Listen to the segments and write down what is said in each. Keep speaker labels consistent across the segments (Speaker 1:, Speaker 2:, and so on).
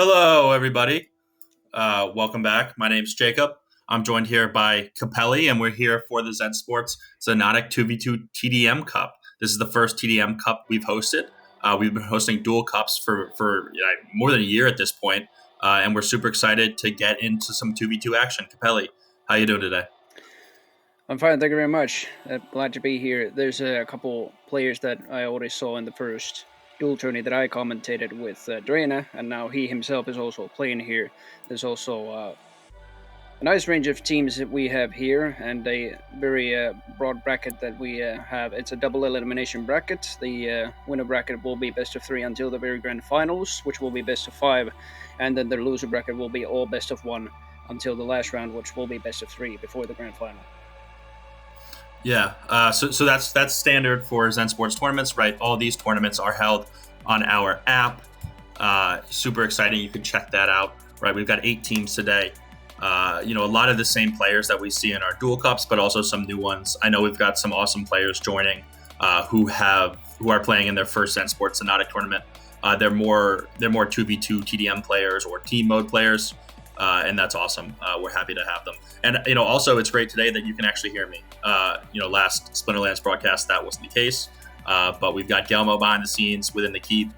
Speaker 1: Hello, everybody. Welcome back. My name's Jacob. I'm joined here by Capelli, and we're here for the Zen Sports Xonotic 2v2 TDM Cup. This is the first TDM Cup we've hosted. We've been hosting dual cups for more than a year at this point, and we're super excited to get into some 2v2 action. Capelli, how you doing today?
Speaker 2: I'm fine, thank you very much. Glad to be here. There's a couple players that I already saw in the first dual tourney that I commentated with Drena, and now he himself is also playing here. There's also a nice range of teams that we have here, and a very broad bracket that we have. It's a double elimination bracket. The winner bracket will be best of three until the very grand finals, which will be best of five, and then the loser bracket will be all best of one until the last round, which will be best of three before the grand final.
Speaker 1: Yeah, so that's standard for Zen Sports tournaments, right? All these tournaments are held on our app. Super exciting. You can check that out, right? We've got 8 teams today. A lot of the same players that we see in our dual cups, but also some new ones. I know we've got some awesome players joining who are playing in their first Zen Sports Xonotic tournament. They're more 2v2 TDM players or team mode players. And that's awesome. We're happy to have them. And, also it's great today that you can actually hear me. Last Splinterlands broadcast, that wasn't the case. But we've got Gelmo behind the scenes within the keep,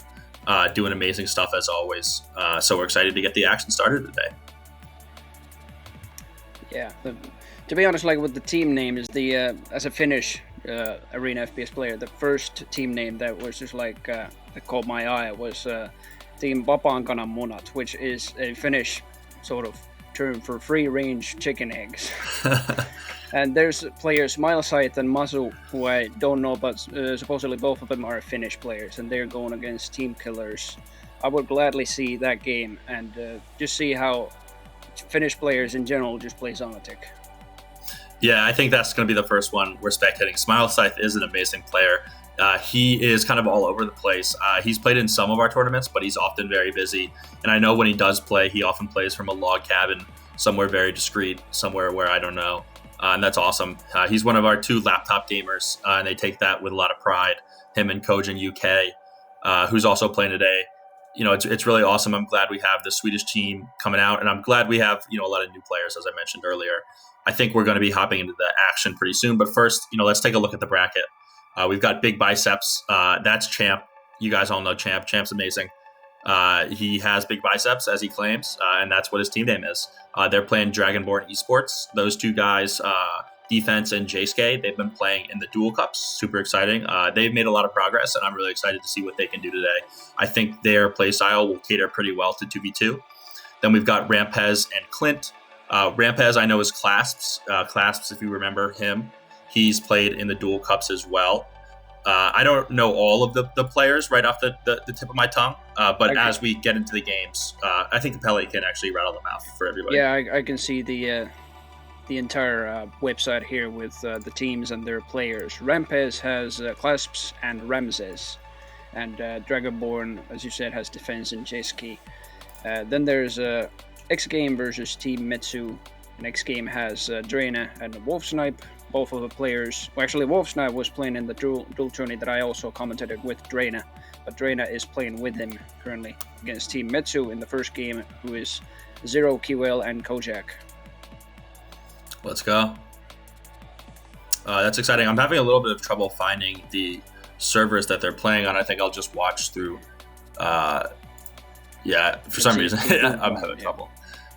Speaker 1: doing amazing stuff as always. So we're excited to get the action started today.
Speaker 2: Yeah, to be honest, like with the team name is as a Finnish arena FPS player, the first team name that was just like that caught my eye was Team Vapaan Kanan Munat, which is a Finnish sort of term for free-range chicken eggs. And there's players Milesite and Masu, who I don't know, but supposedly both of them are Finnish players, and they're going against Team Killers. I would gladly see that game and just see how Finnish players in general just play Xonotic.
Speaker 1: Yeah, I think that's going to be the first one we're spectating. Milesite is an amazing player. He is kind of all over the place. He's played in some of our tournaments, but he's often very busy. And I know when he does play, he often plays from a log cabin somewhere very discreet, somewhere where I don't know. And that's awesome. He's one of our 2 laptop gamers, and they take that with a lot of pride. Him and Kojin UK, who's also playing today. It's really awesome. I'm glad we have the Swedish team coming out, and I'm glad we have a lot of new players, as I mentioned earlier. I think we're going to be hopping into the action pretty soon. But first, let's take a look at the bracket. We've got Big Biceps. That's Champ. You guys all know Champ. Champ's amazing. He has big biceps, as he claims, and that's what his team name is. They're playing Dragonborn Esports. Those 2 guys, Defense and Jaysuke, they've been playing in the dual cups. Super exciting. They've made a lot of progress, and I'm really excited to see what they can do today. I think their play style will cater pretty well to 2v2. Then we've got Rampez and Clint. Rampez, I know, is Clasps. Clasps, if you remember him. He's played in the dual cups as well. I don't know all of the players right off the tip of my tongue, but as we get into the games, I think Capelli can actually rattle them out for everybody.
Speaker 2: Yeah, I can see the entire website here with the teams and their players. Rampez has Clasps and Ramses, and Dragonborn, as you said, has Defense and J-Ski. Then there's X Game versus Team Metsu, and X Game has Drena and Wolfsnipe. Both of the players, well, actually Wolfsnipe was playing in the dual tourney that I also commentated with Drena, but Drena is playing with him currently against Team Metsu in the first game, who is Zero, QL, and Kojak.
Speaker 1: Let's go. That's exciting. I'm having a little bit of trouble finding the servers that they're playing on. I think I'll just watch through. For some reason, I'm having trouble.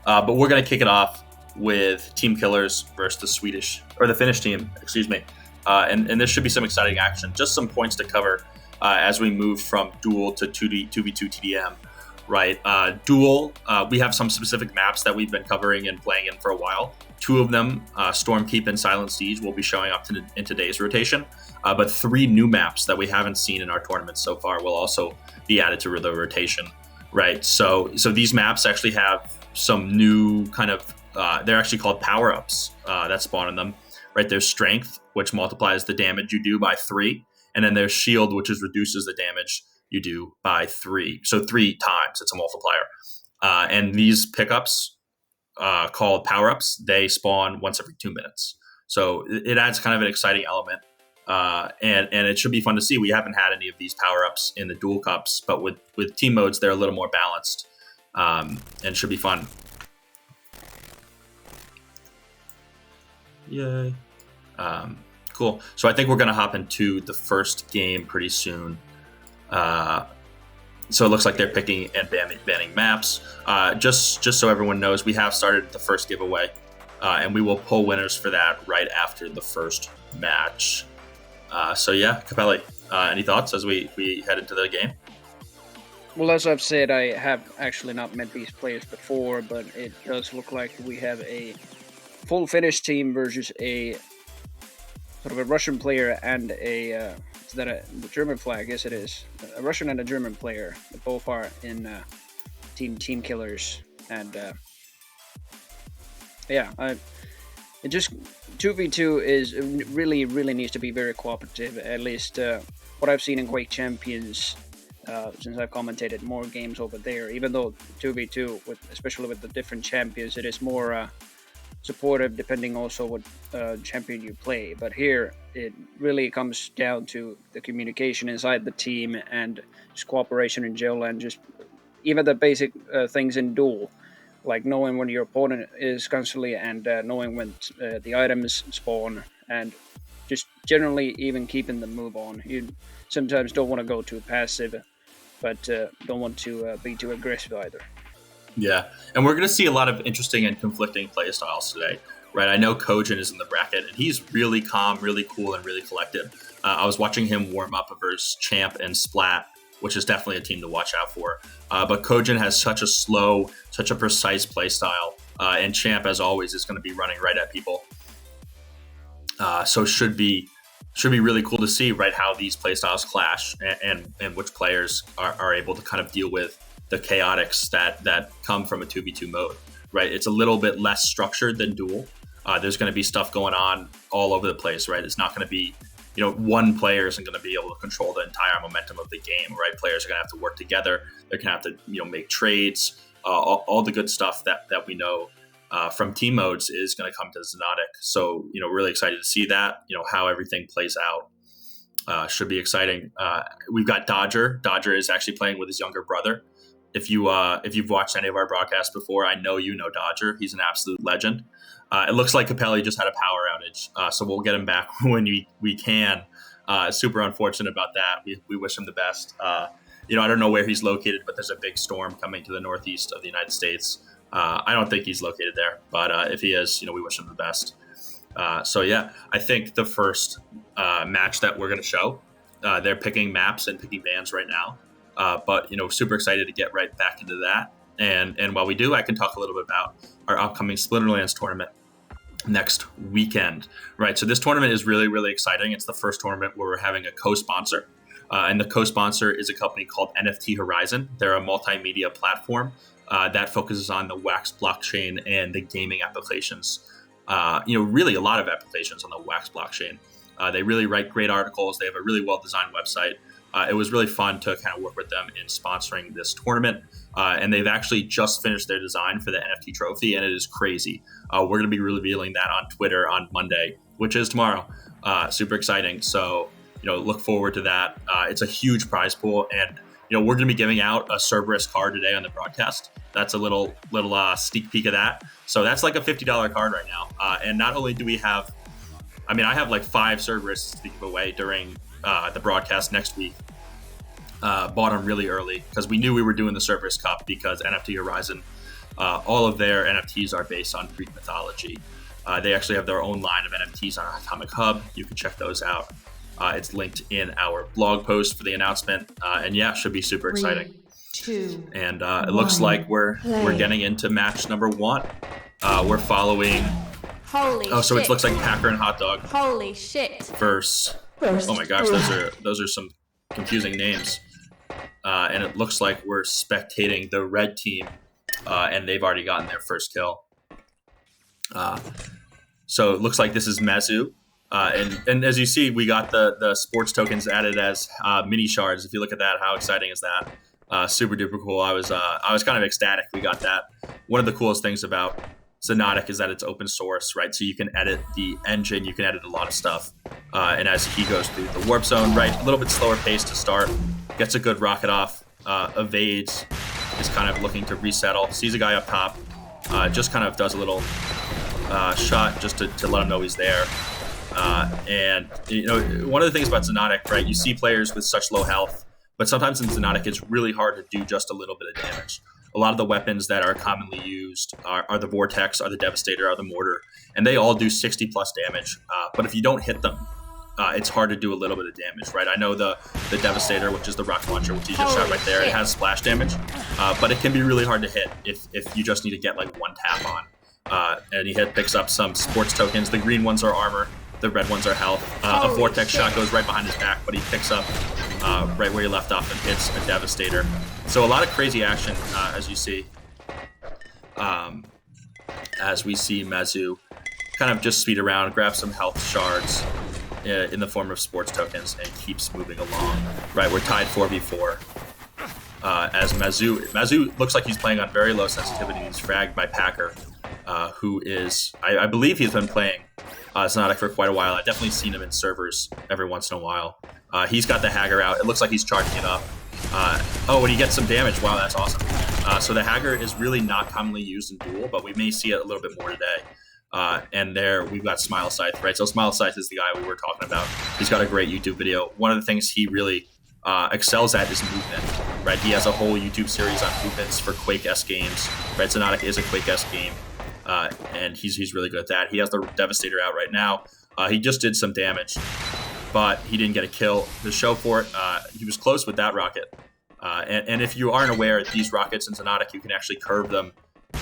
Speaker 1: But we're going to kick it off with Team Killers versus the Finnish team, excuse me. And there should be some exciting action. Just some points to cover as we move from dual to 2v2 TDM, right? Dual, we have some specific maps that we've been covering and playing in for a while. 2 of them, Stormkeep and Silent Siege, will be showing up in today's rotation. But 3 new maps that we haven't seen in our tournaments so far will also be added to the rotation, right? So these maps actually have some new kind of they're actually called power-ups that spawn in them, right? There's Strength, which multiplies the damage you do by 3, and then there's Shield, which reduces the damage you do by 3. So 3 times, it's a multiplier. And these pickups, called power-ups, they spawn once every 2 minutes. So it adds kind of an exciting element, and it should be fun to see. We haven't had any of these power-ups in the dual cups, but with team modes, they're a little more balanced. and should be fun. Yay. Cool. So I think we're going to hop into the first game pretty soon. So it looks like they're picking and banning maps. Just so everyone knows, we have started the first giveaway, and we will pull winners for that right after the first match. So yeah, Capelli, any thoughts as we head into the game?
Speaker 2: Well, as I've said, I have actually not met these players before, but it does look like we have a full Finnish team versus a sort of a Russian player and a is that a German flag? Yes, it is. A Russian and a German player. They both are in Team Killers, and it just 2v2 is really needs to be very cooperative. At least what I've seen in Quake Champions, since I've commentated more games over there. Even though 2v2, especially with the different champions, it is more supportive depending also what champion you play. But here it really comes down to the communication inside the team and just cooperation in general, and just even the basic things in duel, like knowing when your opponent is constantly, and knowing when the items spawn, and just generally even keeping the move on. You sometimes don't want to go too passive, but don't want to be too aggressive either.
Speaker 1: Yeah, and we're going to see a lot of interesting and conflicting play styles today, right? I know Kojin is in the bracket, and he's really calm, really cool, and really collected. I was watching him warm up versus Champ and Splat, which is definitely a team to watch out for. But Kojin has such a slow, such a precise play style, and Champ, as always, is going to be running right at people. So should be really cool to see, right, how these play styles clash and which players are able to kind of deal with the chaotics that come from a 2v2 mode, right? It's a little bit less structured than duel. There's going to be stuff going on all over the place, right? It's not going to be, one player isn't going to be able to control the entire momentum of the game, right? Players are going to have to work together. They're going to have to, make trades. All the good stuff that we know from team modes is going to come to Xonotic. So, really excited to see that, how everything plays out. Should be exciting. We've got Dodger. Dodger is actually playing with his younger brother. If you've watched any of our broadcasts before, I know you know Dodger. He's an absolute legend. It looks like Capelli just had a power outage, so we'll get him back when we can. Super unfortunate about that. We wish him the best. I don't know where he's located, but there's a big storm coming to the northeast of the United States. I don't think he's located there, but if he is, we wish him the best. So yeah, I think the first match that we're going to show, they're picking maps and picking bans right now. But super excited to get right back into that. And while we do, I can talk a little bit about our upcoming Splinterlands tournament next weekend, right? So this tournament is really exciting. It's the first tournament where we're having a co-sponsor, and the co-sponsor is a company called NFT Horizon. They're a multimedia platform that focuses on the Wax blockchain and the gaming applications. Really a lot of applications on the Wax blockchain. They really write great articles. They have a really well-designed website. It was really fun to kind of work with them in sponsoring this tournament. And they've actually just finished their design for the NFT trophy, and it is crazy. We're going to be revealing that on Twitter on Monday, which is tomorrow. Super exciting. So, look forward to that. It's a huge prize pool, and, we're going to be giving out a Cerberus card today on the broadcast. That's a little sneak peek of that. So that's like a $50 card right now. And not only do we have, I have like 5 Cerberus to give away during the broadcast next week. Bought them really early because we knew we were doing the Cerberus Cup, because NFT Horizon, all of their NFTs are based on Greek mythology. They actually have their own line of NFTs on Atomic Hub. You can check those out. It's linked in our blog post for the announcement. And yeah, should be super exciting.
Speaker 3: 3, 2,
Speaker 1: and it looks like we're getting into match number 1. We're following.
Speaker 3: Holy
Speaker 1: so
Speaker 3: shit.
Speaker 1: it looks like Packer and Hot Dog.
Speaker 3: Holy shit.
Speaker 1: Versus. Oh my gosh, those are some confusing names. And it looks like we're spectating the red team, and they've already gotten their first kill. So it looks like this is Mezu. And as you see, we got the sports tokens added as mini shards. If you look at that, how exciting is that? Super duper cool. I was kind of ecstatic we got that. One of the coolest things about Xonotic is that it's open source, right? So you can edit the engine, you can edit a lot of stuff. And as he goes through the warp zone, right, a little bit slower pace to start, gets a good rocket off, evades, is kind of looking to resettle, sees a guy up top, just kind of does a little shot just to let him know he's there. And one of the things about Xonotic, right, you see players with such low health, but sometimes in Xonotic it's really hard to do just a little bit of damage. A lot of the weapons that are commonly used are the Vortex, are the Devastator, are the Mortar, and they all do 60 plus damage. But if you don't hit them, it's hard to do a little bit of damage, right? I know the Devastator, which is the rocket launcher, which you just shot right there, it has splash damage, but it can be really hard to hit if you just need to get like one tap on. And he picks up some sports tokens. The green ones are armor, the red ones are health. A Vortex shot goes right behind his back, but he picks up right where he left off and hits a Devastator. So a lot of crazy action, as you see, as we see Mazu kind of just speed around, grab some health shards in the form of sports tokens, and keeps moving along. Right, we're tied 4v4. As Mazu looks like he's playing on very low sensitivity. He's fragged by Packer, who is, I believe he's been playing Xonotic for quite a while. I've definitely seen him in servers every once in a while. He's got the Hagger out. It looks like he's charging it up. And he gets some damage. Wow, that's awesome. So the Hagger is really not commonly used in Duel, but we may see it a little bit more today. And there we've got Smile Scythe, right? So Smile Scythe is the guy we were talking about. He's got a great YouTube video. One of the things he really excels at is movement, right? He has a whole YouTube series on movements for Quake-esque games, right? Xonotic is a Quake-esque game, and he's really good at that. He has the Devastator out right now. He just did some damage, but he didn't get a kill to show for it. He was close with that rocket. And if you aren't aware, these rockets in Xonotic, you can actually curve them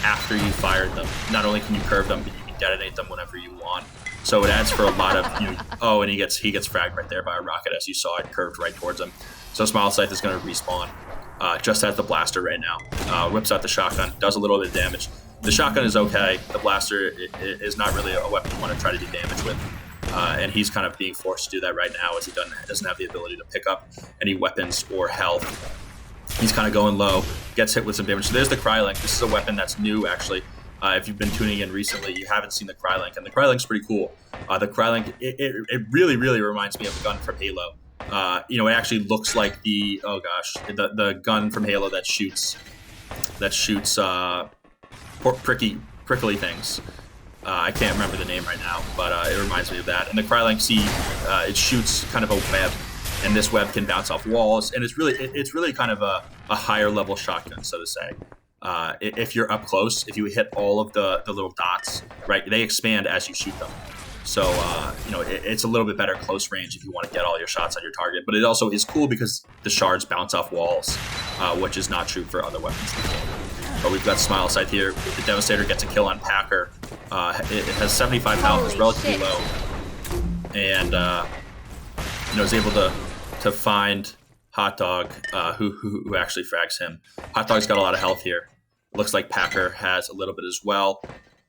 Speaker 1: after you fired them. Not only can you curve them, but you can detonate them whenever you want. So it adds for a lot of, and he gets fragged right there by a rocket, as you saw it curved right towards him. So Smile Scythe is going to respawn. Just has the blaster right now. Whips out the shotgun, does a little bit of damage. The shotgun is okay. The blaster is not really a weapon you want to try to do damage with. And he's kind of being forced to do that right now, as he doesn't have the ability to pick up any weapons or health. He's kind of going low, gets hit with some damage. So there's the Crylink. This is a weapon that's new, actually. If you've been tuning in recently, you haven't seen the Crylink, and the Krylink's pretty cool. The Crylink, it really, really reminds me of a gun from Halo. It actually looks like the gun from Halo that shoots prickly things. I can't remember the name right now, but it reminds me of that. And the Crylink, it shoots kind of a web, and this web can bounce off walls, and it's really kind of a higher level shotgun, so to say. If you're up close, if you hit all of the little dots, right, they expand as you shoot them. So, it's a little bit better close range if you want to get all your shots on your target. But it also is cool because the shards bounce off walls, which is not true for other weapons in the game. But we've got Smile Scythe here. The Devastator gets a kill on Packer. It has 75 health, it's relatively low. And, is able to find Hot Dog, who actually frags him. Hot Dog's got a lot of health here. Looks like Packer has a little bit as well.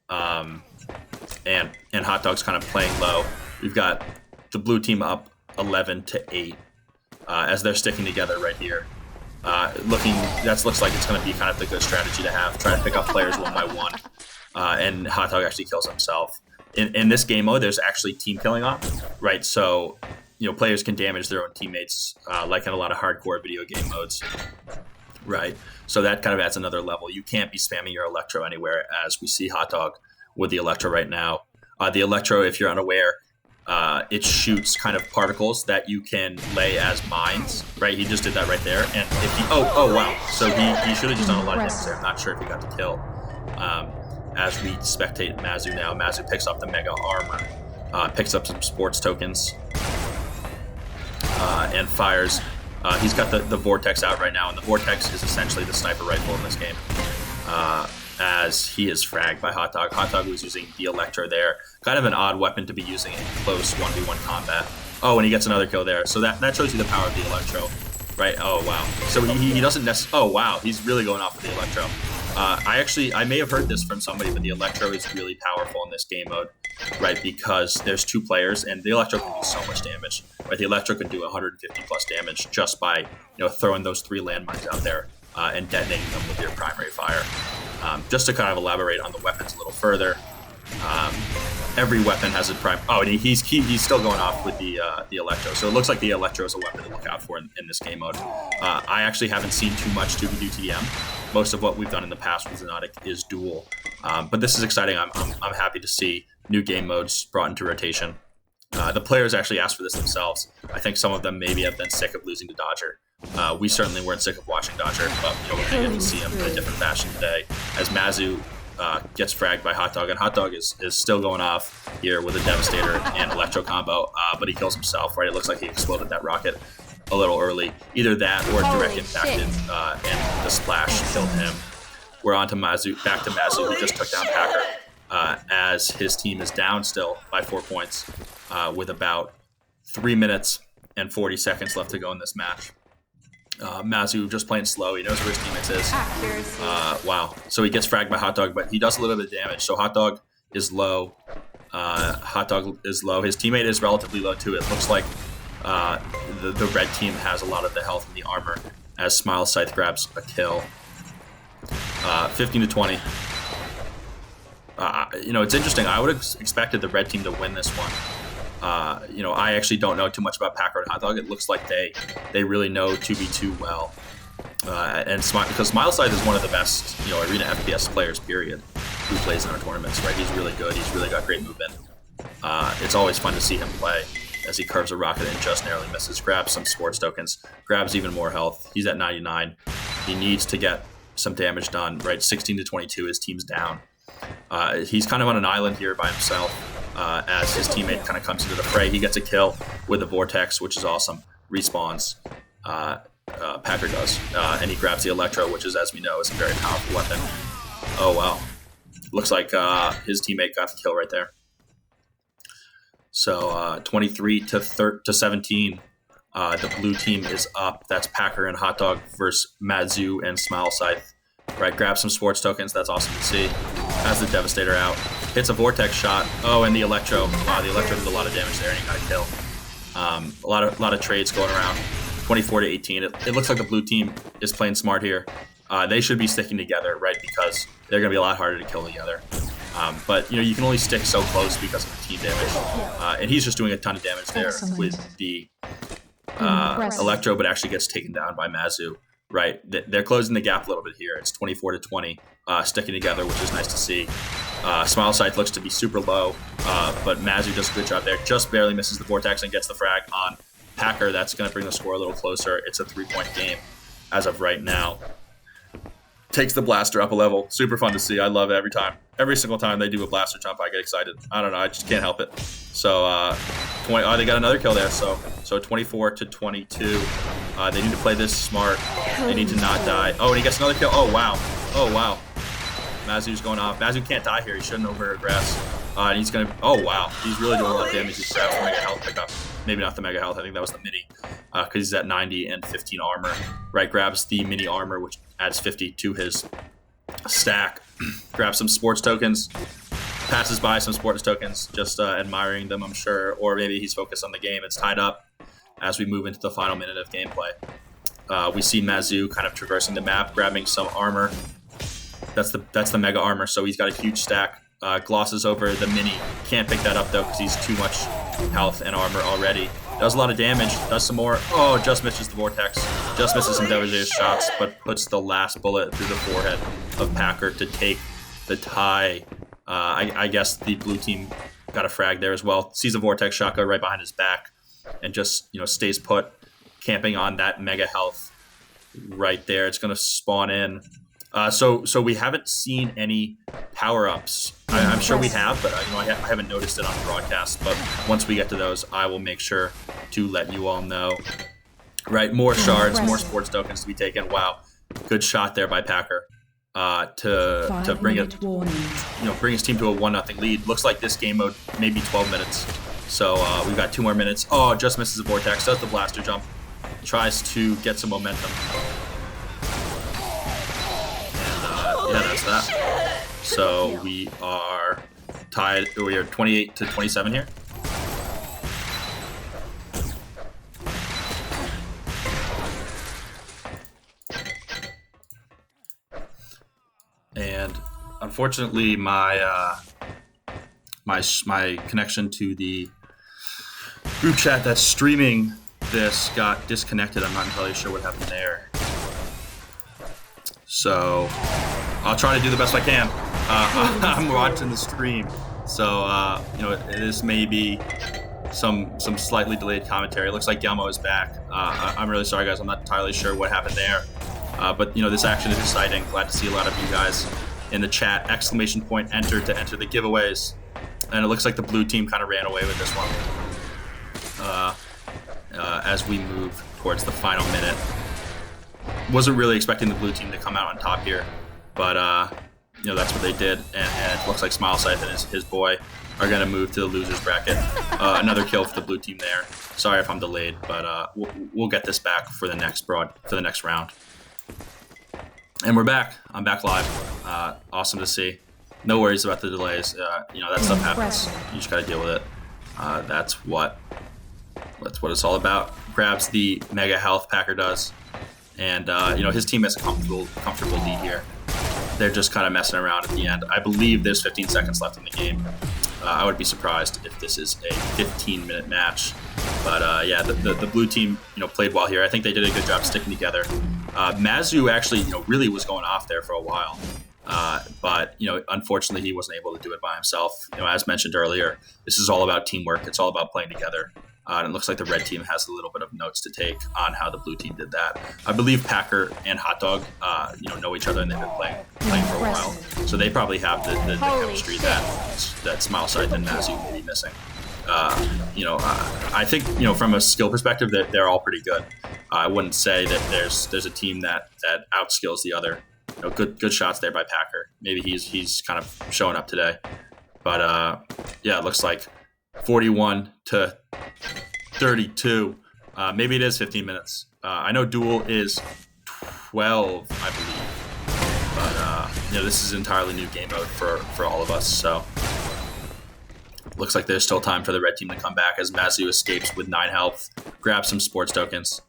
Speaker 1: And Hot Dog's kind of playing low. We've got the blue team up 11-8 as they're sticking together right here. Looks like it's going to be kind of the good strategy to have. Try to pick up players one by one. And Hot Dog actually kills himself. In this game mode, there's actually team killing on, right? So, players can damage their own teammates, like in a lot of hardcore video game modes, right? So that kind of adds another level. You can't be spamming your Electro anywhere, as we see Hot Dog with the Electro right now. The Electro, if you're unaware, it shoots kind of particles that you can lay as mines, right? He just did that right there. And if he, wow. So he should have just done a lot of damage there. I'm not sure if he got the kill. As we spectate Mazu now, Mazu picks up the Mega Armor, picks up some sports tokens, and fires. He's got the Vortex out right now, and the Vortex is essentially the sniper rifle in this game. As he is fragged by Hot Dog. Hot Dog was using the Electro there. Kind of an odd weapon to be using in close 1v1 combat. Oh, and he gets another kill there. So that shows you the power of the Electro, right? Oh, wow. So he doesn't necessarily... Oh, wow. He's really going off with the Electro. I may have heard this from somebody, but the Electro is really powerful in this game mode, right? Because there's two players, and the Electro can do so much damage. Right? The Electro can do 150 plus damage just by throwing those 3 landmines out there and detonating them with your primary fire. Just to kind of elaborate on the weapons a little further, Every weapon has a prime. Oh, and he's still going off with the Electro. So it looks like the Electro is a weapon to look out for in this game mode. I actually haven't seen too much to do TDM. Most of what we've done in the past with Xonotic is duel. But this is exciting. I'm happy to see new game modes brought into rotation. The players actually asked for this themselves. I think some of them maybe have been sick of losing to Dodger. We certainly weren't sick of watching Dodger, but we're going to get to see him in a different fashion today as Mazu gets fragged by Hot Dog, and Hot Dog is still going off here with a Devastator and Electro combo, but he kills himself, right? It looks like he exploded that rocket a little early. Either that or direct impacted, and the splash killed him. We're on to Mazu, back to Mazu, who just took down Packer, as his team is down still by 4 points, with about 3 minutes and 40 seconds left to go in this match. Mazu just playing slow. He knows where his teammates is. Wow. So he gets fragged by Hot Dog, but he does a little bit of damage. So Hot Dog is low. Hot Dog is low. His teammate is relatively low too. It looks like the red team has a lot of the health and the armor as Smile Scythe grabs a kill. 15 to 20. It's interesting. I would have expected the red team to win this one. I actually don't know too much about Packer and Hot Dog. It looks like they really know 2v2 well. Because Smile Scythe is one of the best, arena FPS players, period, who plays in our tournaments, right? He's really good. He's really got great movement. It's always fun to see him play as he curves a rocket and just narrowly misses. Grabs some sports tokens, grabs even more health. He's at 99. He needs to get some damage done, right? 16 to 22, his team's down. He's kind of on an island here by himself. As his teammate kind of comes into the fray. He gets a kill with a Vortex, which is awesome. Respawns. Packer does. And he grabs the Electro, which is, as we know, is a very powerful weapon. Oh, wow. Looks like his teammate got the kill right there. So 23 to 17. The blue team is up. That's Packer and Hot Dog versus Mazu and Smile Scythe. Right, grab some sports tokens. That's awesome to see. Has the Devastator out. Hits a Vortex shot. Oh, and the Electro. Wow, the Electro did a lot of damage there, and he got a kill. A lot of trades going around. 24 to 18. It looks like the blue team is playing smart here. They should be sticking together, right, because they're going to be a lot harder to kill together. But, you can only stick so close because of the team damage. And he's just doing a ton of damage there with the Electro, but actually gets taken down by Mazu. Right, they're closing the gap a little bit here. It's 24 to 20, sticking together, which is nice to see. Smile Scythe looks to be super low, but Mazu does a good job there. Just barely misses the Vortex and gets the frag on Packer. That's going to bring the score a little closer. It's a 3-point game as of right now. Takes the blaster up a level. Super fun to see. I love it every time. Every single time they do a blaster jump, I get excited. I don't know. I just can't help it. So, they got another kill there. So 24 to 22. They need to play this smart. They need to not die. Oh, and he gets another kill. Oh, wow. Mazu's going off. Mazu can't die here. He shouldn't overaggress. And he's going to... Oh, wow. He's really doing a lot of damage. He grabs the Mega Health pickup. Maybe not the Mega Health. I think that was the Mini. Because he's at 90 and 15 armor. Right, grabs the Mini armor, which adds 50 to his stack. Grabs some sports tokens. Passes by some sports tokens. Just admiring them, I'm sure. Or maybe he's focused on the game. It's tied up as we move into the final minute of gameplay. We see Mazu kind of traversing the map, grabbing some armor. That's the Mega Armor, so he's got a huge stack. Glosses over the Mini. Can't pick that up, though, because he's too much health and armor already. Does a lot of damage. Does some more. Oh, just misses the Vortex. Just misses some devastating shots, but puts the last bullet through the forehead of Packer to take the tie. I guess the blue team got a frag there as well. Sees a Vortex shot go right behind his back and just, stays put, camping on that Mega Health right there. It's going to spawn in. So we haven't seen any power-ups. I'm sure we have, but I haven't noticed it on the broadcast. But once we get to those, I will make sure to let you all know. Right, more shards, more sports tokens to be taken. Wow, good shot there by Packer to bring it, bring his team to a 1-0 lead. Looks like this game mode maybe 12 minutes. So we've got 2 more minutes. Oh, just misses the Vortex. Does the blaster jump. Tries to get some momentum. Yeah, that's that. So we are tied. We are 28 to 27 here. And unfortunately, my my connection to the group chat that's streaming this got disconnected. I'm not entirely sure what happened there. So I'll try to do the best I can. I'm watching the stream, so this may be some slightly delayed commentary. It looks like Gelmo is back. I'm really sorry, guys. I'm not entirely sure what happened there, but this action is exciting. Glad to see a lot of you guys in the chat. Exclamation point enter to enter the giveaways, and it looks like the blue team kind of ran away with this one. As we move towards the final minute, wasn't really expecting the blue team to come out on top here, but that's what they did, and it looks like Smile Scythe and his boy are going to move to the losers bracket. Another kill for the blue team there. Sorry if I'm delayed, but we'll get this back for the next round. And we're back. I'm back live. Awesome to see. No worries about the delays. That stuff happens. You just got to deal with it. That's what it's all about. Grabs the mega health, Packer does, and his team has a comfortable lead here. They're just kind of messing around at the end. I believe there's 15 seconds left in the game. I would be surprised if this is a 15-minute match. But the blue team played well here. I think they did a good job sticking together. Mazu actually really was going off there for a while. But unfortunately he wasn't able to do it by himself. As mentioned earlier, this is all about teamwork. It's all about playing together. And it looks like the red team has a little bit of notes to take on how the blue team did that. I believe Packer and Hot Dog, know each other, and they've been playing for a while. So they probably have the chemistry that Smile Scythe and Mazu may be missing. I think from a skill perspective, they're all pretty good. I wouldn't say that there's a team that outskills the other. Good shots there by Packer. Maybe he's kind of showing up today, but it looks like 41 to 32. Maybe it is 15 minutes. I know duel is 12, I believe, but this is an entirely new game mode for all of us. So looks like there's still time for the red team to come back as Mazu escapes with 9 health, grabs some sports tokens,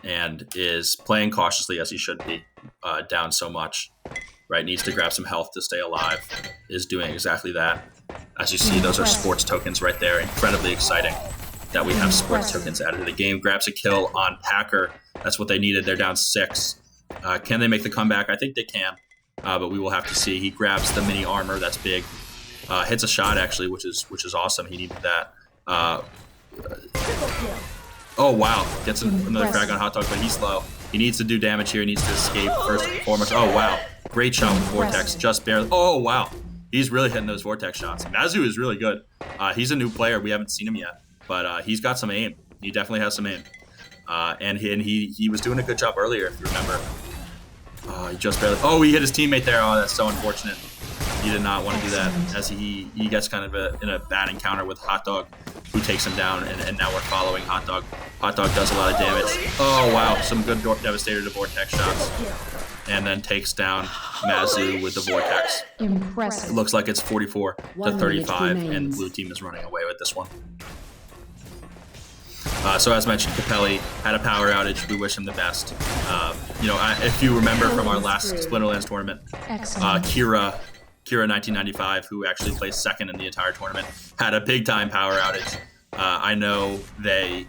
Speaker 1: and is playing cautiously as he should be. Down so much, right? Needs to grab some health to stay alive. Is doing exactly that. As you see, those are sports tokens right there. Incredibly exciting that we have sports tokens added to the game. Grabs a kill on Packer. That's what they needed. They're down 6. Can they make the comeback? I think they can, but we will have to see. He grabs the mini armor. That's big. Hits a shot actually, which is awesome. He needed that. Oh wow! Gets another frag on Hot Dog, but he's slow. He needs to do damage here. He needs to escape first and foremost. Oh wow! Great shot with Vortex. Just barely. Oh wow! He's really hitting those Vortex shots. Mazu is really good. He's a new player. We haven't seen him yet, but he's got some aim. He definitely has some aim. And he was doing a good job earlier, if you remember. He just barely. Oh, he hit his teammate there. Oh, that's so unfortunate. He did not want to do that, as he gets kind of in a bad encounter with Hot Dog, who takes him down, and now we're following Hot Dog. Hot Dog does a lot of damage. Oh wow, some good Devastator to Vortex shots, and then takes down Mazu with the Vortex.
Speaker 3: Impressive.
Speaker 1: It looks like it's 44 to 35, and the blue team is running away with this one. So as mentioned, Capelli had a power outage. We wish him the best. If you remember from our last Splinterlands tournament, Kira 1995, who actually placed second in the entire tournament, had a big time power outage. I know they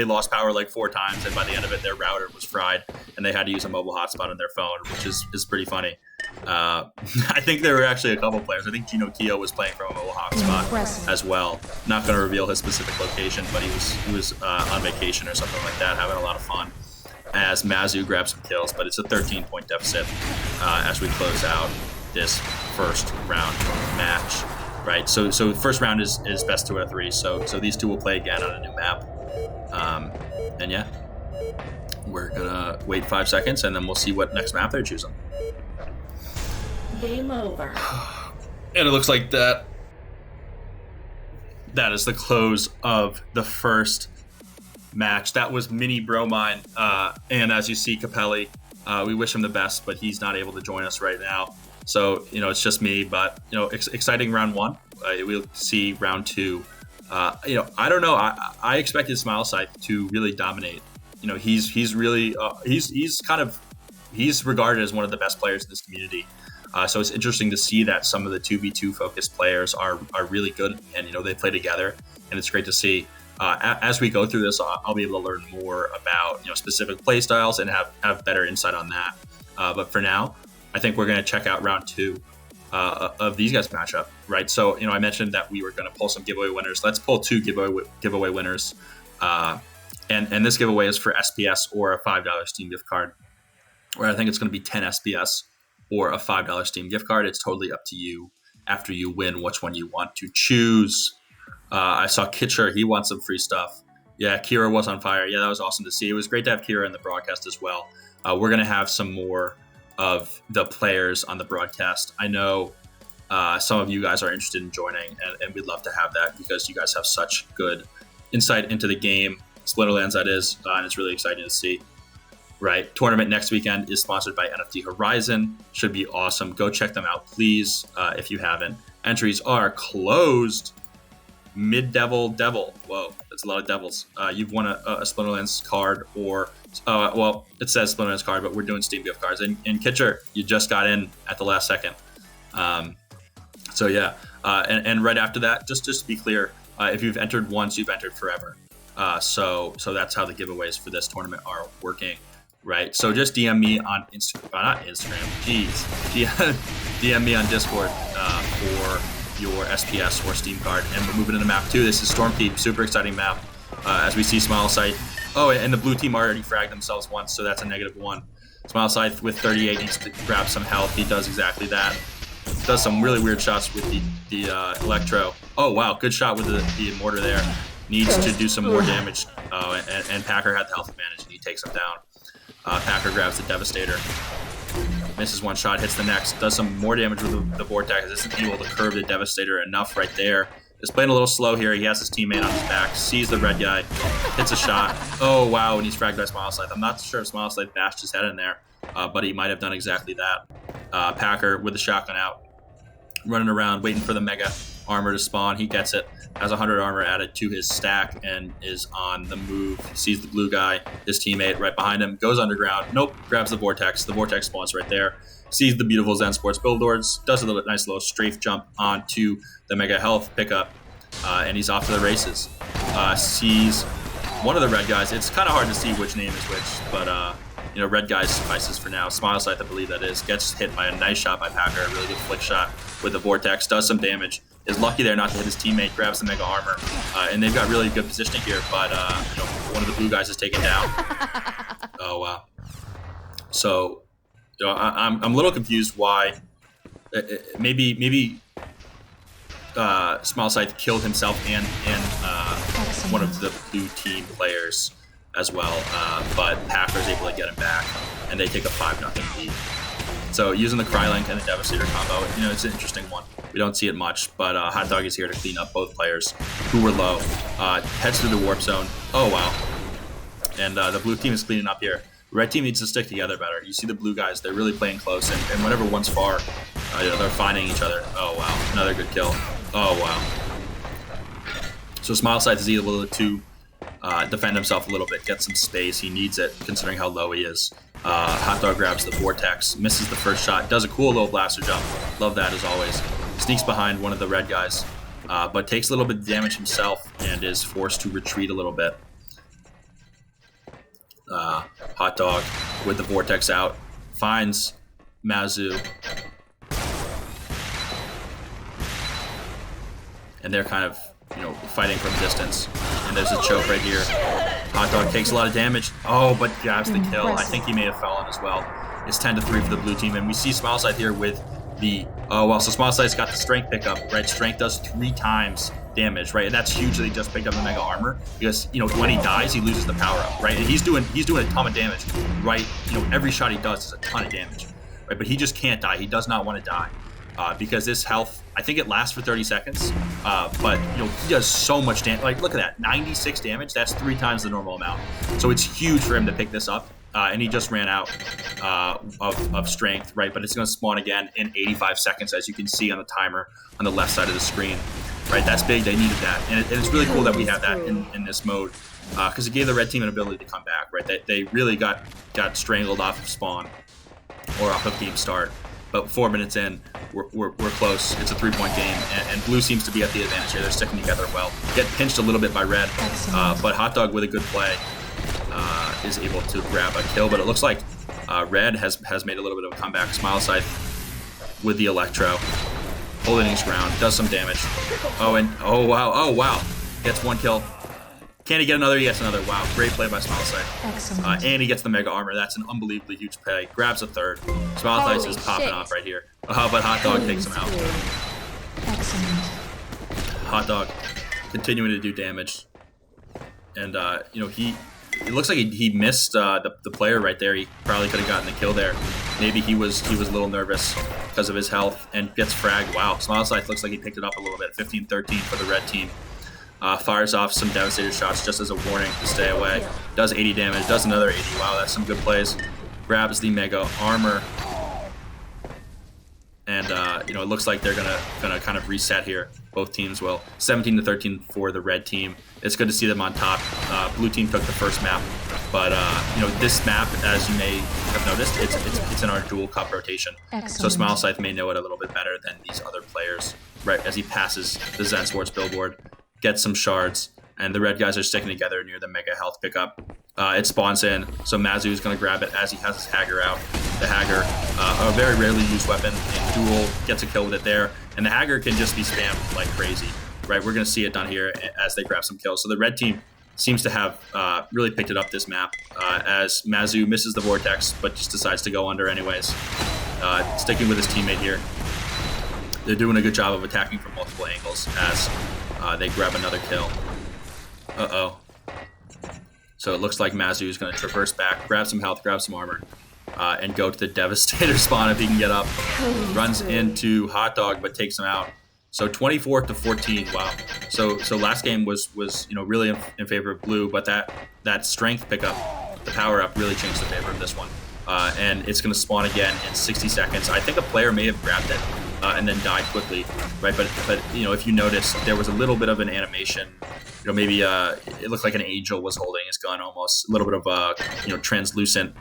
Speaker 1: lost power like 4 times, and by the end of it, their router was fried, and they had to use a mobile hotspot on their phone, which is pretty funny. I think there were actually a couple players. I think Gino Keo was playing from a mobile hotspot as well. Not going to reveal his specific location, but he was on vacation or something like that, having a lot of fun. As Mazu grabs some kills, but it's a 13-point deficit as we close out this first round match, right? So first round is best 2 out of 3. So these two will play again on a new map, and yeah, we're gonna wait 5 seconds and then we'll see what next map they're choosing.
Speaker 3: Game over.
Speaker 1: And it looks like that is the close of the first match. That was Mini Bromine, and as you see, Capelli, we wish him the best, but he's not able to join us right now. So, it's just me, but, exciting round 1. We'll see round 2. I don't know. I expected Smile Scythe to really dominate. He's really, he's regarded as one of the best players in this community. So it's interesting to see that some of the 2v2 focused players are really good, and they play together, and it's great to see. As we go through this, I'll be able to learn more about specific play styles and have better insight on that. But for now, I think we're going to check out round 2 of these guys' matchup, right? So I mentioned that we were going to pull some giveaway winners. Let's pull 2 giveaway winners, and this giveaway is for SPS or a $5 Steam gift card, where I think it's going to be 10 SPS or a $5 Steam gift card. It's totally up to you after you win which one you want to choose. I saw Kitcher. He wants some free stuff. Yeah, Kira was on fire. Yeah, that was awesome to see. It was great to have Kira in the broadcast as well. We're going to have some more of the players on the broadcast. I know some of you guys are interested in joining, and we'd love to have that because you guys have such good insight into the game, Splinterlands that is, and it's really exciting to see. Right, tournament next weekend is sponsored by NFT Horizon. Should be awesome. Go check them out, please, if you haven't. Entries are closed. Mid-Devil. Whoa, that's a lot of devils. You've won a Splinterlands card, or it says Splinterlands card, but we're doing Steam gift cards. And Kitcher, you just got in at the last second. So yeah, and right after that, just to be clear, if you've entered once, you've entered forever. So that's how the giveaways for this tournament are working. Right, so just DM me on not Instagram, DM me on Discord for your SPS or Steam card, and we're moving into map 2. This is Stormkeep, super exciting map. As we see Smile Sight, and the blue team already fragged themselves once, so that's a -1. Smile Sight with 38 needs to grab some health. He does exactly that. Does some really weird shots with the Electro. Oh wow, good shot with the mortar there. Needs to do some more damage, and Packer had the health advantage, and he takes him down. Packer grabs the Devastator, misses one shot, hits the next, does some more damage with the Vortex. Isn't able to curve the Devastator enough right there. Is playing a little slow here. He has his teammate on his back, sees the red guy, hits a shot. Oh wow, and he's fragged by Smile Scythe. I'm not sure if Smile Scythe bashed his head in there, but he might have done exactly that. Packer with the shotgun out, running around, waiting for the Mega Armor to spawn. He gets it, has 100 armor added to his stack, and is on the move. Sees the blue guy, his teammate right behind him, goes underground. Nope, grabs the Vortex. The Vortex spawns right there. Sees the beautiful Zen Sports billboards, does a nice little strafe jump onto the Mega Health pickup, and he's off to the races. Sees one of the red guys. It's kind of hard to see which name is which, but red guy suffices for now. Smile Scythe, I believe that is, gets hit by a nice shot by Packer, a really good flick shot with the Vortex, does some damage. Is lucky there not to hit his teammate, grabs the Mega Armor, and they've got really good positioning here, but one of the blue guys is taken down. Oh, wow. So, I'm a little confused why maybe Smile Scythe killed himself and one of the blue team players as well, but Packer's able to get him back, and they take a 5-0 lead. So using the Crylink and the Devastator combo, it's an interesting one. We don't see it much, but Hot Dog is here to clean up both players who were low. Heads through the warp zone. Oh, wow. And the blue team is cleaning up here. Red team needs to stick together better. You see the blue guys, they're really playing close, and whenever one's far, they're finding each other. Oh, wow. Another good kill. Oh, wow. So Smile Scythe is able to defend himself a little bit, get some space. He needs it, considering how low he is. Hot Dog grabs the Vortex, misses the first shot, does a cool little blaster jump. Love that as always. Sneaks behind one of the red guys, but takes a little bit of damage himself and is forced to retreat a little bit. Hot Dog with the Vortex out, finds Mazu. And they're kind of, fighting from distance. And there's a choke right here. Hot Dog takes a lot of damage. Oh, but grabs the kill. I think he may have fallen as well. It's 10-3 for the blue team. And we see Smile Scythe here with the... Oh, well, so Smile Scythe's got the Strength pickup, right? Strength does 3 times damage, right? And that's huge that he just picked up the Mega Armor. Because, when he dies, he loses the power-up, right? And he's doing a ton of damage, right? Every shot he does is a ton of damage, right? But he just can't die. He does not want to die. Because this health, I think it lasts for 30 seconds, but he does so much damage. Like, look at that, 96 damage. That's 3 times the normal amount. So it's huge for him to pick this up, and he just ran out of strength, right? But it's going to spawn again in 85 seconds, as you can see on the timer on the left side of the screen, right? That's big. They needed that, and it's really cool that we have that in this mode, because it gave the red team an ability to come back, right? They really got strangled off of spawn or off of game start. but 4 minutes in, we're close. It's a 3-point game, and blue seems to be at the advantage here. They're sticking together well. Get pinched a little bit by red, but Hot Dog with a good play is able to grab a kill, but it looks like red has made a little bit of a comeback. Smile Scythe with the Electro, holding his ground, does some damage. Oh wow, gets 1 kill. Can he get another? He gets another. Wow, great play by Smile Scythe. And he gets the Mega Armor. That's an unbelievably huge play. Grabs a third. Smile Scythe is popping off right here. But Hot Dog takes him out.
Speaker 3: Excellent.
Speaker 1: Hot Dog continuing to do damage. And, it looks like he missed the player right there. He probably could have gotten the kill there. Maybe he was a little nervous because of his health and gets fragged. Wow, Smile Scythe looks like he picked it up a little bit. 15-13 for the red team. Fires off some devastator shots just as a warning to stay away. Does 80 damage, does another 80. Wow, that's some good plays. Grabs the Mega Armor. And, it looks like they're gonna kind of reset here. Both teams will. 17-13 for the red team. It's good to see them on top. Blue team took the first map. But, this map, as you may have noticed, it's in our dual cup rotation.
Speaker 3: Excellent.
Speaker 1: So Smile Scythe may know it a little bit better than these other players, right, as he passes the Zen Sports billboard. Gets some shards, and the red guys are sticking together near the Mega Health pickup. It spawns in, so Mazu is going to grab it as he has his Hagger out. The Hagger, a very rarely used weapon in duel, gets a kill with it there, and the Hagger can just be spammed like crazy, right? We're going to see it done here as they grab some kills. So the red team seems to have really picked it up this map as Mazu misses the Vortex, but just decides to go under anyways. Sticking with his teammate here. They're doing a good job of attacking from multiple angles as they grab another kill. So it looks like Mazu is going to traverse back, grab some health, grab some armor, and go to the Devastator spawn if he can get up. Runs into Hot Dog, but takes him out. So 24-14. Wow. So last game was really in favor of blue, but that strength pickup, the power up, really changed the favor of this one. And it's going to spawn again in 60 seconds. I think a player may have grabbed it and then died quickly, right? But if you notice, there was a little bit of an animation. Maybe it looked like an angel was holding his gun almost. A little bit of translucent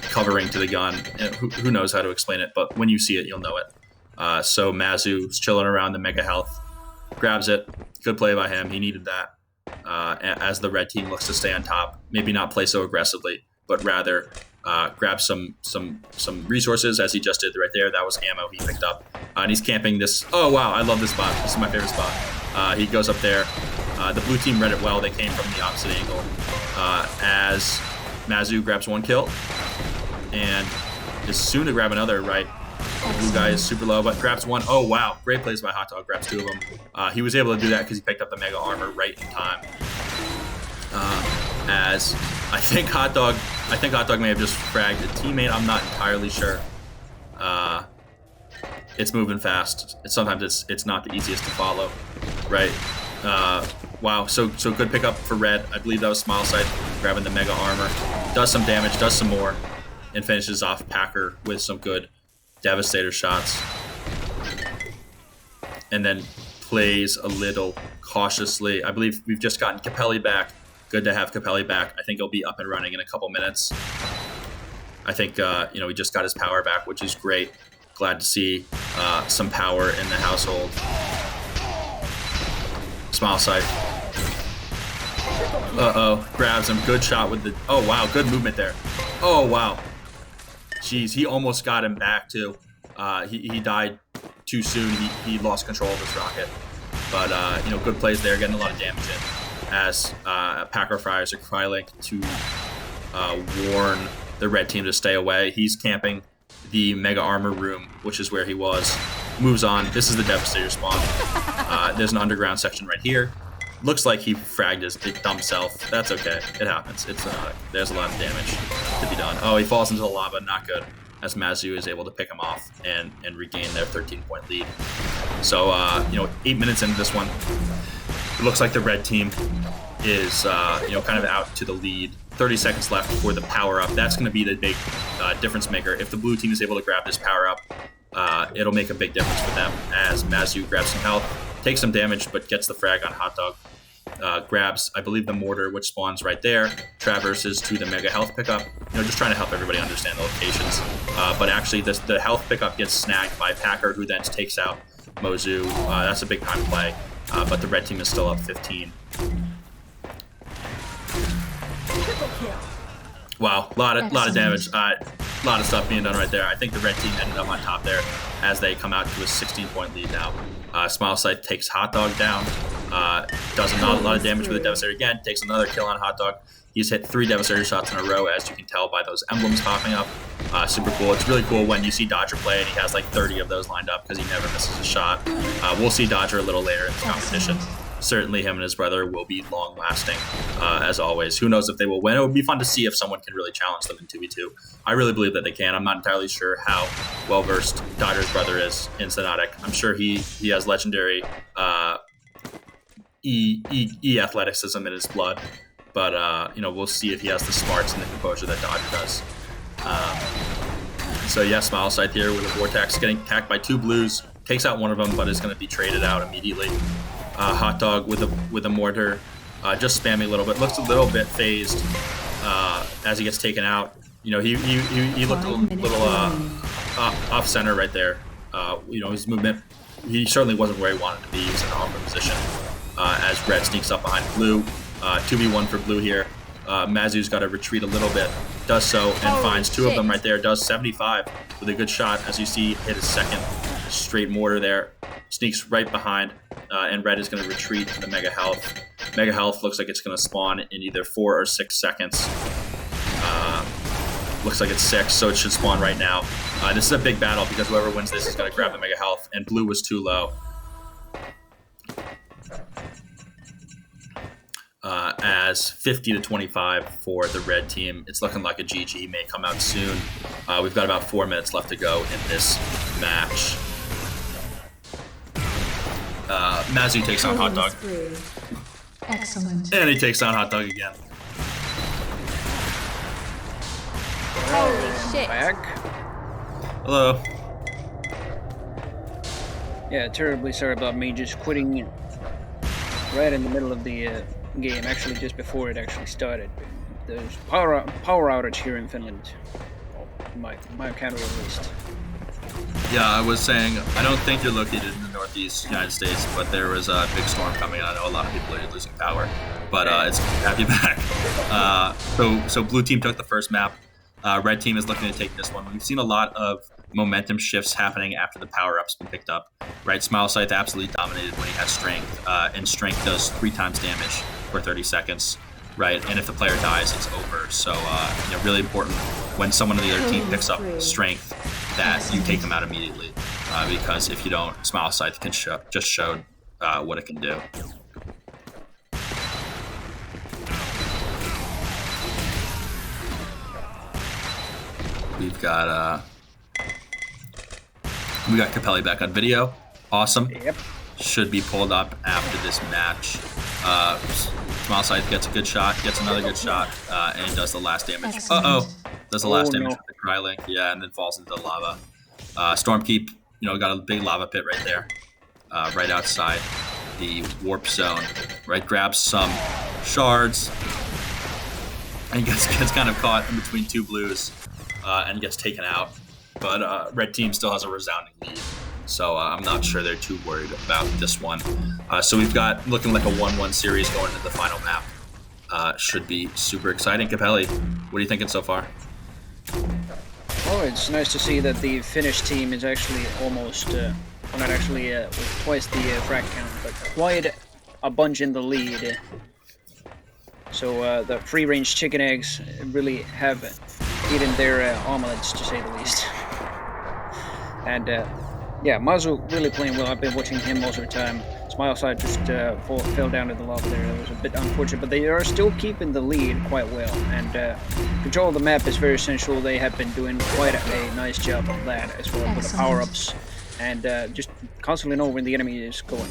Speaker 1: covering to the gun. Who knows how to explain it? But when you see it, you'll know it. So Mazu's chilling around the Mega Health, grabs it. Good play by him. He needed that. As the red team looks to stay on top, maybe not play so aggressively, but rather grab some resources as he just did right there. That was ammo he picked up, and he's camping this. Oh wow, I love this spot. This is my favorite spot. He goes up there. The blue team read it well. They came from the opposite angle as Mazu grabs 1 kill and is soon to grab another. Right, blue guy is super low, but grabs 1. Oh wow, great plays by Hot Dog. Grabs 2 of them. He was able to do that because he picked up the Mega Armor right in time. As I think Hot Dog may have just fragged a teammate. I'm not entirely sure. It's moving fast. Sometimes it's not the easiest to follow, right? Wow, so good pickup for red. I believe that was Smile Scythe grabbing the Mega Armor. Does some damage, does some more, and finishes off Packer with some good Devastator shots. And then plays a little cautiously. I believe we've just gotten Capelli back. Good to have Capelli back. I think he'll be up and running in a couple minutes. I think, he just got his power back, which is great. Glad to see some power in the household. Smile Scythe. Grabs him. Good shot with the... Oh, wow. Good movement there. Oh, wow. Jeez, he almost got him back, too. He died too soon. He lost control of his rocket. But, good plays there, getting a lot of damage in. As Packer fires a Krylink to warn the red team to stay away. He's camping the Mega Armor room, which is where he was. Moves on. This is the Devastator spawn. There's an underground section right here. Looks like he fragged his dumb self. That's okay. It happens. There's a lot of damage to be done. Oh, he falls into the lava. Not good. As Mazu is able to pick him off and regain their 13-point lead. So, 8 minutes into this one, it looks like the red team is, kind of out to the lead. 30 seconds left for the power-up. That's going to be the big difference maker. If the blue team is able to grab this power-up, it'll make a big difference for them as Mazu grabs some health, takes some damage, but gets the frag on Hot Dog. grabs, I believe, the mortar, which spawns right there, traverses to the mega health pickup, just trying to help everybody understand the locations. But actually, the health pickup gets snagged by Packer, who then takes out Mozu. That's a big time play, but the red team is still up 15. Wow, lot of damage, a lot of stuff being done right there. I think the red team ended up on top there as they come out to a 16-point lead now. Smile Scythe takes Hot Dog down, does a lot of damage with the Devastator again, takes another kill on Hot Dog. He's hit 3 Devastator shots in a row, as you can tell by those emblems popping up. Super cool. It's really cool when you see Dodger play and he has like 30 of those lined up because he never misses a shot. We'll see Dodger a little later in this competition. Certainly him and his brother will be long-lasting, as always. Who knows if they will win? It would be fun to see if someone can really challenge them in 2v2. I really believe that they can. I'm not entirely sure how well-versed Dodger's brother is in Xonotic. I'm sure he has legendary E athleticism in his blood. But, we'll see if he has the smarts and the composure that Dodger does. So, yeah, Smile Scythe here with a Vortex getting attacked by 2 blues. Takes out one of them, but is going to be traded out immediately. Hot Dog with a mortar, just spamming a little bit. Looks a little bit phased as he gets taken out. He looked a little off center right there. His movement, he certainly wasn't where he wanted to be. He was in an awkward position as Red sneaks up behind Blue. 2v1 for Blue here. Mazu's got to retreat a little bit. Does so and finds 2 of them right there. Does 75 with a good shot, as you see, hit his second straight mortar there. Sneaks right behind, and Red is going to retreat to the Mega Health. Mega Health looks like it's going to spawn in either 4 or 6 seconds. Looks like it's 6, so it should spawn right now. This is a big battle because whoever wins this is going to grab the Mega Health, and Blue was too low. As 50-25 for the red team. It's looking like a GG may come out soon. We've got about 4 minutes left to go in this match. Mazu takes on Hot Dog.
Speaker 3: Excellent.
Speaker 1: And he takes on Hot Dog again.
Speaker 4: Holy shit.
Speaker 2: Back.
Speaker 1: Hello.
Speaker 2: Yeah, terribly sorry about me just quitting right in the middle of the game, actually just before it actually started. There's power outage here in Finland. My account at least.
Speaker 1: Yeah, I was saying, I don't think you're located in the northeast United States, but there was a big storm coming. I know a lot of people are losing power, but it's good to have you back. So blue team took the first map. Red team is looking to take this one. We've seen a lot of momentum shifts happening after the power-up's been picked up. Right, Smile Scythe absolutely dominated when he had strength, and strength does 3 times damage for 30 seconds. Right, and if the player dies, it's over. So, really important when someone on the other team picks up strength that you take them out immediately, because if you don't, Smile Scythe can just show what it can do. We've got Capelli back on video. Awesome.
Speaker 2: Yep.
Speaker 1: Should be pulled up after this match. Smile Scythe gets a good shot, gets another good shot, and he does the last damage. Does the last damage with the Crylink, yeah, and then falls into the lava. Stormkeep, got a big lava pit right there, right outside the warp zone. Right, grabs some shards, and gets kind of caught in between 2 blues, and gets taken out. But red team still has a resounding lead. So I'm not sure they're too worried about this one. So we've got looking like a 1-1 series going into the final map. Should be super exciting. Capelli, what are you thinking so far?
Speaker 2: Oh, it's nice to see that the Finnish team is actually almost, well, not actually with twice the frag count, but quite a bunch in the lead. So the free-range chicken eggs really have eaten their omelets, to say the least. And yeah, Mazu really playing well. I've been watching him most of the time. Smile Side just fell down to the lava there. That was a bit unfortunate, but they are still keeping the lead quite well. And control of the map is very essential. They have been doing quite a nice job of that as well with the power-ups. And just constantly know when the enemy is going.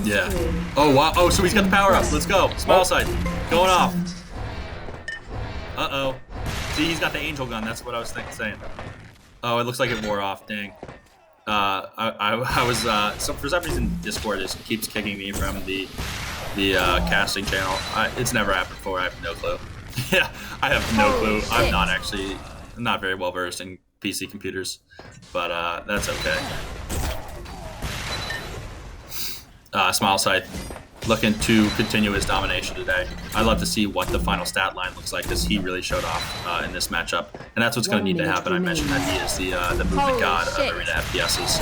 Speaker 1: Yeah. Oh, wow. Oh, so he's got the power-up. Let's go. Smile Side. Going off. Uh-oh. See, he's got the angel gun. That's what I was saying. Oh, it looks like it wore off. Dang. I was so for some reason Discord just keeps kicking me from the the casting channel. It's never happened before. I have no clue. Yeah, I have no clue. I'm not very well versed in PC computers, but that's okay. Smile Scythe looking to continue his domination today. I'd love to see what the final stat line looks like because he really showed off in this matchup, and that's what's going to need to happen. I mentioned that he is the movement god of arena FPSs,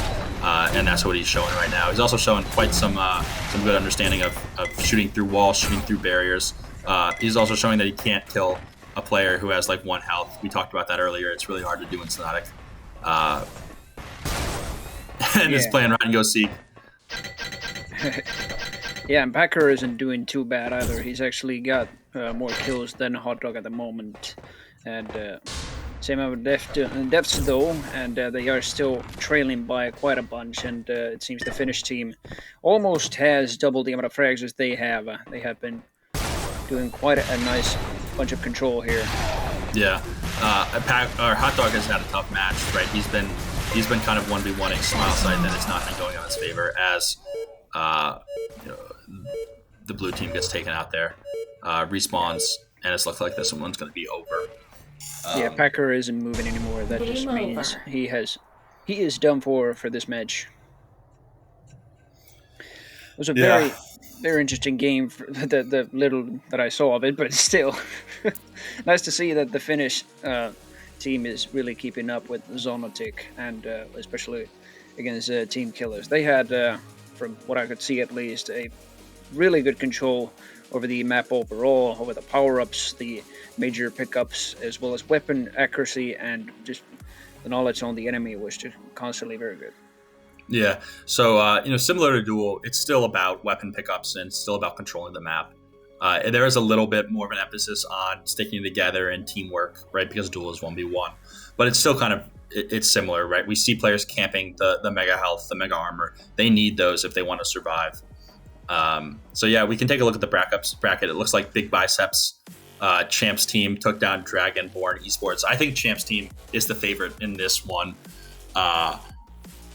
Speaker 1: and that's what he's showing right now. He's also showing quite some good understanding of shooting through walls, shooting through barriers. He's also showing that he can't kill a player who has like 1 health. We talked about that earlier. It's really hard to do in Xonotic. And he's playing Ryan Go Seek.
Speaker 2: Yeah, and Packer isn't doing too bad either. He's actually got more kills than Hot Dog at the moment. And same with Defs though, and they are still trailing by quite a bunch. And it seems the Finnish team almost has double the amount of frags as they have. They have been doing quite a nice bunch of control here.
Speaker 1: Yeah, Hot Dog has had a tough match, right? He's been kind of 1v1ing Smile Scythe, and it's not been going in his favor as the blue team gets taken out there, respawns, and it's looked like this one's going to be over.
Speaker 2: Yeah, Packer isn't moving anymore. That just means he is done for this match. It was a very interesting game for the little that I saw of it, but still nice to see that the Finnish team is really keeping up with Xonotic, and especially against Team Killers. They had, from what I could see at least, a really good control over the map overall, over the power-ups, the major pickups, as well as weapon accuracy, and just the knowledge on the enemy was just constantly very good.
Speaker 1: Yeah, so similar to Duel, it's still about weapon pickups and still about controlling the map. And there is a little bit more of an emphasis on sticking together and teamwork, right? Because Duel is 1v1, but it's still kind of it's similar, right? We see players camping the mega health, the mega armor. They need those if they want to survive. So yeah, we can take a look at the bracket. It looks like Big Biceps Champs team took down Dragonborn Esports. I think Champs team is the favorite in this one.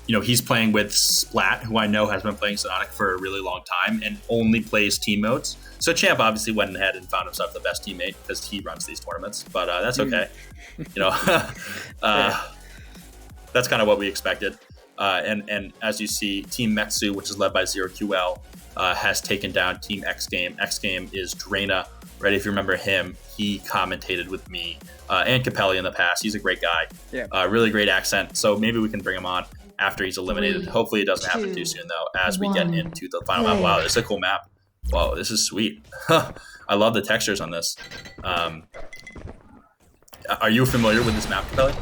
Speaker 1: He's playing with Splat, who I know has been playing Xonotic for a really long time and only plays team modes. So Champ obviously went ahead and found himself the best teammate because he runs these tournaments, but that's okay. That's kind of what we expected. And as you see, Team Metsu, which is led by ZeroQL, has taken down Team X Game. X Game is Draina, right? If you remember him, he commentated with me and Capelli in the past. He's a great guy. Yeah. Really great accent. So maybe we can bring him on after he's eliminated. Hopefully it doesn't happen too soon, though, as we get into the final map. Wow, this is a cool map. Whoa, this is sweet. I love the textures on this. Are you familiar with this map, Capelli?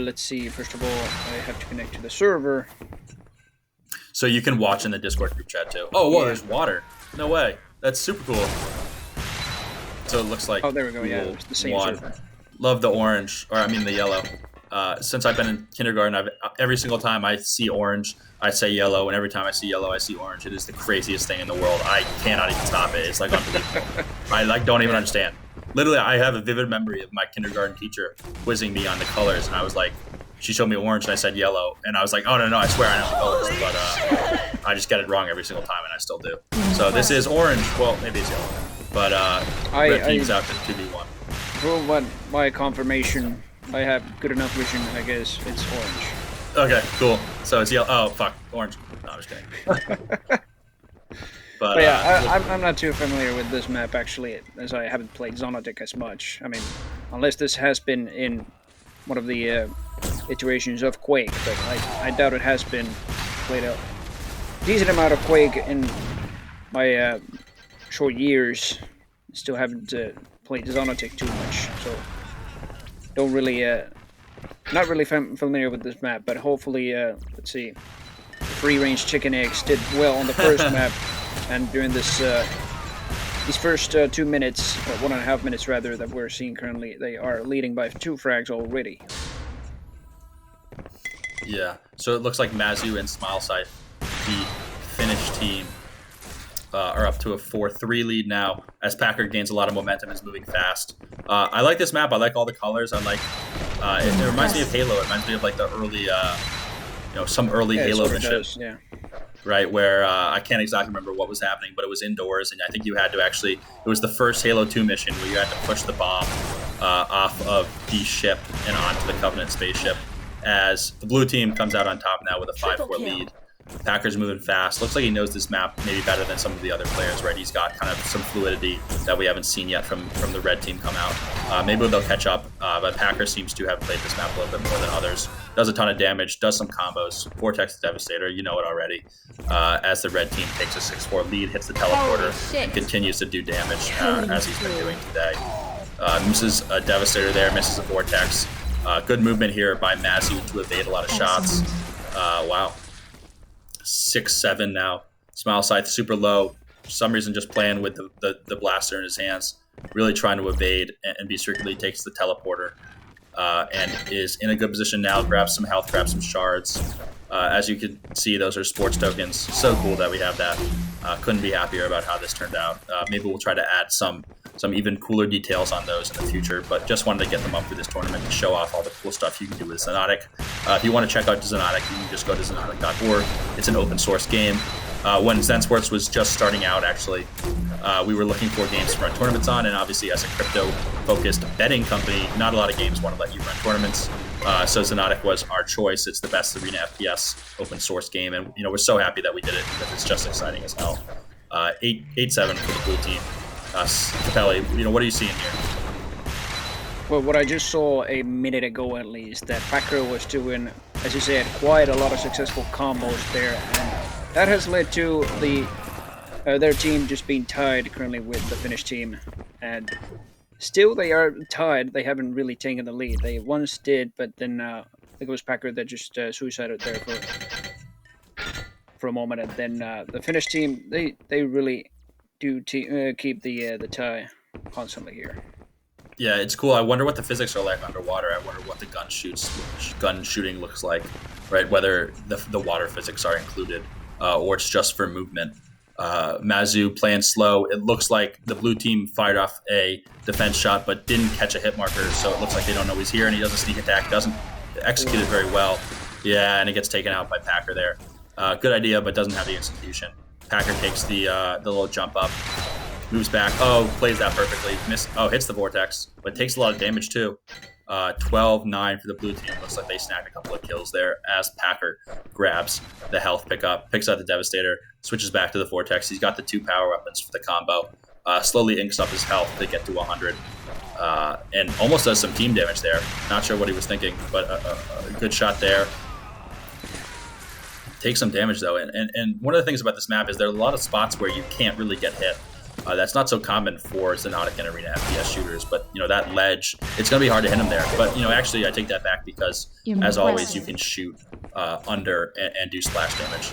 Speaker 2: Let's see. First of all, I have to connect to the server.
Speaker 1: So you can watch in the Discord group chat, too. Oh, whoa, there's water. No way. That's super cool. So it looks like...
Speaker 2: Oh, there we go. Yeah, it's the same server.
Speaker 1: Love the orange, or I mean the yellow. Since I've been in kindergarten, every single time I see orange, I say yellow, and every time I see yellow, I see orange. It is the craziest thing in the world. I cannot even stop it. It's like unbelievable. I don't even understand. Literally, I have a vivid memory of my kindergarten teacher quizzing me on the colors, and I was like, she showed me orange, and I said yellow, and I was like, oh no, I swear I know the colors, but I just get it wrong every single time, and I still do. So this is orange. Well, maybe it's yellow, but red team's out to 2v1.
Speaker 2: Well, my confirmation. I have good enough vision, I guess it's orange.
Speaker 1: Okay, cool. So it's yellow. Oh, fuck. Orange. No, I'm just kidding.
Speaker 2: but yeah, I'm not too familiar with this map, actually, as I haven't played Xonotic as much. I mean, unless this has been in one of the iterations of Quake, but I doubt it has been played a decent amount of Quake in my short years. Still haven't played Xonotic too much, so... Don't really, not really familiar with this map, but hopefully, let's see, free-range chicken eggs did well on the first map, and during this, these first 2 minutes, or 1.5 minutes rather, that we're seeing currently, they are leading by 2 frags already.
Speaker 1: Yeah, so it looks like Mazu and Smile Scythe, the Finnish team, are up to a 4-3 lead now as Packer gains a lot of momentum, is moving fast. I like this map. I like all the colors. I like it reminds me of Halo. It reminds me of like the early some early Halo missions.
Speaker 2: Yeah.
Speaker 1: right? Where I can't exactly remember what was happening, but it was indoors, and I think you had to actually. It was the first Halo 2 mission where you had to push the bomb off of the ship and onto the Covenant spaceship. As the blue team comes out on top now with a 5-4 lead. Packers moving fast. Looks like he knows this map maybe better than some of the other players, right? He's got kind of some fluidity that we haven't seen yet from the red team come out. Maybe they'll catch up, but Packers seems to have played this map a little bit more than others. Does a ton of damage, does some combos. Vortex Devastator, you know it already. As the red team takes a 6-4 lead, hits the teleporter, and continues to do damage as he's been doing today. Misses a Devastator there, misses a Vortex. Good movement here by Mazu to evade a lot of shots. Wow. 6-7 now. Smile Scythe super low. For some reason, just playing with the blaster in his hands. Really trying to evade and be strictly takes the teleporter. And is in a good position now. Grabs some health, grabs some shards. As you can see, those are sports tokens. So cool that we have that. Couldn't be happier about how this turned out. Maybe we'll try to add some even cooler details on those in the future, but just wanted to get them up for this tournament to show off all the cool stuff you can do with Xonotic. If you want to check out Xonotic, you can just go to xonotic.org. It's an open source game. When Zen Sports was just starting out, actually, we were looking for games to run tournaments on, and obviously as a crypto-focused betting company, not a lot of games want to let you run tournaments. So Xonotic was our choice. It's the best arena FPS open source game, and we're so happy that we did it because it's just exciting as hell. 8-7 for the blue team. Capelli, what are you seeing here?
Speaker 2: Well, what I just saw a minute ago at least, that Packer was doing, as you said, quite a lot of successful combos there, and that has led to their team just being tied currently with the Finnish team, and still they are tied. They haven't really taken the lead. They once did, but then I think it was Packer that just suicided there for a moment, and then the Finnish team they really do keep the tie constantly here.
Speaker 1: Yeah, it's cool. I wonder what the physics are like underwater. I wonder what the gun shooting looks like, right? Whether the water physics are included or it's just for movement. Mazu playing slow. It looks like the blue team fired off a defense shot but didn't catch a hit marker, so it looks like they don't know he's here, and he does a sneak attack. Doesn't execute it very well. Yeah, and it gets taken out by Packer there. Good idea, but doesn't have the execution. Packer takes the little jump up, moves back. Oh, plays that perfectly. Hits the Vortex, but takes a lot of damage too. 12-9 for the blue team. Looks like they snagged a couple of kills there as Packer grabs the health pickup, picks out the Devastator, switches back to the Vortex. He's got the 2 power weapons for the combo. Slowly inks up his health to get to 100. And almost does some team damage there. Not sure what he was thinking, but a good shot there. Takes some damage though, and one of the things about this map is there are a lot of spots where you can't really get hit. That's not so common for Xonotic and arena FPS shooters, but that ledge, it's going to be hard to hit him there. But actually, I take that back because as always, you can shoot under and do splash damage.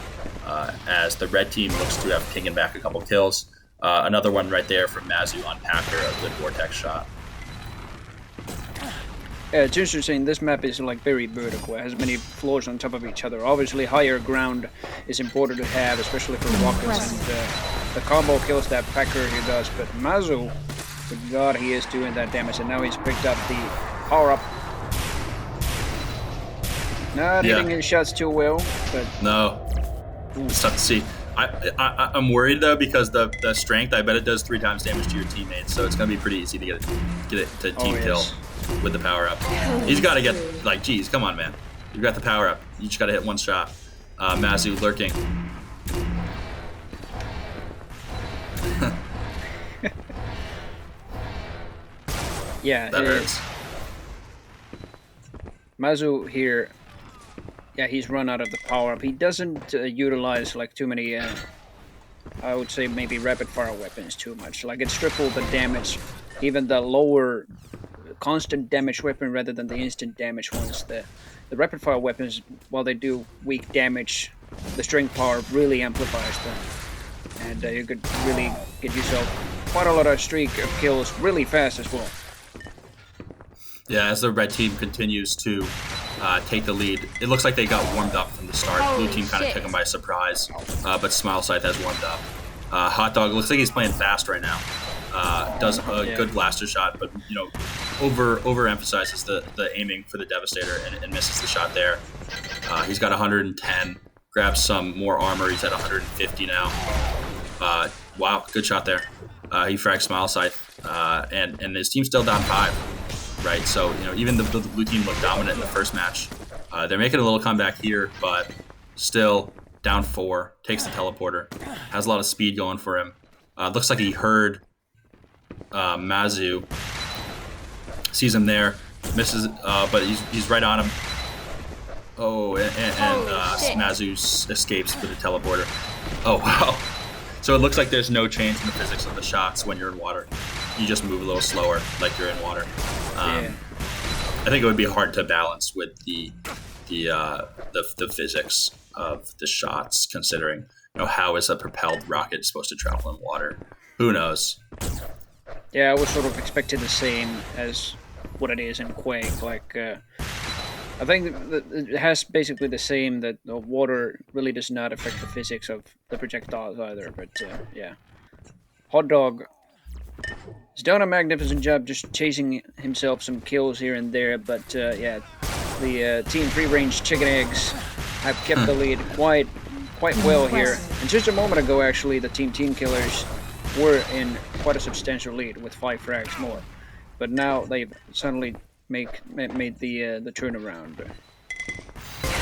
Speaker 1: As the red team looks to have taken back a couple kills, another one right there from Mazu on Packer, a good Vortex shot.
Speaker 2: It's interesting, this map is like very vertical. It has many floors on top of each other. Obviously higher ground is important to have, especially for rockets, and the combo kills that Packer he does, but Mazu, good god, he is doing that damage, and now he's picked up the power up. Not hitting his shots too well, but
Speaker 1: no, it's tough to see. I'm worried though because the strength, I bet it does 3 times damage to your teammates, so it's gonna be pretty easy to get it to team kill with the power up. He's got to get geez, come on, man. You've got the power up. You just got to hit one shot. Mazu lurking.
Speaker 2: Yeah,
Speaker 1: that hurts.
Speaker 2: Mazu here. Yeah, he's run out of the power up. He doesn't utilize too many. I would say maybe rapid fire weapons too much. It's triple the damage, even the lower constant damage weapon rather than the instant damage ones. The rapid fire weapons, while they do weak damage, the string power really amplifies them, and you could really get yourself quite a lot of streak of kills really fast as well.
Speaker 1: Yeah, as the red team continues to take the lead, it looks like they got warmed up from the start. Blue team kind of took them by surprise, but Smile Scythe has warmed up. Hot Dog looks like he's playing fast right now. Does a good blaster shot, but overemphasizes the aiming for the Devastator and misses the shot there. He's got 110, grabs some more armor. He's at 150 now. Wow, good shot there. He frags Smile Scythe, and his team's still down 5, right? So, even the blue team looked dominant in the first match. They're making a little comeback here, but still down 4, takes the teleporter, has a lot of speed going for him. Looks like he heard Mazu, sees him there, misses, but he's right on him. Oh, and Mazu escapes with the teleporter. Oh, wow. So it looks like there's no change in the physics of the shots when you're in water. You just move a little slower, like you're in water. I think it would be hard to balance with the physics of the shots, considering how is a propelled rocket supposed to travel in water? Who knows?
Speaker 2: Yeah, I was sort of expecting the same as what it is in Quake. Like, I think that it has basically the same, that the water really does not affect the physics of the projectiles either. But yeah, Hot Dog has done a magnificent job just chasing himself some kills here and there. But yeah, the Team Free Range Chicken Eggs have kept the lead quite well here. And just a moment ago, actually, the Team Killers were in quite a substantial lead with 5 frags more. But now they've suddenly made the turnaround.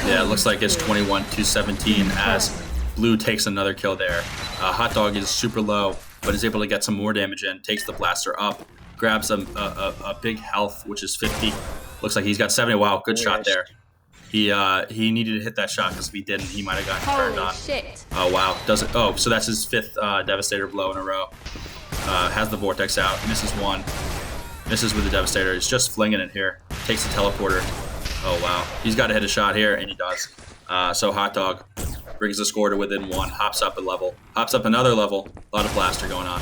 Speaker 1: Yeah, it looks like it's 21-17 as Blue takes another kill there. Hot Dog is super low, but is able to get some more damage in, takes the blaster up, grabs a big health, which is 50. Looks like he's got 70. Wow, good shot there. He needed to hit that shot, because if he didn't, he might have gotten turned on.
Speaker 4: Shit.
Speaker 1: Oh, wow. Does it? Oh, so that's his 5th Devastator blow in a row. Has the Vortex out, misses 1. Misses with the Devastator. He's just flinging it here. Takes the teleporter. Oh, wow. He's got to hit a shot here, and he does. So Hot Dog brings the score to within 1. Hops up a level. Hops up another level. A lot of blaster going on.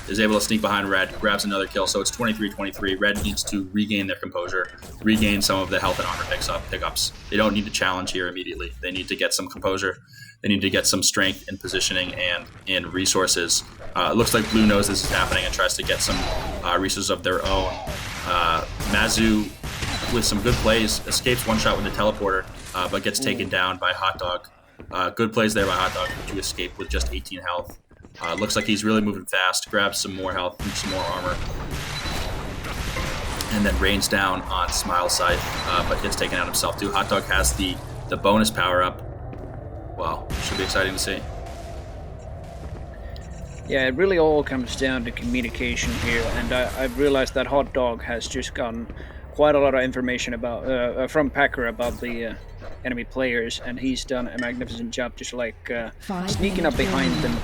Speaker 1: Is able to sneak behind Red. Grabs another kill. So it's 23-23. Red needs to regain their composure. Regain some of the health and armor pickups. They don't need to challenge here immediately. They need to get some composure. They need to get some strength in positioning and in resources. It looks like Blue knows this is happening and tries to get some resources of their own. Mazu, with some good plays, escapes one shot with the teleporter, but gets taken down by Hot Dog. Good plays there by Hot Dog to escape with just 18 health. Looks like he's really moving fast, grabs some more health and some more armor, and then rains down on Smile Scythe, but gets taken out himself too. Hot Dog has the bonus power up. Wow, should be exciting to see.
Speaker 2: Yeah, it really all comes down to communication here, and I've realized that Hot Dog has just gotten quite a lot of information about from Packer about the enemy players, and he's done a magnificent job just like sneaking up behind them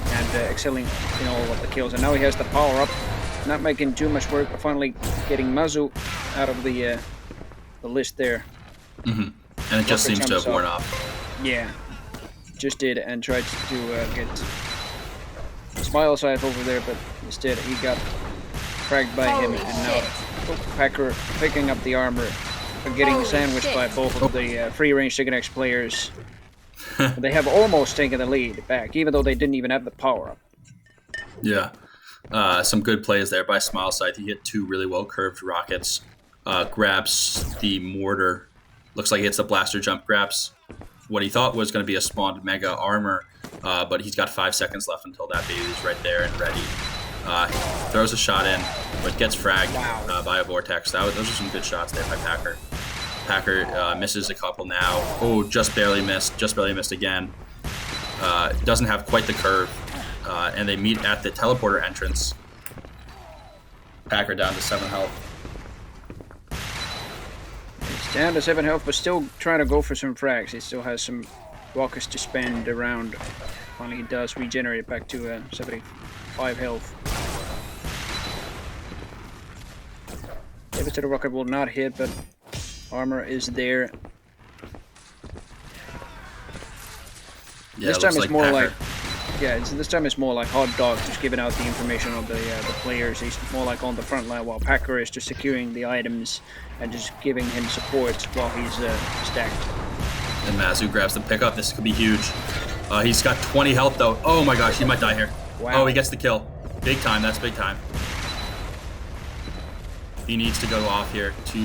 Speaker 2: and excelling in all of the kills. And now he has the power up, not making too much work, finally getting Mazu out of the list there.
Speaker 1: And it just seems to have worn off.
Speaker 2: Yeah, just did, and tried to get Smile Scythe over there, but instead he got fragged by him, and now Packer picking up the armor and getting sandwiched by both of the free-range Chicken X players. They have almost taken the lead back, even though they didn't even have the power-up.
Speaker 1: Yeah. Some good plays there by Smile Scythe. He hit 2 really well-curved rockets. Grabs the mortar. Looks like he hits the blaster jump. Grabs what he thought was going to be a spawned mega armor, but he's got 5 seconds left until that baby's right there and ready. Throws a shot in, but gets fragged by a Vortex. Those are some good shots there by Packer. Packer misses a couple now. Oh, just barely missed again. Doesn't have quite the curve, and they meet at the teleporter entrance. Packer down to 7 health.
Speaker 2: He's down to 7 health, but still trying to go for some frags. He still has some rockets to spend around. Finally, he does regenerate back to 75 health. Devastator rocket will not hit, but armor is there.
Speaker 1: Yeah,
Speaker 2: this time it's more
Speaker 1: Packer.
Speaker 2: like, this time it's more like Hot Dog just giving out the information on the players. He's more like on the front line, while Packer is just securing the items and just giving him support while he's stacked.
Speaker 1: And Mazu grabs the pickup. This could be huge. He's got 20 health though. Oh my gosh, he might die here.
Speaker 2: Wow.
Speaker 1: Oh, he gets the kill. Big time. That's big time. He needs to go off here to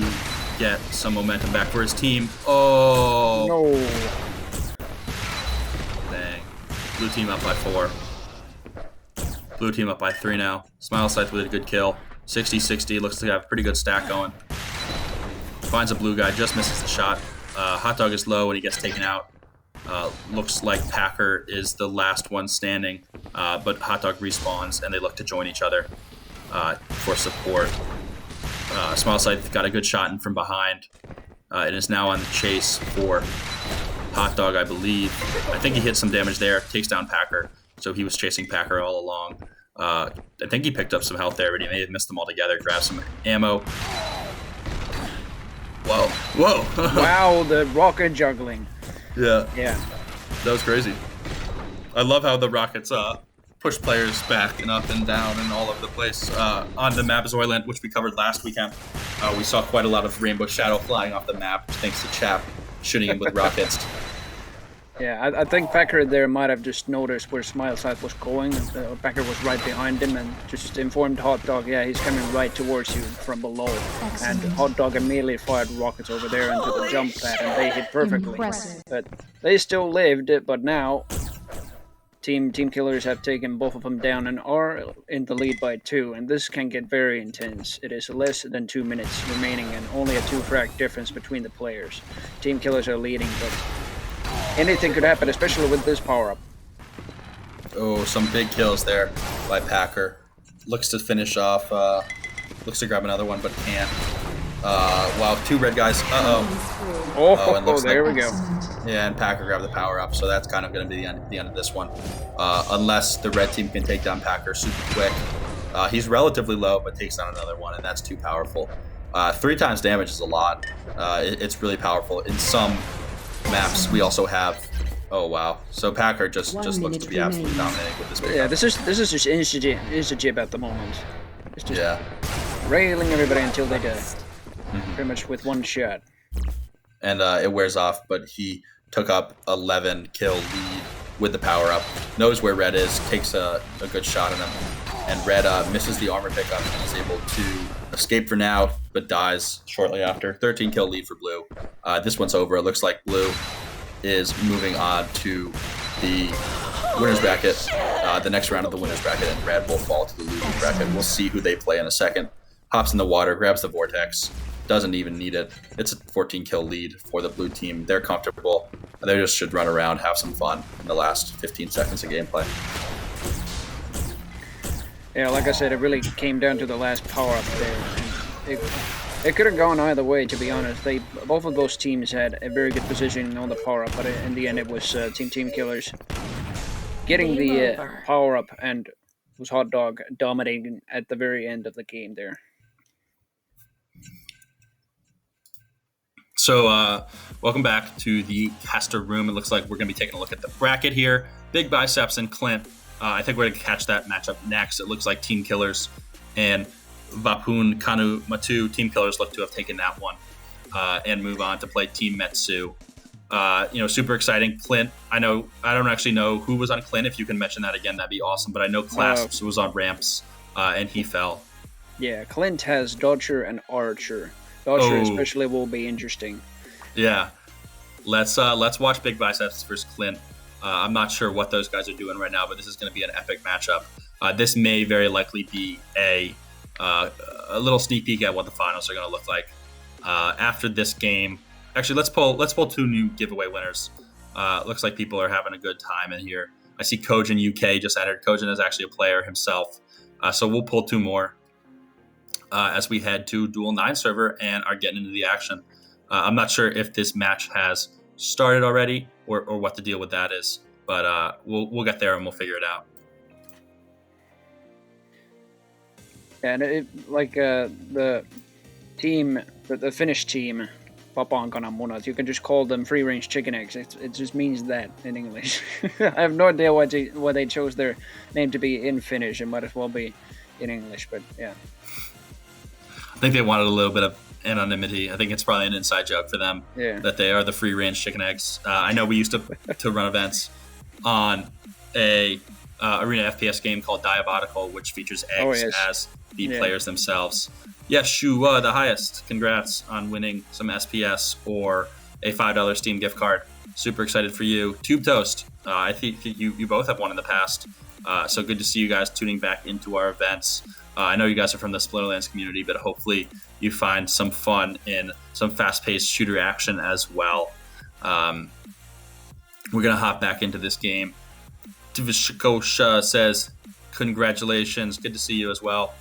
Speaker 1: get some momentum back for his team. Oh.
Speaker 2: No.
Speaker 1: Blue team up by 4. Blue team up by 3 now. Smile Scythe with a good kill. 60-60. Looks like they have a pretty good stack going. Finds a blue guy. Just misses the shot. Hot Dog is low and he gets taken out. Looks like Packer is the last one standing. But Hot Dog respawns and they look to join each other for support. Smile Scythe got a good shot in from behind. It is now on the chase for Hot Dog, I believe. I think he hit some damage there. Takes down Packer. So he was chasing Packer all along. I think he picked up some health there, but he may have missed them all together. Grabbed some ammo. Whoa. Whoa.
Speaker 2: Wow, the rocket juggling.
Speaker 1: Yeah.
Speaker 2: Yeah.
Speaker 1: That was crazy. I love how the rockets push players back and up and down and all over the place. On the map Zoyland, which we covered last weekend, we saw quite a lot of rainbow shadow flying off the map thanks to Chap shooting him with rockets.
Speaker 2: Yeah, I think Packer there might have just noticed where Smile Scythe was going. Packer was right behind him and just informed Hot Dog, yeah, he's coming right towards you from below.
Speaker 3: Excellent.
Speaker 2: And Hot Dog immediately fired rockets over there into the jump pad and they hit perfectly.
Speaker 3: Impressive.
Speaker 2: But they still lived, but now Team Killers have taken both of them down and are in the lead by 2, and this can get very intense. It is less than 2 minutes remaining and only a 2 frag difference between the players. Team Killers are leading, but anything could happen, especially with this power-up.
Speaker 1: Oh, some big kills there by Packer. Looks to finish off, looks to grab another one, but can't. Wow, 2 red guys. And looks
Speaker 2: there
Speaker 1: like,
Speaker 2: we go.
Speaker 1: Yeah, and Packer grabbed the power up, so that's kind of going to be the end of this one. Unless the red team can take down Packer super quick. He's relatively low, but takes down another one, and that's too powerful. 3 times damage is a lot. It's really powerful. In some maps, we also have. Oh wow! So Packer just looks to be absolutely dominating with this.
Speaker 2: Yeah, this is just insta-jib at the moment. It's just railing everybody until they die. Pretty much with one shot.
Speaker 1: And it wears off, but he took up 11 kill lead with the power up. Knows where red is, takes a good shot at him, and red misses the armor pickup and is able to escape for now, but dies shortly after. 13 kill lead for blue. This one's over. It looks like blue is moving on to the winner's bracket, the next round of the winner's bracket, and red will fall to the loser's bracket. We'll see who they play in a second. Hops in the water, grabs the vortex, doesn't even need it. It's a 14 kill lead for the blue team. They're comfortable. They just should run around, have some fun in the last 15 seconds of gameplay.
Speaker 2: Yeah, like I said, it really came down to the last power-up there. It could have gone either way, to be honest. Both of those teams had a very good position on the power-up, but in the end it was Team Killers getting the power-up, and it was Hot Dog dominating at the very end of the game there.
Speaker 1: So, welcome back to the caster room. It looks like we're going to be taking a look at the bracket here. Big Biceps and Clint. I think we're going to catch that matchup next. It looks like Team Killers and Vapun Kanu Matu. Team Killers look to have taken that one and move on to play Team Metsu. Super exciting. Clint, I don't actually know who was on Clint. If you can mention that again, that'd be awesome. But I know Clasps was on ramps and he fell.
Speaker 2: Yeah, Clint has Dodger and Archer. Dodger especially will be interesting.
Speaker 1: Yeah. Let's watch Big Biceps versus Clint. I'm not sure what those guys are doing right now, but this is going to be an epic matchup. This may very likely be a little sneak peek at what the finals are going to look like after this game. Actually, let's pull 2 new giveaway winners. Looks like people are having a good time in here. I see Kojin UK just entered. Kojin is actually a player himself, so we'll pull 2 more as we head to Duel 9 server and are getting into the action. I'm not sure if this match has started already or what the deal with that is, but we'll get there and we'll figure it out.
Speaker 2: And the team, the Finnish team, Vapaan kananmunat, you can just call them free-range chicken eggs. It just means that in English. I have no idea why they chose their name to be in Finnish. It might as well be in English, but yeah.
Speaker 1: I think they wanted a little bit of anonymity. I think it's probably an inside joke for them that they are the free-range chicken eggs. I know we used to run events on a arena FPS game called Diabolical, which features eggs as the players themselves. Yes, Shu, the highest. Congrats on winning some SPS or a $5 Steam gift card. Super excited for you. Tube Toast. I think you both have won in the past. So good to see you guys tuning back into our events. I know you guys are from the Splinterlands community, but hopefully you find some fun in some fast-paced shooter action as well. We're going to hop back into this game. Tvishkosha says, congratulations. Good to see you as well.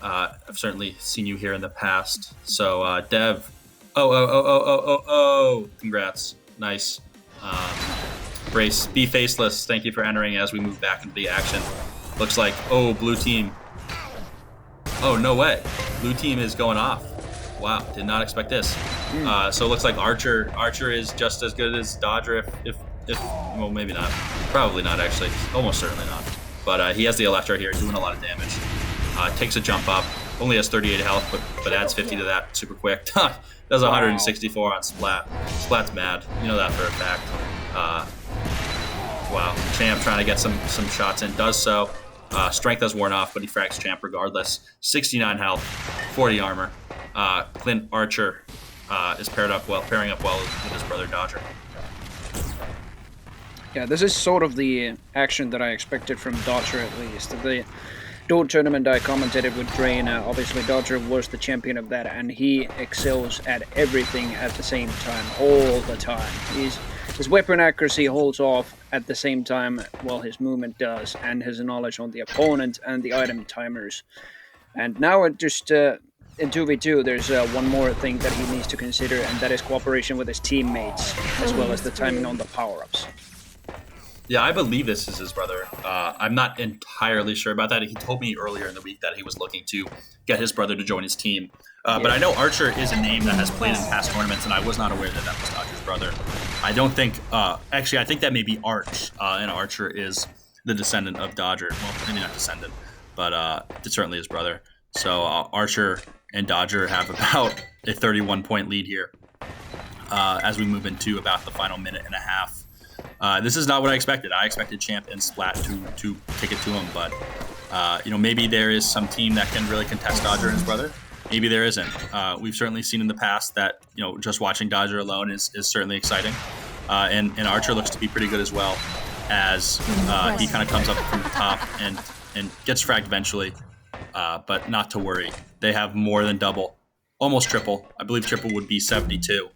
Speaker 1: I've certainly seen you here in the past. So, Dev. Congrats. Nice. Brace. Be faceless. Thank you for entering as we move back into the action. Looks like, blue team. Oh, no way. Blue team is going off. Wow, did not expect this. So it looks like Archer is just as good as Dodger if well, maybe not. Probably not, actually. Almost certainly not. But he has the Electro here, doing a lot of damage. Takes a jump up. Only has 38 health, but adds 50 to that super quick. Does 164 on Splat. Splat's mad. You know that for a fact. Wow. Champ trying to get some shots in. Does so. Strength has worn off, but he frags Champ regardless. 69 health, 40 armor. Clint Archer is pairing up well with his brother Dodger.
Speaker 2: Yeah, this is sort of the action that I expected from Dodger, at least. The dual tournament I commentated with Drain, obviously Dodger was the champion of that, and he excels at everything at the same time, all the time. His weapon accuracy holds off at the same time while his movement does, and his knowledge on the opponent and the item timers. And now it just... in 2v2, there's one more thing that he needs to consider, and that is cooperation with his teammates, as well as the timing on the power-ups.
Speaker 1: Yeah, I believe this is his brother. I'm not entirely sure about that. He told me earlier in the week that he was looking to get his brother to join his team. But I know Archer is a name that has played in past tournaments, and I was not aware that that was Dodger's brother. I don't think... actually, I think that may be Arch, and Archer is the descendant of Dodger. Well, maybe not descendant, but it's certainly his brother. So Archer and Dodger have about a 31-point lead here as we move into about the final minute and a half. This is not what I expected. I expected Champ and Splat to take it to him, but maybe there is some team that can really contest Dodger and his brother. Maybe there isn't. We've certainly seen in the past that just watching Dodger alone is certainly exciting, and Archer looks to be pretty good as well, as he kind of comes up from the top and gets fragged eventually, but not to worry. They have more than double, almost triple. I believe triple would be 72.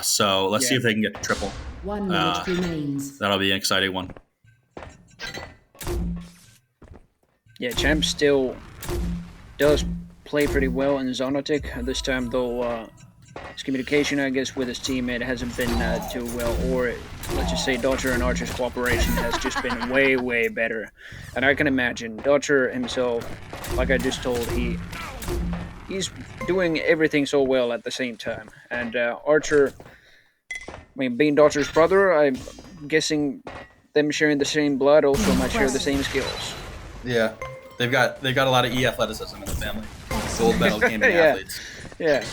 Speaker 1: So let's see if they can get to triple.
Speaker 3: 1 minute remains.
Speaker 1: That'll be an exciting one.
Speaker 2: Yeah, Champ still does play pretty well in Xonotic. This time, though, his communication, I guess, with his teammate hasn't been too well, or let's just say Dodger and Archer's cooperation has just been way, way better. And I can imagine Dodger himself, like I just told, he's doing everything so well at the same time. And Archer, I mean, being Dodger's brother, I'm guessing them sharing the same blood also might share the same skills.
Speaker 1: Yeah, they've got a lot of athleticism in the family. Gold medal gaming athletes.
Speaker 2: Yeah.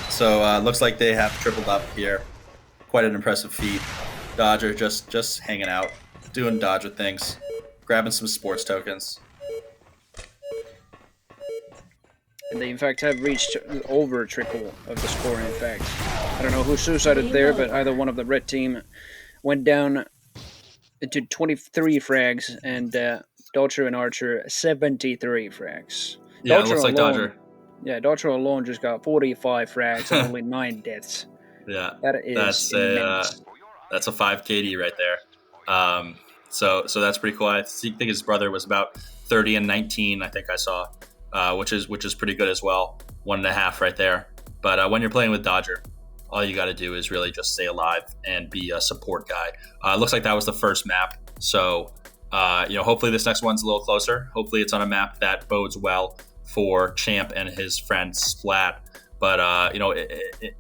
Speaker 1: So looks like they have tripled up here. Quite an impressive feat. Dodger just hanging out, doing Dodger things, grabbing some sports tokens.
Speaker 2: And they, in fact, have reached over triple of the score, in fact. I don't know who suicided there, but either one of the red team went down to 23 frags, and Dodger and Archer 73 frags.
Speaker 1: Yeah,
Speaker 2: Dodger
Speaker 1: it looks like
Speaker 2: alone,
Speaker 1: Dodger.
Speaker 2: Yeah, Dodger alone just got 45 frags and only 9 deaths.
Speaker 1: Yeah,
Speaker 2: that is immense.
Speaker 1: That's a 5 KD right there. So that's pretty cool. I think his brother was about 30 and 19. I think I saw. Which is pretty good as well. 1.5 right there. But when you're playing with Dodger, all you got to do is really just stay alive and be a support guy. Looks like that was the first map. So, hopefully this next one's a little closer. Hopefully it's on a map that bodes well for Champ and his friend Splat. But,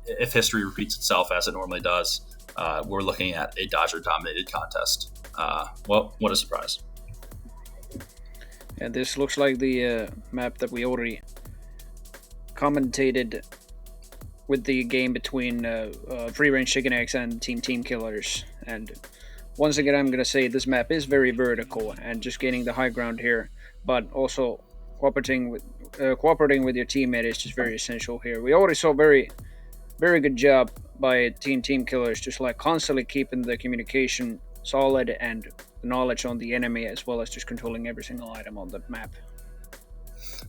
Speaker 1: if history repeats itself as it normally does, we're looking at a Dodger-dominated contest. Well, what a surprise.
Speaker 2: And this looks like the map that we already commentated with the game between Free Range Chicken Eggs and Team Killers. And once again, I'm going to say this map is very vertical and just gaining the high ground here, but also cooperating with your teammate is just very essential here. We already saw very, very good job by team killers, just like constantly keeping the communication solid and knowledge on the enemy, as well as just controlling every single item on the map.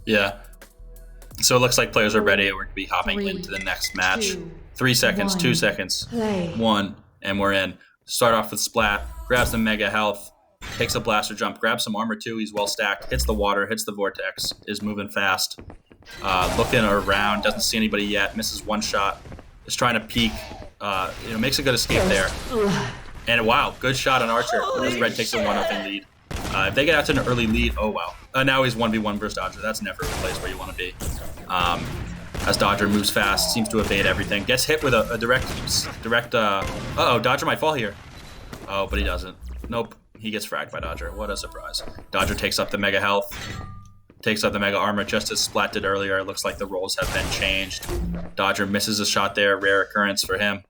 Speaker 1: Yeah. So it looks like players are ready. We're going to be hopping into the next match. 3 seconds, 2 seconds, 1, and we're in. Start off with Splat, grabs the mega health, takes a blaster jump, grabs some armor too. He's well stacked, hits the water, hits the vortex, is moving fast. Looking around, doesn't see anybody yet, misses one shot, is trying to peek, makes a good escape there. And wow, good shot on Archer as Red takes a 1-0 lead. If they get out to an early lead, oh wow. Now he's 1v1 versus Dodger. That's never a place where you want to be. As Dodger moves fast, seems to evade everything, gets hit with a direct, Dodger might fall here. Oh, but he doesn't. Nope, he gets fragged by Dodger. What a surprise. Dodger takes up the mega health, takes up the mega armor just as Splat did earlier. It looks like the roles have been changed. Dodger misses a shot there, rare occurrence for him.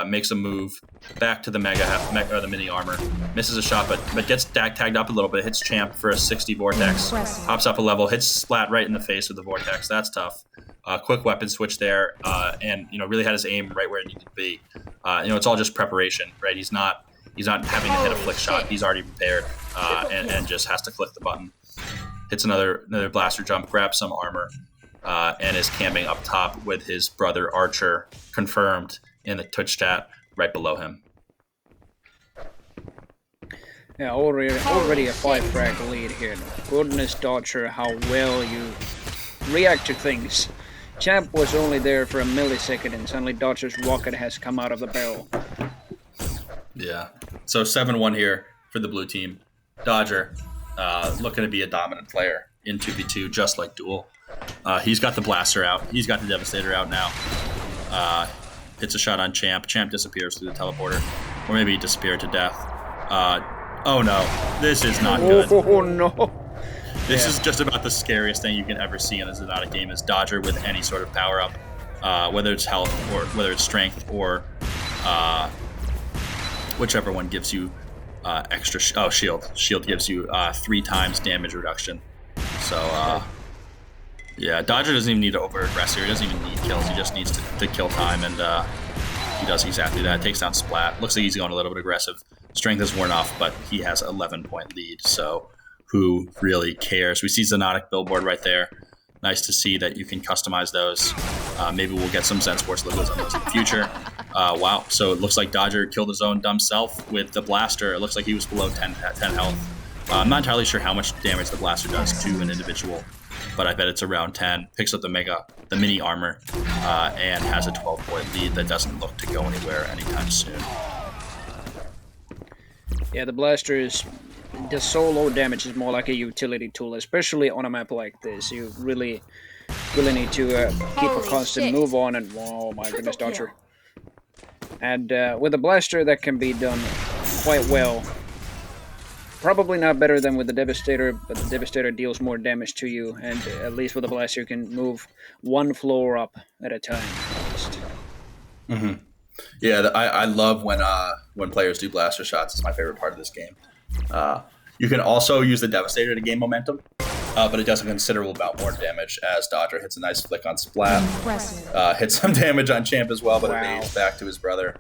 Speaker 1: Makes a move back to the the mini armor, misses a shot, but gets tagged up a little bit, hits Champ for a 60 vortex, hops up a level, hits Splat right in the face with the vortex. That's tough. Quick weapon switch there, and really had his aim right where it needed to be. It's all just preparation, right? He's not having to hit a flick shot. He's already prepared, and just has to click the button. Hits another blaster jump, grabs some armor, and is camping up top with his brother Archer, confirmed in the Twitch chat right below him.
Speaker 2: Yeah, already a 5 frag lead here. Goodness, Dodger, how well you react to things. Champ was only there for a millisecond, and suddenly Dodger's rocket has come out of the barrel.
Speaker 1: Yeah. So 7-1 here for the blue team. Dodger looking to be a dominant player in 2v2, just like Duel. He's got the blaster out. He's got the Devastator out now. Hits a shot on Champ. Champ disappears through the teleporter. Or maybe he disappeared to death. Oh no. This is not good.
Speaker 2: Oh no.
Speaker 1: This is just about the scariest thing you can ever see in a Xonotic game, is Dodger with any sort of power-up. Whether it's health or whether it's strength or whichever one gives you extra... shield. Shield gives you 3 times damage reduction. So... yeah, Dodger doesn't even need to over-aggress here. He doesn't even need kills. He just needs to kill time, and he does exactly that. Takes down Splat. Looks like he's going a little bit aggressive. Strength is worn off, but he has 11-point lead, so who really cares? We see Xonotic billboard right there. Nice to see that you can customize those. Maybe we'll get some Zen Sports logos on those in the future. Wow, so it looks like Dodger killed his own dumb self with the blaster. It looks like he was below 10 health. I'm not entirely sure how much damage the blaster does to an individual, but I bet it's around 10. Picks up the mini armor, and has a 12-point lead that doesn't look to go anywhere anytime soon.
Speaker 2: Yeah, the blaster the solo damage is more like a utility tool, especially on a map like this. You really need to keep a constant move on, and oh my goodness, Dodger. And with the blaster, that can be done quite well. Probably not better than with the Devastator, but the Devastator deals more damage to you, and at least with the blaster you can move 1 floor up at a time.
Speaker 1: Mm-hmm. Yeah, I love when players do blaster shots. It's my favorite part of this game. You can also use the Devastator to gain momentum, but it does a considerable amount more damage as Dodger hits a nice flick on Splat. Hits some damage on Champ as well, but evades back to his brother.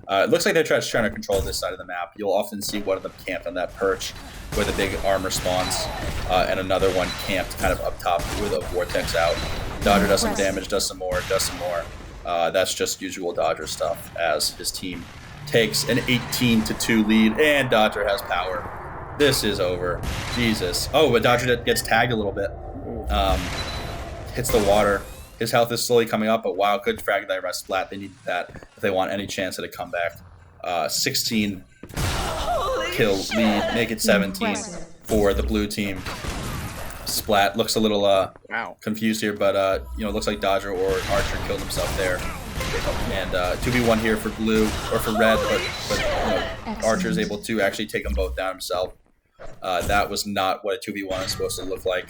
Speaker 1: It looks like they're trying to control this side of the map. You'll often see one of them camped on that perch where the big armor spawns, and another one camped kind of up top with a vortex out. Dodger does some damage, does some more. That's just usual Dodger stuff as his team takes an 18-2 lead, and Dodger has power. This is over. Jesus. Oh, but Dodger gets tagged a little bit. Hits the water. His health is slowly coming up, but wow, good frag there by Splat. They need that if they want any chance at a comeback. 16 kill lead, make it 17 for the blue team. Splat looks a little confused here, but looks like Dodger or Archer killed himself there. And 2v1 here for blue or for red, but Archer is able to actually take them both down himself. That was not what a 2v1 is supposed to look like.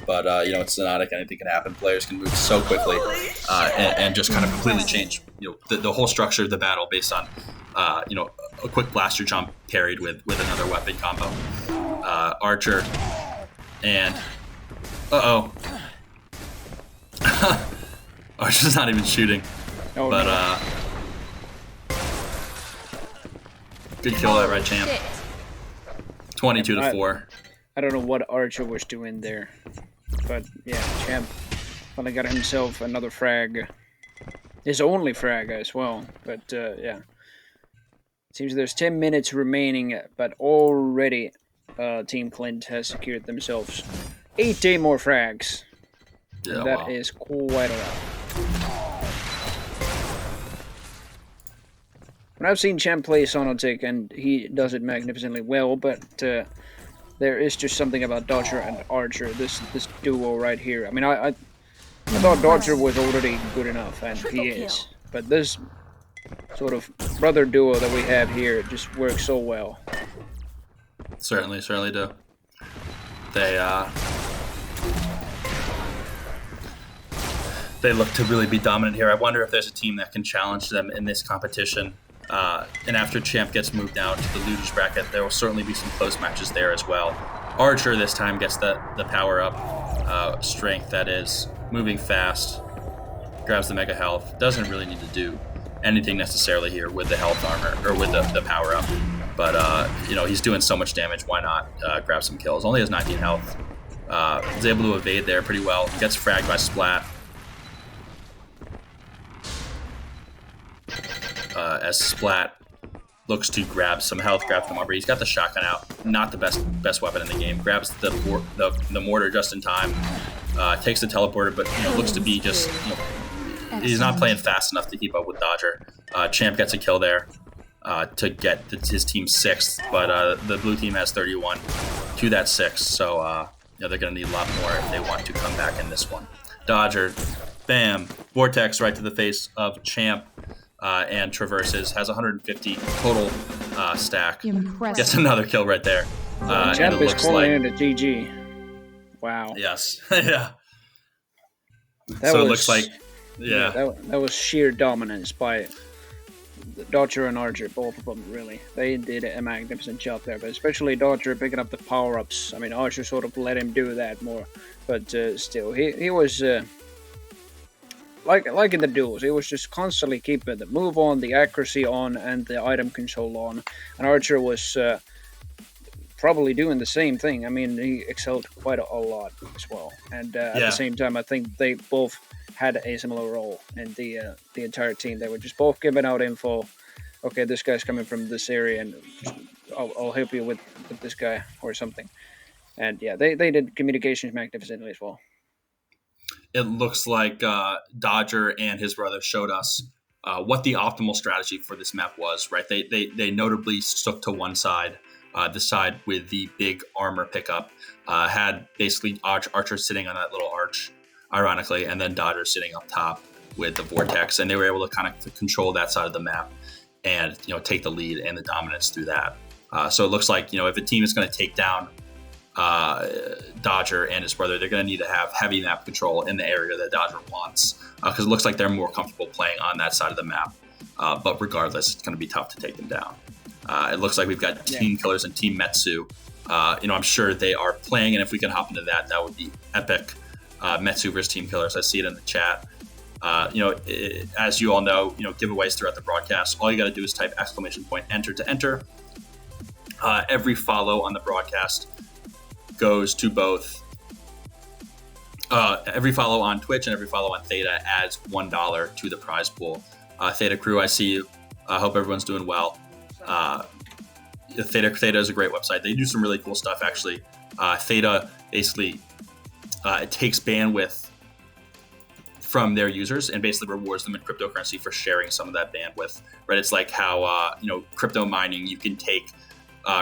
Speaker 1: But, it's Xonotic. Anything can happen. Players can move so quickly and just kind of completely change, the whole structure of the battle based on, a quick blaster jump parried with another weapon combo. Archer and... Uh-oh. Archer's not even shooting. But Good kill that right, Champ. 22-4.
Speaker 2: I don't know what Archer was doing there. But yeah, Champ finally got himself another frag. His only frag as well. But yeah. Seems there's 10 minutes remaining, but already Team Clint has secured themselves 18 more frags.
Speaker 1: Yeah,
Speaker 2: and that is quite a lot. When I've seen Champ play Xonotic, and he does it magnificently well, but there is just something about Dodger and Archer, this duo right here. I mean, I thought Dodger was already good enough, and he is. But this sort of brother duo that we have here just works so well.
Speaker 1: Certainly do. They look to really be dominant here. I wonder if there's a team that can challenge them in this competition. And after Champ gets moved down to the losers bracket, there will certainly be some close matches there as well. Archer this time gets the power up strength, that is, moving fast, grabs the mega health, doesn't really need to do anything necessarily here with the health armor, or with the power up. But, he's doing so much damage, why not grab some kills? Only has 19 health. Is able to evade there pretty well. Gets fragged by Splat. As Splat looks to grab some health, grab some armor. He's got the shotgun out, not the best weapon in the game. Grabs the mortar just in time. Takes the teleporter, but looks to be just he's not playing fast enough to keep up with Dodger. Champ gets a kill there to get his team 6th, but the blue team has 31 to that 6, so they're going to need a lot more if they want to come back in this one. Dodger, bam, Vortex right to the face of Champ. And traverses, has 150 total stack.
Speaker 3: Impressive.
Speaker 1: Gets another kill right there.
Speaker 2: Champ is calling in a GG. Wow.
Speaker 1: Yes. Yeah.
Speaker 2: That
Speaker 1: it looks like,
Speaker 2: that was sheer dominance by Dodger and Archer, both of them, really. They did a magnificent job there, but especially Dodger picking up the power-ups. I mean, Archer sort of let him do that more, but still, he was... Like in the duels, he was just constantly keeping the move on, the accuracy on, and the item control on. And Archer was probably doing the same thing. I mean, he excelled quite a lot as well. And at the same time, I think they both had a similar role in the entire team. They were just both giving out info. Okay, this guy's coming from this area, and I'll help you with this guy or something. And yeah, they did communications magnificently as well.
Speaker 1: It looks like Dodger and his brother showed us what the optimal strategy for this map was, right? They notably stuck to one side, the side with the big armor pickup, had basically Archer sitting on that little arch, ironically, and then Dodger sitting up top with the Vortex, and they were able to kind of control that side of the map and take the lead and the dominance through that. So it looks like if a team is going to take down Dodger and his brother, they're going to need to have heavy map control in the area that Dodger wants, because it looks like they're more comfortable playing on that side of the map. But regardless, it's going to be tough to take them down. It looks like we've got Team Killers and Team Metsu. I'm sure they are playing, and if we can hop into that, that would be epic. Metsu versus Team Killers. I see it in the chat. As you all know, giveaways throughout the broadcast. All you got to do is type !enter to enter. Every follow on the broadcast goes to both. Every follow on Twitch and every follow on Theta adds $1 to the prize pool. Theta crew, I see you. I hope everyone's doing well. Theta is a great website. They do some really cool stuff, actually. Theta basically it takes bandwidth from their users and basically rewards them in cryptocurrency for sharing some of that bandwidth. Right? It's like how crypto mining, you can take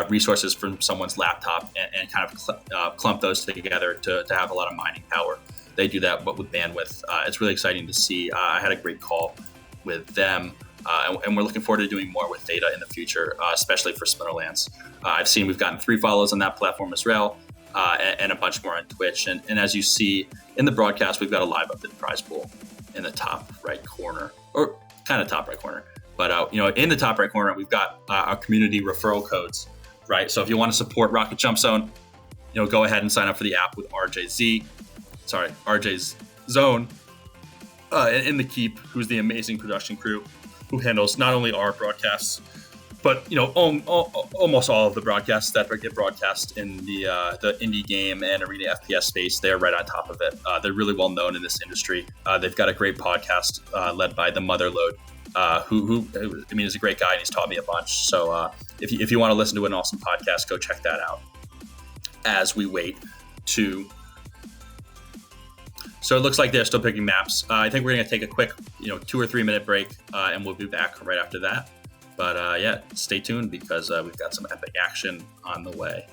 Speaker 1: resources from someone's laptop and kind of clump those together to have a lot of mining power. They do that, but with bandwidth. It's really exciting to see. I had a great call with them, and we're looking forward to doing more with Theta in the future, especially for Splinterlands. I've seen we've gotten 3 follows on that platform as well, and a bunch more on Twitch. And as you see in the broadcast, we've got a live updated prize pool in the top right corner, or kind of top right corner. But in the top right corner, we've got our community referral codes, right? So if you want to support Rocket Jump Zone, go ahead and sign up for the app with RJZ Zone in the Keep, who's the amazing production crew who handles not only our broadcasts, But almost all of the broadcasts that get broadcast in the indie game and arena FPS space, they're right on top of it. They're really well known in this industry. They've got a great podcast led by the Motherload, who is a great guy, and he's taught me a bunch. So if you want to listen to an awesome podcast, go check that out. As we wait to, so it looks like they're still picking maps. I think we're going to take a quick 2 or 3 minute break, and we'll be back right after that. But yeah, stay tuned because we've got some epic action on the way.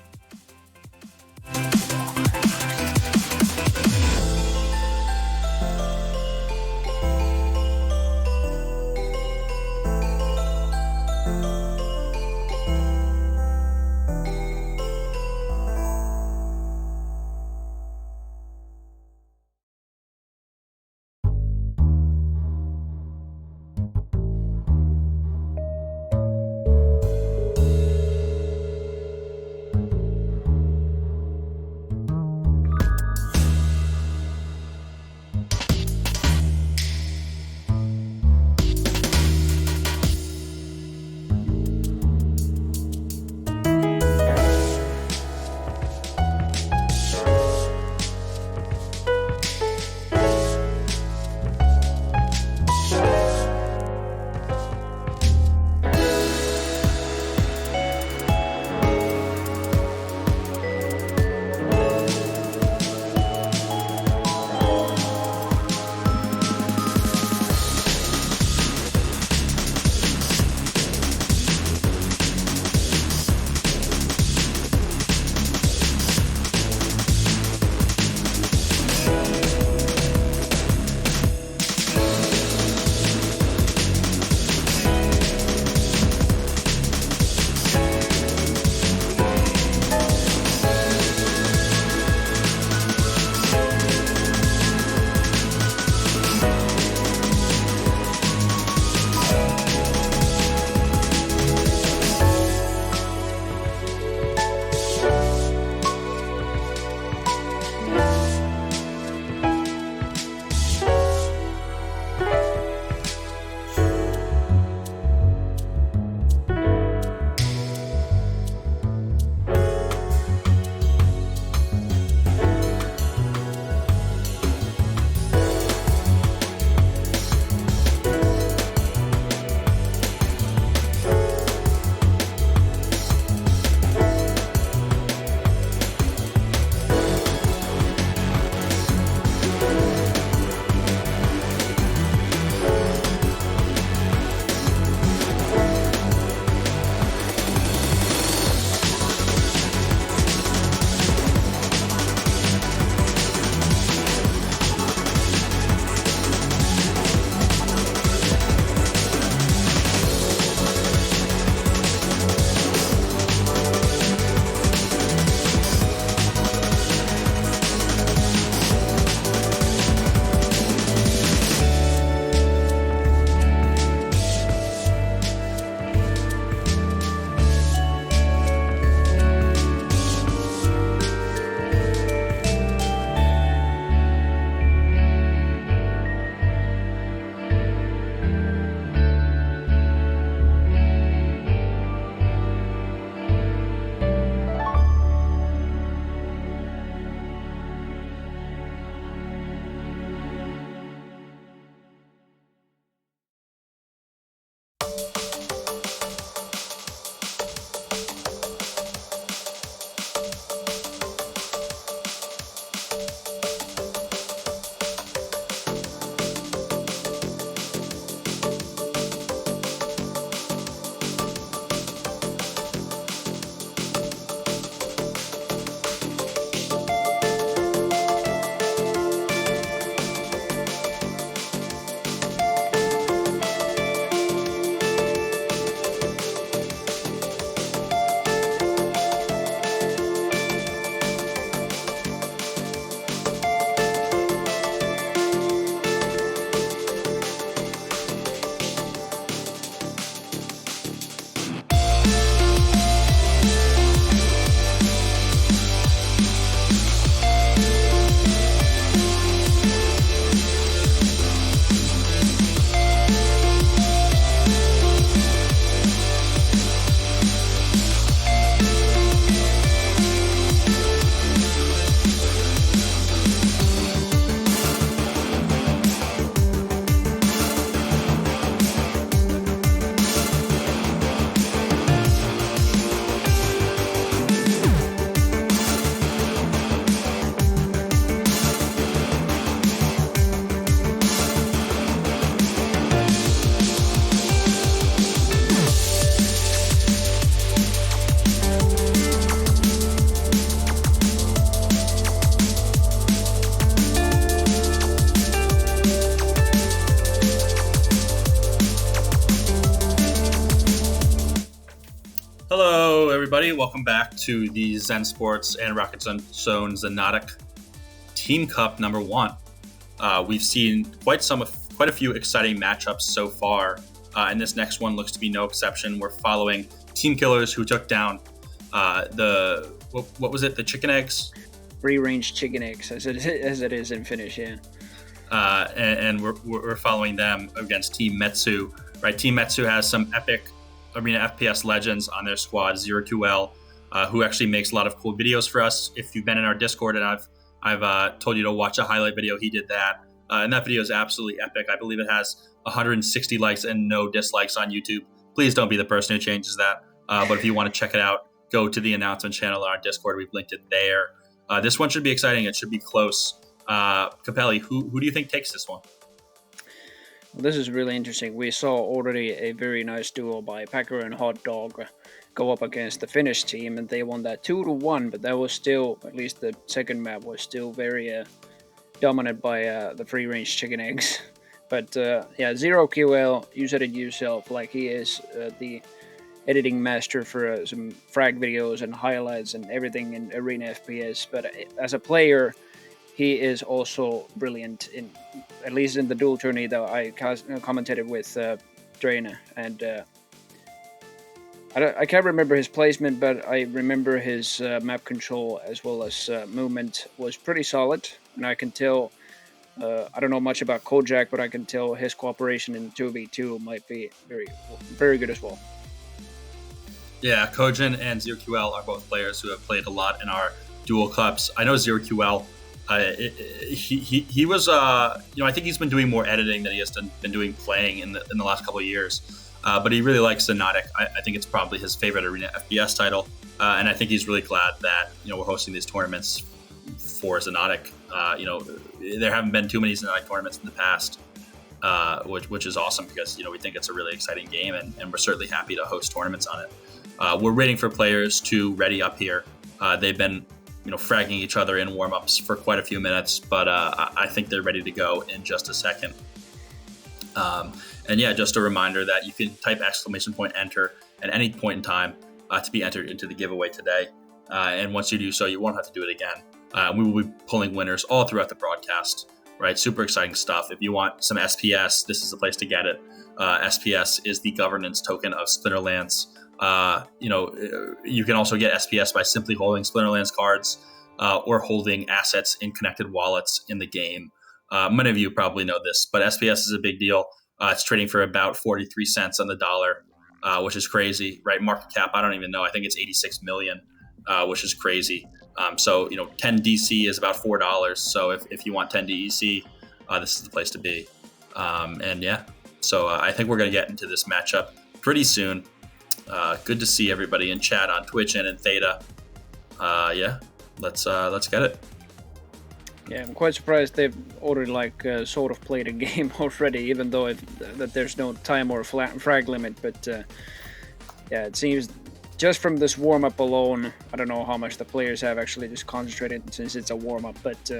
Speaker 1: Hello, everybody. Welcome back to the Zen Sports and Rocket Zone Xonotic Team Cup number 1. We've seen quite a few exciting matchups so far, and this next one looks to be no exception. We're following Team Killers, who took down what was it? The chicken eggs?
Speaker 2: Free-range chicken eggs, as it is in Finnish, yeah.
Speaker 1: And we're following them against Team Metsu. Right, Team Metsu has some epic Arena FPS legends on their squad. ZeroQL, who actually makes a lot of cool videos for us. If you've been in our Discord and I've told you to watch a highlight video, he did that, and that video is absolutely epic. I believe it has 160 likes and no dislikes on YouTube. Please don't be the person who changes that. But if you want to check it out, go to the announcement channel on our Discord. We've linked it there. This one should be exciting. It should be close. Capelli, who do you think takes this one?
Speaker 2: Well, this is really interesting. We saw already a very nice duo by Packer and Hot Dog go up against the Finnish team, and they won that 2-1, but that was still, at least the second map was still very dominant by the free-range chicken eggs. But yeah, ZeroQL, you said it yourself, like he is the editing master for some frag videos and highlights and everything in Arena FPS, but as a player, he is also brilliant, at least in the dual tourney that I commentated with Draina, and I can't remember his placement, but I remember his map control as well as movement was pretty solid, and I can tell, I don't know much about Kojak, but I can tell his cooperation in 2v2 might be very, very good as well.
Speaker 1: Yeah, Kojin and ZeroQL are both players who have played a lot in our dual cups. I know ZeroQL, he was, I think he's been doing more editing than he has been doing playing in the last couple of years. But he really likes Xonotic. I think it's probably his favorite Arena FPS title, and I think he's really glad that we're hosting these tournaments for Xonotic. There haven't been too many Xonotic tournaments in the past, which is awesome because we think it's a really exciting game, and we're certainly happy to host tournaments on it. We're waiting for players to ready up here. They've been fragging each other in warm-ups for quite a few minutes, but I think they're ready to go in just a second. And yeah, just a reminder that you can type !enter at any point in time to be entered into the giveaway today. And once you do so, you won't have to do it again. We will be pulling winners all throughout the broadcast, right? Super exciting stuff. If you want some SPS, this is the place to get it. SPS is the governance token of Splinterlands. You can also get SPS by simply holding Splinterlands cards or holding assets in connected wallets in the game. Many of you probably know this, but SPS is a big deal. It's trading for about 43 cents on the dollar, which is crazy, right? Market cap, I don't even know. I think it's 86 million, which is crazy. So 10 DC is about $4. So if you want 10 DEC, this is the place to be. And yeah, so I think we're going to get into this matchup pretty soon. Good to see everybody in chat on Twitch and in Theta. Yeah, let's get it.
Speaker 2: Yeah, I'm quite surprised they've already sort of played a game already, even though that there's no time or frag limit. But yeah, it seems just from this warm-up alone, I don't know how much the players have actually just concentrated since it's a warm-up, but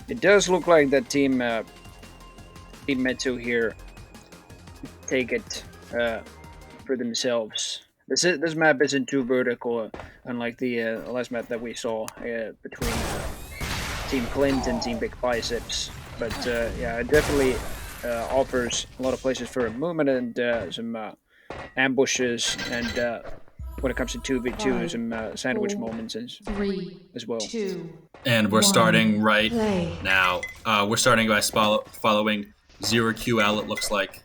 Speaker 2: it does look like that Team Metsu here take it for themselves. This map isn't too vertical, unlike the last map that we saw between Team Clint and Team Big Biceps. But yeah, it definitely offers a lot of places for movement and some ambushes, and when it comes to 2v2, some sandwich moments as well.
Speaker 1: And we're starting right now. We're starting by following ZeroQL, it looks like,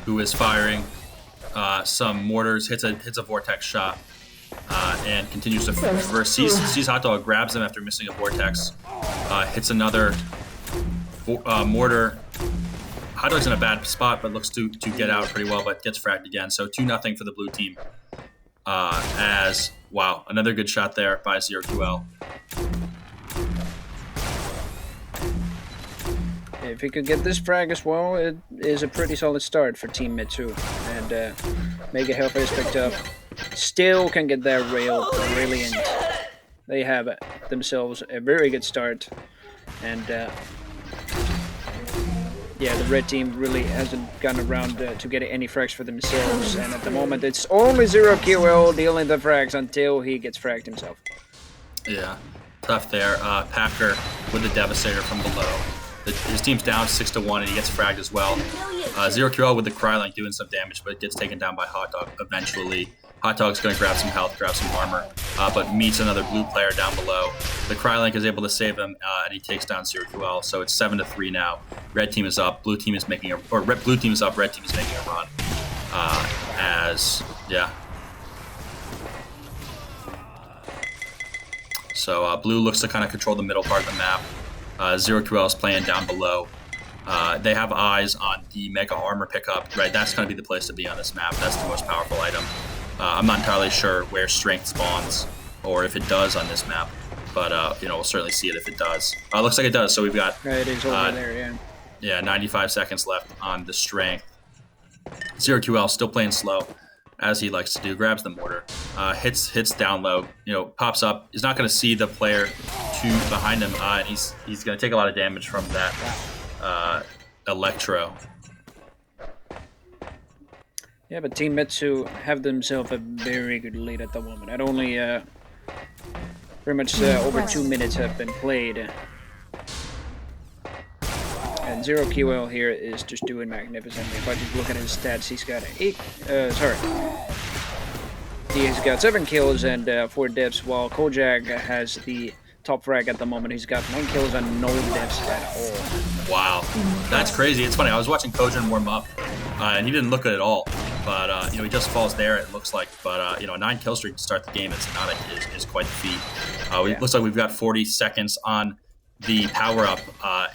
Speaker 1: who is firing some mortars, hits a vortex shot, and continues to reverse. Sees Hot Dog, grabs him after missing a vortex, hits another mortar. Hot Dog's in a bad spot, but looks to get out pretty well, but gets fragged again. So 2-0 for the blue team. Wow, another good shot there by ZeroQL.
Speaker 2: If he could get this frag as well, it is a pretty solid start for Team Metsu. And Mega Hellfire picked up. Still can get that rail. Brilliant. They have themselves a very good start. And yeah, the red team really hasn't gotten around to get any frags for themselves, and at the moment it's only 0QL dealing the frags until he gets fragged himself.
Speaker 1: Yeah, tough there. Packer with the Devastator from below. His team's down 6-1, and he gets fragged as well. 0QL with the Krylink doing some damage, but gets taken down by Hot Dog eventually. Hot Dog's going to grab some health, grab some armor, but meets another blue player down below. The Krylink is able to save him, and he takes down 0QL. So it's 7-3 now. Red team is up. Blue team is making blue team is up. Red team is making a run. So blue looks to kind of control the middle part of the map. 0QL is playing down below. They have eyes on the Mega Armor pickup, right? That's going to be the place to be on this map. That's the most powerful item. I'm not entirely sure where strength spawns or if it does on this map, but we'll certainly see it if it does. Looks like it does. So we've got
Speaker 2: it is over there, yeah.
Speaker 1: Yeah, 95 seconds left on the strength. 0QL still playing slow, as he likes to do. Grabs the mortar, hits down low. Pops up. He's not going to see the player behind him, and he's going to take a lot of damage from that Electro.
Speaker 2: Yeah, but Team Metsu have themselves a very good lead at the moment. At only pretty much over 2 minutes have been played. And 0QL here is just doing magnificently. If I just look at his stats, he's got he's got 7 kills and 4 deaths, while Kojak has the top frag at the moment. He's got 9 kills and no deaths at all.
Speaker 1: Wow, that's crazy. It's funny. I was watching Kojak warm up, and he didn't look good at all. But he just falls there. It looks like. But a 9 kill streak to start the game at Xonotic is quite the feat. It looks like we've got 40 seconds on the power up.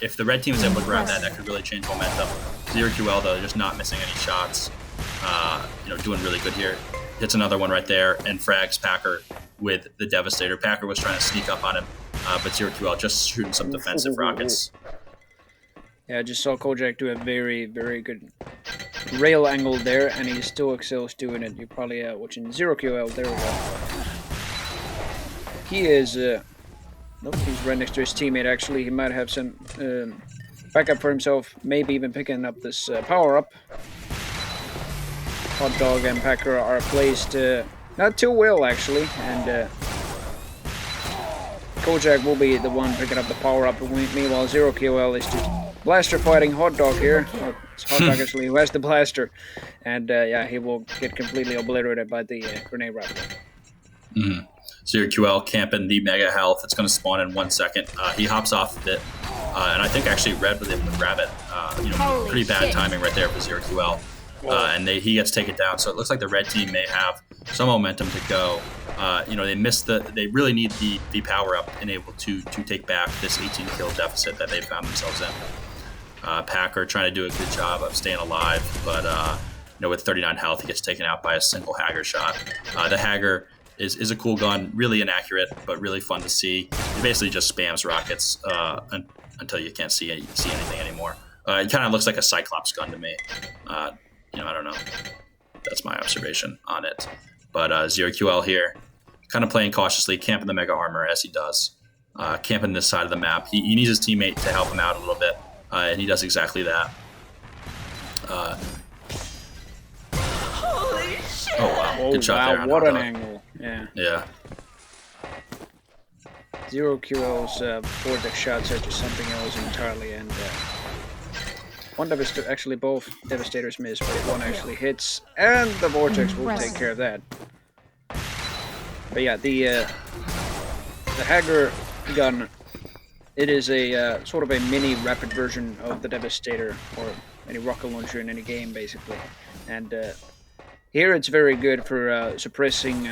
Speaker 1: If the red team is able to grab that could really change momentum. 0QL though, just not missing any shots. Doing really good here. Hits another one right there and frags Packer with the Devastator. Packer was trying to sneak up on him, but 0QL just shooting some defensive rockets.
Speaker 2: Yeah, I just saw Kojak do a very, very good rail angle there, and he still excels doing it. You're probably watching 0QL. There we go. He is... Nope, he's right next to his teammate, actually. He might have some backup for himself, maybe even picking up this power-up. Hot Dog and Packer are placed not too well, actually, and Kojak will be the one picking up the power-up. Meanwhile, 0QL is just blaster fighting Hot Dog here. It's Hot Dog, actually, who has the blaster. And, he will get completely obliterated by the grenade rifle.
Speaker 1: 0QL camping the Mega Health. It's going to spawn in 1 second. He hops off of it, and I think actually Red was able to grab it. Pretty bad timing right there for 0QL. And he gets taken down. So it looks like the red team may have some momentum to go. They missed they really need the power up and able to take back this 18 kill deficit that they found themselves in. Packer trying to do a good job of staying alive, but with 39 health, he gets taken out by a single Hagger shot. The Hagger is a cool gun, really inaccurate, but really fun to see. It basically just spams rockets until you can't see anything anymore. It kind of looks like a Cyclops gun to me. I don't know. That's my observation on it. But 0QL here, kind of playing cautiously, camping the Mega Armor as he does. Camping this side of the map. He needs his teammate to help him out a little bit, and he does exactly that. Oh, wow. Good shot there.
Speaker 2: What an angle.
Speaker 1: Yeah.
Speaker 2: 0QL's vortex shots are just something else entirely, and one Devastator, actually both Devastators miss, but one actually hits, and the vortex will take care of that. But yeah, the Hagger gun, it is a sort of a mini rapid version of the Devastator, or any rocket launcher in any game, basically. And here it's very good for suppressing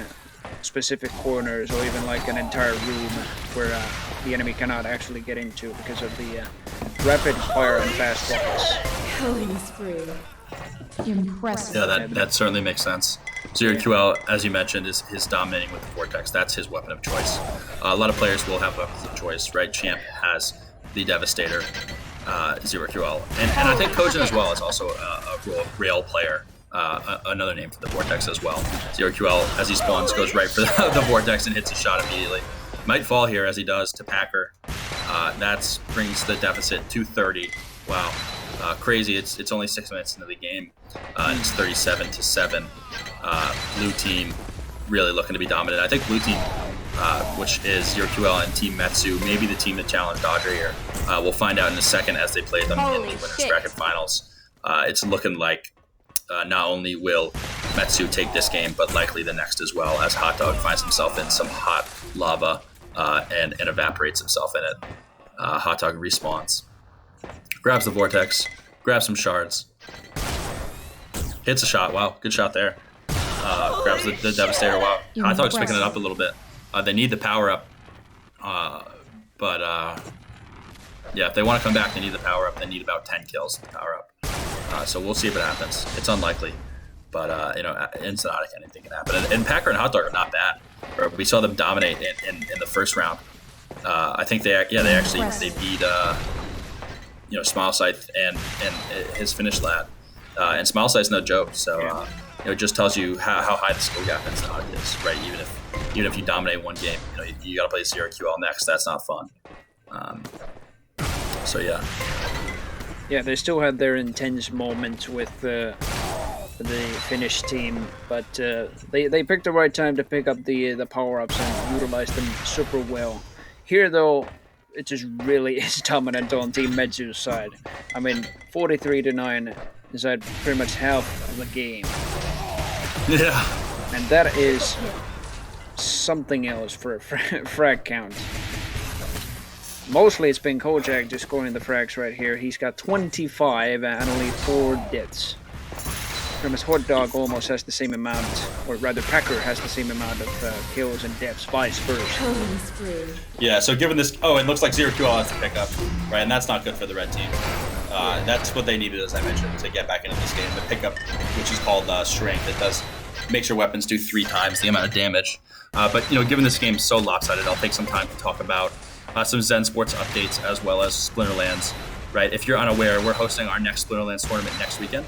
Speaker 2: specific corners, or even like an entire room where the enemy cannot actually get into because of the rapid fire and fast rockets.
Speaker 3: Killing spree. Impressive.
Speaker 1: Yeah, that certainly makes sense. 0QL, as you mentioned, is dominating with the Vortex. That's his weapon of choice. A lot of players will have weapons of choice, right? Champ has the Devastator, 0QL. And I think Kojin as well is also a rail player. Another name for the Vortex as well. 0QL, as he spawns, goes right for the Vortex and hits a shot immediately. Might fall here, as he does, to Packer. That brings the deficit to 30. Wow. crazy. It's only 6 minutes into the game. It's 37-7. Blue team really looking to be dominant. I think blue team, which is ZeroQL and Team Metsu, maybe the team that challenged Dodger here. We'll find out in a second as they play them in the winners bracket finals. It's looking like not only will Metsu take this game, but likely the next as well, as Hot Dog finds himself in some hot lava and evaporates himself in it. Hot Dog respawns, grabs the vortex, grabs some shards, hits a shot. Wow, good shot there. Grabs the Devastator. Wow, Hot Dog's picking it up a little bit. They need the power up, but yeah, if they want to come back, they need the power up. They need about 10 kills to power up. So we'll see if it happens. It's unlikely, but in Xonotic, anything can happen. And Packer and Hot Dog are not bad. We saw them dominate in the first round. I think they beat Smile Scythe and his finish lat. And Smile Scythe's no joke. So it just tells you how high the skill gap in Xonotic is, right? Even if you dominate one game, you got to play ZeroQL next. That's not fun. So yeah.
Speaker 2: Yeah, they still had their intense moments with the Finnish team, but they picked the right time to pick up the power-ups and utilize them super well. Here, though, it just really is dominant on Team Metsu's side. I mean, 43-9 is at pretty much half of the game.
Speaker 1: Yeah.
Speaker 2: And that is something else for a frag count. Mostly it's been Kojak just scoring the frags right here. He's got 25 and only 4 deaths. From his Hot Dog almost has the same amount, or rather Packer has the same amount of kills and deaths, vice versa.
Speaker 1: Yeah, so given this, it looks like ZeroQL has to pick up, right? And that's not good for the red team. That's what they needed, as I mentioned, to get back into this game. The pickup, which is called Strength, it does makes your weapons do 3 times the amount of damage. But given this game is so lopsided, I'll take some time to talk about some Zen Sports updates as well as Splinterlands. Right, if you're unaware, we're hosting our next Splinterlands tournament next weekend.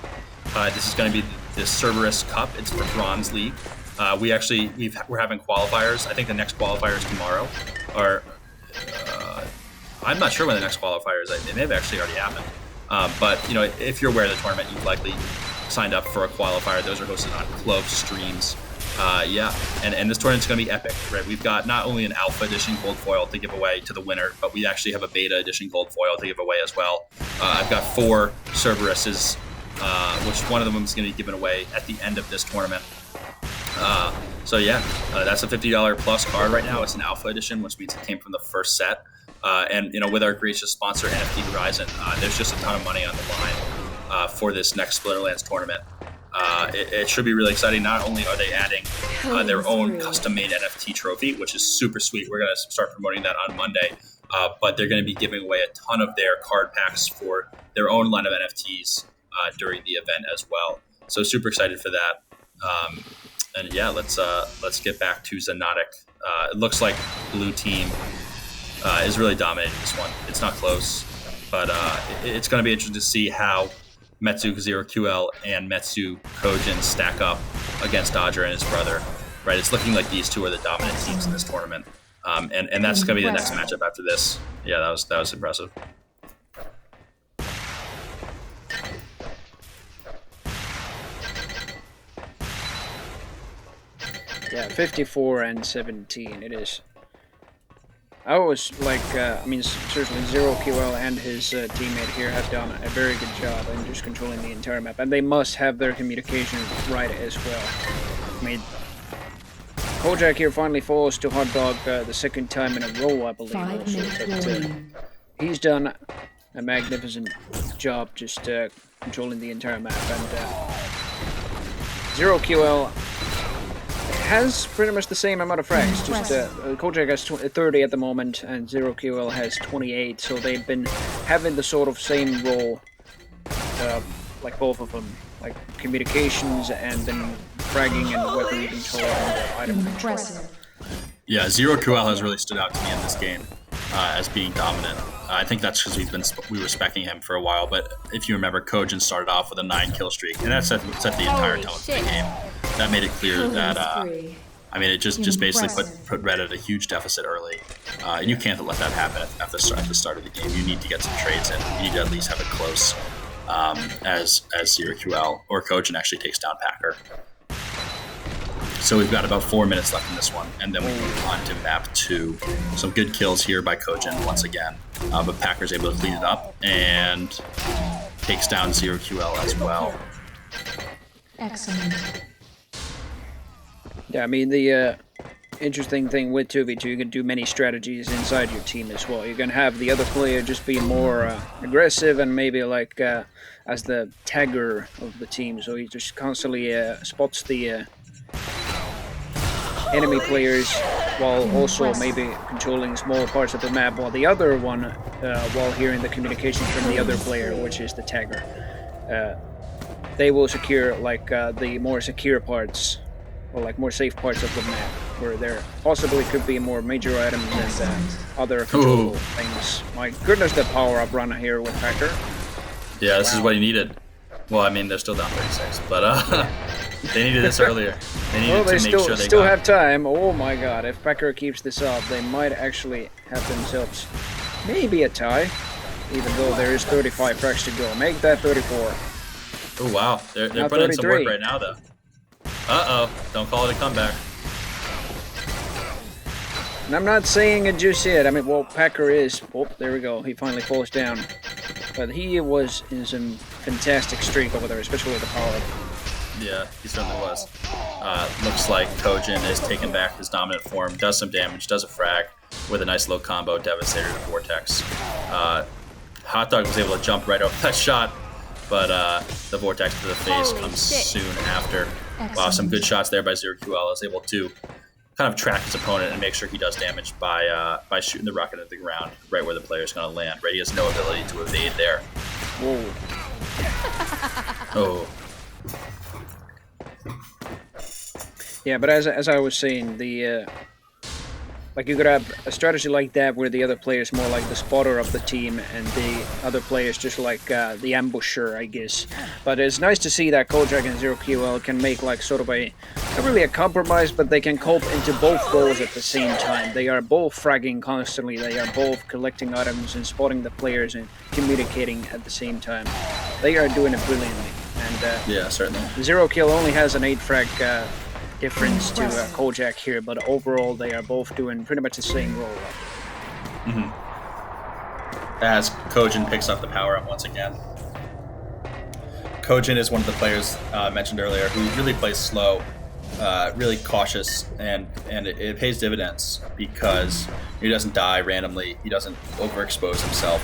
Speaker 1: This is going to be the Cerberus Cup. It's for Bronze League. We're having qualifiers. I think the next qualifier is tomorrow. Or I'm not sure when the next qualifier is. It may have actually already happened. But if you're aware of the tournament, you've likely signed up for a qualifier. Those are hosted on Clove Streams. And this tournament's going to be epic, right? We've got not only an Alpha Edition Gold Foil to give away to the winner, but we actually have a Beta Edition Gold Foil to give away as well. I've got 4 Cerberuses, which one of them is going to be given away at the end of this tournament. That's a $50 plus card right now. It's an Alpha Edition, which means it came from the first set. And with our gracious sponsor, NFT Horizon, there's just a ton of money on the line for this next Splinterlands tournament. It should be really exciting. Not only are they adding their own custom-made NFT trophy, which is super sweet. We're going to start promoting that on Monday. But they're going to be giving away a ton of their card packs for their own line of NFTs during the event as well. So super excited for that. Let's get back to Xonotic. It looks like blue team is really dominating this one. It's not close, but it's going to be interesting to see how Metsu ZeroQL and Metsu Kojin stack up against Dodger and his brother. Right, it's looking like these two are the dominant teams in this tournament, and that's going to be the next matchup after this. Yeah, that was impressive.
Speaker 2: Yeah, 54-17. It is. I was like, certainly ZeroQL and his teammate here have done a very good job in just controlling the entire map, and they must have their communication right as well. I mean, Kojak here finally falls to Hot Dog the second time in a row, I believe. Also, but he's done a magnificent job just controlling the entire map, and ZeroQL has pretty much the same amount of frags. Just Kojak has 30 at the moment, and ZeroQL has 28. So they've been having the sort of same role, like both of them, like communications and then fragging and weapon control and item control.
Speaker 1: Yeah, ZeroQL has really stood out to me in this game as being dominant. I think that's because we were speccing him for a while. But if you remember, Kojin started off with a 9-kill streak, and that set the entire tone of the game. That made it clear that, it just basically put Red at a huge deficit early. You can't let that happen at the start of the game. You need to get some trades in. You need to at least have it close. as 0QL, or Kojin actually takes down Packer. So we've got about 4 minutes left in this one, and then we move on to map 2. Some good kills here by Kojin once again, but Packer's able to clean it up and takes down 0QL as well.
Speaker 3: Excellent.
Speaker 2: Yeah, I mean, the interesting thing with 2v2, you can do many strategies inside your team as well. You can have the other player just be more aggressive and maybe like as the tagger of the team, so he just constantly spots the enemy players while also maybe controlling small parts of the map, while the other one, while hearing the communications from the other player, which is the tagger, they will secure like the more secure parts, or like more safe parts of the map, where there possibly could be more major items and other control things. My goodness, the power-up run here with Packer.
Speaker 1: Yeah, this is what he needed. Well, I mean, they're still down 36, but they needed this earlier. They needed to make sure they
Speaker 2: still
Speaker 1: got...
Speaker 2: have time. Oh my god, if Packer keeps this up, they might actually have themselves maybe a tie, even though there is 35 frags to go. Make that 34.
Speaker 1: Oh, wow. They're
Speaker 2: Now
Speaker 1: putting in some work
Speaker 2: 33.
Speaker 1: right now, though. Uh-oh. Don't call it a comeback.
Speaker 2: And I'm not saying it just yet. I mean, well, Packer is... Oh, there we go. He finally falls down. But he was in some fantastic streak over there, especially with the power-up.
Speaker 1: Yeah, he certainly was. Looks like Kojin is taking back his dominant form, does some damage, does a frag with a nice low combo, Devastator to Vortex. Hot Dog was able to jump right over that shot, but the Vortex to the face comes soon after. Wow, some good shots there by 0QL. Is able to kind of track his opponent and make sure he does damage by shooting the rocket at the ground, right where the player is going to land. Right, he has no ability to evade there.
Speaker 2: Whoa.
Speaker 1: Oh.
Speaker 2: Yeah, but as I was saying, the like you could have a strategy like that where the other player is more like the spotter of the team and the other player is just like the ambusher, I guess. But it's nice to see that Kojak and 0QL can make like sort of not really a compromise, but they can cope into both roles at the same time. They are both fragging constantly, they are both collecting items and spotting the players and communicating at the same time. They are doing it brilliantly. And
Speaker 1: Yeah, certainly.
Speaker 2: 0QL only has an 8 frag difference to Kojak here, but overall they are both doing pretty much the same role.
Speaker 1: As Kojin picks up the power-up once again. Kojin is one of the players mentioned earlier who really plays slow, really cautious, and it pays dividends because he doesn't die randomly, he doesn't overexpose himself.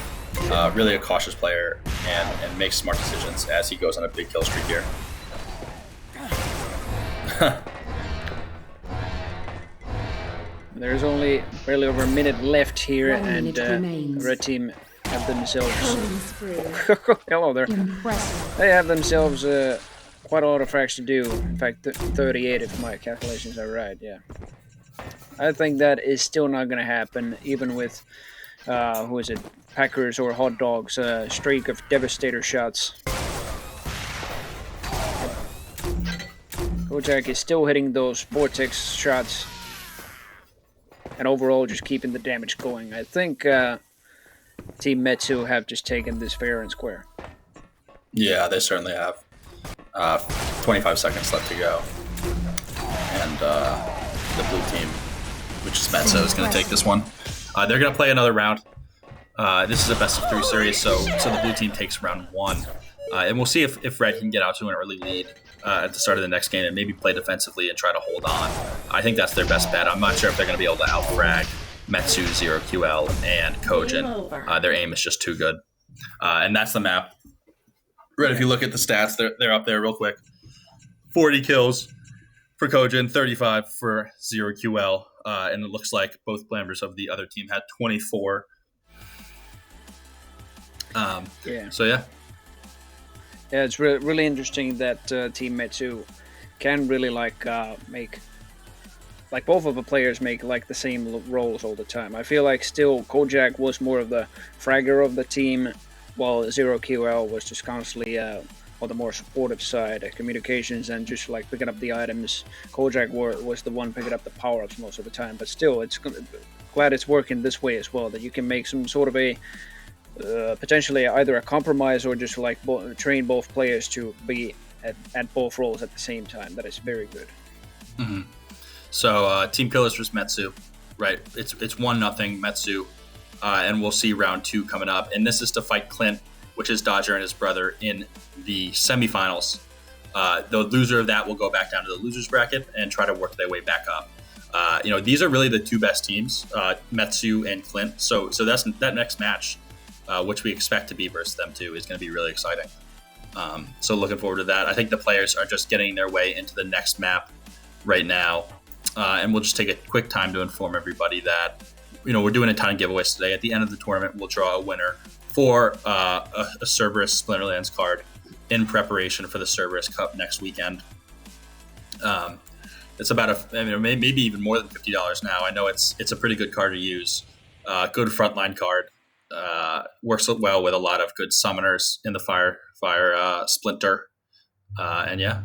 Speaker 1: Really a cautious player and makes smart decisions as he goes on a big kill streak here.
Speaker 2: There's only barely over a minute left here, and red team have themselves... Hello there.
Speaker 3: Impressive.
Speaker 2: They have themselves quite a lot of frags to do. In fact, 38 if my calculations are right, yeah. I think that is still not going to happen, even with, who is it, Packers or Hot Dogs, streak of Devastator shots. Kojak is still hitting those Vortex shots, and overall just keeping the damage going. I think Team Metsu have just taken this fair and square.
Speaker 1: Yeah, they certainly have. 25 seconds left to go. And the blue team, which is Metsu, is going to take this one. They're going to play another round. This is a best-of-3 series, so the blue team takes round 1. And we'll see if Red can get out to an early lead at the start of the next game and maybe play defensively and try to hold on. I think that's their best bet. I'm not sure if they're going to be able to out-frag Metsu, 0QL, and Kojin. Their aim is just too good. And that's the map. Red, if you look at the stats, they're up there real quick. 40 kills for Kojin, 35 for 0QL. And it looks like both members of the other team had 24. So, yeah.
Speaker 2: Yeah, it's really interesting that Team Metsu can really make both of the players make like the same roles all the time. I feel like still Kojak was more of the fragger of the team, while 0QL was just constantly on the more supportive side, communications and just like picking up the items. Kojak was the one picking up the power-ups most of the time, but still, glad it's working this way as well, that you can make some sort of a potentially either a compromise or just like train both players to be at both roles at the same time. That is very good.
Speaker 1: Mm-hmm. So Team Killers versus Metsu, right? It's 1-0 Metsu, and we'll see round 2 coming up. And this is to fight Clint, which is Dodger and his brother, in the semifinals. The loser of that will go back down to the losers bracket and try to work their way back up. These are really the 2 best teams, Metsu and Clint. So that's that next match, which we expect to be versus them too, is going to be really exciting. So looking forward to that. I think the players are just getting their way into the next map right now. And we'll just take a quick time to inform everybody that, we're doing a ton of giveaways today. At the end of the tournament, we'll draw a winner for a Cerberus Splinterlands card in preparation for the Cerberus Cup next weekend. It's about maybe even more than $50 now. I know it's a pretty good card to use. Good frontline card. Works well with a lot of good summoners in the fire splinter. And yeah,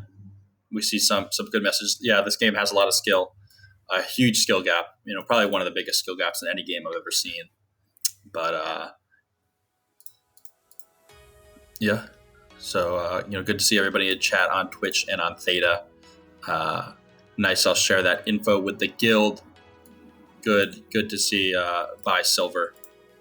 Speaker 1: we see some good messages. Yeah, this game has a lot of skill, a huge skill gap. Probably one of the biggest skill gaps in any game I've ever seen. But yeah, so good to see everybody in chat on Twitch and on Theta. Nice. I'll share that info with the guild. Good to see buy silver.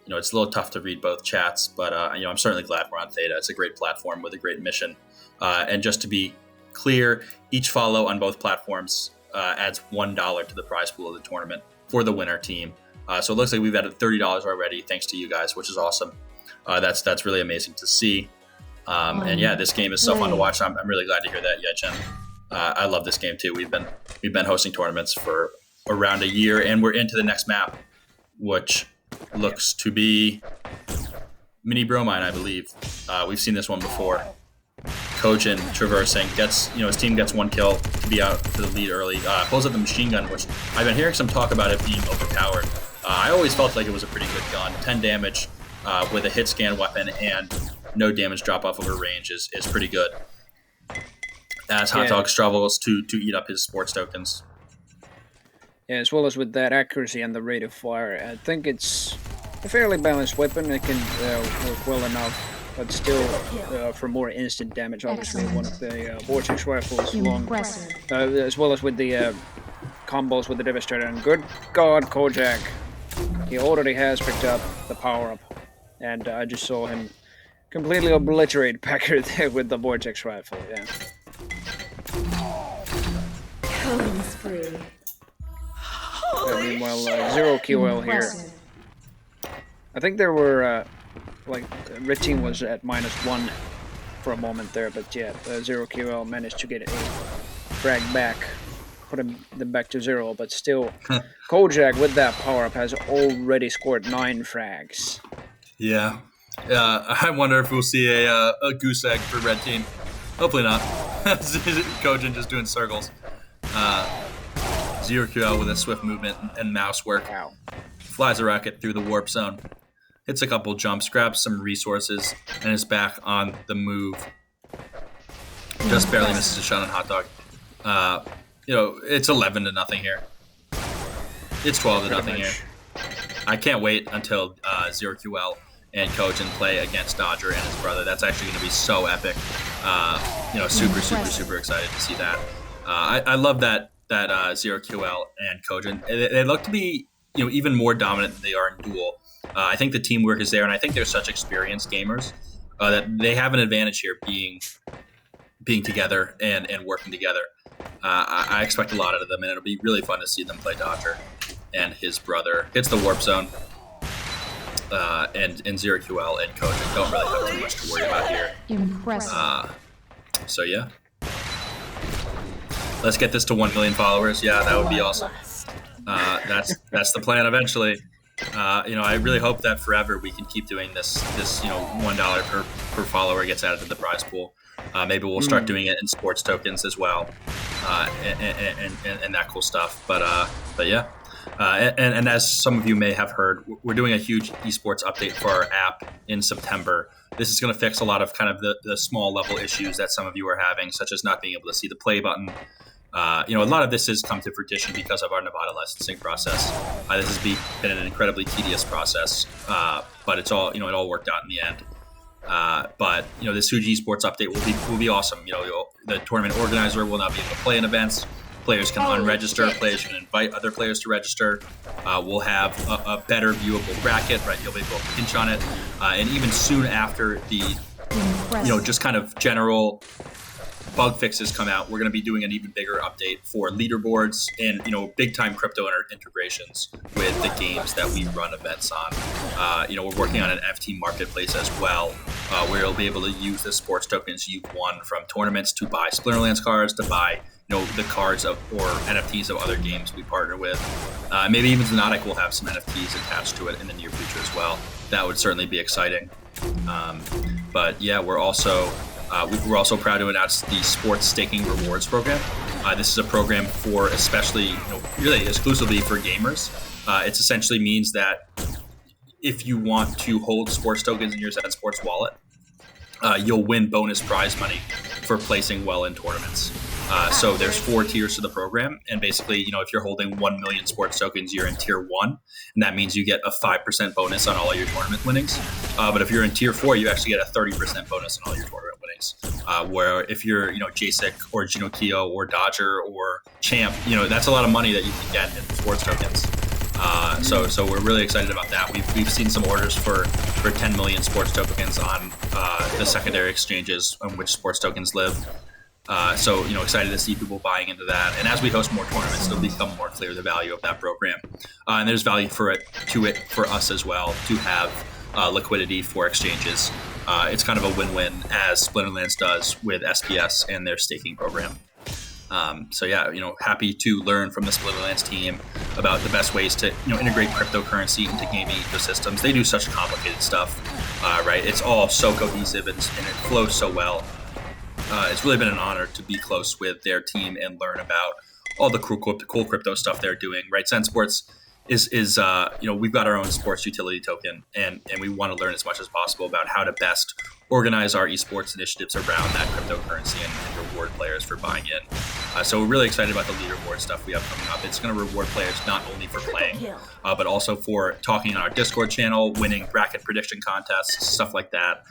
Speaker 1: It's a little tough to read both chats, but I'm certainly glad we're on Theta. It's a great platform with a great mission. And just to be clear, each follow on both platforms adds $1 to the prize pool of the tournament for the winner team. So it looks like we've added $30 already, thanks to you guys, which is awesome. That's really amazing to see. And yeah, this game is so fun to watch. I'm really glad to hear that, Yechen. I love this game too. We've been hosting tournaments for around a year, and we're into the next map, which looks to be Mini Bromine, I believe. We've seen this one before. Kojin traversing, his team gets 1 kill to be out to the lead early. Pulls up the machine gun, which I've been hearing some talk about it being overpowered. I always felt like it was a pretty good gun. 10 damage with a hit scan weapon and no damage drop off over range is pretty good. As Hot Dog struggles to eat up his sports tokens.
Speaker 2: Yeah, as well as with that accuracy and the rate of fire, I think it's a fairly balanced weapon. It can work well enough, but still, for more instant damage, obviously one of the Vortex rifles long, as well as with the combos with the Devastator. And good God, Kojak, he already has picked up the power-up, and I just saw him completely obliterate Packer there with the Vortex rifle, yeah.
Speaker 3: Killing spree.
Speaker 2: Meanwhile, Zero QL here. I think there were, Red Team was at -1 for a moment there, but yeah, Zero QL managed to get a frag back, put them back to 0, but still, Kojak with that power-up has already scored 9 frags.
Speaker 1: Yeah. I wonder if we'll see a goose egg for Red Team. Hopefully not. Kojin just doing circles. Zero QL with a swift movement and mouse work.
Speaker 2: Wow.
Speaker 1: Flies a rocket through the warp zone. Hits a couple jumps, grabs some resources, and is back on the move. Just barely misses a shot on Hot Dog. It's 11-0 here. It's 12-0 here. I can't wait until Zero QL and Kojin play against Dodger and his brother. That's actually going to be so epic. Super excited to see that. I love that Zero QL and Kojin. They look to be even more dominant than they are in duel. I think the teamwork is there, and I think they're such experienced gamers that they have an advantage here being together and working together. I expect a lot out of them, and it'll be really fun to see them play Dodger and his brother. Hits the warp zone. And Zero QL and Kojin don't really have too much to worry about here.
Speaker 3: Impressive.
Speaker 1: So yeah. Let's get this to 1 million followers. Yeah, that would be awesome. That's the plan eventually. I really hope that forever we can keep doing this $1 per follower gets added to the prize pool. Maybe we'll start doing it in sports tokens as well, and that cool stuff. But yeah. And as some of you may have heard, we're doing a huge esports update for our app in September. This is going to fix a lot of kind of the small level issues that some of you are having, such as not being able to see the play button, A lot of this has come to fruition because of our Nevada licensing process. This has been an incredibly tedious process, but it's all, it all worked out in the end. But this Huge Esports update will be awesome. The tournament organizer will now be able to play in events. Players can unregister. Players can invite other players to register. We'll have a better viewable bracket, right? You'll be able to pinch on it, and even soon after the, just kind of general bug fixes come out, we're going to be doing an even bigger update for leaderboards and big time crypto integrations with the games that we run events on. We're working on an FT marketplace as well, where you'll be able to use the sports tokens you've won from tournaments to buy Splinterlands cards, to buy the cards of or NFTs of other games we partner with. Maybe even Xonotic will have some NFTs attached to it in the near future as well. That would certainly be exciting. But yeah, we're also proud to announce the Sports Staking Rewards Program. This is a program for especially, really exclusively for gamers. It essentially means that if you want to hold sports tokens in your Zen Sports wallet, you'll win bonus prize money for placing well in tournaments. So there's 4 tiers to the program, and basically, if you're holding 1 million sports tokens, you're in tier 1, and that means you get a 5% bonus on all your tournament winnings. But if you're in tier 4, you actually get a 30% bonus on all your tournament winnings. Where if you're, JSIC or Genokio or Dodger or Champ, that's a lot of money that you can get in sports tokens. So we're really excited about that. We've seen some orders for 10 million sports tokens on the secondary exchanges on which sports tokens live. So excited to see people buying into that. And as we host more tournaments, it'll become more clear the value of that program. And there's value for us as well to have liquidity for exchanges. It's kind of a win-win, as Splinterlands does with SPS and their staking program. Happy to learn from the Splinterlands team about the best ways to integrate cryptocurrency into gaming ecosystems. They do such complicated stuff, right? It's all so cohesive and it flows so well. It's really been an honor to be close with their team and learn about all the cool crypto stuff they're doing, right? Zen Sports is we've got our own sports utility token, and we want to learn as much as possible about how to best organize our esports initiatives around that cryptocurrency and reward players for buying in. So we're really excited about the leaderboard stuff we have coming up. It's going to reward players not only for playing, but also for talking on our Discord channel, winning bracket prediction contests, stuff like that.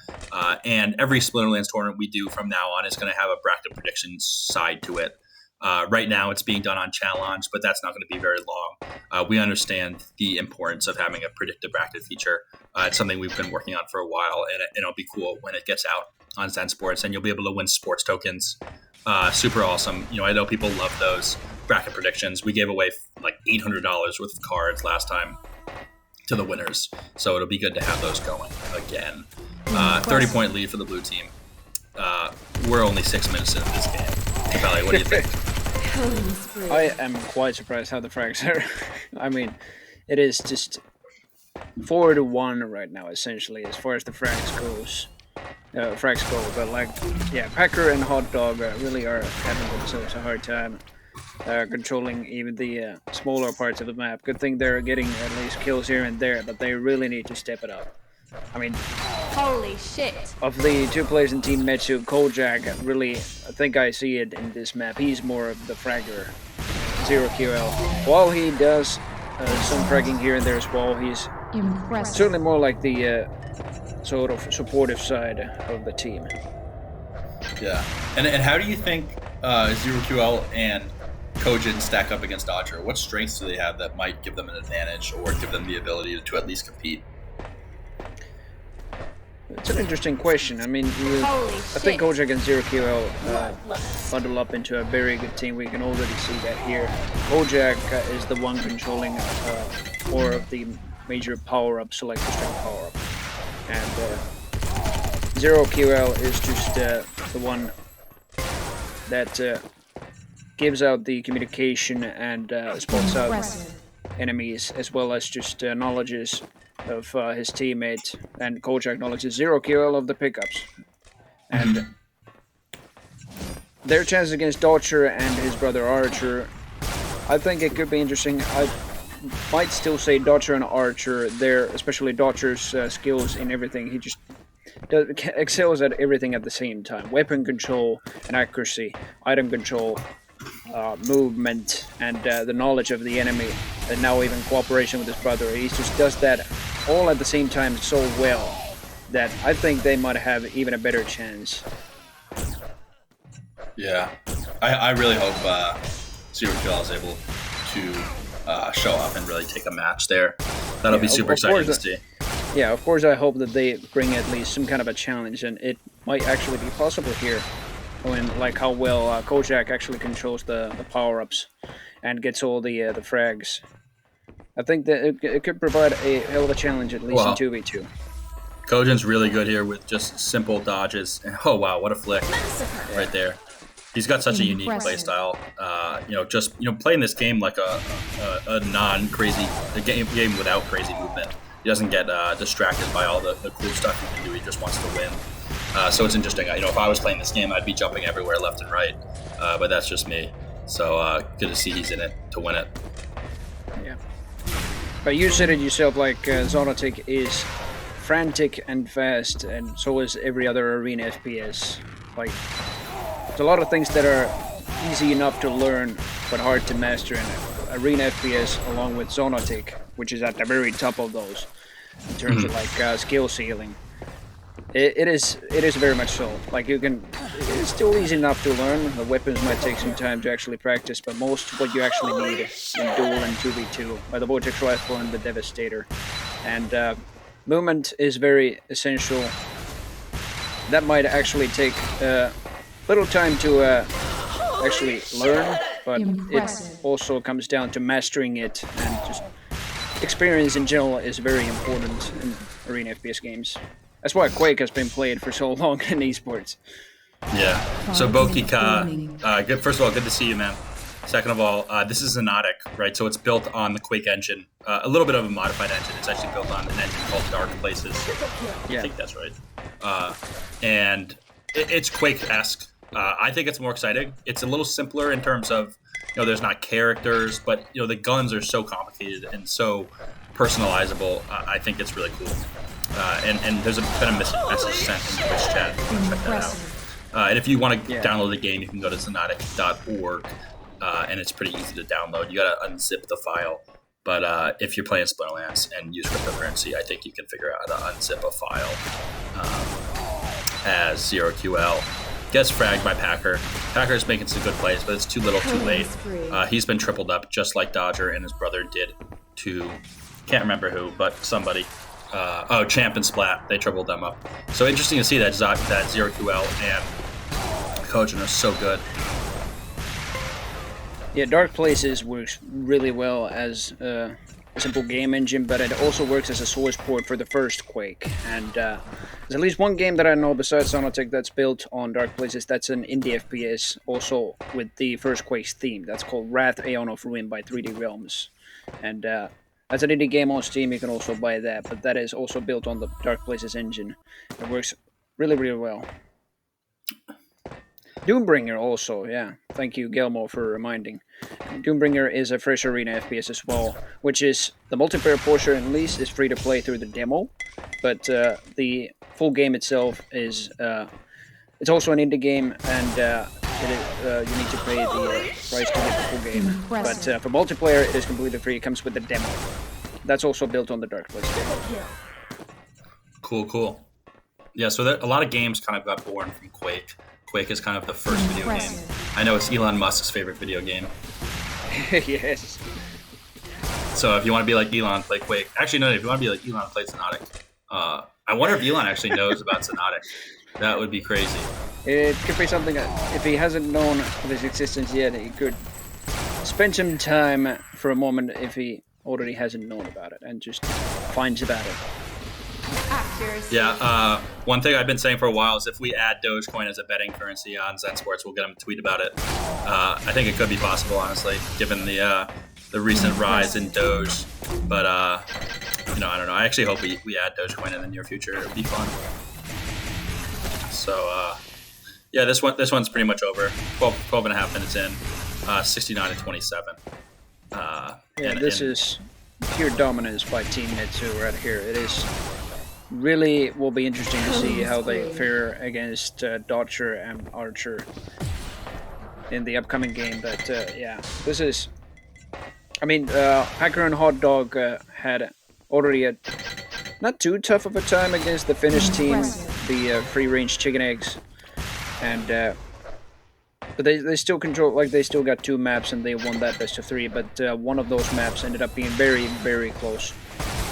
Speaker 1: And every Splinterlands tournament we do from now on is going to have a bracket prediction side to it. Right now it's being done on Challenge, but that's not going to be very long. We understand the importance of having a predictive bracket feature. It's something we've been working on for a while, and it'll be cool when it gets out on Zen Sports, and you'll be able to win sports tokens. Super awesome. I know people love those bracket predictions. We gave away like $800 worth of cards last time to the winners, so it'll be good to have those going again. 30-point lead for the blue team. We're only 6 minutes into this game. Valley, what do you think?
Speaker 2: I am quite surprised how the frags are. I mean, it is just 4-1 right now, essentially, as far as the frags go. But Packer and Hot Dog really are having themselves a hard time controlling even the smaller parts of the map. Good thing they're getting at least kills here and there, but they really need to step it up. I mean,
Speaker 3: holy shit!
Speaker 2: Of the 2 players in Team Metsu, Kojak really, I think I see it in this map. He's more of the fragger, 0QL. While he does some fragging here and there as well, he's certainly more like the sort of supportive side of the team.
Speaker 1: Yeah, and how do you think 0QL and Kojin stack up against Dodger? What strengths do they have that might give them an advantage or give them the ability to at least compete?
Speaker 2: It's an interesting question. I mean, I think Kojak and 0QL bundle up into a very good team. We can already see that here. Kojak is the one controlling more of the major power-up, selector string power-up. And 0QL is just the one that gives out the communication and spots out enemies, as well as just knowledges of his teammate, and Kojak acknowledges 0QL of the pickups. And their chances against Dodger and his brother Archer, I think it could be interesting. I might still say Dodger and Archer, especially Dodger's skills in everything. He just excels at everything at the same time. Weapon control and accuracy, item control, movement and the knowledge of the enemy, and now even cooperation with his brother. He just does that all at the same time so well that I think they might have even a better chance.
Speaker 1: Yeah, I really hope Zero QL is able to show up and really take a match there. That'll be super exciting to see.
Speaker 2: Yeah, of course I hope that they bring at least some kind of a challenge, and it might actually be possible here when, like, how well Kojak actually controls the power-ups and gets all the frags. I think that it could provide a hell of a challenge, at least in 2v2.
Speaker 1: Kojin's really good here with just simple dodges. Oh wow, what a flick right there. He's got such a unique playstyle. Playing this game like a non-crazy game without crazy movement. He doesn't get distracted by all the cool stuff he can do. He just wants to win. So it's interesting. If I was playing this game, I'd be jumping everywhere left and right. But that's just me. So good to see he's in it to win it.
Speaker 2: Yeah. But you said it yourself, like Xonotic is frantic and fast, and so is every other arena FPS. Like, there's a lot of things that are easy enough to learn but hard to master in arena FPS, along with Xonotic, which is at the very top of those in terms of like skill ceiling. It is very much so. Like, it's still easy enough to learn. The weapons might take some time to actually practice, but most of what you actually need in Duel and 2v2 are the Vortex Rifle and the Devastator. And movement is very essential. That might actually take little time to actually learn, but it also comes down to mastering it, and just experience in general is very important in arena FPS games. That's why Quake has been played for so long in esports.
Speaker 1: Yeah. So Bokika, good. First of all, good to see you, man. Second of all, this is Xonotic, right? So it's built on the Quake engine, a little bit of a modified engine. It's actually built on an engine called Dark Places. Yeah. I think that's right. And it's Quake-esque. I think it's more exciting. It's a little simpler in terms of, there's not characters, but the guns are so complicated and so personalizable. I think it's really cool. And there's been a message sent in the Twitch chat. Check that out. And if you want to download the game, you can go to xonotic.org, and it's pretty easy to download. You got to unzip the file. But if you're playing Splinterlands and use cryptocurrency, I think you can figure out how to unzip a file as 0QL. Gets fragged by Packer. Packer's making some good plays, but it's too little, too late. He's been tripled up just like Dodger and his brother did to, can't remember who, but somebody. Champ and Splat. They tripled them up. So interesting to see that 0QL and Kojin are so good.
Speaker 2: Yeah, Dark Places works really well as a simple game engine, but it also works as a source port for the first Quake. And there's at least one game that I know besides Xonotic that's built on Dark Places that's an indie FPS, also with the first Quake's theme. That's called Wrath Aeon of Ruin by 3D Realms. And that's an indie game on Steam. You can also buy that, but that is also built on the Dark Places engine. It works really, really well. Doombringer also, yeah. Thank you, Gelmo, for reminding. Doombringer is a fresh arena FPS as well, which is the multiplayer portion at least is free to play through the demo, but the full game itself is it's also an indie game, and you need to pay the price to get the full game. But for multiplayer, it is completely free. It comes with the demo. That's also built on the Dark Places game.
Speaker 1: Cool. Yeah, so a lot of games kind of got born from Quake. Quake is kind of the first video game. I know it's Elon Musk's favorite video game.
Speaker 2: Yes.
Speaker 1: So if you want to be like Elon, play Quake. Actually, no, if you want to be like Elon, play Xonotic. I wonder if Elon actually knows about Xonotic. That would be crazy.
Speaker 2: It could be something that, if he hasn't known of its existence yet, he could spend some time for a moment if he already hasn't known about it and just finds about it.
Speaker 1: Yeah, one thing I've been saying for a while is if we add Dogecoin as a betting currency on Zen Sports, we'll get them to tweet about it. I think it could be possible, honestly, given the recent rise in Doge. But I don't know. I actually hope we add Dogecoin in the near future. It would be fun. So yeah, this one's pretty much over. 12 and a half minutes in, 69-27.
Speaker 2: This is pure dominance by Team Netsu right here. It is. Really will be interesting to see how they fare against Dodger and Archer. in the upcoming game. But yeah, this is. I mean, Hacker and Hot Dog had already a not too tough of a time against the Finnish team, the free-range chicken eggs, and but they still control, like they still got 2 maps and they won that best of 3. But one of those maps ended up being very, very close,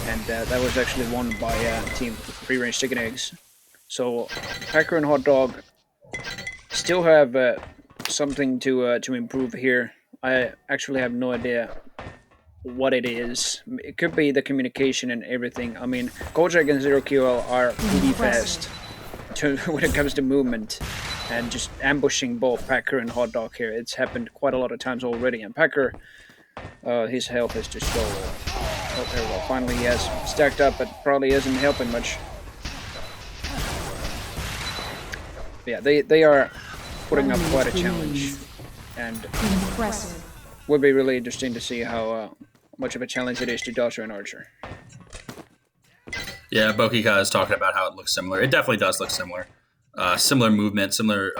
Speaker 2: and that was actually won by team free-range chicken eggs. So Hacker and Hot Dog still have something to improve here. I actually have no idea what it is. It could be the communication and everything. I mean, Kojak and Zero QL are pretty fast when it comes to movement and just ambushing both Packer and Hot Dog here. It's happened quite a lot of times already, and Packer, his health is just so low. Oh, there we go. Finally, he has stacked up, but probably isn't helping much. Yeah, they are putting up quite a challenge, and would be really interesting to see how much of a challenge it is to Dodger and Archer.
Speaker 1: Yeah, Bokika is talking about how it looks similar. It definitely does look similar. Similar movement, similar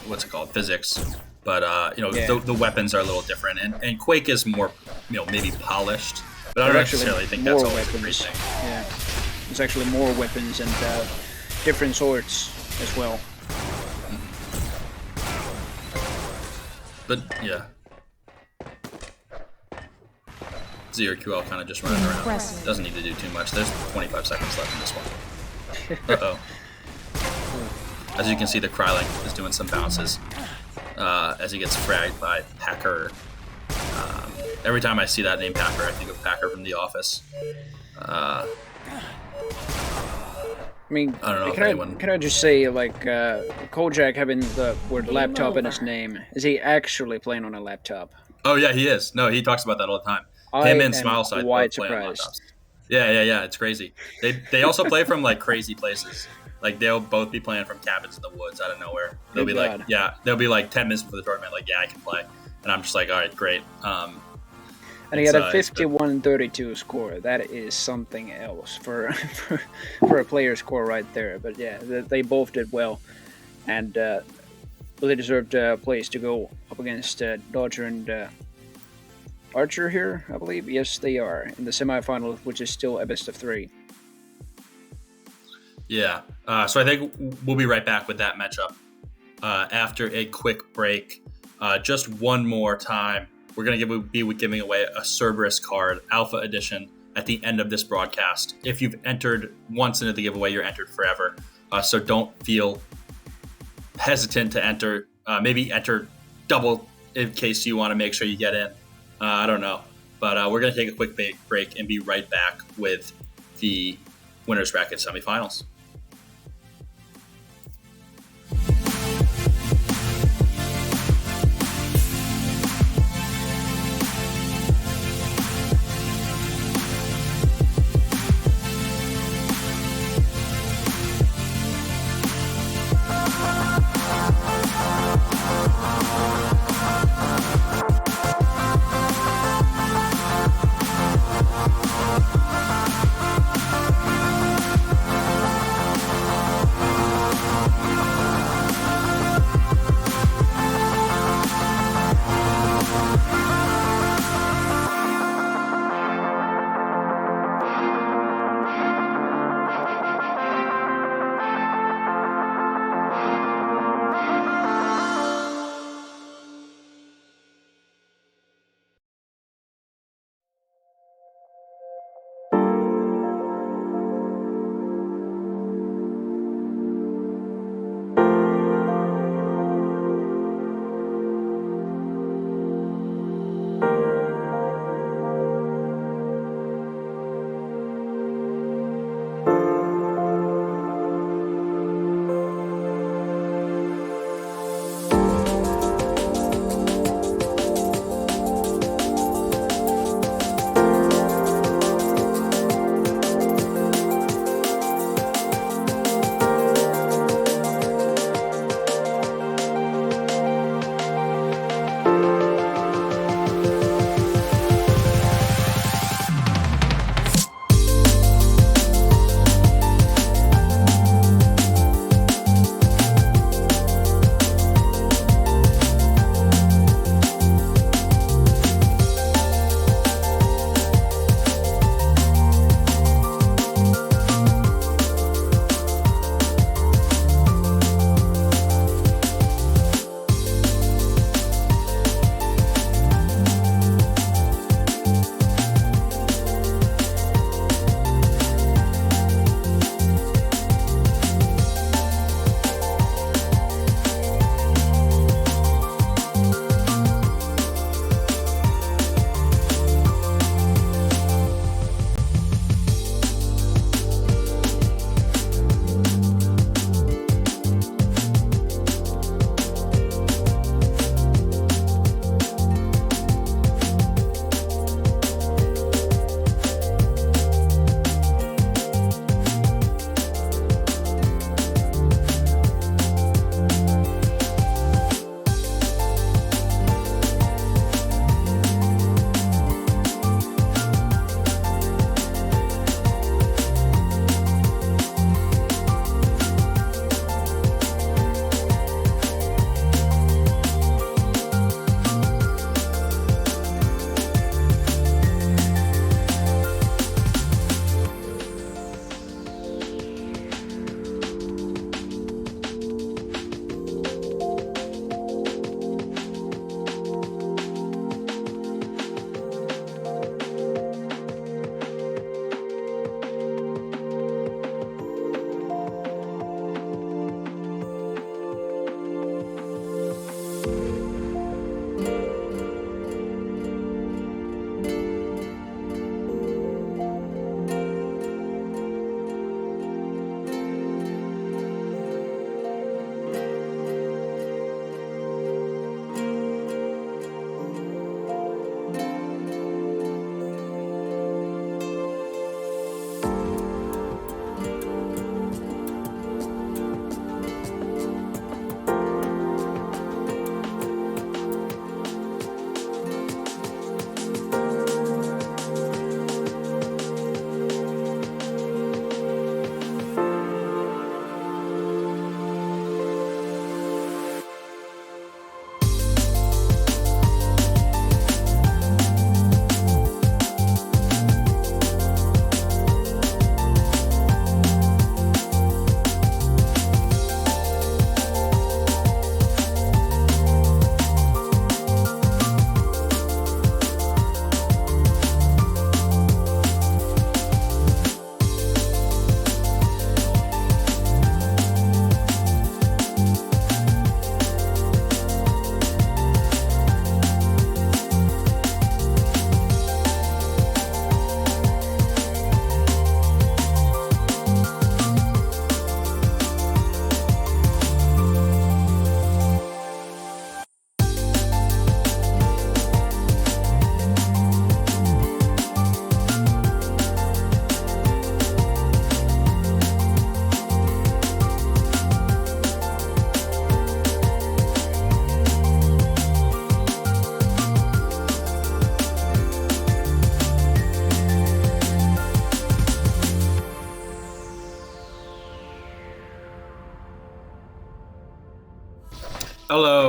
Speaker 1: what's it called, physics. But the weapons are a little different, and Quake is more, maybe polished. But I don't necessarily think that's always a great thing.
Speaker 2: Yeah, there's actually more weapons and different swords as well.
Speaker 1: But yeah, Zero QL kind of just running around. Doesn't need to do too much. There's 25 seconds left in this one. Uh-oh. As you can see, the Krylink is doing some bounces as he gets fragged by Packer. Every time I see that name Packer, I think of Packer from The Office. I
Speaker 2: mean,
Speaker 1: I don't know if anyone...
Speaker 2: Can I just say, like, Kojak having the word laptop in his name, is he actually playing on a laptop?
Speaker 1: Oh, yeah, he is. No, he talks about that all the time. Him and SmileSide both play on laptops. Yeah, it's crazy. They also play from, like, crazy places. Like, they'll both be playing from cabins in the woods out of nowhere. They'll be like, they'll be like 10 minutes before the tournament, like, yeah, I can play. And I'm just like, all right, great.
Speaker 2: And he had a 51-32 score. That is something else for a player score right there. But yeah, they both did well, and really deserved place to go up against Dodger and Archer here, I believe. Yes, they are in the semifinal, which is still a best of 3.
Speaker 1: Yeah. So I think we'll be right back with that matchup after a quick break. Just one more time. We're going to be giving away a Cerberus card, Alpha Edition, at the end of this broadcast. If you've entered once into the giveaway, you're entered forever. So don't feel hesitant to enter. Maybe enter double in case you want to make sure you get in. I don't know. But we're going to take a quick break and be right back with the Winners Bracket semifinals.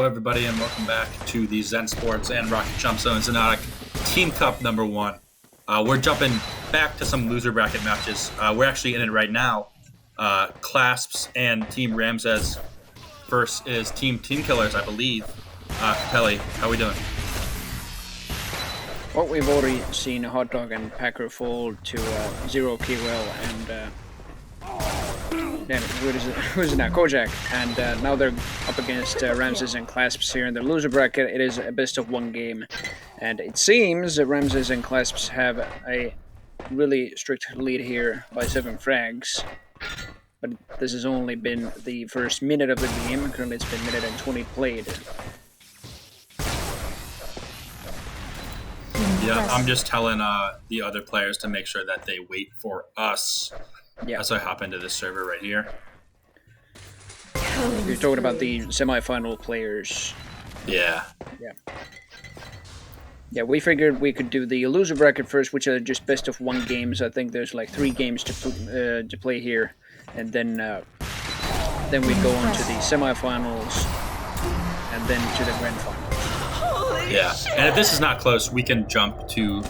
Speaker 1: everybody, and welcome back to the Zen Sports and Rocket Jump Zone Xonotic Team Cup number 1. We're jumping back to some loser bracket matches. We're actually in it right now. Clasps and Team Ramses versus is Team Killers, I believe. Pelly, how we doing?
Speaker 2: Well, we've already seen Hot Dog and Packer fall to 0 Keywell and damn it, who is it now? Kojak, and now they're up against Ramses and Clasps here in the loser bracket. It is a best of 1 game, and it seems that Ramses and Clasps have a really strict lead here by 7 frags. But this has only been the first minute of the game. Currently it's been minute and 20 played.
Speaker 1: Yeah, I'm just telling the other players to make sure that they wait for us. Yeah. As I hop into this server right here.
Speaker 2: You're talking about the semifinal players.
Speaker 1: Yeah.
Speaker 2: Yeah, we figured we could do the loser bracket first, which are just best of 1 games. I think there's like 3 games to play here, and then we go on to the semifinals, and then to the grand finals.
Speaker 1: Yeah, and if this is not close, we can jump to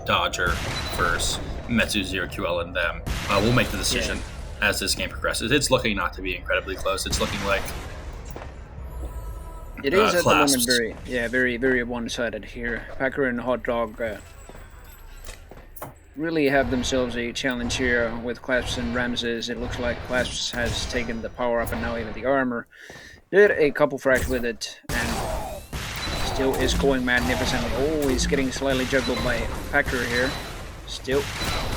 Speaker 1: Dodger versus Metsu 0QL and them. We'll make the decision as this game progresses. It's looking not to be incredibly close. It's looking like
Speaker 2: it is at the moment very, very one-sided here. Packer and Hot Dog really have themselves a challenge here with Clasps and Ramses. It looks like Clasps has taken the power-up and now even the armor. Did a couple frags with it and still is going magnificently. Oh, he's getting slightly juggled by Packer here. Still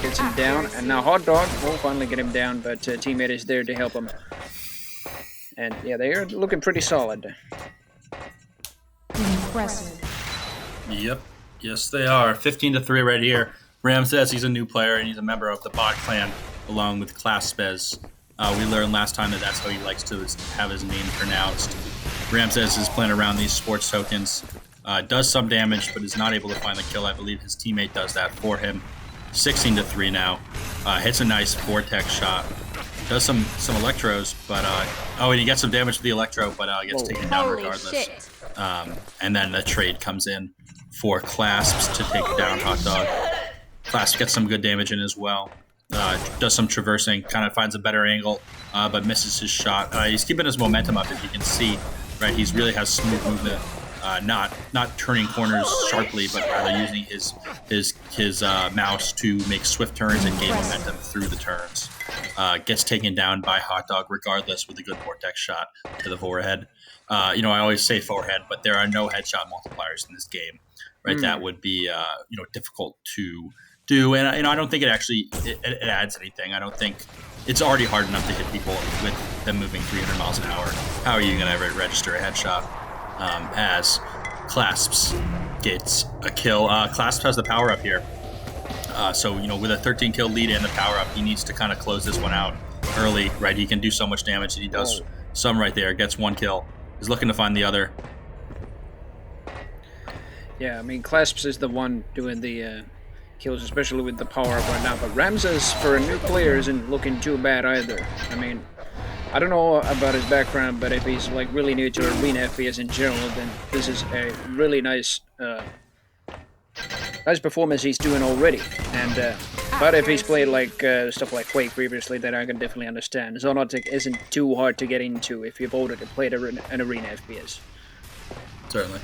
Speaker 2: gets him down, and now Hot Dog will finally get him down, but teammate is there to help him. And yeah, they are looking pretty solid.
Speaker 3: Impressive.
Speaker 1: Yep. Yes, they are. 15-3 right here. Ram says he's a new player, and he's a member of the bot clan, along with Claspez. We learned last time that that's how he likes to have his name pronounced. Ram says is playing around these sports tokens. Does some damage, but is not able to find the kill. I believe his teammate does that for him. 16-3 now. Hits a nice vortex shot. Does some electros, but and he gets some damage with the electro, but gets taken down regardless. And then the trade comes in for Clasps to take down Hot Dog. Clasps gets some good damage in as well. Does some traversing, kind of finds a better angle, but misses his shot. He's keeping his momentum up, if you can see. Right, he's really has smooth movement. Not turning corners sharply, but rather using his mouse to make swift turns and gain momentum through the turns. Gets taken down by Hot Dog regardless with a good vortex shot to the forehead. I always say forehead, but there are no headshot multipliers in this game. Right, that would be difficult to do, and I don't think it adds anything. I don't think it's already hard enough to hit people with them moving 300 miles an hour. How are you going to ever register a headshot? As Clasps gets a kill. Clasps has the power up here. So with a 13 kill lead and the power up, he needs to kind of close this one out early, right? He can do so much damage, and he does some right there. Gets 1 kill. He's looking to find the other.
Speaker 2: Yeah, I mean, Clasps is the one doing the kills, especially with the power up right now. But Ramses, for a new player, isn't looking too bad either. I mean, I don't know about his background, but if he's like really new to arena FPS in general, then this is a really nice performance he's doing already. And but if he's played like stuff like Quake previously, then I can definitely understand. Xonotic isn't too hard to get into if you've already played an arena FPS.
Speaker 1: Certainly.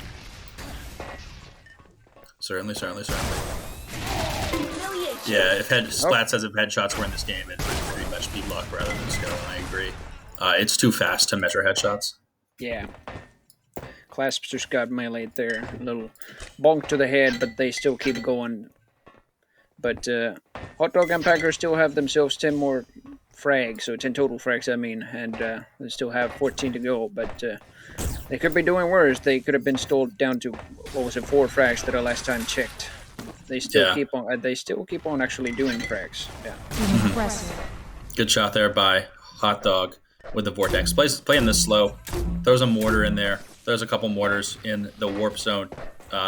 Speaker 1: Yeah, if Splat says if headshots were in this game, it would pretty much be luck rather than skill, and I agree. It's too fast to measure headshots.
Speaker 2: Yeah. Clasps just got meleeed there. A little bonk to the head, but they still keep going. But Hot Dog and Packer still have themselves 10 more frags, so 10 total frags, I mean, and they still have 14 to go, but they could be doing worse. They could have been stalled down to, 4 frags that I last time checked. They still keep on. They still keep on actually doing frags. Yeah.
Speaker 3: Impressive.
Speaker 1: Good shot there by Hot Dog with the vortex. Playing this slow. Throws a mortar in there. There's a couple mortars in the warp zone.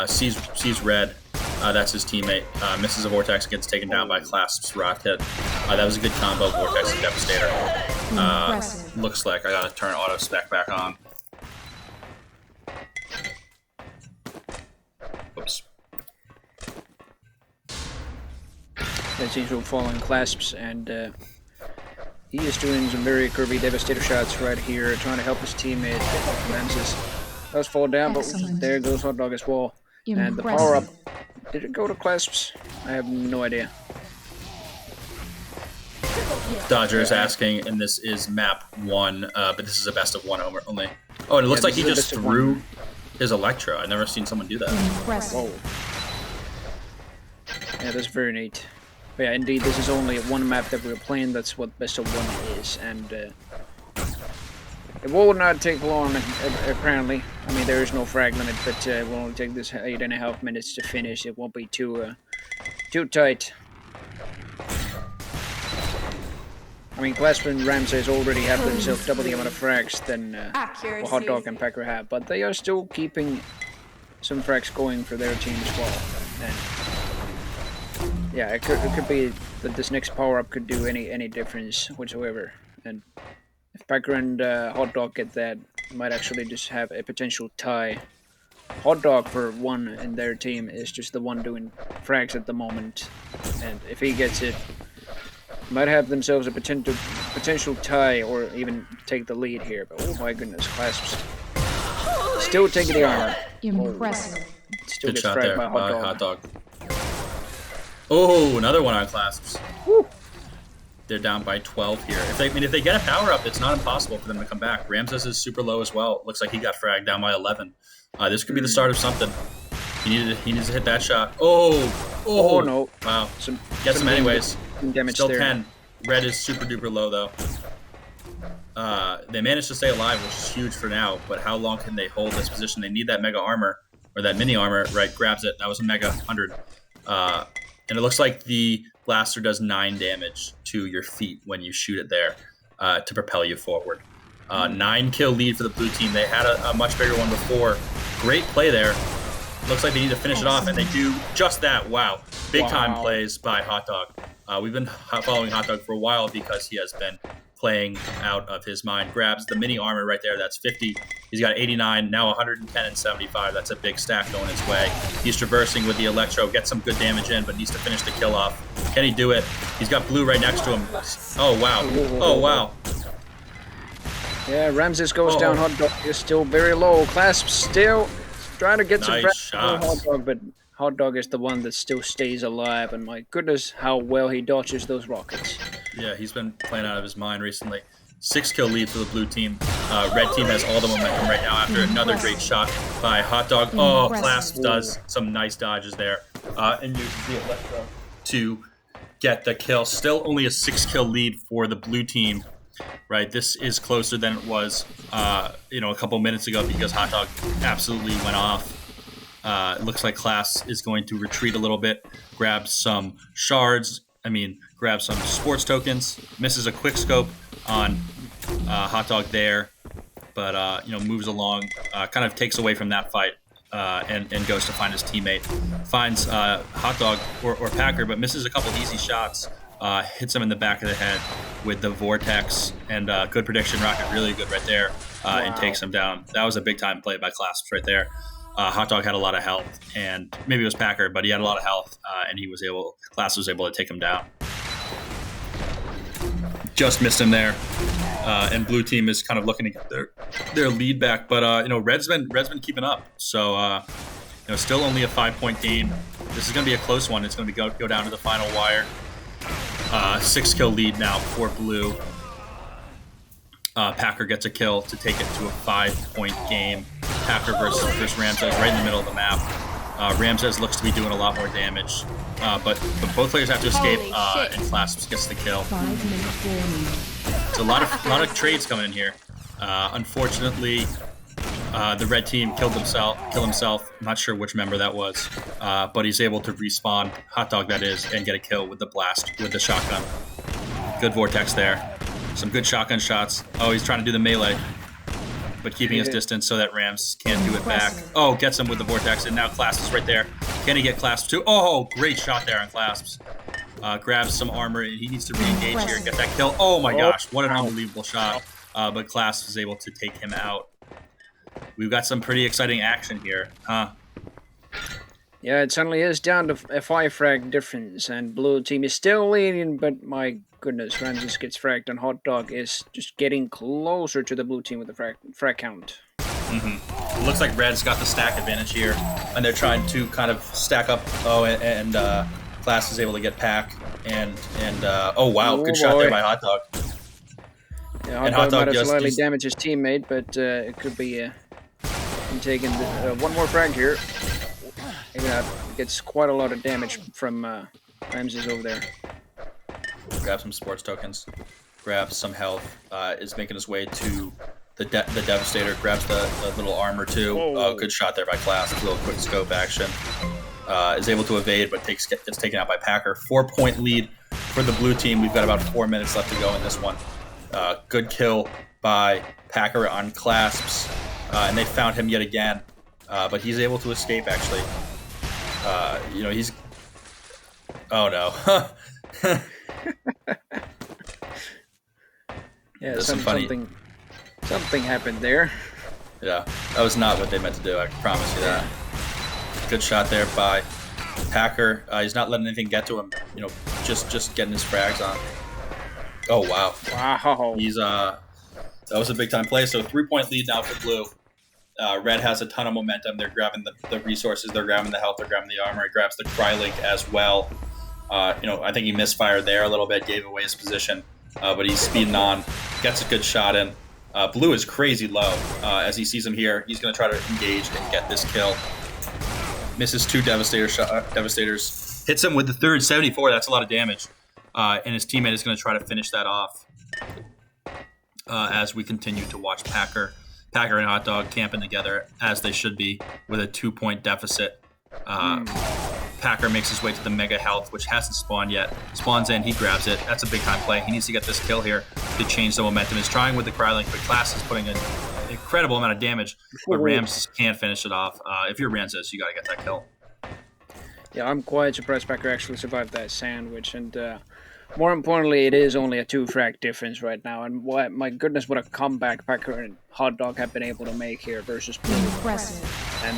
Speaker 1: Sees red. That's his teammate. Misses a vortex, gets taken down by Clasp's rocket. That was a good combo. Vortex and Devastator. Looks like I gotta turn auto spec back on.
Speaker 2: That seems to fall in clasps, and he is doing some very curvy devastator shots right here, trying to help his teammate Ramses. Does fall down, but there goes Hot Dog as well. And the power up, did it go to clasps? I have no idea.
Speaker 1: Dodger is asking, and this is map 1, but this is a best of 1 only. Oh, and it looks like he just threw his Electro. I've never seen someone do that.
Speaker 2: Whoa. Yeah, that's very neat. But yeah, indeed, this is only one map that we're playing. That's what best of 1 is, and it will not take long, apparently. I mean, there is no frag limit, but it will only take this 8.5 minutes to finish. It won't be too tight. I mean, Clasp and Ramses already have themselves double the amount of frags than Hot Dog and Packer have, but they are still keeping some frags going for their team as well. And yeah, it could be that this next power up could do any difference whatsoever. And if Packer and Hot Dog get that, might actually just have a potential tie. Hot Dog, for one, in their team is just the one doing frags at the moment, and if he gets it, might have themselves a potential tie or even take the lead here. But oh my goodness, Clasps still taking the armor.
Speaker 3: Impressive.
Speaker 2: Still
Speaker 1: Good
Speaker 2: gets
Speaker 1: shot
Speaker 2: fragged
Speaker 1: there
Speaker 2: by
Speaker 1: Hot Dog. Oh, another one on Clasps.
Speaker 2: Woo.
Speaker 1: They're down by 12 here. If they get a power up, it's not impossible for them to come back. Ramses is super low as well. Looks like he got fragged down by 11. This could be the start of something. He needs to hit that shot. Oh
Speaker 2: no!
Speaker 1: Wow. Gets him anyways.
Speaker 2: Damage
Speaker 1: Still
Speaker 2: there.
Speaker 1: 10. Red is super duper low though. They managed to stay alive, which is huge for now. But how long can they hold this position? They need that mega armor or that mini armor. Right, grabs it. That was a mega 100. And it looks like the blaster does 9 damage to your feet when you shoot it there to propel you forward. 9 kill lead for the blue team. They had a much bigger one before. Great play there. Looks like they need to finish it off, and they do just that. Wow. Big time plays by Hot Dog. We've been following Hot Dog for a while because he has been playing out of his mind. Grabs the mini armor right there. That's 50. He's got 89, now 110 and 75. That's a big stack going his way. He's traversing with the Electro. Gets some good damage in, but needs to finish the kill off. Can he do it? He's got blue right next to him. Oh, wow. Oh, wow.
Speaker 2: Yeah, Ramses goes down. Hot Dog is still very low. Clasp still trying to get some
Speaker 1: shots.
Speaker 2: Hot Dog, but Hot Dog is the one that still stays alive. And my goodness, how well he dodges those rockets.
Speaker 1: Yeah, he's been playing out of his mind recently. 6 kill lead for the blue team. Red team has all the momentum right now after another great shot by Hot Dog. Oh, Clasp does some nice dodges there and uses the Electro to get the kill. Still only a 6 kill lead for the blue team. Right, this is closer than it was, a couple minutes ago because Hot Dog absolutely went off. It looks like Clasp is going to retreat a little bit, grab some shards. Grab some sports tokens. Misses a quick scope on Hot Dog there, but moves along, kind of takes away from that fight, and goes to find his teammate. Finds Hot Dog or Packer, but misses a couple easy shots. Hits him in the back of the head with the Vortex, and good prediction rocket, really good right there, and takes him down. That was a big time play by Clasps right there. Hot Dog had a lot of health, and maybe it was Packer, but he had a lot of health, and Clasps was able to take him down. Just missed him there, and blue team is kind of looking to get their lead back, but Red's been keeping up, so still only a 5-point game. This is going to be a close one. It's going to go down to the final wire. 6 kill lead now for blue. Packer gets a kill to take it to a 5-point game. Packer versus Ramses right in the middle of the map. Ramses looks to be doing a lot more damage, but both players have to escape, and Clasps gets the kill. It's a lot of trades coming in here. Unfortunately, the red team kill himself. I'm not sure which member that was, but he's able to respawn, Hot Dog that is, and get a kill with the blast with the shotgun. Good Vortex there. Some good shotgun shots. Oh, he's trying to do the melee, but keeping his distance so that Rams can't do it back. Oh, gets him with the Vortex, and now Clasps is right there. Can he get Clasps too? Oh, great shot there on Clasps. Grabs some armor, and he needs to re-engage here and get that kill. Oh my gosh, what an unbelievable shot. But Clasps is able to take him out. We've got some pretty exciting action here, huh?
Speaker 2: Yeah, it suddenly is down to a 5 frag difference, and blue team is still leading, but my goodness, Ramses gets fragged, and Hot Dog is just getting closer to the blue team with the frag count.
Speaker 1: It looks like Red's got the stack advantage here, and they're trying to kind of stack up. Oh, and Class is able to get Pack, and oh wow, good shot there by Hot Dog.
Speaker 2: Yeah, Hot Dog might have slightly damaged his teammate, but it could be taking one more frag here. Maybe that gets quite a lot of damage from Ramses over there.
Speaker 1: Grab some sports tokens, grabs some health, is making his way to the Devastator, grabs the little armor too. Good shot there by Class, a little quick scope action. Is able to evade, but gets taken out by Packer. 4-point lead for the blue team. We've got about 4 minutes left to go in this one. Good kill by Packer on Clasps, and they found him yet again, but he's able to escape actually. He's... Oh no.
Speaker 2: Yeah, something happened there.
Speaker 1: Yeah, that was not what they meant to do, I can promise you that. Good shot there by Packer. He's not letting anything get to him, just getting his frags on. Oh, wow.
Speaker 2: Wow.
Speaker 1: He's that was a big time play. So 3-point lead now for blue. Red has a ton of momentum. They're grabbing the resources, they're grabbing the health, they're grabbing the armor. He grabs the Crylink as well. I think he misfired there a little bit, gave away his position, but he's speeding on, gets a good shot in. Blue is crazy low. As he sees him here, he's going to try to engage and get this kill. Misses 2 Devastators. Hits him with the third 74. That's a lot of damage. And his teammate is going to try to finish that off as we continue to watch Packer and Hot Dog camping together as they should be with a 2-point deficit. Packer makes his way to the Mega Health, which hasn't spawned yet. Spawns in, he grabs it. That's a big time play. He needs to get this kill here to change the momentum. He's trying with the Crylink, but Class is putting an incredible amount of damage, but Rams can't finish it off. If you're Ramses, you got to get that kill.
Speaker 2: Yeah, I'm quite surprised Packer actually survived that sandwich, and more importantly, it is only a 2 frag difference right now, and my goodness, what a comeback Packer and Hot Dog have been able to make here versus Blue.
Speaker 3: Impressive.
Speaker 2: And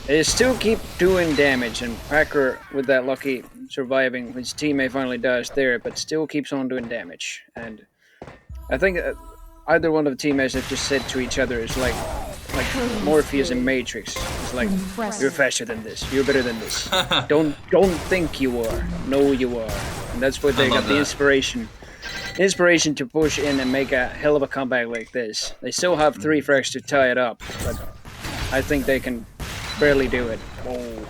Speaker 2: they still keep doing damage, and Packer, with that lucky surviving, his teammate finally does there, but still keeps on doing damage. And I think either one of the teammates have just said to each other is like Morpheus and Matrix. It's like, you're faster than this, you're better than this. Don't think you are, know you are. And that's what they got the inspiration to push in and make a hell of a comeback like this. They still have 3 frags to tie it up, but I think they can barely do it. Oh,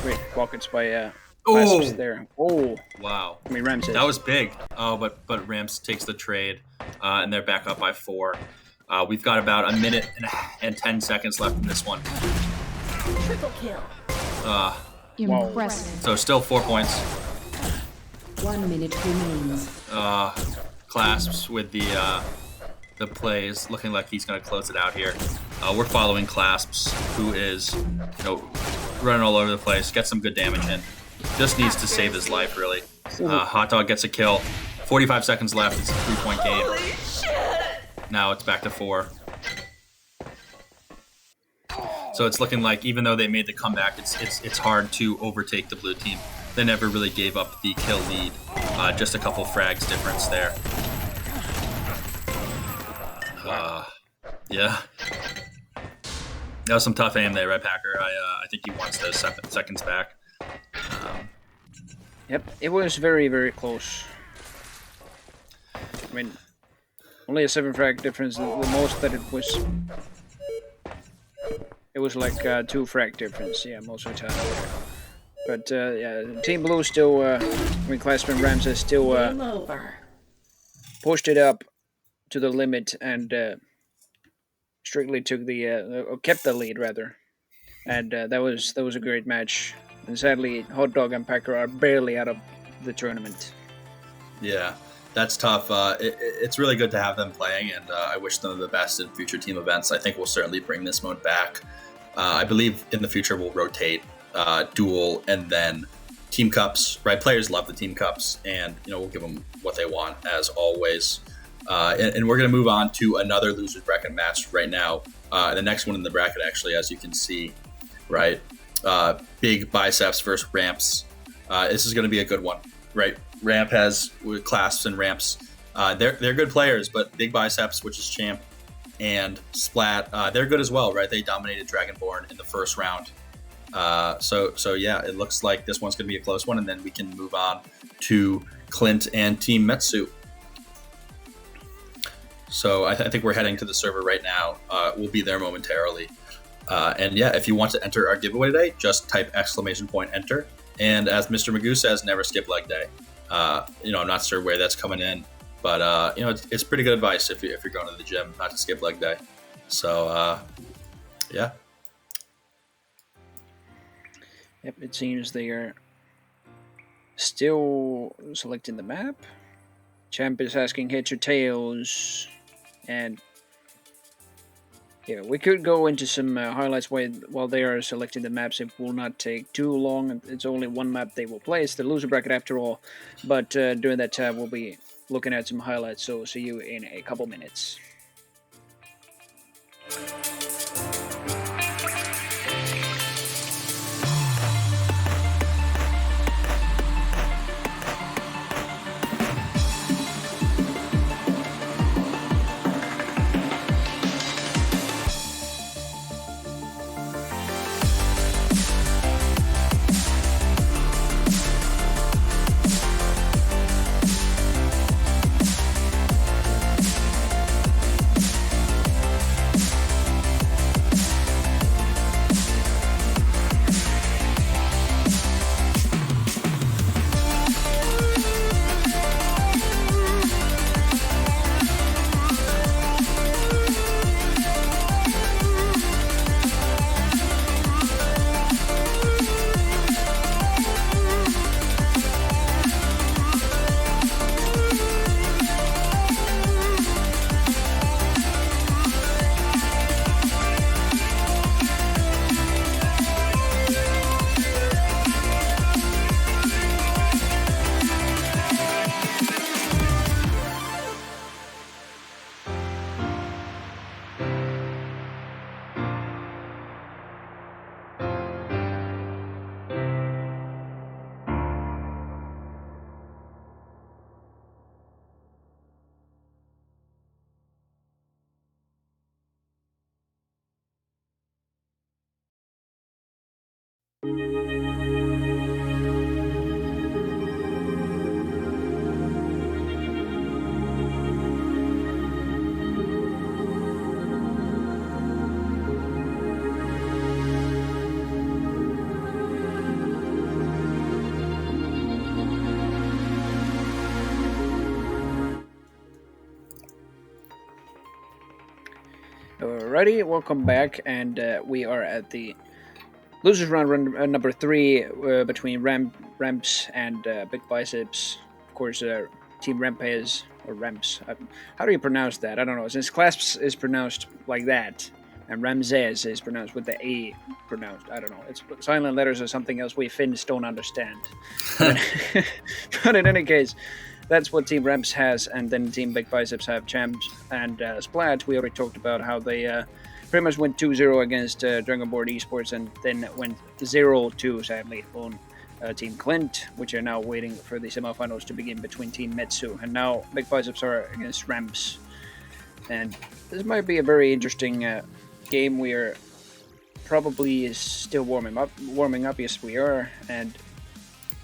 Speaker 2: great pockets by Clasps there. Oh,
Speaker 1: wow.
Speaker 2: I mean, Ramses.
Speaker 1: That was big. Oh, but Rams takes the trade, and they're back up by 4. We've got about a minute and 10 seconds left in this one.
Speaker 3: Triple kill. Impressive.
Speaker 1: So still 4 points.
Speaker 3: 1 minute remains.
Speaker 1: Clasps with the plays, looking like he's going to close it out here. We're following Clasps, who is running all over the place, gets some good damage in. Just needs to save his life, really. Hot Dog gets a kill. 45 seconds left. It's a 3-point game.
Speaker 3: Holy shit!
Speaker 1: Now it's back to 4. So it's looking like even though they made the comeback, it's hard to overtake the blue team. They never really gave up the kill lead. Just a couple frags difference there. Yeah. That was some tough aim there, right, Packer? I think he wants those seconds back.
Speaker 2: Yep, it was very, very close. I mean, only a 7 frag difference. The most that it was like 2 frag difference. Yeah, most of the time there. But yeah, Team Blue still, Clasp and Ramses still pushed it up to the limit and strictly took or kept the lead rather. And that was a great match. And sadly, Hot Dog and Packer are barely out of the tournament.
Speaker 1: Yeah, that's tough. It's really good to have them playing, and I wish them the best in future team events. I think we'll certainly bring this mode back. I believe in the future we'll rotate duel and then team cups. Right, players love the team cups, and we'll give them what they want as always. And we're going to move on to another losers bracket match right now. The next one in the bracket, actually, as you can see, right. big biceps versus ramps. This is going to be a good one, right? Ramp has clasps and ramps. They're good players, but big biceps, which is champ, and Splat, they're good as well, right? They dominated Dragonborn in the first round. So yeah, it looks like this one's going to be a close one, and then we can move on to Clint and Team Metsu. So I think we're heading to the server right now. We'll be there momentarily. And yeah, if you want to enter our giveaway today, just type !enter. And as Mr. Magoo says, never skip leg day. I'm not sure where that's coming in, but it's pretty good advice if you're going to the gym not to skip leg day. So yeah.
Speaker 2: Yep, it seems they are still selecting the map. Champ is asking heads or tails, and yeah, we could go into some highlights while they are selecting the maps. It will not take too long. It's only one map they will play. It's the loser bracket after all, but during that time we'll be looking at some highlights, so see you in a couple minutes. Alrighty, welcome back, and we are at the losers round number 3 between Ramps and Big Biceps. Of course, Team Rampes, or Ramps. How do you pronounce that? I don't know. Since Clasps is pronounced like that, and Ramses is pronounced with the A pronounced. I don't know. It's silent letters or something else we Finns don't understand. But in any case, that's what Team Ramps has, and then Team Big Biceps have Champs and Splat. We already talked about how they pretty much went 2-0 against Dragonborn Esports, and then went 0-2, sadly, on Team Clint, which are now waiting for the semifinals to begin between Team Metsu. And now Big Biceps are against Ramps. And this might be a very interesting game. We are probably still warming up, yes we are, and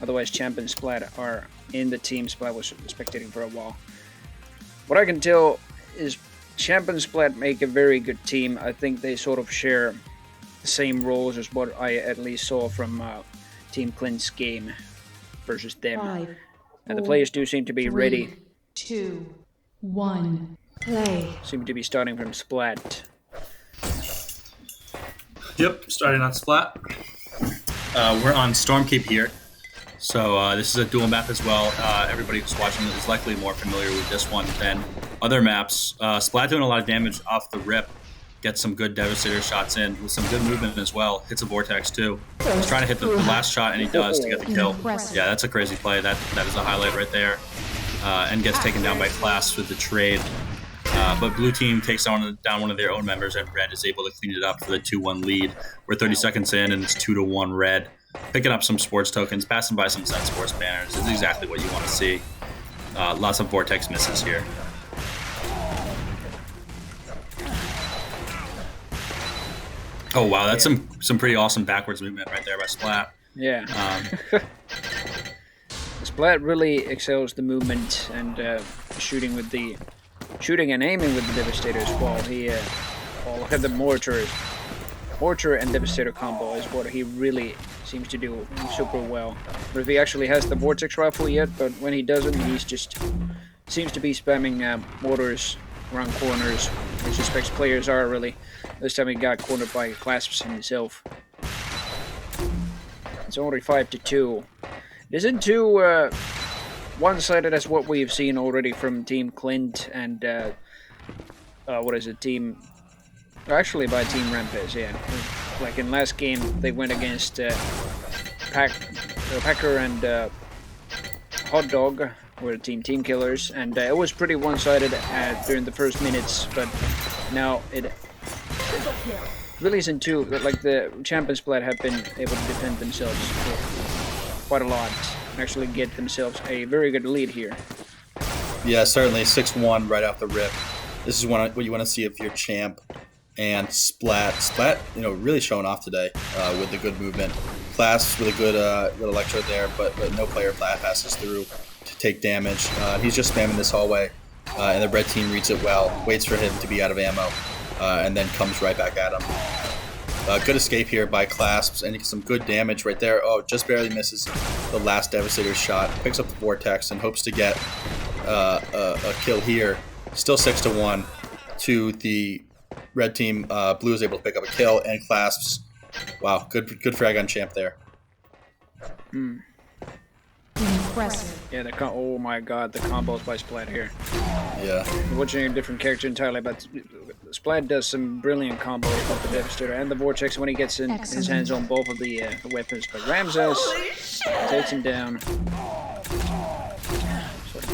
Speaker 2: otherwise Champ and Splat are in the team. Splat was spectating for a while. What I can tell is Champ and Splat make a very good team. I think they sort of share the same roles as what I at least saw from Team Clint's game versus them.
Speaker 3: 5,
Speaker 2: and the players do seem to be
Speaker 3: 3,
Speaker 2: ready.
Speaker 3: 2, 1, play.
Speaker 2: Seem to be starting from Splat.
Speaker 1: Yep, starting on Splat. We're on Stormkeep here. So this is a dual map as well. Everybody who's watching is likely more familiar with this one than other maps. Splat doing a lot of damage off the rip. Gets some good Devastator shots in with some good movement as well. Hits a Vortex too. He's trying to hit the last shot, and he does to get the kill. Yeah, that's a crazy play. That is a highlight right there. And gets taken down by Class with the trade. But blue team takes down one of their own members, and red is able to clean it up for the 2-1 lead. We're 30 seconds in, and it's 2-1 red. Picking up some sports tokens, passing by some Zen Sports banners is exactly what you want to see. Lots of Vortex misses here. Oh, wow, that's some pretty awesome backwards movement right there by Splat.
Speaker 2: Yeah. Splat really excels the movement and shooting and aiming with the Devastator as well. Look at the Mortar and Devastator combo is what he really seems to do super well. But if he actually has the Vortex Rifle yet, but when he doesn't, he's just seems to be spamming mortars around corners, which suspects players are really. This time he got cornered by Clasps himself. It's only 5-2. It isn't too one-sided as what we've seen already from Team Clint and actually by Team Rampage, yeah. Like in last game, they went against Packer and Hot Dog, were team killers, and it was pretty one-sided during the first minutes, but now it really isn't too. Like the Champions Splat have been able to defend themselves quite a lot and actually get themselves a very good lead here.
Speaker 4: Yeah, certainly 6-1 right off the rip. This is what you want to see of your champ. And Splat, really showing off today with the good movement. Class with a good electro there, but no player passes through to take damage. He's just spamming this hallway, and the red team reads it well, waits for him to be out of ammo, and then comes right back at him. Good escape here by Clasps, and some good damage right there. Oh, just barely misses the last Devastator shot. Picks up the Vortex and hopes to get a kill here. Still 6-1 to the red team. Blue is able to pick up a kill, and Clasps. Wow, good frag on champ there.
Speaker 3: Impressive.
Speaker 2: Yeah, oh my god, the combos by Splat here.
Speaker 4: Yeah.
Speaker 2: I'm watching a different character entirely, but Splat does some brilliant combos with the Devastator and the Vortex when he gets his hands on both of the weapons. But Ramses takes him down. So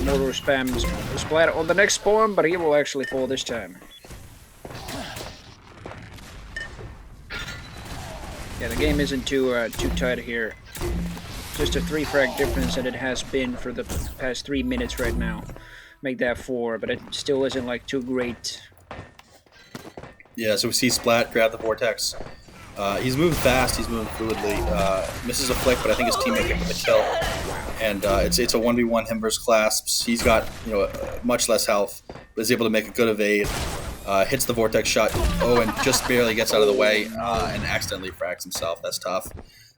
Speaker 2: Mortar spams Splat on the next spawn, but he will actually fall this time. Yeah, the game isn't too tight here. Just a 3 frag difference, and it has been for the past 3 minutes right now. Make that 4, but it still isn't like too great.
Speaker 4: Yeah, so we see Splat grab the Vortex. He's moving fast, he's moving fluidly. Misses a flick, but I think his teammate gets the kill. And it's a 1v1 him versus Clasps. He's got much less health, but is able to make a good evade. Hits the Vortex shot, and just barely gets out of the way and accidentally frags himself. That's tough.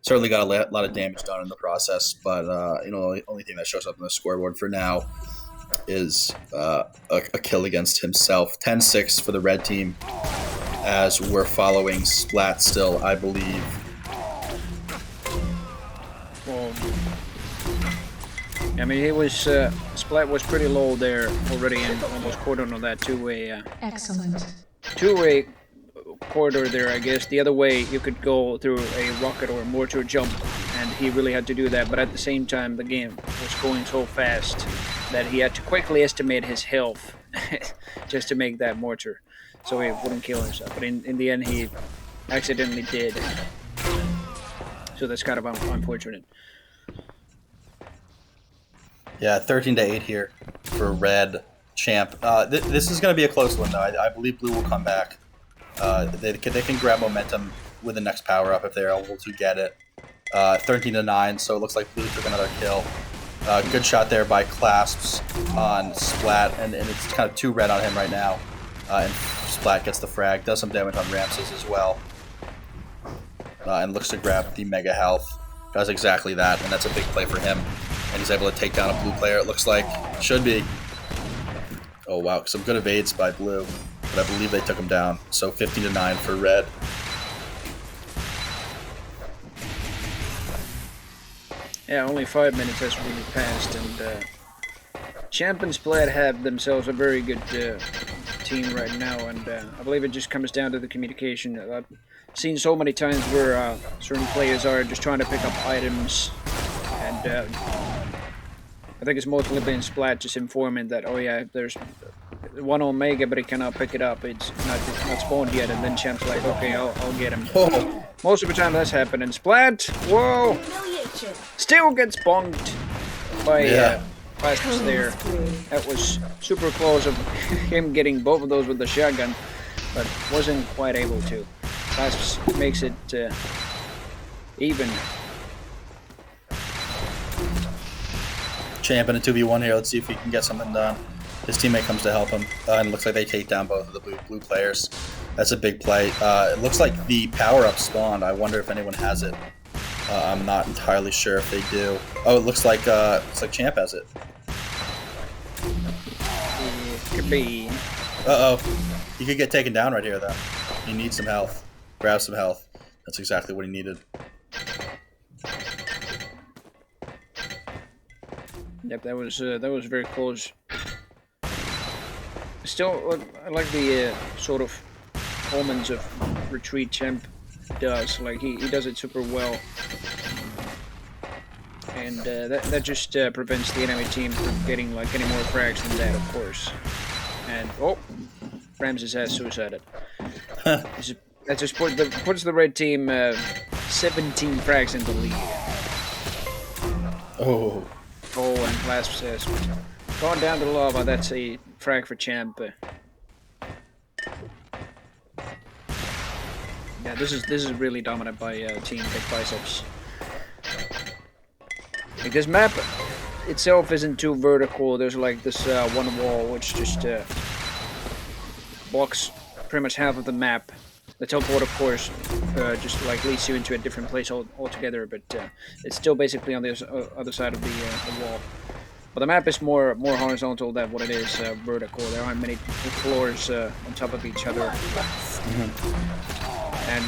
Speaker 4: Certainly got a lot of damage done in the process, but the only thing that shows up on the scoreboard for now is a kill against himself. 10-6 for the red team, as we're following Splat still, I believe.
Speaker 2: Well, I mean, Splat was pretty low there already and almost cornered on that two-way.
Speaker 3: Excellent.
Speaker 2: Two-way corridor there, I guess. The other way, you could go through a rocket or a mortar jump, and he really had to do that. But at the same time, the game was going so fast that he had to quickly estimate his health just to make that mortar, so he wouldn't kill himself. But in the end, he accidentally did. So that's kind of unfortunate.
Speaker 4: Yeah, 13-8 here for red champ. This is going to be a close one, though. I believe blue will come back. They can grab momentum with the next power up if they're able to get it. 13-9, so it looks like blue took another kill. Good shot there by Clasps on Splat, and it's kind of 2 red on him right now. And Splat gets the frag, does some damage on Ramses as well, and looks to grab the mega health. Does exactly that, and that's a big play for him. And he's able to take down a blue player, it looks like. Should be. Oh, wow. Some good evades by blue. But I believe they took him down. So 15-9 for red.
Speaker 2: Yeah, only 5 minutes has really passed. And Champ and Splat have themselves a very good team right now. And I believe it just comes down to the communication. I've seen so many times where certain players are just trying to pick up items. And I think it's mostly been Splat just informing that, oh yeah, there's one Omega, but he cannot pick it up. It's not spawned yet, and then Champ's like, okay, I'll get him.
Speaker 4: Oh,
Speaker 2: Most of the time that's happening. Splat! Whoa! Still gets bonked by Clasps there. That was super close of him getting both of those with the shotgun, but wasn't quite able to. Clasps makes it even.
Speaker 4: Champ in a 2v1 here. Let's see if he can get something done. His teammate comes to help him, and it looks like they take down both of the blue players. That's a big play. It looks like the power-up spawned. I wonder if anyone has it. I'm not entirely sure if they do. Oh, it looks like Champ has it.
Speaker 2: Could be.
Speaker 4: Uh-oh. He could get taken down right here, though. He needs some health. Grab some health. That's exactly what he needed.
Speaker 2: Yep, that was very close. Still, I like the sort of omens of retreat Champ does. Like he does it super well, and that just prevents the enemy team from getting like any more frags than that, of course. And oh, Ramses has suicided. That just puts the red team 17 frags in the lead.
Speaker 4: Oh.
Speaker 2: Oh, and Clasp says, "Gone down to lava." That's a frag for Champ. Yeah, this is really dominant by Team Big Biceps. Like this map itself isn't too vertical. There's like this one wall which just blocks pretty much half of the map. The teleport, of course, just like leads you into a different place altogether, but it's still basically on the other side of the wall. But the map is more horizontal than what it is vertical. There aren't many floors on top of each other, and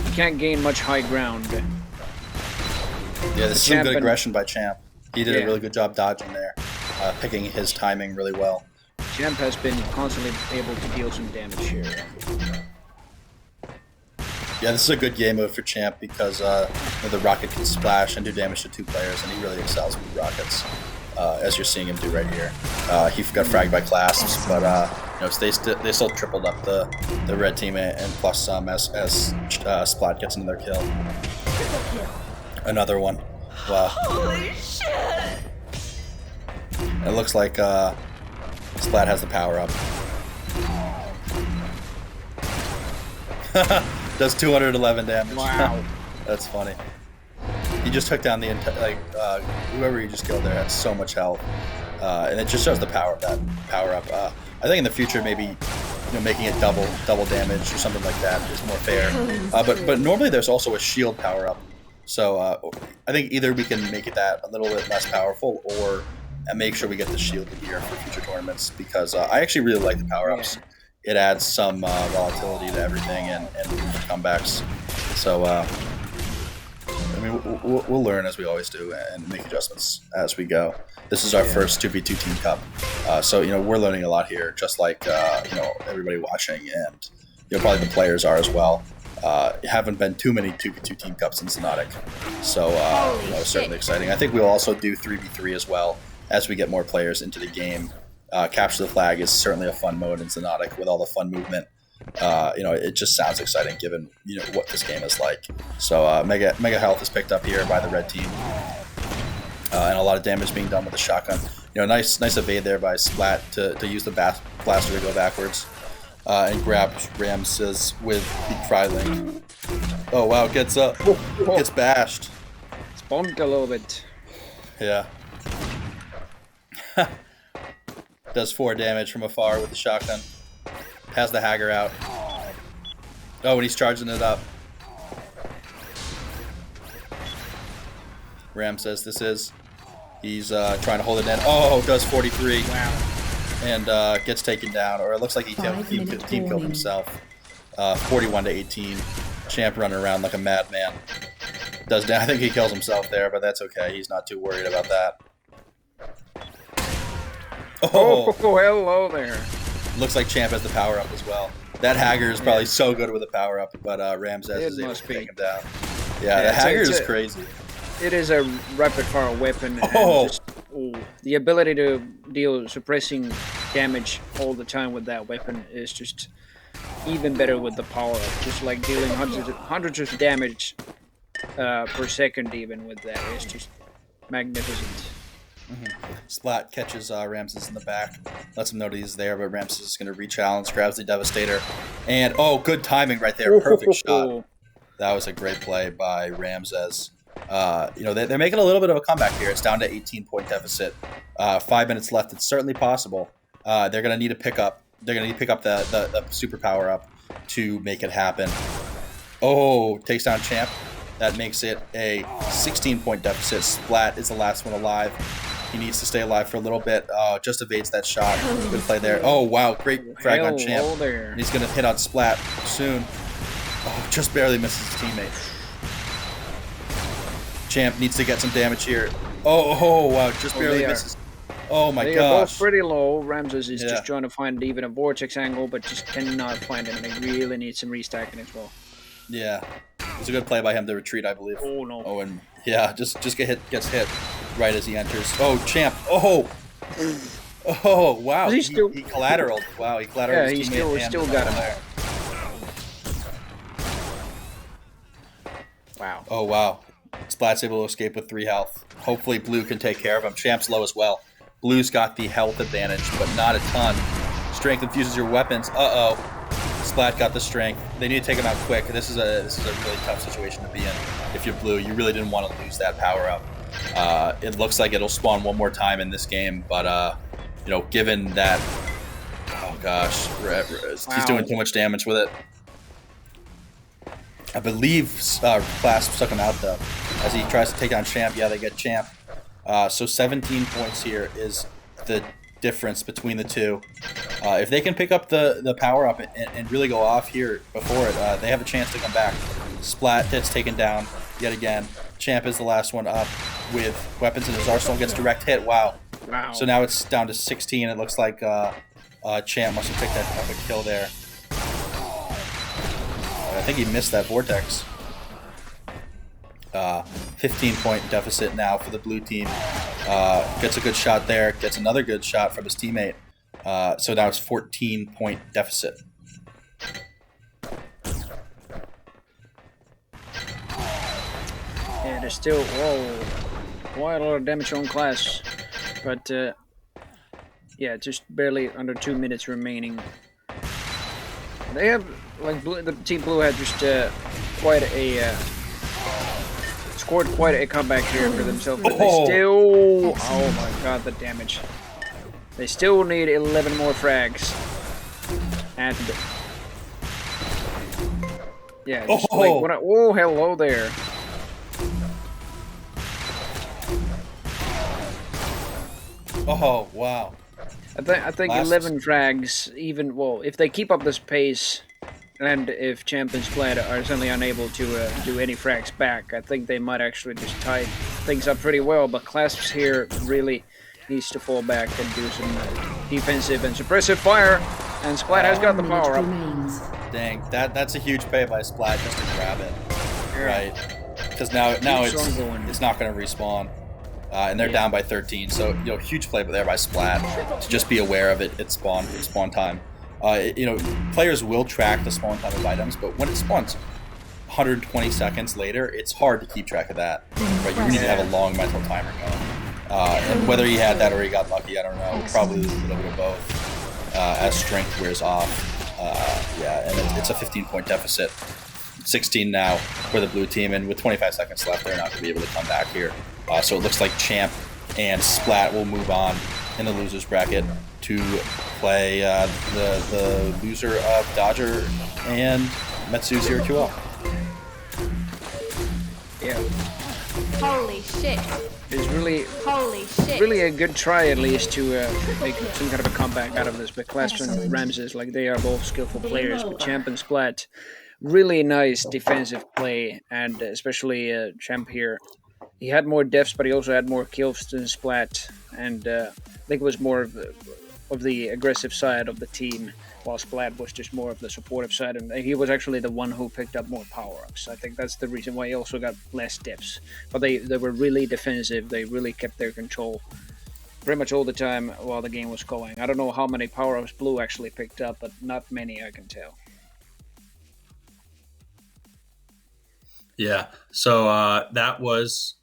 Speaker 2: you can't gain much high ground.
Speaker 4: Yeah, this is some good aggression by Champ. He did a really good job dodging there, picking his timing really well.
Speaker 2: Champ has been constantly able to deal some damage here.
Speaker 4: Yeah, this is a good game mode for Champ because the rocket can splash and do damage to two players, and he really excels with rockets, as you're seeing him do right here. He got fragged by Clasps, but they still tripled up the red team and plus some as Splat gets another kill. Another one. Wow.
Speaker 5: Holy shit!
Speaker 4: It looks like Splat has the power up. Does 211 damage.
Speaker 2: Wow.
Speaker 4: That's funny. He just took down the entire, whoever he just killed there had so much health. And it just shows the power of that power up. I think in the future maybe making it double damage or something like that is more fair. But normally there's also a shield power up. So I think either we can make it that a little bit less powerful or make sure we get the shield gear for future tournaments because I actually really like the power ups. Yeah. It adds some volatility to everything and comebacks. So, we'll learn as we always do and make adjustments as we go. This is our first 2v2 Team Cup. So, we're learning a lot here, just like, everybody watching and, probably the players are as well. Haven't been too many 2v2 Team Cups in Xonotic. So, it's certainly exciting. I think we'll also do 3v3 as well as we get more players into the game. Capture the Flag is certainly a fun mode in Xonotic with all the fun movement. It just sounds exciting given what this game is like. So mega health is picked up here by the red team, and a lot of damage being done with the shotgun. Nice evade there by Splat to use the blaster to go backwards and grab Ramses with the Tri-Link. Oh wow, gets bashed.
Speaker 2: Spawned a little bit.
Speaker 4: Yeah. Does 4 damage from afar with the shotgun. Has the Hagger out. Oh, and he's charging it up. Ram says this is. He's trying to hold it in. Oh, does 43.
Speaker 2: Wow.
Speaker 4: And gets taken down. Or it looks like he team killed himself. 41 to 18. Champ running around like a madman. I think he kills himself there, but that's okay. He's not too worried about that.
Speaker 2: Oh, hello there.
Speaker 4: Looks like Champ has the power up as well. That Hagger is probably so good with the power up, but Ramses is able to take him down. Yeah, the Hagger is crazy.
Speaker 2: It is a rapid fire weapon. And the ability to deal suppressing damage all the time with that weapon is just even better with the power up. Just like dealing hundreds of damage per second even with that is just magnificent.
Speaker 4: Splat catches Ramses in the back, lets him know that he's there, but Ramses is going to re-challenge, grabs the Devastator, and good timing right there, perfect shot. That was a great play by Ramses. They're making a little bit of a comeback here. It's down to 18-point deficit. 5 minutes left. It's certainly possible. They're going to need to pick up. They're going to need to pick up the super power up to make it happen. Oh, takes down Champ. That makes it a 16-point deficit. Splat is the last one alive. He needs to stay alive for a little bit. Just evades that shot. Good play there. Oh, wow. Great frag on Champ. And he's going to hit on Splat soon. Oh, just barely misses his teammate. Champ needs to get some damage here. Oh, wow. Just barely misses. Oh, my gosh.
Speaker 2: They are both pretty low. Ramses is just trying to find even a vortex angle, but just cannot find it. And they really need some restacking as well.
Speaker 4: Yeah. It's a good play by him to retreat, I believe.
Speaker 2: Oh, no.
Speaker 4: Oh, and yeah, just gets hit right as he enters. Oh, Champ. Oh. Oh, wow. He collateraled. Wow, he collateraled his teammate.
Speaker 2: Yeah, he still got him there. Wow.
Speaker 4: Oh, wow. Splat's able to escape with 3 health. Hopefully Blue can take care of him. Champ's low as well. Blue's got the health advantage, but not a ton. Strength infuses your weapons. Uh-oh. Splat got the strength. They need to take him out quick. This is a really tough situation to be in. If you're Blue, you really didn't want to lose that power up. It looks like it'll spawn one more time in this game, but given that, oh gosh, he's doing too much damage with it. I believe Clasp stuck him out though, as he tries to take down Champ. Yeah, they get Champ. So 17 points here is the difference between the two. If they can pick up the power up and really go off here before it, they have a chance to come back. Splat gets taken down yet again. Champ is the last one up with weapons in his arsenal. Gets direct hit. Wow. So now it's down to 16. It looks like Champ must have picked up a kill there. I think he missed that vortex. 15-point deficit now for the blue team. Gets a good shot there. Gets another good shot from his teammate. So now it's 14-point deficit.
Speaker 2: Yeah, there's still quite a lot of damage on Class, but yeah, just barely under 2 minutes remaining. They have the Team Blue had just scored quite a comeback here for themselves. But they still, oh my god, the damage! They still need 11 more frags, and yeah, just hello there.
Speaker 4: Oh wow!
Speaker 2: I think 11 frags, even if they keep up this pace, and if Champ and Splat are suddenly unable to do any frags back, I think they might actually just tie things up pretty well. But Clasps here really needs to fall back and do some defensive and suppressive fire, and Splat has got the power up.
Speaker 4: Dang, that's a huge play by Splat just to grab it, right? Because now it's not going to respawn. And they're down by 13, so huge play there by Splat to just be aware of it. It's spawn time. Players will track the spawn time of items, but when it spawns 120 seconds later, it's hard to keep track of that. Right? You need to have a long mental timer going. And whether he had that or he got lucky, I don't know. Probably a little bit of both. As strength wears off, and it's a 15-point deficit. 16 now for the blue team, and with 25 seconds left, they're not going to be able to come back here. So it looks like Champ and Splat will move on in the losers bracket to play the loser of Dodger and Metsu 0QL.
Speaker 2: Yeah.
Speaker 5: Holy shit.
Speaker 2: It's really a good try at least to make some kind of a comeback out of this. But Clasp and Ramses, they are both skillful players. But Champ and Splat, really nice defensive play, and especially Champ here. He had more deaths, but he also had more kills than Splat, and I think it was more of the aggressive side of the team, while Splat was just more of the supportive side, and he was actually the one who picked up more power-ups. I think that's the reason why he also got less deaths. But they were really defensive. They really kept their control pretty much all the time while the game was going. I don't know how many power-ups Blue actually picked up, but not many, I can tell.
Speaker 1: Yeah. So that was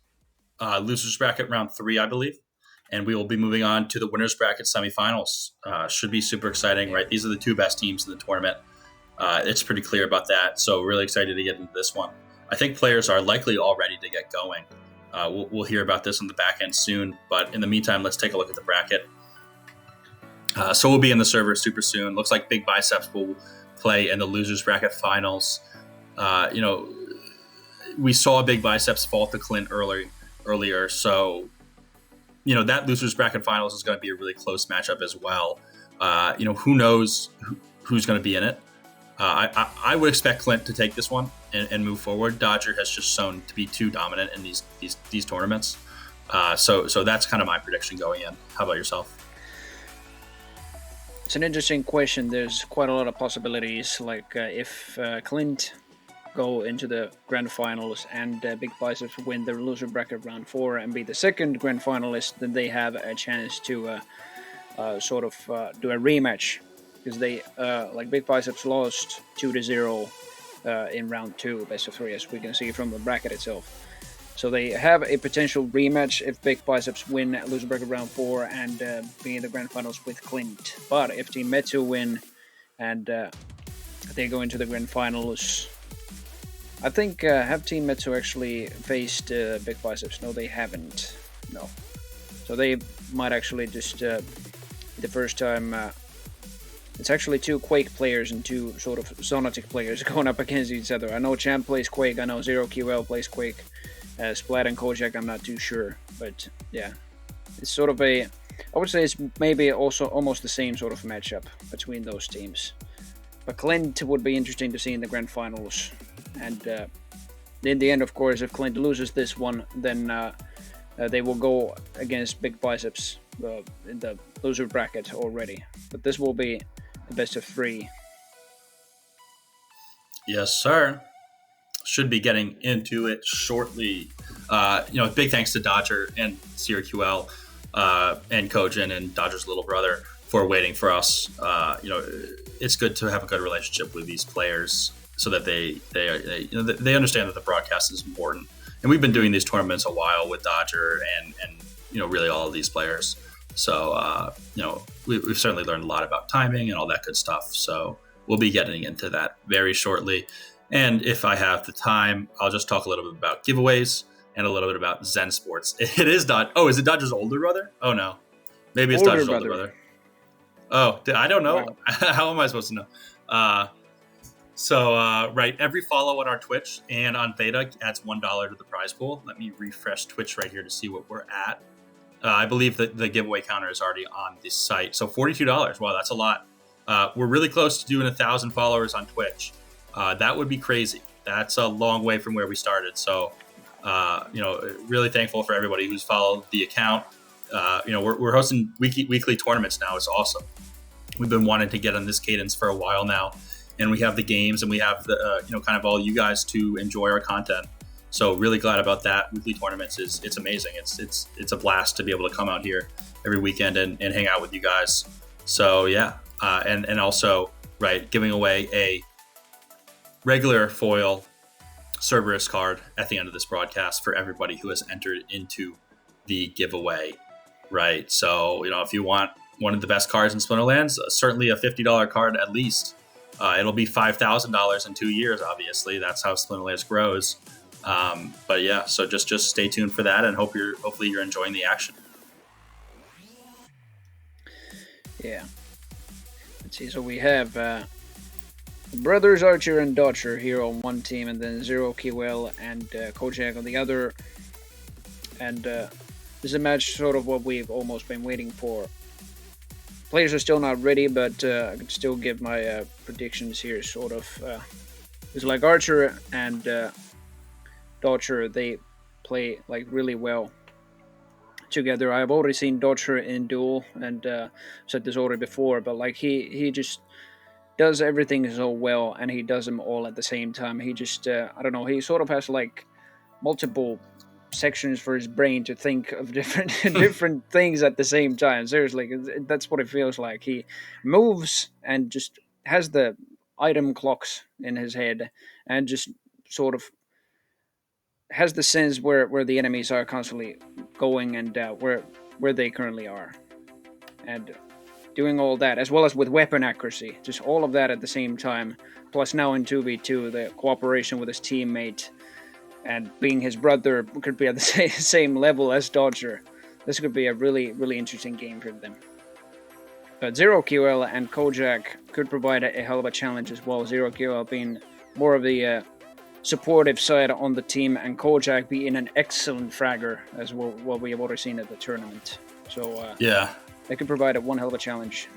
Speaker 1: losers bracket round 3, I believe, and we will be moving on to the winners bracket semifinals. Should be super exciting, right? These are the 2 best teams in the tournament. It's pretty clear about that. So really excited to get into this one. I think players are likely all ready to get going. We'll hear about this on the back end soon, but in the meantime, let's take a look at the bracket. So we'll be in the server super soon. Looks like Big Biceps will play in the losers bracket finals. We saw Big Biceps fall to Clint earlier, so that losers bracket finals is going to be a really close matchup as well. Who knows who's going to be in it? I would expect Clint to take this one and move forward. Dodger has just shown to be too dominant in these tournaments. So that's kind of my prediction going in. How about yourself?
Speaker 2: It's an interesting question. There's quite a lot of possibilities. Like if Clint go into the grand finals and Big Biceps win the loser bracket round 4 and be the second grand finalist, then they have a chance to do a rematch. Because they, Big Biceps lost 2-0 in round 2, best of 3, as we can see from the bracket itself. So they have a potential rematch if Big Biceps win loser bracket round 4 and be in the grand finals with Clint. But if Team Metsu win and they go into the grand finals, I think have Team Metsu actually faced Big Biceps? No, they haven't. No. So they might actually just the first time. It's actually 2 Quake players and 2 sort of Xonotic players going up against each other. I know Champ plays Quake, I know ZeroQL plays Quake. Splat and Kojak, I'm not too sure. But yeah, it's sort of I would say it's maybe also almost the same sort of matchup between those teams. But Clint would be interesting to see in the grand finals. And in the end, of course, if Clint loses this one, then they will go against Big Biceps in the loser bracket already. But this will be the best of 3.
Speaker 1: Yes, sir. Should be getting into it shortly. Big thanks to Dodger and CRQL and Kojin and Dodger's little brother for waiting for us. It's good to have a good relationship with these players so that they understand that the broadcast is important. And we've been doing these tournaments a while with Dodger and really all of these players. So, we've certainly learned a lot about timing and all that good stuff. So we'll be getting into that very shortly. And if I have the time, I'll just talk a little bit about giveaways and a little bit about Zen Sports. It is is it Dodger's older brother? Oh, no. Maybe it's Dodger's older brother. Oh, I don't know. Wow. How am I supposed to know? Right. Every follow on our Twitch and on Theta adds $1 to the prize pool. Let me refresh Twitch right here to see what we're at. I believe that the giveaway counter is already on the site. So $42. Wow, that's a lot. We're really close to doing 1,000 followers on Twitch. That would be crazy. That's a long way from where we started. So, really thankful for everybody who's followed the account. We're hosting weekly tournaments now. It's awesome. We've been wanting to get on this cadence for a while now, and we have the games and we have the kind of all you guys to enjoy our content. So really glad about that. Weekly tournaments it's amazing. It's a blast to be able to come out here every weekend and hang out with you guys. So yeah, and also giving away a regular foil Cerberus card at the end of this broadcast for everybody who has entered into the giveaway. Right. So if you want one of the best cards in Splinterlands, certainly a $50 card at least. It'll be $5,000 in 2 years. Obviously, that's how Splinterlands grows. But yeah, so just stay tuned for that, and hopefully you're enjoying the action.
Speaker 2: Yeah. Let's see. So we have brothers Archer and Dodger here on one team, and then ZeroQL and Kojak on the other. And this is a match sort of what we've almost been waiting for. Players are still not ready, but I can still give my predictions here. Sort of, it's like Archer and Dodger. They play really well together. I've already seen Dodger in duel, and said this already before. But he just does everything so well, and he does them all at the same time. He just I don't know. He sort of has multiple sections for his brain to think of different different things at the same time. Seriously, that's what it feels like. He moves and just has the item clocks in his head and just sort of has the sense where the enemies are constantly going and where they currently are, and doing all that as well as with weapon accuracy, just all of that at the same time. Plus now in 2v2, the cooperation with his teammate and being his brother could be at the same level as Dodger. This could be a really, really interesting game for them. But ZeroQL and Kojak could provide a hell of a challenge as well. ZeroQL being more of the supportive side on the team, and Kojak being an excellent fragger as well, what we have already seen at the tournament. So
Speaker 1: Yeah.
Speaker 2: they could provide one hell of a challenge.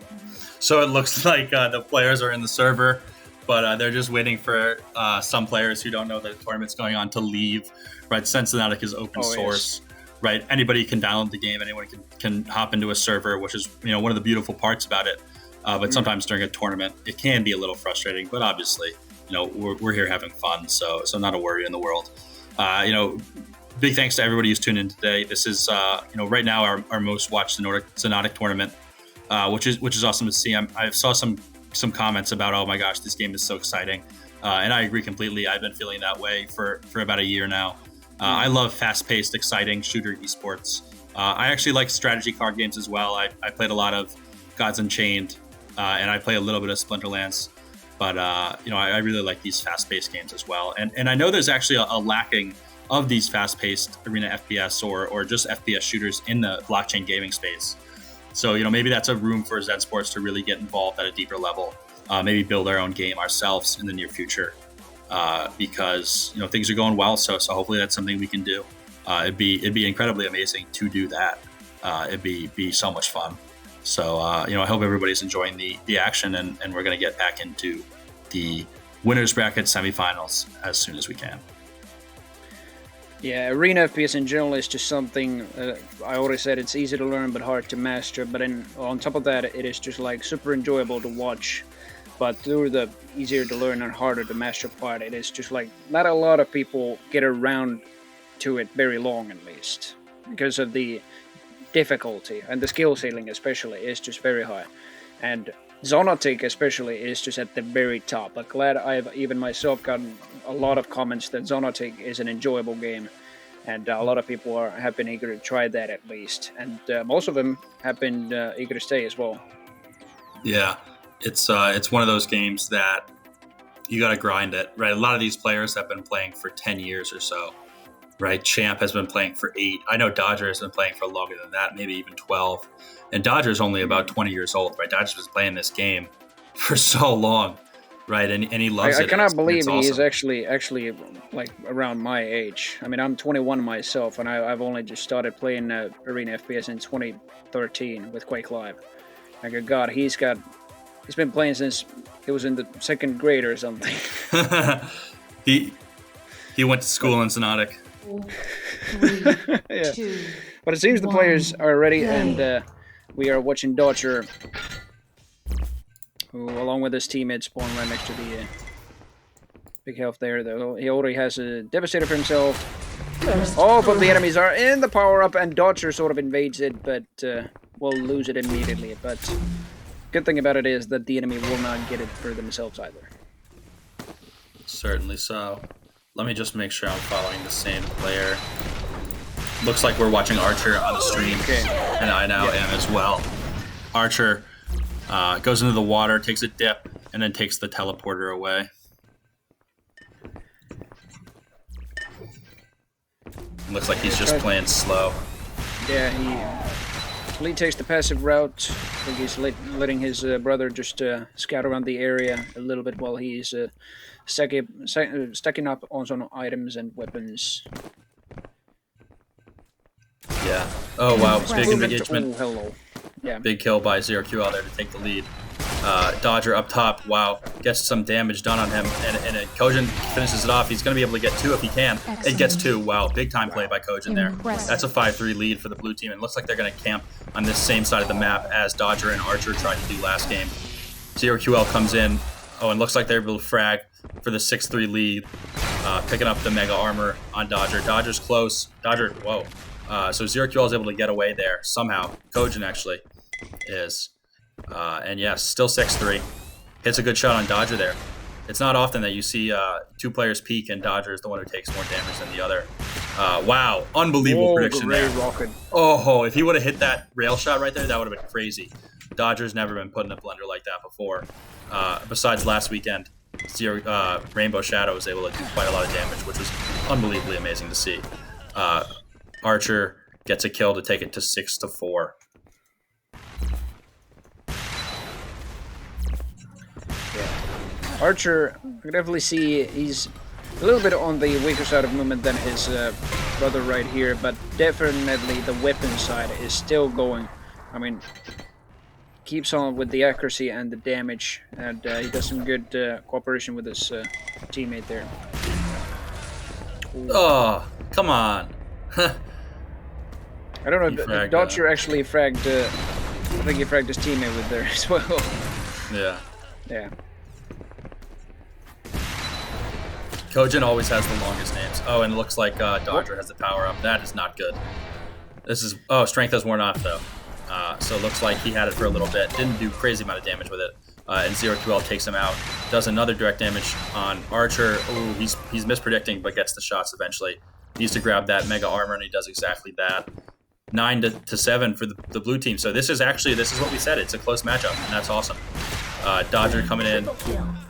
Speaker 1: So it looks like the players are in the server, but they're just waiting for some players who don't know that the tournament's going on to leave. Right, Xonotic is open source. Yes. Right, anybody can download the game. Anyone can hop into a server, which is one of the beautiful parts about it. But sometimes during a tournament, it can be a little frustrating. But obviously, we're here having fun, so not a worry in the world. Big thanks to everybody who's tuned in today. This is right now our most watched Xonotic tournament, which is awesome to see. I saw some comments about, oh my gosh, this game is so exciting, and I agree completely. I've been feeling that way for about a year now. I love fast-paced, exciting shooter esports. I actually like strategy card games as well. I played a lot of Gods Unchained, and I play a little bit of Splinterlands. But I really like these fast-paced games as well. And I know there's actually a lacking of these fast-paced arena FPS or just FPS shooters in the blockchain gaming space. So maybe that's a room for Zen Sports to really get involved at a deeper level. Maybe build our own game ourselves in the near future. Because things are going well, so hopefully that's something we can do. It'd be incredibly amazing to do that. It'd be so much fun. So I hope everybody's enjoying the action, and we're going to get back into the winners bracket semifinals as soon as we can.
Speaker 2: Yeah, arena FPS in general is just something, I already said, it's easy to learn but hard to master. But on top of that, it is just like super enjoyable to watch. But through the easier to learn and harder to master part, it is just like not a lot of people get around to it very long, at least, because of the difficulty, and the skill ceiling especially is just very high. And Xonotic especially is just at the very top. I'm glad I've even myself gotten a lot of comments that Xonotic is an enjoyable game, and a lot of people have been eager to try that at least, and most of them have been eager to stay as well.
Speaker 1: Yeah. It's one of those games that you got to grind it, right? A lot of these players have been playing for 10 years or so, right? Champ has been playing for 8. I know Dodger has been playing for longer than that, maybe even 12. And Dodger's only about 20 years old, right? Dodger's been playing this game for so long, right? And he loves it.
Speaker 2: I cannot believe he is actually like around my age. I mean, I'm 21 myself, and I've only just started playing Arena FPS in 2013 with Quake Live. Like, God, he's been playing since he was in the 2nd grade or something. He
Speaker 1: went to school in Xonotic.
Speaker 3: 3,
Speaker 2: yeah.
Speaker 3: 2,
Speaker 2: but it seems the players are ready, and we are watching Dodger, who, along with his teammate, spawn right next to the big health there. Though he already has a Devastator for himself. All of the enemies are in the power-up, and Dodger sort of invades it, but will lose it immediately. But good thing about it is that the enemy will not get it for themselves either.
Speaker 1: Certainly so. Let me just make sure I'm following the same player. Looks like we're watching Archer on the stream, and I now am as well. Archer goes into the water, takes a dip, and then takes the teleporter away. Looks like he's just playing slow.
Speaker 2: Yeah, he takes the passive route. I think he's letting his brother just scout around the area a little bit while he's stacking up on some items and weapons.
Speaker 1: Yeah. Oh, wow. Big engagement.
Speaker 2: Oh, hello. Yeah.
Speaker 1: Big kill by ZeroQL there to take the lead. Dodger up top. Wow. Gets some damage done on him. And Kojin finishes it off. He's going to be able to get 2 if he can. Excellent. It gets 2. Wow. Big time play by Kojin there. That's a 5-3 lead for the blue team. And it looks like they're going to camp on this same side of the map as Dodger and Archer tried to do last game. ZeroQL comes in. Oh, and looks like they're able to frag for the 6-3 lead. picking up the mega armor on Dodger. Dodger's close. Dodger, whoa. So ZeroQL is able to get away there somehow. Kojin actually is. And yes, still 6-3. Hits a good shot on Dodger there. It's not often that you see 2 players peak and Dodger is the one who takes more damage than the other. Wow, unbelievable prediction there.
Speaker 2: Rocket.
Speaker 1: Oh, if he would have hit that rail shot right there, that would have been crazy. Dodger's never been put in a blender like that before. Besides last weekend, Rainbow Shadow was able to do quite a lot of damage, which was unbelievably amazing to see. Archer gets a kill to take it to 6-4.
Speaker 2: Archer, I can definitely see he's a little bit on the weaker side of movement than his brother right here, but definitely the weapon side is still going. I mean, keeps on with the accuracy and the damage, and he does some good cooperation with his teammate there. Ooh.
Speaker 1: Oh, come on.
Speaker 2: I don't know, Dodger actually fragged, I think he fragged his teammate with there as well.
Speaker 1: Yeah.
Speaker 2: Yeah.
Speaker 1: Kojin always has the longest names. Oh, and it looks like Dodger has the power up. That is not good. This is... Oh, strength has worn off, though. So it looks like he had it for a little bit. Didn't do crazy amount of damage with it. And ZeroQL takes him out. Does another direct damage on Archer. Ooh, he's mispredicting, but gets the shots eventually. He needs to grab that mega armor, and he does exactly that. 9-7 for the blue team. So this is what we said. It's a close matchup, and that's awesome. Dodger coming in.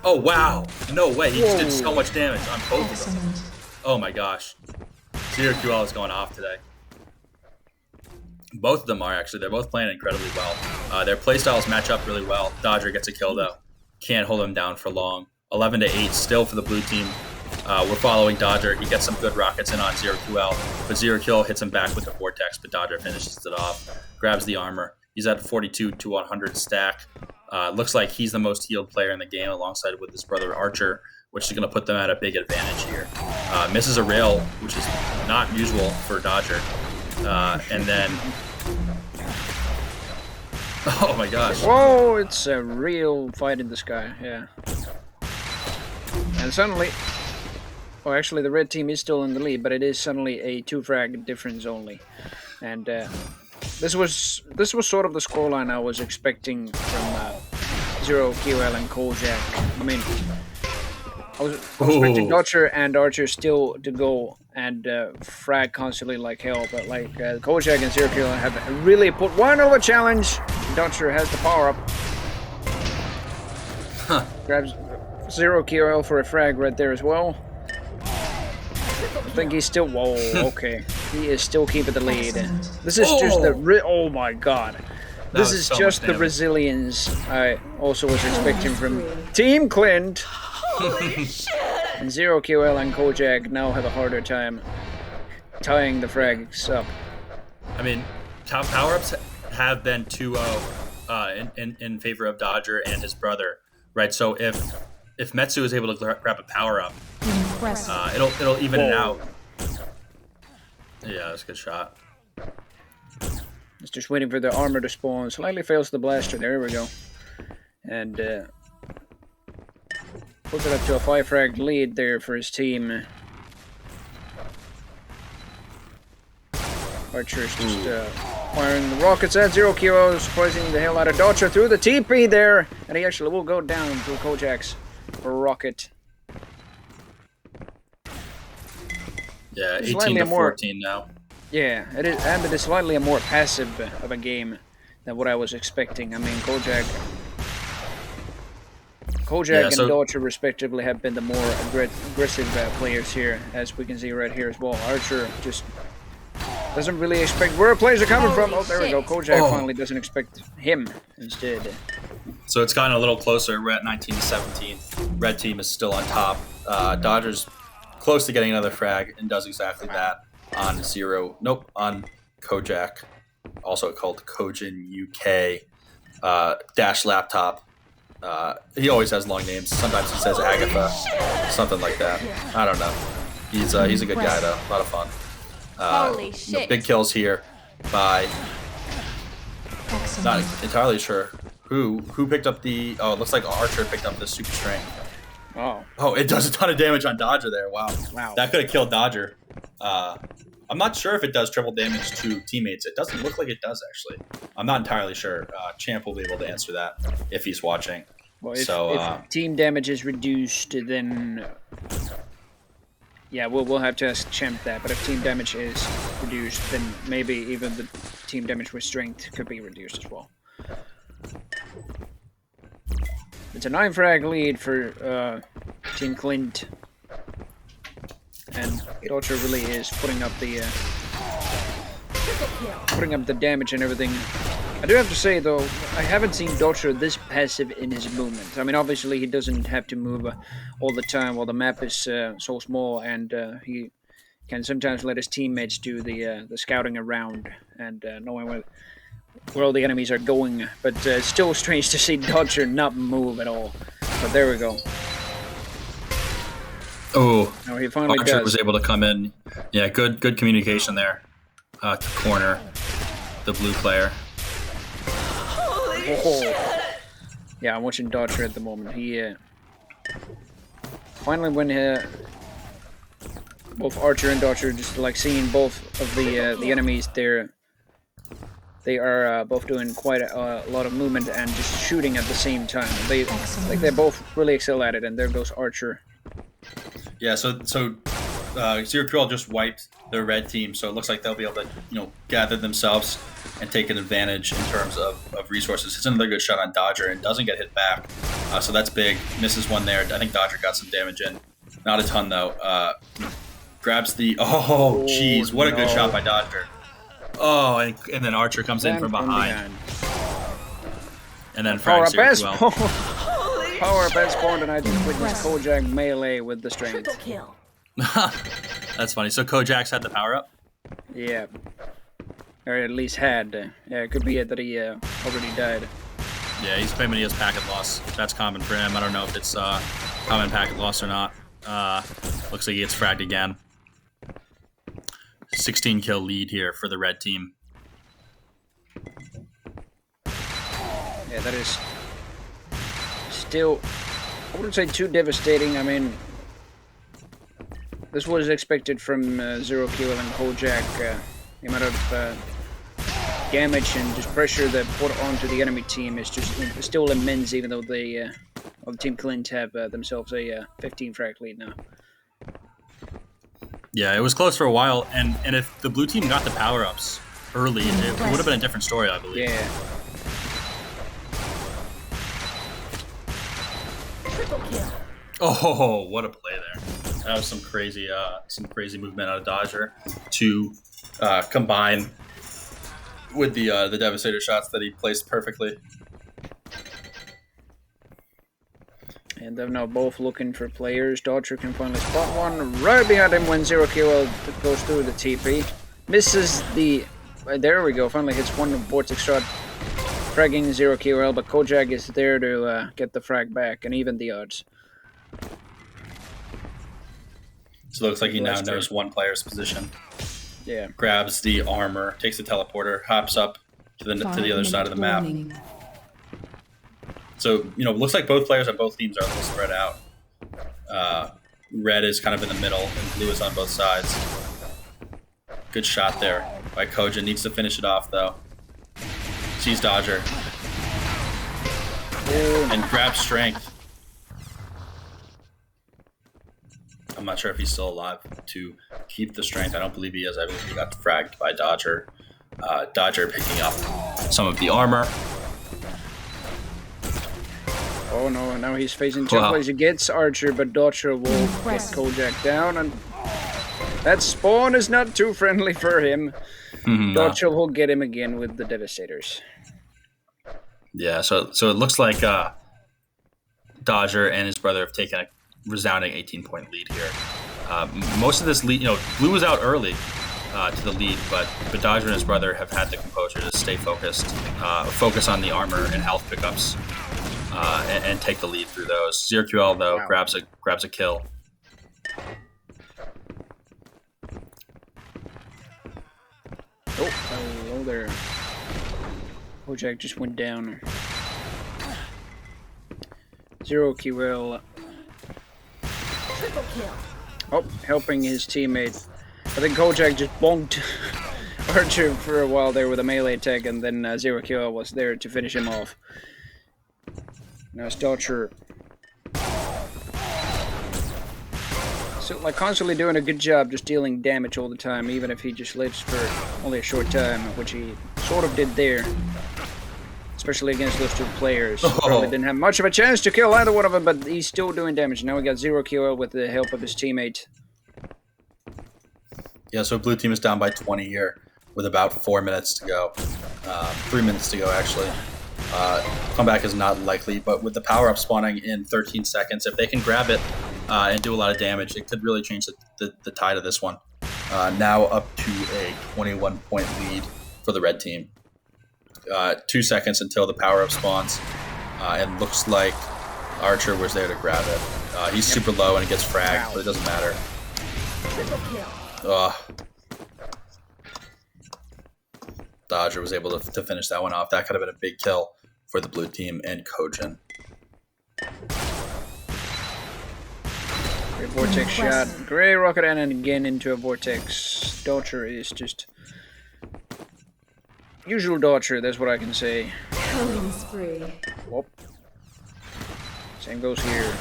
Speaker 1: Oh, wow. No way. He just did so much damage on both of them. Oh, my gosh. ZeroQL is going off today. Both of them are, actually. They're both playing incredibly well. Their playstyles match up really well. Dodger gets a kill, though. Can't hold him down for long. 11-8 still for the blue team. We're following Dodger. He gets some good rockets in on ZeroQL, but ZeroQL hits him back with the Vortex, but Dodger finishes it off. Grabs the armor. He's at 42-100 stack. Looks like he's the most healed player in the game alongside with his brother Archer, which is going to put them at a big advantage here. Misses a rail, which is not usual for Dodger. And then... Oh my gosh.
Speaker 2: Whoa, it's a real fight in the sky, yeah. And suddenly... Oh, actually the red team is still in the lead, but it is suddenly a 2-frag difference only. And this was sort of the scoreline I was expecting from ZeroQL and Kojak. I mean, I was expecting Dodger and Archer still to go and frag constantly like hell, but like Kojak and ZeroQL have really put one over challenge. Dodger has the power up.
Speaker 1: Huh.
Speaker 2: Grabs ZeroQL for a frag right there as well. I think he's still... Whoa, okay. He is still keeping the lead. This is just the... Oh my god. This is just the resilience I also was expecting from Team Clint.
Speaker 3: Holy shit!
Speaker 2: And ZeroQL and Kojak now have a harder time tying the frags up.
Speaker 1: I mean, power-ups have been 2-0 in favor of Dodger and his brother, right? So if Metsu is able to grab a power-up, it'll even it out. Yeah, that's a good shot.
Speaker 2: He's just waiting for the armor to spawn. Slightly fails the blaster. There we go. And puts it up to a 5-frag lead there for his team. Archer's just firing the rockets at ZeroQL, surprising the hell out of Dodger through the TP there. And he actually will go down to Kojak's rocket.
Speaker 1: Yeah, 18-14 now.
Speaker 2: Yeah, it is, and it is slightly a more passive of a game than what I was expecting. I mean, Kojak and Dodger respectively have been the more aggressive players here, as we can see right here as well. Archer just doesn't really expect where players are coming from. Oh, there we go. Kojak finally doesn't expect him instead.
Speaker 1: So it's gotten a little closer. We're at 19-17. Red team is still on top. Dodger's close to getting another frag and does exactly that on on Kojak, also called Kojin UK Dash Laptop. He always has long names. Sometimes he says Agatha, something like that. I don't know. He's a good guy though. A lot of fun.
Speaker 5: Holy shit.
Speaker 1: Big kills here by not entirely sure who picked up the. Oh, it looks like Archer picked up the super string.
Speaker 4: Oh, it does a ton of damage on Dodger there. Wow. That could have killed Dodger. I'm not sure if it does triple damage to teammates. It doesn't look like it does, actually. I'm not entirely sure. Champ will be able to answer that if he's watching.
Speaker 2: Well, if team damage is reduced, then... Yeah, we'll have to ask Champ that. But if team damage is reduced, then maybe even the team damage with strength could be reduced as well. It's a 9-frag lead for Team Clint. And Dodger really is putting up the damage and everything. I do have to say though, I haven't seen Dodger this passive in his movement. I mean, obviously he doesn't have to move all the time while the map is so small, and he can sometimes let his teammates do the scouting around and knowing where all the enemies are going. But it's still strange to see Dodger not move at all. But there we go.
Speaker 1: Oh,
Speaker 2: no, he finally
Speaker 1: Archer was able to come in. Yeah, good communication there to corner the blue player.
Speaker 2: Oh. Yeah, I'm watching Dodger at the moment. He finally, when both Archer and Dodger, just like seeing both of the enemies there, they are both doing quite a lot of movement and just shooting at the same time. They both really excel at it. And there goes Archer.
Speaker 4: Yeah, so ZeroQL just wiped their red team, so it looks like they'll be able to, gather themselves and take an advantage in terms of resources. It's another good shot on Dodger and doesn't get hit back, so that's big. Misses one there. I think Dodger got some damage in. Not a ton, though. Grabs the... Oh, jeez. What a good shot by Dodger.
Speaker 1: Oh, and then Archer comes in from behind. And then frags ZeroQL.
Speaker 2: Power up at spawn, and I just witnessed Kojak melee with the strength.
Speaker 1: That's funny. So Kojak's had the power up?
Speaker 2: Yeah. Or at least had. Yeah, it could be it that he already died.
Speaker 1: Yeah, he's claiming he has packet loss. That's common for him. I don't know if it's common packet loss or not. Looks like he gets fragged again. 16 kill lead here for the red team.
Speaker 2: Yeah, that is still, I wouldn't say too devastating. I mean, this was expected from ZeroQL and Kojak. The amount of damage and just pressure that put onto the enemy team is just still immense, even though the Team Clint have themselves a 15-frag lead now.
Speaker 1: Yeah, it was close for a while, and if the blue team got the power-ups early, it would have been a different story, I believe.
Speaker 2: Yeah.
Speaker 1: Oh, what a play there! That was some crazy movement out of Dodger to combine with the Devastator shots that he placed perfectly.
Speaker 2: And they're now both looking for players. Dodger can finally spot one right behind him when ZeroQL goes through the TP. Misses the... there we go, finally hits one Vortex shot, fragging ZeroQL, but Kojak is there to get the frag back and even the odds.
Speaker 4: So it looks like he now knows one player's position.
Speaker 2: Yeah.
Speaker 4: Grabs the armor, takes the teleporter, hops up to the other side of the map. So, looks like both players on both teams are a little spread out. Red is kind of in the middle, and blue is on both sides. Good shot there by Koja. Needs to finish it off, though. Sees Dodger. And grabs strength. I'm not sure if he's still alive to keep the strength. I don't believe he is. I believe he got fragged by Dodger. Dodger picking up some of the armor.
Speaker 2: Oh no, now he's facing two players. He gets Archer, but Dodger will get Kojak down, and that spawn is not too friendly for him. Dodger will get him again with the Devastators.
Speaker 1: Yeah, so it looks like Dodger and his brother have taken a resounding 18-point lead here. Most of this lead, blue was out early to the lead, but Dodger and his brother have had the composure to stay focused, focus on the armor and health pickups. And take the lead through those. ZeroQL though grabs a kill.
Speaker 2: Oh, hello there. Kojak just went down. ZeroQL Oh, helping his teammate. I think Kojak just bonked Archer for a while there with a melee attack, and then Zero Kill was there to finish him off. Now it's Dodger. So, like, constantly doing a good job just dealing damage all the time, even if he just lives for only a short time, which he sort of did there. Especially against those two players. Probably didn't have much of a chance to kill either one of them, but he's still doing damage. Now we got Zero Kill with the help of his teammate.
Speaker 4: Yeah, so blue team is down by 20 here with about 4 minutes to go. 3 minutes to go, actually. Comeback is not likely, but with the power-up spawning in 13 seconds, if they can grab it and do a lot of damage, it could really change the tide of this one. Now up to a 21-point lead for the red team. 2 seconds until the power-up spawns, and looks like Archer was there to grab it. He's super low and it gets fragged, but it doesn't matter. Dodger was able to finish that one off. That could have been a big kill for the blue team and Kojin.
Speaker 2: Great vortex shot. Great rocket and again into a vortex. Dodger is just usual Dodger, that's what I can say.
Speaker 5: Killing spree.
Speaker 2: Whoop. Same goes here.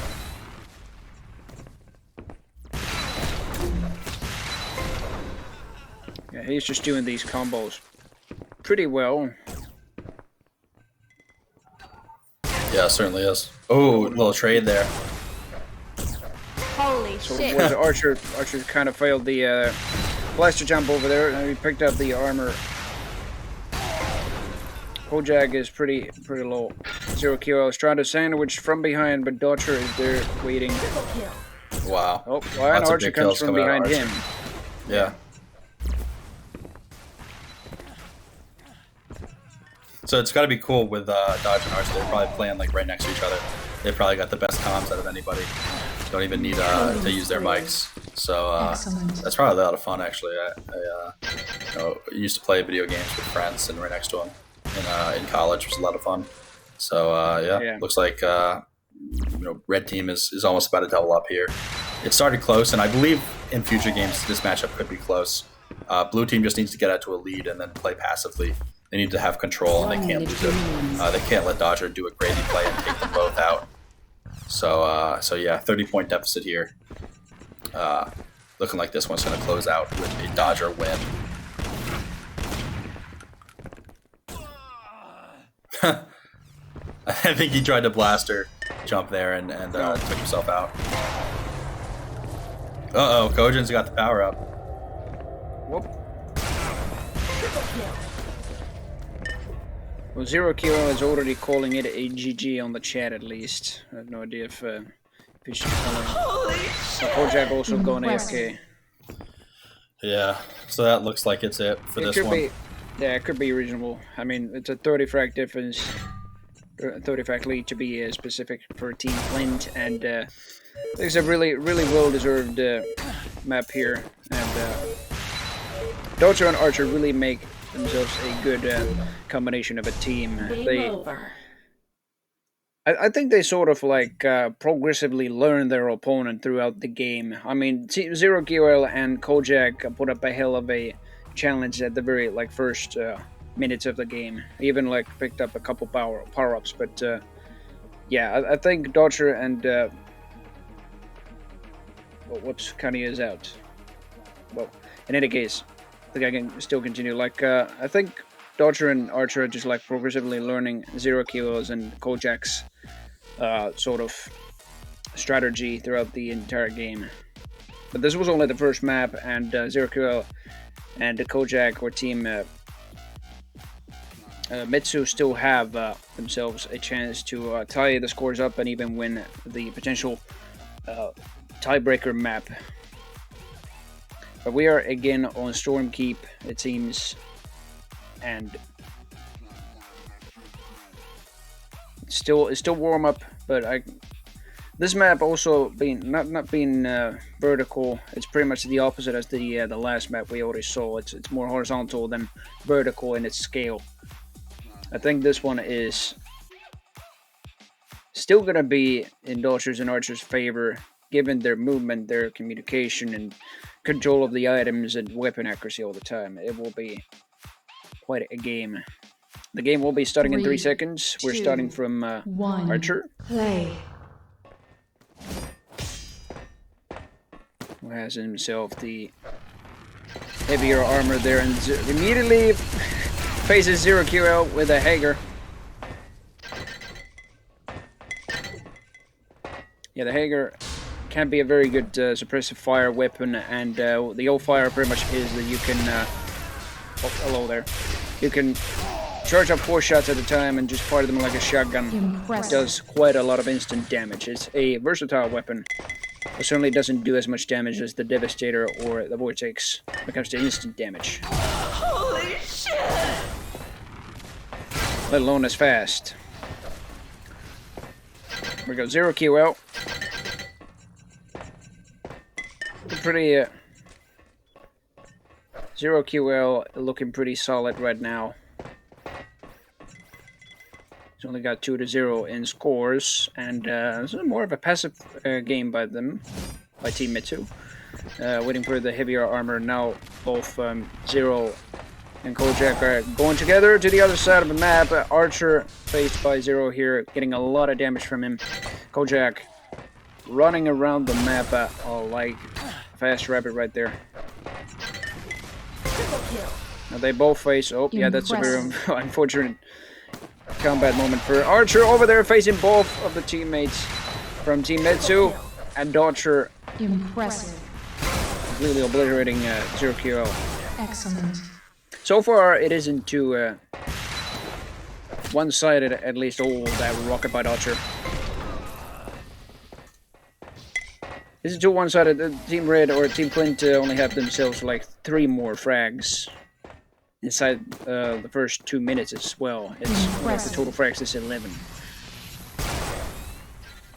Speaker 2: Yeah, he's just doing these combos pretty well.
Speaker 4: Yeah, certainly is. Oh, little trade there.
Speaker 5: Holy
Speaker 2: So
Speaker 5: shit.
Speaker 2: was Archer kind of failed the blaster jump over there, and he picked up the armor. Kojak is pretty low. Zero Kill. I was trying to sandwich from behind, but Dodger is there waiting.
Speaker 4: Wow.
Speaker 2: Oh, well, and Archer comes from behind him.
Speaker 4: Yeah. So it's got to be cool with Dodge and Archer. They're probably playing like right next to each other. They probably got the best comms out of anybody. Don't even need to use their mics. So that's probably a lot of fun, actually. I used to play video games with friends and right next to them in college. It was a lot of fun. So yeah, looks like red team is almost about to double up here. It started close, and I believe in future games this matchup could be close. Blue team just needs to get out to a lead and then play passively. They need to have control, and they can't lose it. They can't let Dodger do a crazy play and take them both out. So yeah, 30-point deficit here. Looking like this one's going to close out with a Dodger win. I think he tried to blaster jump there and took himself out. Uh-oh, Kojin's got the power up.
Speaker 2: Whoop. Well, Zero Kill is already calling it a GG on the chat, at least. I have no idea if he's just calling. Kojak also going AFK.
Speaker 4: Yeah, so that looks like it's it for this one.
Speaker 2: Yeah, it could be reasonable. I mean, it's a 30 frag difference, 30 frag lead to be specific for Team Flint, and it's a really well-deserved map here. And Dodger and Archer really make themselves a good combination of a team. I think they sort of like progressively learn their opponent throughout the game. I mean, Zero Kill and Kojak put up a hell of a challenge at the very first minutes of the game. Even picked up a couple power-ups, but yeah, I think Dodger and whoops, Kanye is out. Well, in any case, I think I can still continue. I think Dodger and Archer are just progressively learning Zero Kills and Kojak's sort of strategy throughout the entire game. But this was only the first map, and Zero Kill and Kojak or Team Mitsu still have themselves a chance to tie the scores up and even win the potential tiebreaker map. But we are again on Stormkeep, it seems, and it's still warm up. But this map also being not being vertical. It's pretty much the opposite as the last map we already saw. It's more horizontal than vertical in its scale. I think this one is still gonna be in Dodgers and Archers' favor. given their movement, their communication, and control of the items and weapon accuracy all the time, it will be quite a game. The game will be starting in 3 seconds. We're starting from Archer.
Speaker 5: Play.
Speaker 2: Who has himself the heavier armor there and immediately faces 0 QL with a Hager. Yeah, the Hager can be a very good suppressive fire weapon, and the old fire pretty much is that you can hello there. You can charge up 4 shots at a time and just fire them like a shotgun. It does quite a lot of instant damage. It's a versatile weapon. It certainly doesn't do as much damage as the Devastator or the Vortex when it comes to instant damage.
Speaker 5: Holy shit!
Speaker 2: Let alone as fast. We go 0 QL. Pretty 0 QL looking pretty solid right now. He's only got 2-0 in scores, and this is more of a passive game by them, by Team Mitsu. Waiting for the heavier armor. Now both Zero and Kojak are going together to the other side of the map. Archer faced by Zero here, getting a lot of damage from him. Kojak running around the map like fast rabbit right there. Now they both face... Oh, yeah, that's a very unfortunate combat moment for Archer over there, facing both of the teammates from Team Mitsu, and Dodger completely obliterating 0 QL.
Speaker 5: Excellent.
Speaker 2: So far, it isn't too one-sided, at least. Oh, that rocket by Dodger. This is too one-sided. Team Red or Team Clint only have themselves like 3 more frags inside the first 2 minutes as well. It's like the total frags is 11.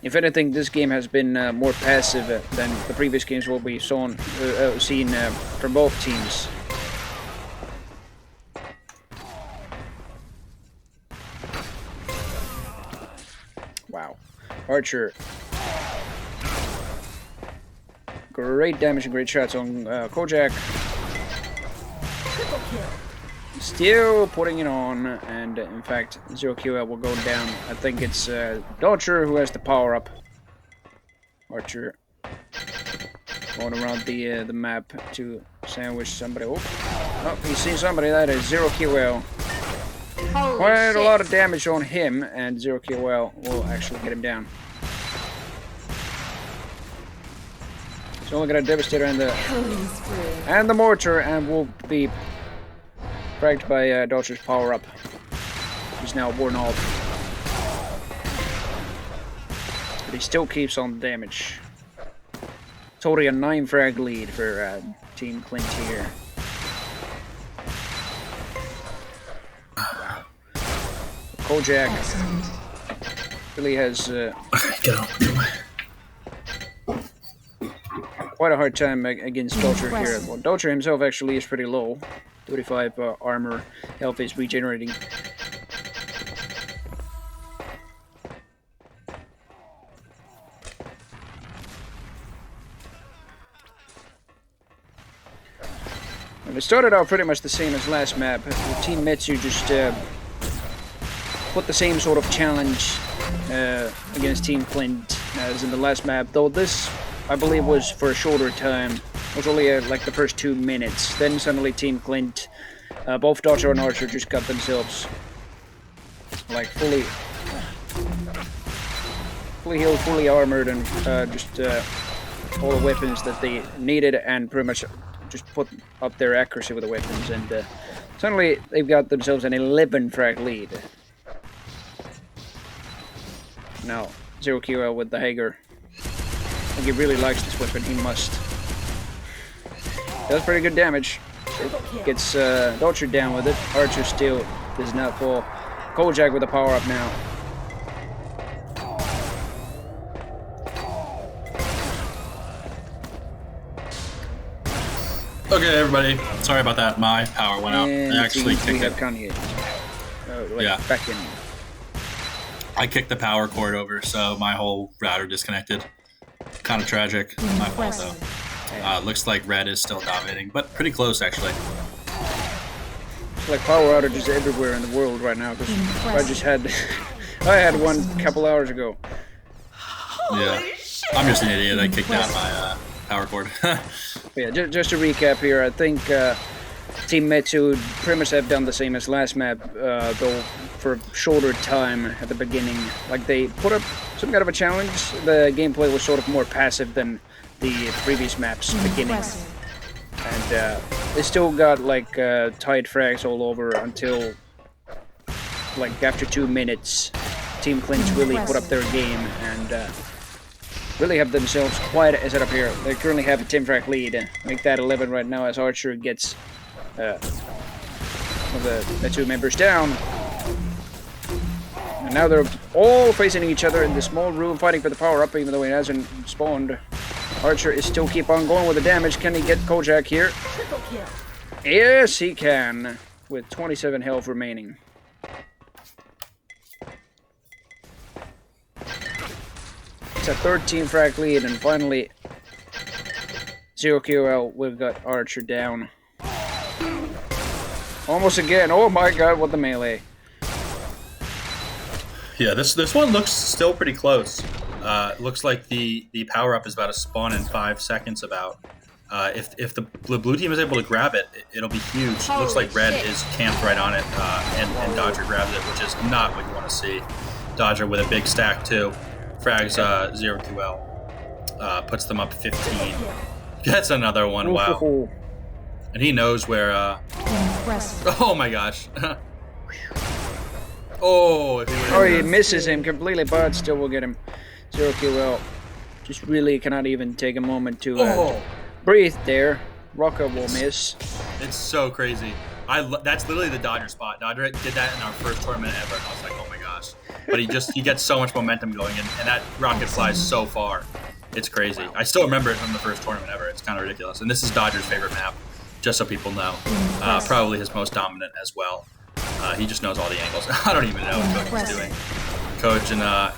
Speaker 2: If anything, this game has been more passive than the previous games what we've seen from both teams. Wow. Archer. Great damage and great shots on Kojak. Still putting it on, and in fact, 0 QL will go down. I think it's Dodger who has the power up. Archer going around the map to sandwich somebody. Oh, he's seen somebody. That is 0 QL. Quite a lot of damage on him, and 0 QL will actually get him down. He's only got a Devastator and the Mortar, and will be fragged by Dodger's power up. He's now worn off. But he still keeps on damage. Totally a 9 frag lead for Team Clint here. Wow. Kojak really has quite a hard time against Dodger here. Well, Dodger himself actually is pretty low. 35 armor, health is regenerating. And it started out pretty much the same as last map. Team Mitsu just put the same sort of challenge against Team Clint as in the last map, though this, I believe, was for a shorter time. It was only like the first 2 minutes. Then suddenly Team Clint, both Dodger and Archer just got themselves like fully healed, fully armored, and just all the weapons that they needed, and pretty much just put up their accuracy with the weapons. And suddenly they've got themselves an 11 frag lead. Now 0 QL with the Hager. I think he really likes this weapon. He must. Does pretty good damage. Gets Dodger down with it. Archer still does not fall. Kojak with the power up now.
Speaker 1: Okay, everybody. Sorry about that. My power went out.
Speaker 2: And
Speaker 1: I actually
Speaker 2: we
Speaker 1: kicked
Speaker 2: have
Speaker 1: it.
Speaker 2: Kanye.
Speaker 1: Yeah.
Speaker 2: Back in.
Speaker 1: I kicked the power cord over, so my whole router disconnected. Kind of tragic. My fault, though. Looks like red is still dominating, but pretty close, actually.
Speaker 2: It's like power outages everywhere in the world right now, because I just had... I had one a couple hours ago.
Speaker 1: Yeah. I'm just an idiot. I kicked down my power cord.
Speaker 2: Yeah, just to recap here, I think Team Metsu pretty much have done the same as last map, though for a shorter time at the beginning. Like, they put up some kind of a challenge. The gameplay was sort of more passive than the previous map's beginning. And they still got, like, tight frags all over until, like, after 2 minutes, Team Clinch really put up their game and really have themselves quite a setup here. They currently have a 10 frag lead. Make that 11 right now as Archer gets one of the 2 members down. And now they're all facing each other in this small room fighting for the power up, even though it hasn't spawned. Archer is still keep on going with the damage. Can he get Kojak here?
Speaker 5: Triple kill.
Speaker 2: Yes, he can, with 27 health remaining. It's a 13 frag lead, and finally 0QL, we've got Archer down. Almost again. Oh my god, what the melee.
Speaker 1: Yeah, this one looks still pretty close. Looks like the power up is about to spawn in 5 seconds. About if the blue team is able to grab it, it'll be huge. It looks like red is camped right on it, and Dodger grabs it, which is not what you want to see. Dodger with a big stack too. Frags 0QL, puts them up 15. Gets another one. Wow. And he knows where. Oh my gosh. Oh,
Speaker 2: he misses him completely, but still will get him. 0QL. Just really cannot even take a moment to breathe there. Rocka will miss.
Speaker 1: It's so crazy. That's literally the Dodger spot. Dodger did that in our first tournament ever, and I was like, oh my gosh. But he gets so much momentum going, and that rocket flies so far. It's crazy. I still remember it from the first tournament ever. It's kind of ridiculous. And this is Dodger's favorite map, just so people know. Probably his most dominant as well. He just knows all the angles. I don't even know what Coach is doing.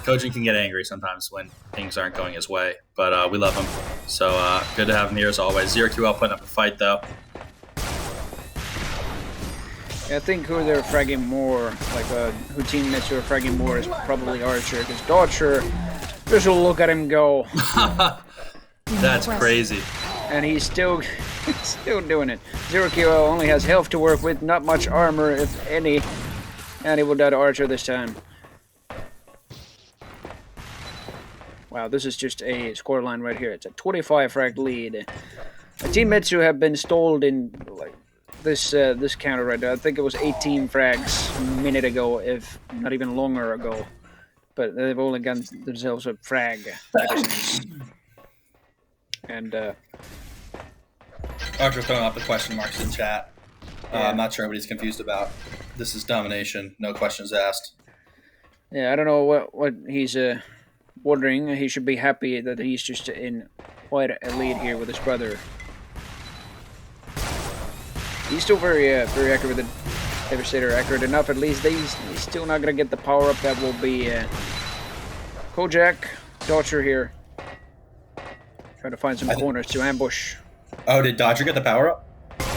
Speaker 1: Coach can get angry sometimes when things aren't going his way, but we love him. So good to have him here as always. 0QL putting up a fight though.
Speaker 2: Yeah, I think who they're fragging more, like who Team Metsu are fragging more is probably Archer, because Dodger, just look at him go.
Speaker 1: That's crazy.
Speaker 2: And he's still doing it. 0QL only has health to work with, not much armor, if any. And he will die to Archer this time. Wow, this is just a scoreline right here. It's a 25 frag lead. Team Metsu have been stalled in like this counter right now. I think it was 18 frags a minute ago, if not even longer ago. But they've only gotten themselves a frag ever since. And
Speaker 4: Archer throwing out the question marks in chat. I'm not sure what he's confused about. This is domination. No questions asked.
Speaker 2: yeah, I don't know what he's wondering. He should be happy that he's just in quite a lead here with his brother. He's still very accurate with the Devastator, accurate enough at least. He's still not gonna get the power up. That will be Kojak, Dodger here. Trying to find some corners to ambush.
Speaker 4: Oh, did Dodger get the power up?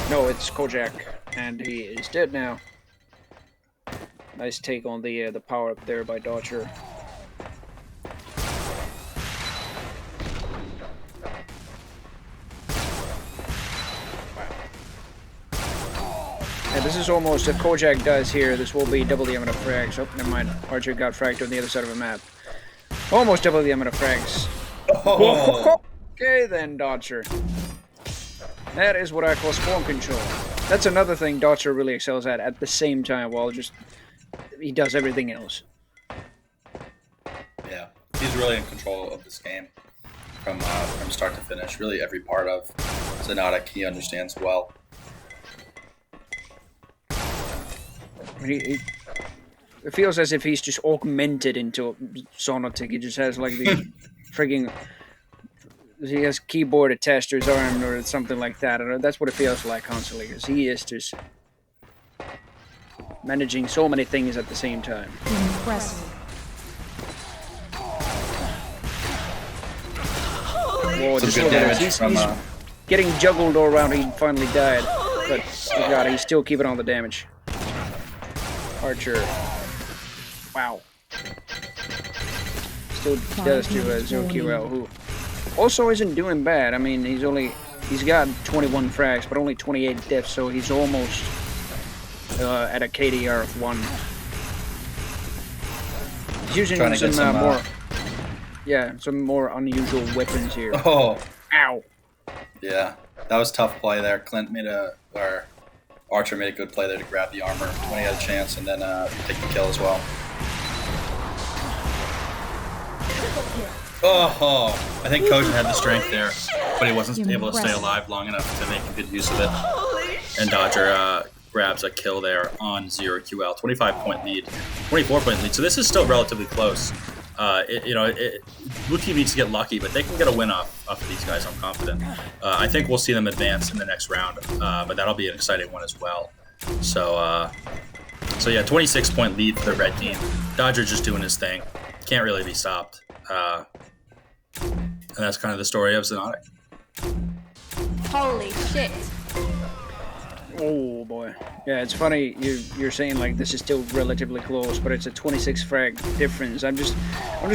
Speaker 2: No, it's Kojak, and he is dead now. Nice take on the power up there by Dodger. Yeah, this is almost, if Kojak dies here, this will be double the amount of frags. Oh, never mind. Archer got fragged on the other side of the map. Almost double the amount of frags.
Speaker 4: Oh.
Speaker 2: Okay then, Dodger. That is what I call spawn control. That's another thing Dodger really excels at the same time, while just he does everything else.
Speaker 4: Yeah, he's really in control of this game from start to finish. Really every part of Xonotic he understands well.
Speaker 2: It feels as if he's just augmented into Xonotic. He just has like the frigging... He has keyboard attached to his arm or something like that. That's what it feels like constantly, because he is just managing so many things at the same time.
Speaker 5: Impressive.
Speaker 2: Oh,
Speaker 4: Some
Speaker 2: just
Speaker 4: good
Speaker 2: look at
Speaker 4: damage
Speaker 2: this.
Speaker 4: from.
Speaker 2: He's getting juggled all around. He finally died, but oh god, he's still keeping all the damage. Archer. Wow. Still does to ZeroQL, who also isn't doing bad. I mean, he's got 21 frags, but only 28 deaths, so he's almost at a KDR of 1. He's using
Speaker 4: Trying to get some,
Speaker 2: some more unusual weapons here.
Speaker 4: Oh,
Speaker 2: Ow.
Speaker 4: yeah. That was tough play there. Archer made a good play there to grab the armor when he had a chance, and then take the kill as well.
Speaker 1: Oh, I think Kojin had the strength there, but he wasn't able to stay alive long enough to make good use of it. And Dodger grabs a kill there on ZeroQL. 25-point lead, 24-point lead. So this is still relatively close. Blue team needs to get lucky, but they can get a win off of these guys, I'm confident. I think we'll see them advance in the next round, but that'll be an exciting one as well. So yeah, 26-point lead for the red team. Dodger just doing his thing. Can't really be stopped. And that's kind of the story of Xonotic.
Speaker 3: Holy shit.
Speaker 2: Oh boy. Yeah, it's funny you're saying like this is still relatively close, but it's a 26 frag difference. I'm just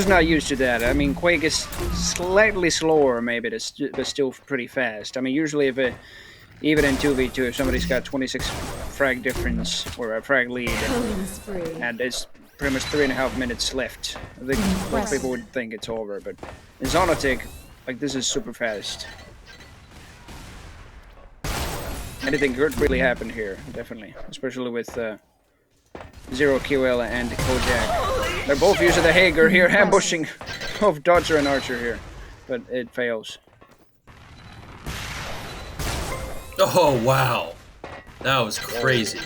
Speaker 2: not used to that. I mean, Quake is slightly slower maybe, but still pretty fast. I mean, usually even in 2v2, if somebody's got 26 frag difference or a frag lead, and there's pretty much 3.5 minutes left, I think most people would think it's over. But in Xonotic, like this is super fast. Anything could really happen here, definitely, especially with ZeroQL and Kojak. They're both using the Hager here, ambushing both Dodger and Archer here, but it fails.
Speaker 1: Oh, wow. That was crazy.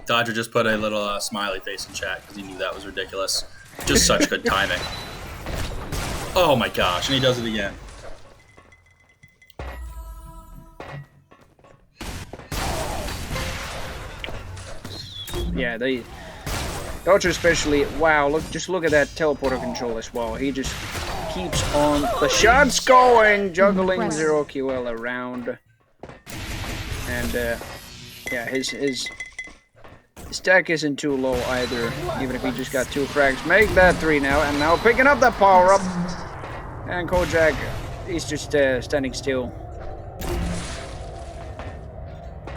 Speaker 1: Dodger just put a little smiley face in chat because he knew that was ridiculous. Just such good timing. Oh my gosh, and he does it again.
Speaker 2: Yeah, Dodger especially. Wow, just look at that teleporter control as well. He just keeps on the shots going, juggling ZeroQL around, and yeah, his stack isn't too low either. Even if he just got 2 frags, make that 3 now, and now picking up that power up. And Kojak, he's just standing still.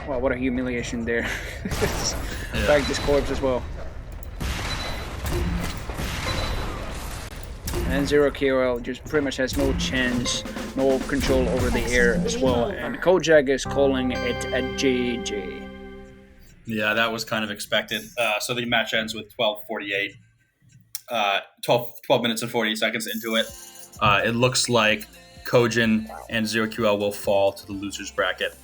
Speaker 2: Wow, what a humiliation there. Fragged his corpse as well. And ZeroQL just pretty much has no chance, no control over the air as well. And Kojak is calling it a GG.
Speaker 1: Yeah, that was kind of expected. So the match ends with 12:48. 12 minutes and 48 seconds into it. It looks like Kojin and ZeroQL will fall to the losers bracket.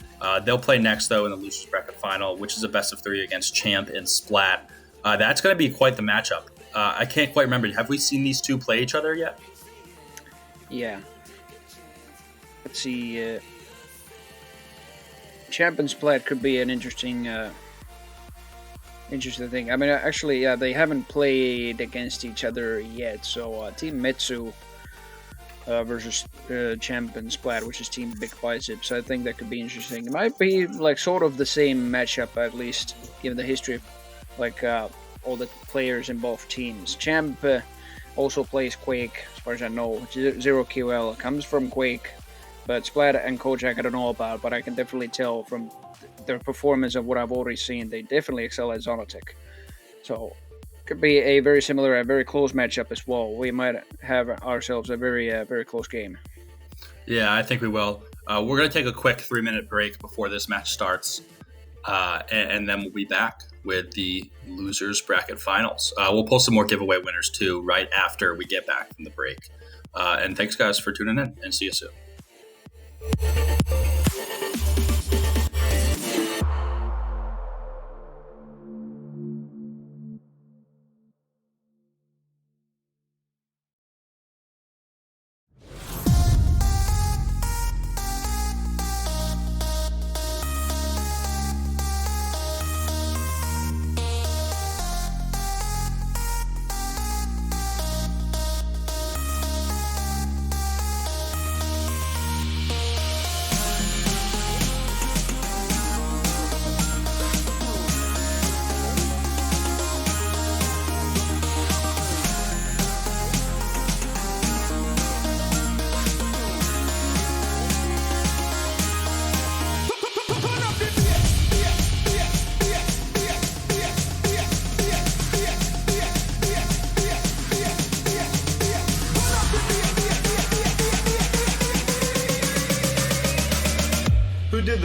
Speaker 1: They'll play next, though, in the losers bracket final, which is a best of 3 against Champ and Splat. That's going to be quite the matchup. I can't quite remember. Have we seen these two play each other yet?
Speaker 2: Yeah. Let's see. Champ and Splat could be an interesting thing. I mean, actually, yeah, they haven't played against each other yet. So Team Metsu versus Champ and Splat, which is Team Big Biceps. I think that could be interesting. It might be like sort of the same matchup, at least given the history of like all the players in both teams. Champ also plays Quake, as far as I know. ZeroQL comes from Quake, but Splat and Kojak I don't know about, but I can definitely tell from their performance of what I've already seen, they definitely excel at Xonotic. So could be a very similar, a very close matchup as well. We might have ourselves a very close game.
Speaker 1: Yeah, I think we will. We're going to take a quick 3-minute break before this match starts, and then we'll be back with the losers bracket finals. We'll pull some more giveaway winners too right after we get back from the break. And thanks guys for tuning in, and see you soon.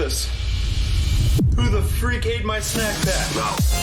Speaker 6: this? Who the freak ate my snack pack?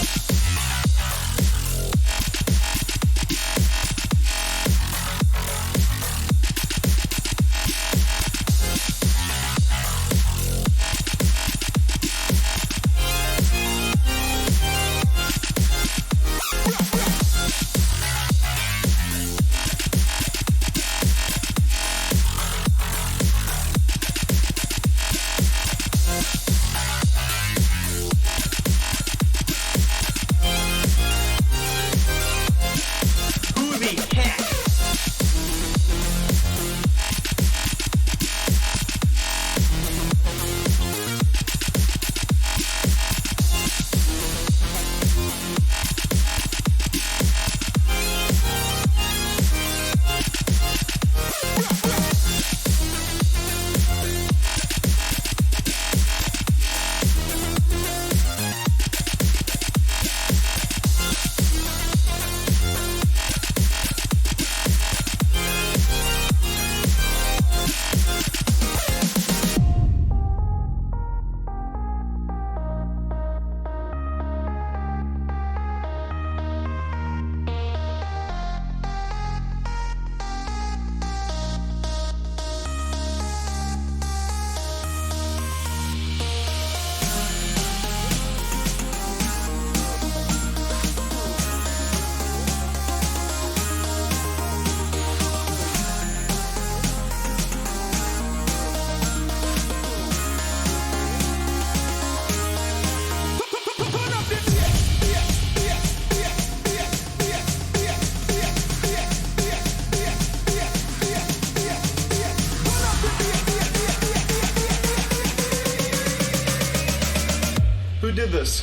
Speaker 6: Who did this?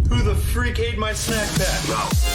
Speaker 6: Who the freak ate my snack pack?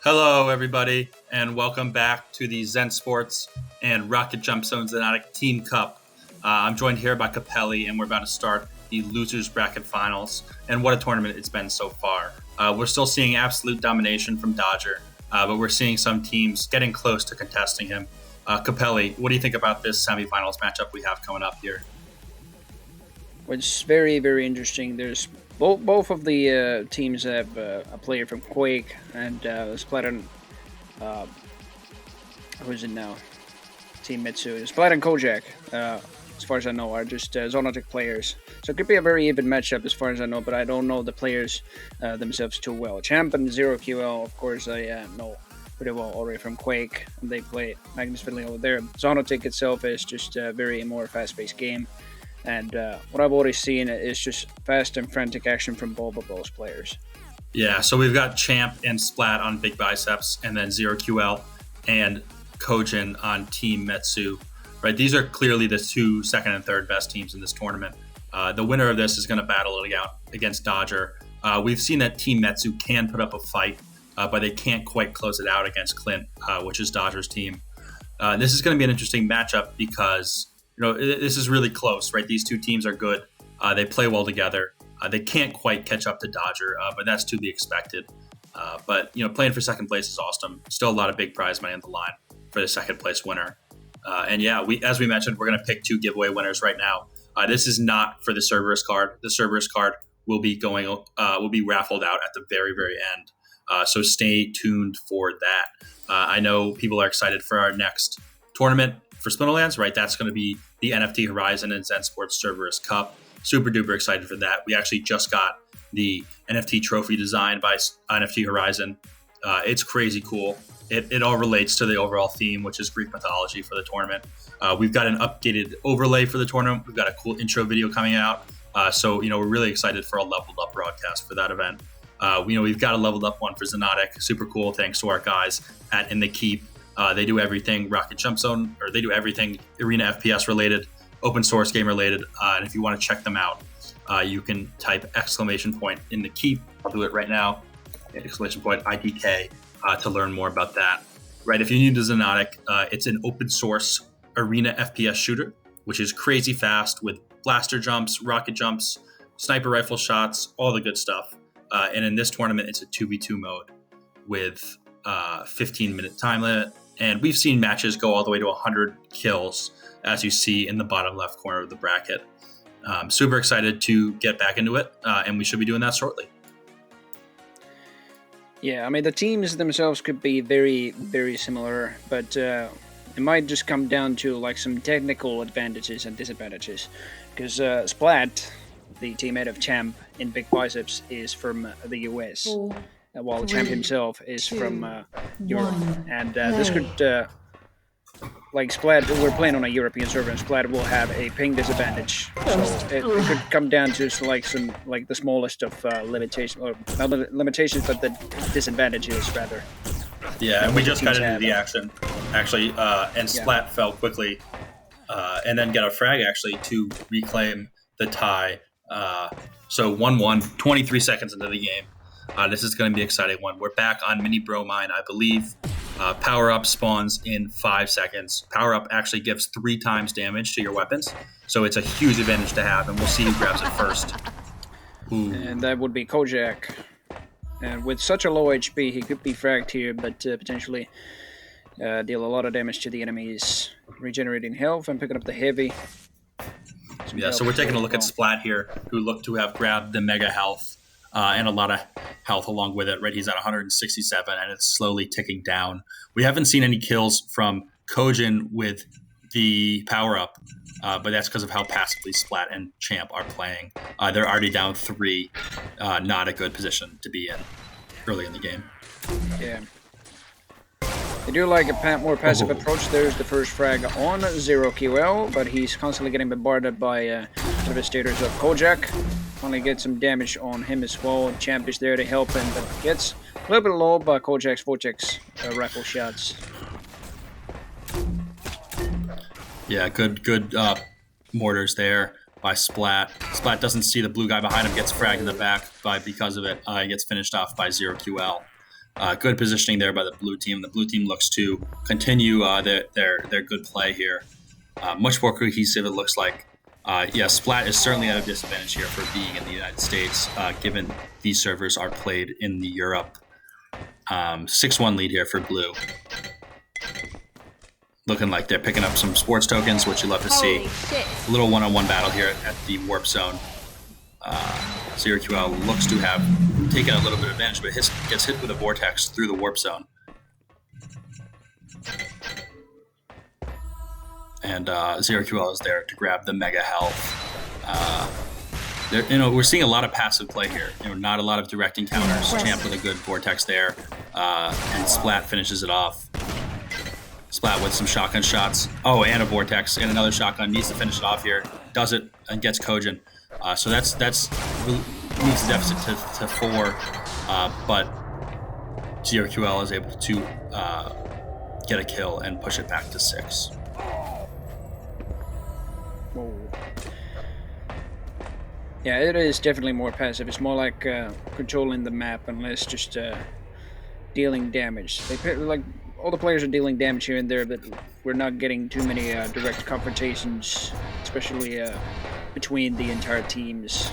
Speaker 1: Hello, everybody, and welcome back to the Zen Sports and Rocket Jump Zone Xonotic Team Cup. I'm joined here by Capelli, and we're about to start the Losers Bracket Finals. And what a tournament it's been so far. We're still seeing absolute domination from Dodger, but we're seeing some teams getting close to contesting him. Capelli, what do you think about this semifinals matchup we have coming up here?
Speaker 2: It's very, very interesting. There's both of the teams have a player from Quake and Splat and who's it now? Team Mitsu. Splat and Kojak, as far as I know, are just Xonotic players. So it could be a very even matchup as far as I know, but I don't know the players themselves too well. Champ and Zero QL, of course, I know pretty well already from Quake. They play Magnus Fiddling over there. Xonotic itself is just a very more fast-paced game. And what I've already seen is just fast and frantic action from both of those players.
Speaker 1: Yeah, so we've got Champ and Splat on Big Biceps, and then Zero QL and Kojin on Team Metsu. Right, these are clearly the two second and third best teams in this tournament. The winner of this is going to battle it out against Dodger. We've seen that Team Metsu can put up a fight, but they can't quite close it out against Clint, which is Dodger's team. This is going to be an interesting matchup because this is really close, right? These two teams are good. They play well together. They can't quite catch up to Dodger, but that's to be expected. But playing for second place is awesome. Still a lot of big prize money on the line for the second place winner. And yeah, as we mentioned, we're going to pick two giveaway winners right now. This is not for the Cerberus card. The Cerberus card will be raffled out at the very, very end. So stay tuned for that. I know people are excited for our next tournament for Spindlelands, right? That's going to be the NFT Horizon and Zen Sports Cerberus Cup. Super duper excited for that. We actually just got the NFT trophy design by NFT Horizon. It's crazy cool. It all relates to the overall theme, which is Greek mythology for the tournament. We've got an updated overlay for the tournament. We've got a cool intro video coming out. So we're really excited for a leveled up broadcast for that event. We've got a leveled up one for Xonotic. Super cool. Thanks to our guys at In the Keep. They do everything Rocket Jump Zone, or they do everything Arena FPS related, open source game related. And if you want to check them out, you can type ! In the Keep. I'll do it right now. ! IDK to learn more about that. Right. If you're new to Xonotic, it's an open source Arena FPS shooter, which is crazy fast with blaster jumps, rocket jumps, sniper rifle shots, all the good stuff. And in this tournament, it's a 2v2 mode with 15-minute time limit. And we've seen matches go all the way to 100 kills, as you see in the bottom left corner of the bracket. Super excited to get back into it, and we should be doing that shortly.
Speaker 2: Yeah, I mean, the teams themselves could be very, very similar, but it might just come down to like some technical advantages and disadvantages. Because Splat, the teammate of Champ in Big Biceps, is from the US.
Speaker 5: 4,
Speaker 2: While
Speaker 5: 3,
Speaker 2: Champ himself is
Speaker 5: 2,
Speaker 2: from Europe.
Speaker 5: 1.
Speaker 2: And this could, like Splat, we're playing on a European server, and Splat will have a ping disadvantage. So it could come down to the smallest of limitations, or not limitations, but the disadvantages rather.
Speaker 1: Yeah, and we just got into the action, actually, and Splat fell quickly, and then got a frag, actually, to reclaim the tie. So 1-1, 23 seconds into the game. This is going to be an exciting one. We're back on Mini Bromine, I believe. Power Up spawns in 5 seconds. Power Up actually gives 3 times damage to your weapons, so it's a huge advantage to have, and we'll see who grabs it first. Ooh.
Speaker 2: And that would be Kojak. And with such a low HP, he could be fragged here, but potentially deal a lot of damage to the enemies, regenerating health and picking up the heavy.
Speaker 1: Yeah, so we're taking a look at Splat here, who looked to have grabbed the mega health and a lot of health along with it, right? He's at 167, and it's slowly ticking down. We haven't seen any kills from Kojin with the power-up, but that's because of how passively Splat and Champ are playing. They're already down 3, not a good position to be in early in the game.
Speaker 2: Yeah. They do like a more passive approach. There's the first frag on Zero QL, but he's constantly getting bombarded by devastators of Kojak. Finally get some damage on him as well. Champ is there to help him, but gets a little bit low by Kojak's Vortex rifle shots.
Speaker 1: Yeah, good mortars there by Splat. Splat doesn't see the blue guy behind him, gets fragged in the back because of it. He gets finished off by Zero QL. Good positioning there by the blue team. The blue team looks to continue their good play here. Much more cohesive, it looks like. Splat is certainly at a disadvantage here for being in the United States, given these servers are played in the Europe. 6-1 lead here for blue. Looking like they're picking up some sports tokens, which you love to see. A little one-on-one battle here at the warp zone. ZeroQL looks to have taken a little bit of advantage, but gets hit with a vortex through the warp zone. And ZeroQL is there to grab the mega health. We're seeing a lot of passive play here. Not a lot of direct encounters. Champ with a good vortex there, and Splat finishes it off. Splat with some shotgun shots. Oh, and a vortex and another shotgun. Needs to finish it off here. Does it and gets Kojin. So that's moves the deficit to 4, but ZeroQL is able to get a kill and push it back to 6.
Speaker 2: Whoa. Yeah, it is definitely more passive. It's more like controlling the map and less just dealing damage. Like all the players are dealing damage here and there, but we're not getting too many direct confrontations, especially between the entire teams.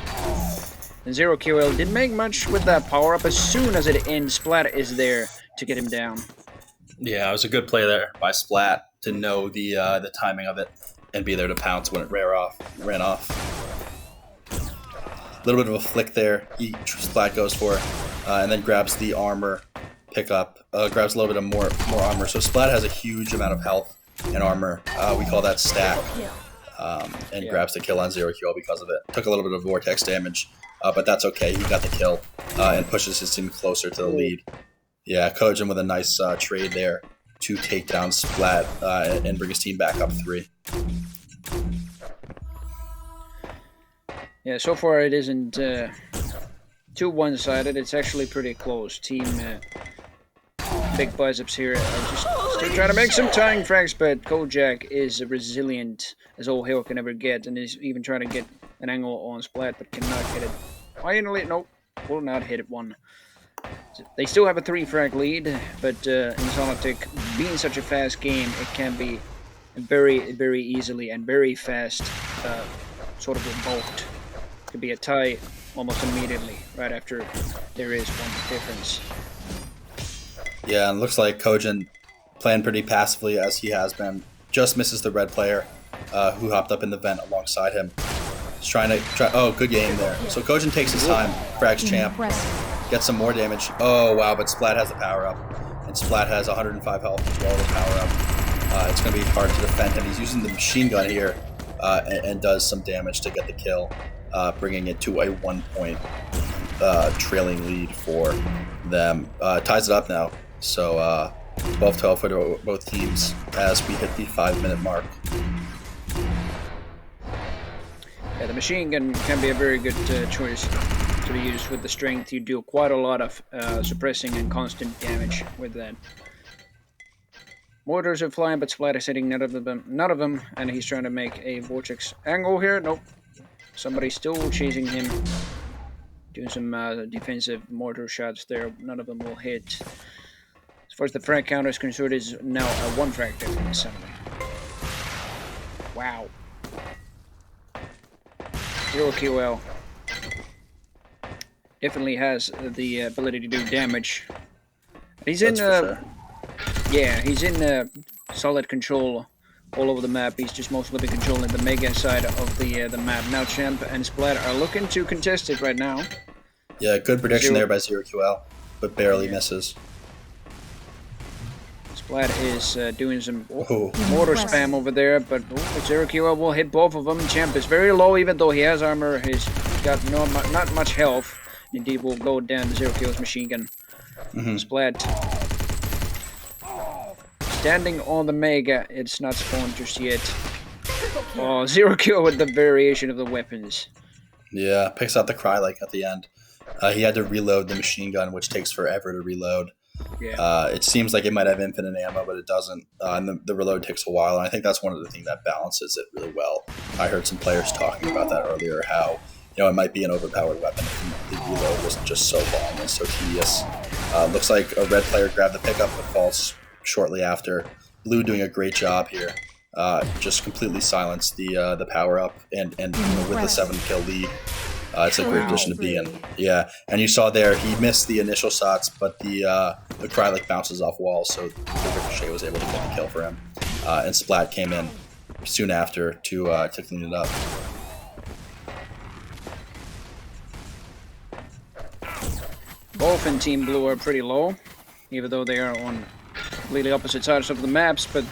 Speaker 2: And ZeroQL didn't make much with that power up. As soon as it ends, Splat is there to get him down.
Speaker 4: Yeah, it was a good play there by Splat to know the timing of it and be there to pounce when it ran off. A little bit of a flick there. Splat goes for, and then grabs the armor pickup. Grabs a little bit of more armor. So Splat has a huge amount of health and armor. We call that stack. And grabs the kill on ZeroQL because of it. Took a little bit of vortex damage, but that's okay. He got the kill and pushes his team closer to the lead. Yeah, Kojin with a nice trade there to take down Splat and bring his team back up 3.
Speaker 2: Yeah, so far it isn't too one-sided. It's actually pretty close. Team Big Biceps here are just still trying to make some tying frags, but Kojak is resilient as all hell can ever get, and is even trying to get an angle on Splat, but cannot hit it. Finally, nope, will not hit it one. They still have a 3-frag lead, but in Xonotic, being such a fast game, it can be very, very easily and very fast sort of revoked. Could be a tie almost immediately, right after there is one difference.
Speaker 4: Yeah, and it looks like Kojin playing pretty passively as he has been. Just misses the red player who hopped up in the vent alongside him. He's trying to oh, good game there. So Kojin takes his time, frags champ, gets some more damage. Oh wow, but Splat has the power up, and Splat has 105 health as well with power up. It's going to be hard to defend him. He's using the machine gun here and does some damage to get the kill, bringing it to a 1-point trailing lead for them. Ties it up now. So 12-12 for both teams as we hit the 5-minute mark.
Speaker 2: Yeah, the machine gun can be a very good choice to be used with the strength. You do quite a lot of suppressing and constant damage with that. Mortars are flying, but Splat is hitting none of them, and he's trying to make a vortex angle here. Nope. Somebody's still chasing him. Doing some defensive mortar shots there. None of them will hit. As far as the frag counter is concerned, it is now a 1-frag difference suddenly. Wow. ZeroQL definitely has the ability to do damage. He's in yeah, he's in solid control all over the map. He's just mostly been controlling the mega side of the map. Now Champ and Splat are looking to contest it right now.
Speaker 4: Yeah, good prediction there by ZeroQL, but barely misses.
Speaker 2: Splat is doing some mortar spam over there, but ZeroQL will hit both of them. Champ is very low, even though he has armor. He's got not much health. Indeed, will go down to ZeroQL's machine gun. Splat standing on the mega. It's not spawned just yet. Oh, ZeroQL with the variation of the weapons. Yeah,
Speaker 4: picks out the Crylight at the end. He had to reload the machine gun, which takes forever to reload.
Speaker 2: Yeah.
Speaker 4: It seems like it might have infinite ammo, but it doesn't. And the reload takes a while, and I think that's one of the things that balances it really well. I heard some players talking about that earlier, how it might be an overpowered weapon if the reload wasn't just so long and so tedious. Looks like a red player grabbed the pickup but falls shortly after. Blue doing a great job here. Just completely silenced the power up and with the 7-kill lead. It's a great position to be in. Yeah, and you saw there he missed the initial shots, but the Krylik bounces off walls, so the Ricochet was able to get the kill for him. And Splat came in soon after to clean it up.
Speaker 2: Both in Team Blue are pretty low, even though they are on completely opposite sides of the maps, but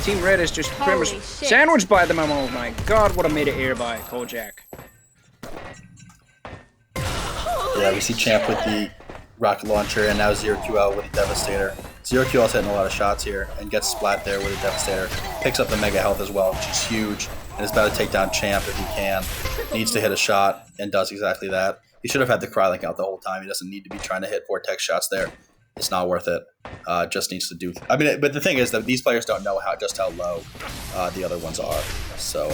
Speaker 2: Team Red is just pretty much sandwiched by them. Oh my god, what a mid-air by Kojak.
Speaker 4: Yeah, we see Champ with the rocket launcher, and now ZeroQL with a Devastator. ZeroQL's hitting a lot of shots here, and gets Splat there with a Devastator. Picks up the Mega Health as well, which is huge, and is about to take down Champ if he can. Needs to hit a shot, and does exactly that. He should have had the Krylik out the whole time. He doesn't need to be trying to hit Vortex shots there. It's not worth it. Just needs to do... I mean, but the thing is that these players don't know just how low the other ones are. So,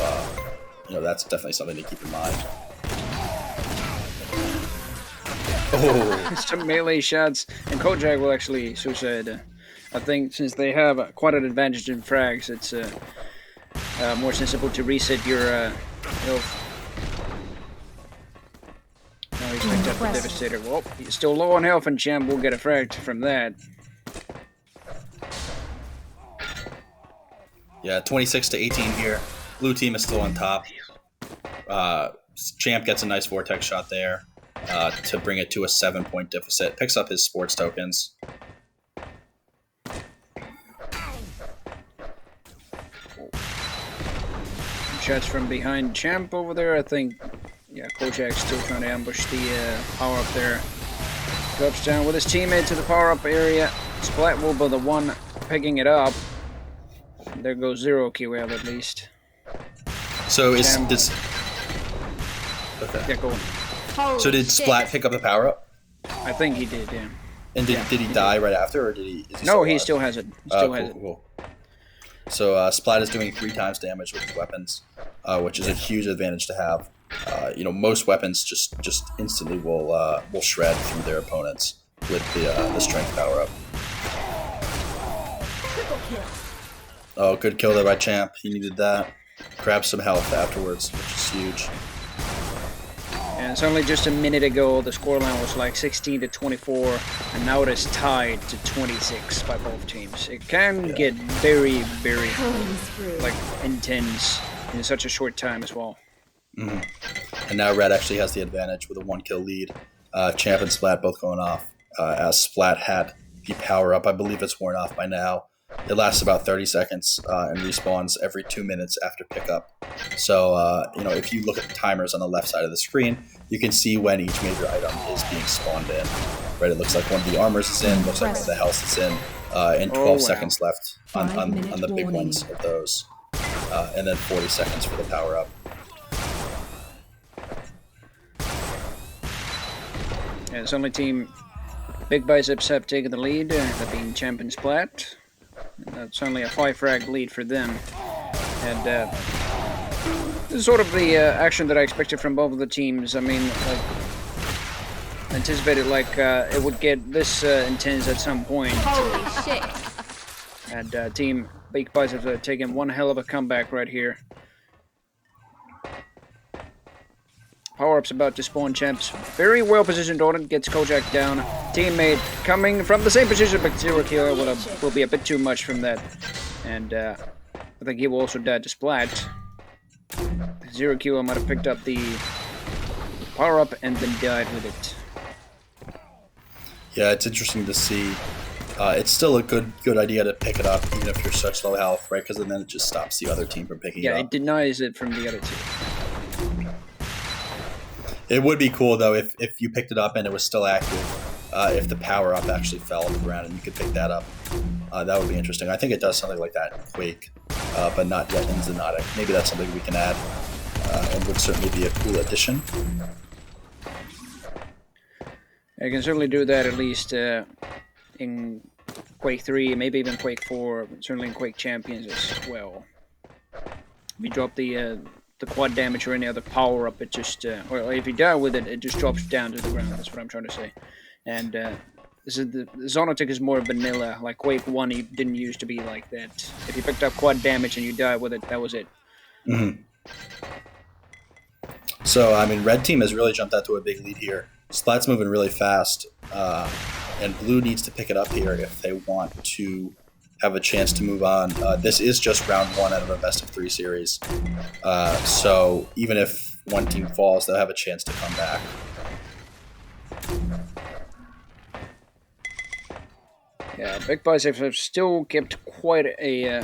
Speaker 4: that's definitely something to keep in mind. Oh.
Speaker 2: Some melee shots, and Kojak will actually suicide. I think since they have quite an advantage in frags, it's more sensible to reset your health. Now he's picked up the Devastator. Well, he's still low on health, and Champ will get a frag from that.
Speaker 4: Yeah, 26-18 here. Blue team is still on top. Champ gets a nice Vortex shot there. To bring it to a 7-point deficit. Picks up his sports tokens.
Speaker 2: Shots from behind Champ over there. I think, yeah, Kojak's still trying to ambush the power-up there. Drops down with his teammate to the power-up area. Splat will be the one picking it up. There goes ZeroQL at least.
Speaker 4: So is this... Okay.
Speaker 2: Yeah, go on.
Speaker 4: So did Splat pick up the power up?
Speaker 2: I think he did, yeah.
Speaker 4: And did he die right after, or did he?
Speaker 2: No, he still has it. He still has it.
Speaker 4: Cool. So Splat is doing 3 times damage with his weapons, which is a huge advantage to have. Most weapons just instantly will shred through their opponents with the strength power up. Oh, good kill there by Champ. He needed that. Grabs some health afterwards, which is huge.
Speaker 2: And it's only just a minute ago the scoreline was like 16-24, and now it is tied to 26 by both teams. It can get very, very intense in such a short time as well.
Speaker 4: Mm-hmm. And now Red actually has the advantage with a 1-kill lead. Champ and Splat both going off. As Splat had the power up, I believe it's worn off by now. It lasts about 30 seconds and respawns every 2 minutes after pickup. So, if you look at the timers on the left side of the screen, you can see when each major item is being spawned in. Right, it looks like one of the armors is in, looks like one of the health is in, and 12 seconds left on the big ones of those. And then 40 seconds for the power up.
Speaker 2: Yeah, it's only team Big Biceps have taken the lead, that being Champ and Splat. That's only a 5-frag lead for them. And this is sort of the action that I expected from both of the teams. I mean, anticipated it would get this intense at some point.
Speaker 3: Holy shit.
Speaker 2: And team Big Biceps have taken one hell of a comeback right here. Power-up's about to spawn. Champ's very well positioned on it, gets Kojak down. Teammate coming from the same position, but ZeroQL will be a bit too much from that. And I think he will also die to Splat. ZeroQL might have picked up the power-up and then died with it.
Speaker 4: Yeah, it's interesting to see. It's still a good idea to pick it up, even if you're such low health, right? Because then it just stops the other team from picking it up.
Speaker 2: Yeah, it denies it from the other team.
Speaker 4: It would be cool, though, if you picked it up and it was still active, if the power-up actually fell on the ground and you could pick that up. That would be interesting. I think it does something like that in Quake, but not yet in Xonotic. Maybe that's something we can add, and would certainly be a cool addition.
Speaker 2: I can certainly do that at least in Quake 3, maybe even Quake 4, certainly in Quake Champions as well. If you drop the quad damage or any other power up, it just, or if you die with it, it just drops down to the ground. That's what I'm trying to say. And the Xonotic is more vanilla. Like Quake 1, he didn't used to be like that. If you picked up quad damage and you died with it, that was it.
Speaker 4: Mm-hmm. So, I mean, red team has really jumped out to a big lead here. Splat's moving really fast, and blue needs to pick it up here if they want to have a chance to move on. This is just round 1 out of a best-of-3 series. So even if one team falls, they'll have a chance to come back.
Speaker 2: Yeah, Big Biceps have still kept quite a...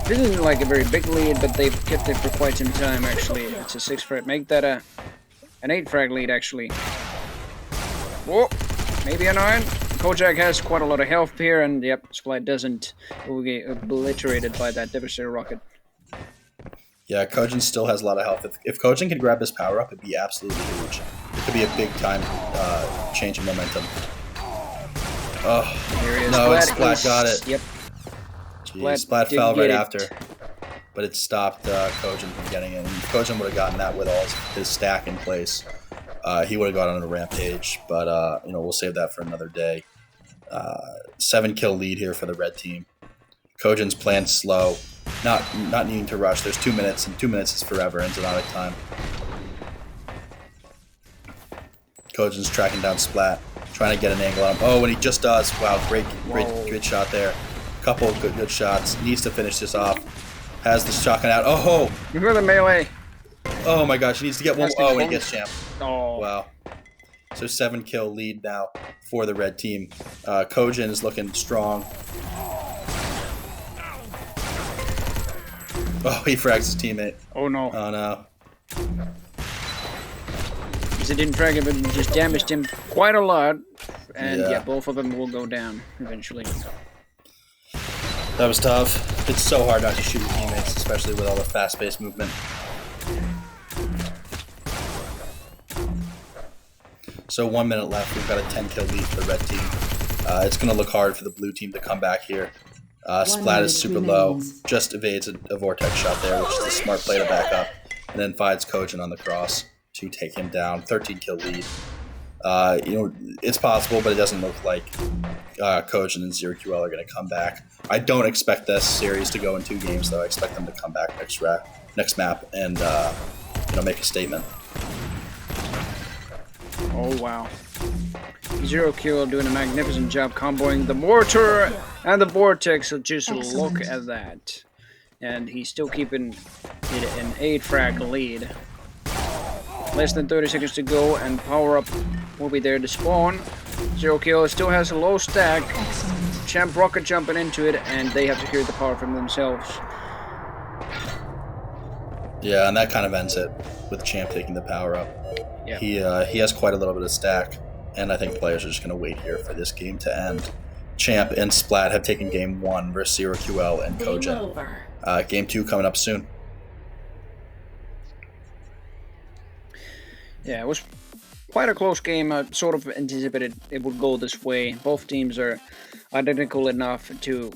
Speaker 2: this isn't like a very big lead, but they've kept it for quite some time, actually. It's a 6 frag. Make that an 8 frag lead, actually. Whoa! Maybe a 9. Kojak has quite a lot of health here, and yep, Splat doesn't. Will get obliterated by that Devastator Rocket.
Speaker 4: Yeah, Kojin still has a lot of health. If Kojin can grab this power up, it'd be absolutely huge. It could be a big time change in momentum. Oh,
Speaker 2: Here it is.
Speaker 4: no, Splat got it.
Speaker 2: Yep.
Speaker 4: Jeez, Splat fell right after, but it stopped Kojin from getting it. And if Kojin would have gotten that with all his stack in place, he would have gone on a rampage. But we'll save that for another day. 7 kill lead here for the red team. Kojin's playing slow, not needing to rush. There's 2 minutes, and 2 minutes is forever in Xonotic time. Kojin's tracking down Splat, trying to get an angle on him. Oh, and he just does. Wow, great shot there. Couple of good shots. Needs to finish this off. Has the shotgun out. Oh!
Speaker 2: Look at the melee.
Speaker 4: Oh my gosh, he needs to get one. Oh, and he gets champ.
Speaker 2: Oh.
Speaker 4: Wow. So 7 kill lead now for the red team. Kojin is looking strong. Oh, he frags his teammate.
Speaker 2: Oh no.
Speaker 4: Oh no.
Speaker 2: Because it didn't frag him, but it just damaged him quite a lot. And yeah, both of them will go down eventually.
Speaker 4: That was tough. It's so hard not to shoot your teammates, especially with all the fast-paced movement. So 1 minute left. We've got a 10 kill lead for the red team. It's going to look hard for the blue team to come back here. Splat is super low. Just evades a vortex shot there, which is a smart play to back up. And then finds Kojin on the cross to take him down. 13 kill lead. It's possible, but it doesn't look like Kojin and ZeroQL are going to come back. I don't expect this series to go in 2 games, though. I expect them to come back next map and make a statement.
Speaker 2: Oh wow. ZeroQL doing a magnificent job comboing the mortar and the vortex, so just look at that. And he's still keeping it an 8 frag lead. Less than 30 seconds to go, and power up will be there to spawn. ZeroQL still has a low stack. Champ rocket jumping into it, and they have secured the power from themselves.
Speaker 4: Yeah, and that kind of ends it with Champ taking the power up.
Speaker 2: Yeah.
Speaker 4: He has quite a little bit of stack, and I think players are just going to wait here for this game to end. Champ and Splat have taken game 1 versus ZeroQL and Kojin. Game 2 coming up soon.
Speaker 2: Yeah, it was quite a close game. I sort of anticipated it would go this way. Both teams are identical enough to,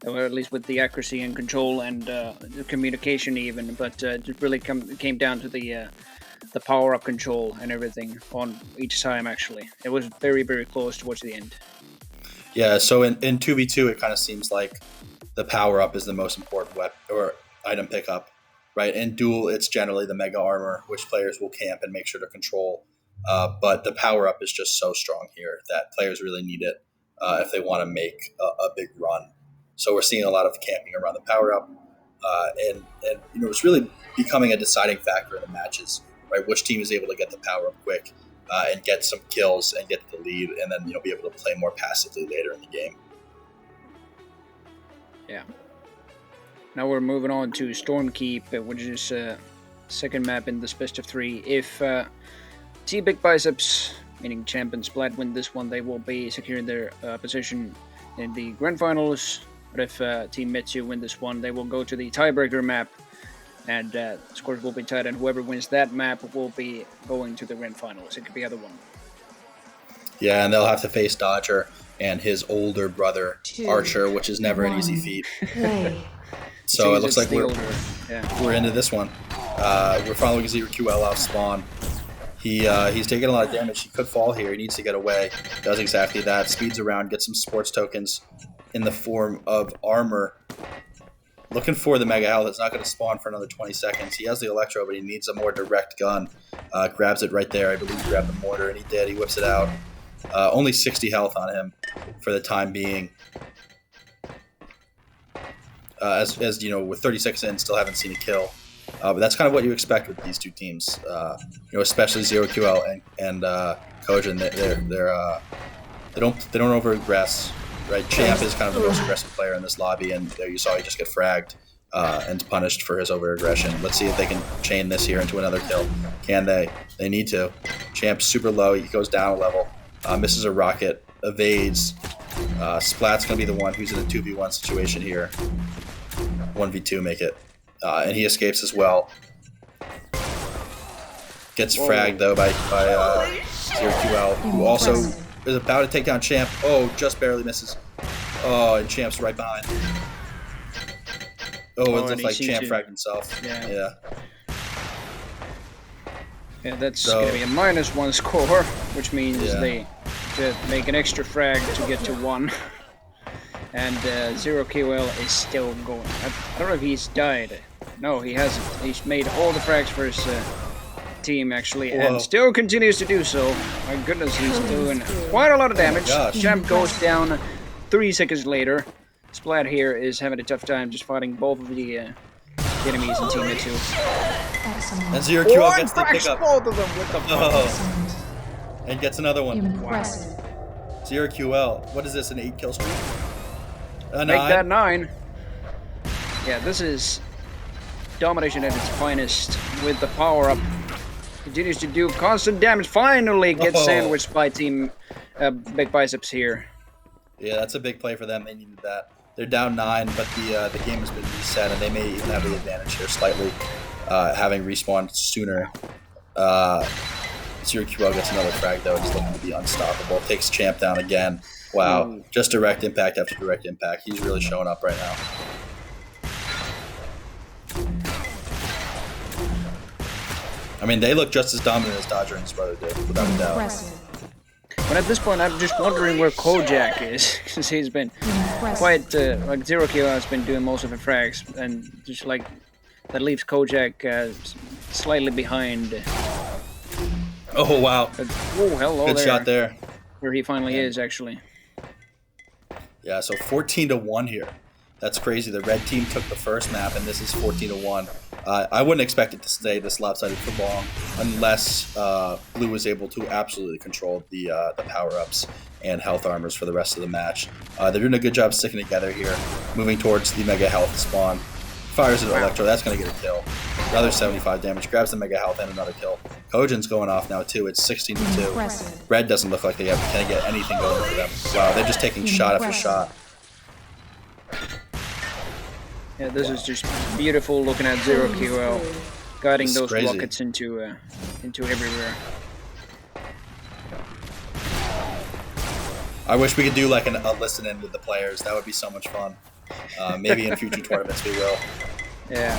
Speaker 2: or at least with the accuracy and control and the communication even, but it really came down to the power-up control and everything on each time, actually. It was very, very close towards the end.
Speaker 4: Yeah, so in 2v2, it kind of seems like the power-up is the most important weapon or item pickup. Right, in duel, it's generally the mega armor, which players will camp and make sure to control. But the power up is just so strong here that players really need it if they want to make a big run. So we're seeing a lot of camping around the power up, and it's really becoming a deciding factor in the matches. Right, which team is able to get the power up quick and get some kills and get the lead, and then be able to play more passively later in the game.
Speaker 2: Yeah. Now we're moving on to Stormkeep, which is second map in this best of 3. If Team Big Biceps, meaning Champ and Splat, win this one, they will be securing their position in the grand finals. But if Team Metsu win this one, they will go to the tiebreaker map, and scores will be tied, and whoever wins that map will be going to the grand finals. It could be either one.
Speaker 4: Yeah, and they'll have to face Dodger and his older brother, Archer, which is never an easy feat. So it looks like we're into this one. We're following ZeroQL off spawn. He's taking a lot of damage. He could fall here. He needs to get away. Does exactly that. Speeds around, gets some sports tokens in the form of armor. Looking for the Mega Health. It's not going to spawn for another 20 seconds. He has the Electro, but he needs a more direct gun. Grabs it right there. I believe he grabbed the mortar, and he did. He whips it out. Only 60 health on him for the time being. As you know, with 36 in, still haven't seen a kill. But that's kind of what you expect with these two teams. Especially Zero QL and Kojin. They don't over aggress. Right, Champ is kind of the most aggressive player in this lobby, and there you saw he just get fragged and punished for his over aggression. Let's see if they can chain this here into another kill. Can they? They need to. Champ's super low. He goes down a level. Misses a rocket. Evades. Splat's gonna be the one who's in a 2v1 situation here. 1v2 make it. And he escapes as well. Gets fragged though by Zero QL, who also is about to take down Champ. Oh, just barely misses. Oh, and Champ's right behind. Oh, it looks like Champ fragged himself. Yeah.
Speaker 2: Yeah, that's going to be a -1 score, which means they make an extra frag to get to 1. And Zero QL is still going. I don't know if he's died. No, he hasn't. He's made all the frags for his team, actually, and still continues to do so. My goodness, he's doing quite a lot of damage. Champ goes down 3 seconds later. Splat here is having a tough time just fighting both of the enemies in Team 2.
Speaker 4: And Zero QL gets the pickup.
Speaker 2: Both of them with the
Speaker 4: and gets another one.
Speaker 5: Impressive.
Speaker 4: Zero QL. What is this, an 8-kill streak?
Speaker 2: Make that 9. Yeah, this is domination at its finest with the power-up. Continues to do constant damage. Finally gets sandwiched by Team Big Biceps here.
Speaker 4: Yeah, that's a big play for them. They needed that. They're down 9, but the game has been reset, and they may even have the advantage here slightly, having respawned sooner. Zero QL gets another frag, though. He's looking to be unstoppable. Takes Champ down again. Wow. Just direct impact after direct impact. He's really showing up right now. I mean, they look just as dominant as Dodger and his brother did, without a doubt.
Speaker 2: But at this point, I'm just wondering where Kojak is, because he's been quite, like, Zero QL has been doing most of the frags, and just like, that leaves Kojak slightly behind.
Speaker 4: Oh, wow.
Speaker 2: But, oh, hello
Speaker 4: Good
Speaker 2: there.
Speaker 4: shot there.
Speaker 2: Where he finally is, actually.
Speaker 4: Yeah, so 14-1 here. That's crazy. The red team took the first map, and this is 14-1. I wouldn't expect it to stay this lopsided for long unless Blue was able to absolutely control the power-ups and health armors for the rest of the match. They're doing a good job sticking together here, moving towards the Mega Health spawn. Fires an Electro. That's going to get a kill. Another 75 damage. Grabs the Mega Health and another kill. Kojin's going off now, too. It's 16-2. Red doesn't look like they can get anything going for them. Wow, they're just taking shot after shot.
Speaker 2: Yeah, this is just beautiful looking at Zero QL, guiding those rockets into everywhere.
Speaker 4: I wish we could do like a listen-in with the players. That would be so much fun. Maybe in future tournaments we will.
Speaker 2: Yeah.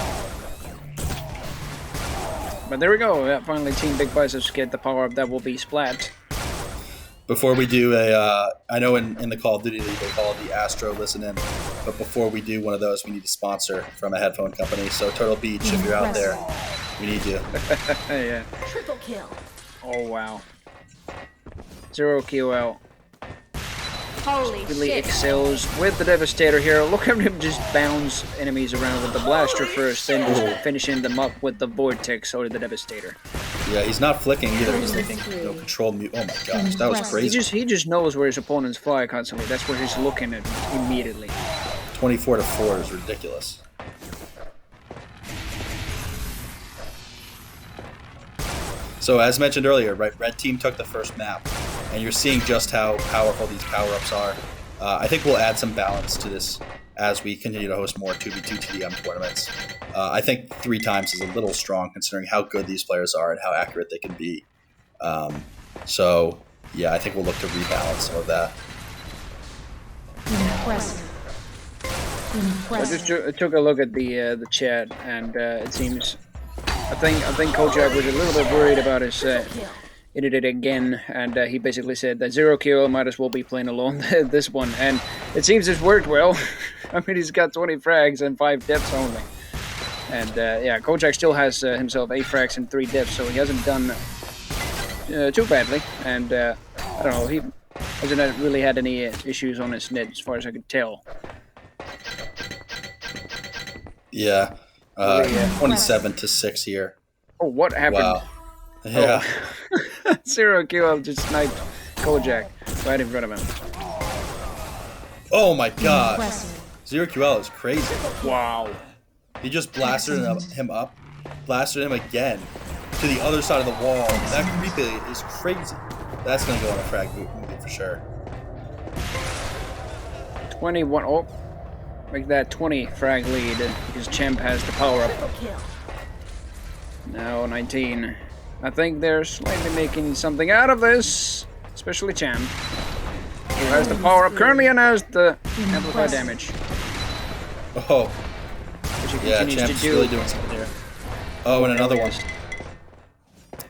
Speaker 2: But there we go. Yeah, finally, Team Big Biceps get the power-up that will be Splat.
Speaker 4: Before we do I know in the Call of Duty League they call it the Astro Listen-In, but before we do one of those, we need a sponsor from a headphone company. So Turtle Beach, if you're out there, we need you.
Speaker 2: Yeah.
Speaker 5: Triple kill.
Speaker 2: Oh, wow. Zero QL.
Speaker 5: Holy
Speaker 2: Really
Speaker 5: shit.
Speaker 2: excels with the Devastator here. Look at him just bounce enemies around with the Blaster first, then just finishing them up with the Vortex or the Devastator.
Speaker 4: Yeah, he's not flicking either. He's making controlled mute. Oh my gosh, that was crazy.
Speaker 2: He just knows where his opponents fly constantly. That's where he's looking at immediately.
Speaker 4: 24-4 is ridiculous. So as mentioned earlier, right, red team took the first map, and you're seeing just how powerful these power-ups are. I think we'll add some balance to this as we continue to host more 2v2 TDM tournaments. I think 3 times is a little strong considering how good these players are and how accurate they can be. So, yeah, I think we'll look to rebalance some of that.
Speaker 5: Impressive.
Speaker 2: I just took a look at the chat, and it seems think Kojak was a little bit worried about his he did it again, and he basically said that Zero Kill might as well be playing alone this one, and it seems it's worked well. I mean, he's got 20 frags and 5 deaths only. And yeah, Kojak still has himself 8 frags and 3 deaths, so he hasn't done too badly. And I don't know, he hasn't really had any issues on his net as far as I could tell.
Speaker 4: Yeah, 27-6 here.
Speaker 2: Oh, what happened?
Speaker 4: Wow. Yeah.
Speaker 2: Oh. Zero Kill just sniped Kojak right in front of him.
Speaker 4: Oh my god. Zero QL is crazy.
Speaker 2: Wow.
Speaker 4: He just blasted him up, blasted him again to the other side of the wall. That creepy is crazy. That's going to go on a frag movie for sure.
Speaker 2: 21. Oh, make that 20 frag lead because Champ has the power up. Now 19. I think they're slightly making something out of this, especially Champ, who has the power up currently and has the amplified damage.
Speaker 4: Oh,
Speaker 2: Which he
Speaker 4: yeah,
Speaker 2: continues
Speaker 4: Champ's
Speaker 2: to do.
Speaker 4: really doing something there. Oh, and another one.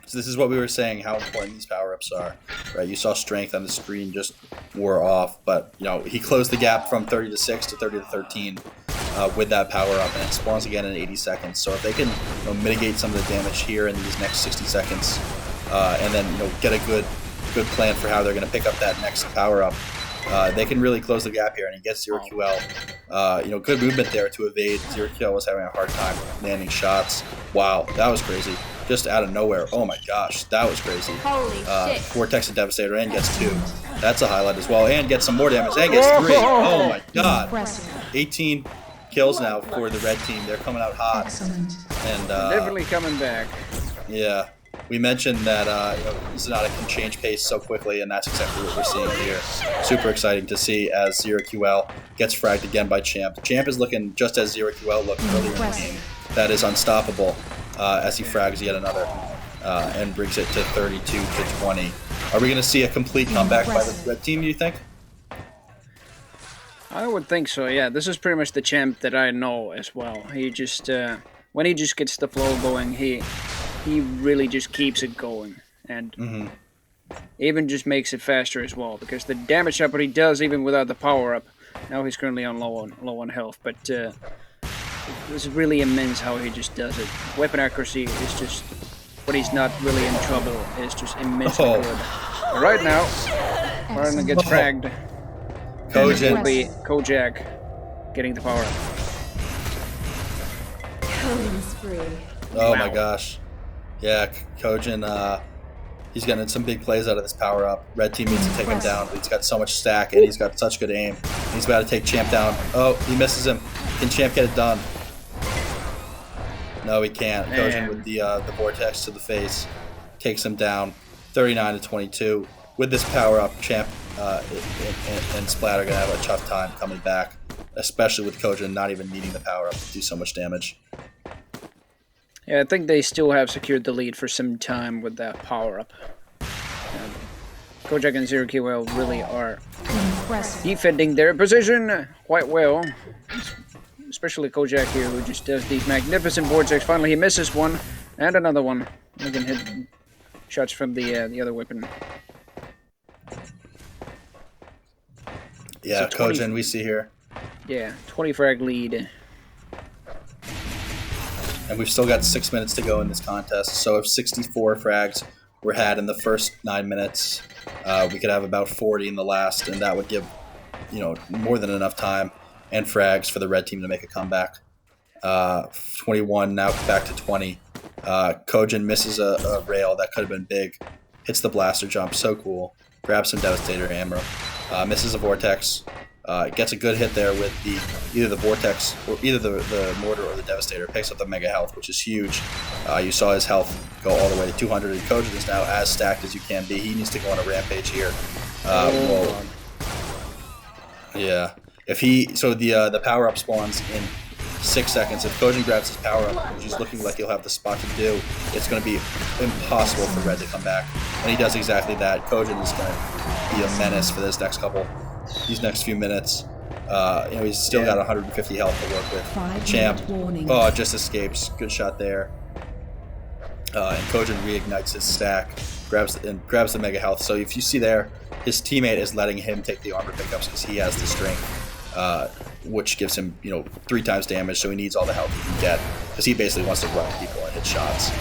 Speaker 4: So this is what we were saying, how important these power-ups are, right? You saw strength on the screen just wore off, but you know he closed the gap from 30-6 to 30-13 with that power-up, and it spawns again in 80 seconds. So if they can mitigate some of the damage here in these next 60 seconds, and then get a good plan for how they're going to pick up that next power-up, they can really close the gap here, and he gets 0 QL. Good movement there to evade. 0 QL was having a hard time landing shots. Wow, that was crazy. Just out of nowhere. Oh my gosh, that was crazy.
Speaker 5: Holy shit.
Speaker 4: Vortex and Devastator, and gets 2. That's a highlight as well. And gets some more damage, and gets 3. Oh my god. 18 kills now for the red team. They're coming out hot.
Speaker 3: Excellent.
Speaker 4: And
Speaker 2: Definitely coming back.
Speaker 4: yeah. We mentioned that Xonotic can change pace so quickly, and that's exactly what we're seeing here. Super exciting to see as 0 QL gets fragged again by Champ. Champ is looking just as 0 QL looked earlier in the game. That is unstoppable as he frags yet another and brings it to 32-20. Are we going to see a complete comeback by the red team, you think?
Speaker 2: I would think so, yeah. This is pretty much the Champ that I know as well. He just, when he just gets the flow going, he really just keeps it going. And even just makes it faster as well, because the damage output he does even without the power-up, now he's currently on low on health, but it's really immense how he just does it. Weapon accuracy is just, when he's not really in trouble, is just immensely good. But right now, Marlon gets fragged.
Speaker 4: Kojin.
Speaker 2: Will be Kojak getting the power up.
Speaker 5: Killing spree.
Speaker 4: Oh my gosh. Yeah, Kojin, he's getting some big plays out of this power up. Red team needs to take him down, but he's got so much stack and he's got such good aim. He's about to take Champ down. Oh, he misses him. Can Champ get it done? No, he can't. Kojin with the vortex to the face takes him down. 39-22. With this power up, Champ and Splat are gonna have a tough time coming back, especially with Kojin not even needing the power up to do so much damage.
Speaker 2: Yeah, I think they still have secured the lead for some time with that power-up. Kojak and 0 QL really are defending their position quite well. Especially Kojak here, who just does these magnificent vortex. Finally, he misses one, and another one. He can hit shots from the other weapon.
Speaker 4: Yeah,
Speaker 2: So 20
Speaker 4: Kojin we see here.
Speaker 2: Yeah, 20 frag lead.
Speaker 4: And we've still got 6 minutes to go in this contest. So if 64 frags were had in the first 9 minutes, we could have about 40 in the last, and that would give, more than enough time and frags for the red team to make a comeback. 21 now back to 20. Kojin misses a rail that could have been big. Hits the blaster jump, so cool. Grabs some Devastator ammo. Misses a vortex. Gets a good hit there with either the vortex or either the mortar or the Devastator. Picks up the mega health, which is huge. You saw his health go all the way to 200, and Kojin is now as stacked as you can be. He needs to go on a rampage here. Whoa. Yeah. The power up spawns in 6 seconds. If Kojin grabs his power up, which he's looking like he'll have the spot to do, it's going to be impossible for Red to come back. And he does exactly that. Kojin is going to be a menace for these next few minutes. He's still got 150 health to work with. Champ, just escapes. Good shot there. and Kojin reignites his stack, grabs the mega health. So if you see there, his teammate is letting him take the armor pickups because he has the strength, which gives him 3 times damage. So he needs all the health he can get because he basically wants to run people and hit shots.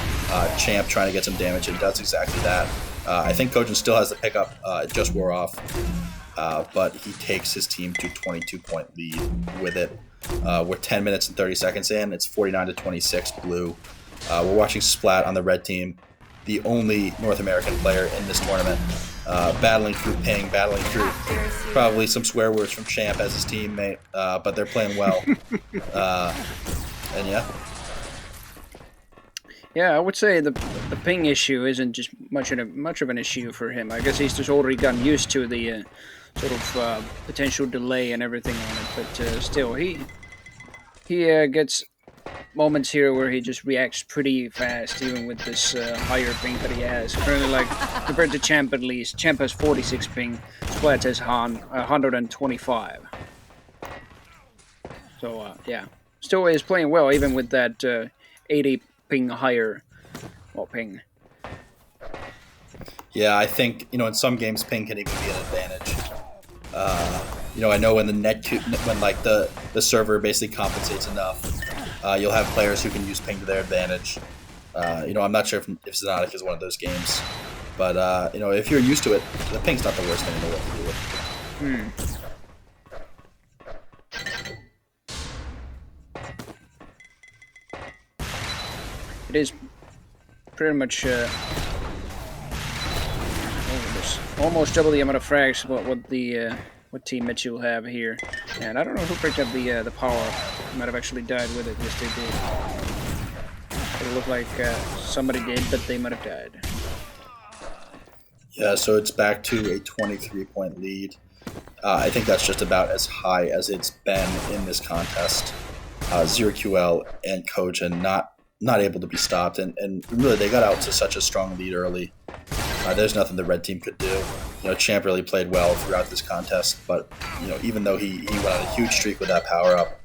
Speaker 4: Champ trying to get some damage and does exactly that. I think Kojin still has the pickup. It just wore off, but he takes his team to 22-point lead with it. We're 10 minutes and 30 seconds in. It's 49-26 blue. We're watching Splat on the red team, the only North American player in this tournament, battling through ping, battling through probably some swear words from Champ as his teammate, but they're playing well. And yeah.
Speaker 2: Yeah, I would say the ping issue isn't just much of an issue for him. I guess he's just already gotten used to the sort of potential delay and everything on it. But still, he gets moments here where he just reacts pretty fast, even with this higher ping that he has. Currently, like compared to Champ, at least Champ has 46 ping, Splat has 125. So yeah, still is playing well, even with that 80 ping higher, ping.
Speaker 4: Yeah, I think in some games ping can even be an advantage. I know when the server basically compensates enough, you'll have players who can use ping to their advantage. I'm not sure if Xonotic is one of those games, but if you're used to it, the ping's not the worst thing in the world to do with.
Speaker 2: It is pretty much almost double the amount of frags what Team Mitchell have here, and I don't know who picked up the power. Might have actually died with it. Yes, they did. It looked like somebody did, but they might have died.
Speaker 4: Yeah, so it's back to a 23-point lead. I think that's just about as high as it's been in this contest. 0QL and Kojin not able to be stopped, and really they got out to such a strong lead early. There's nothing the red team could do. Champ really played well throughout this contest, but even though he went on a huge streak with that power up,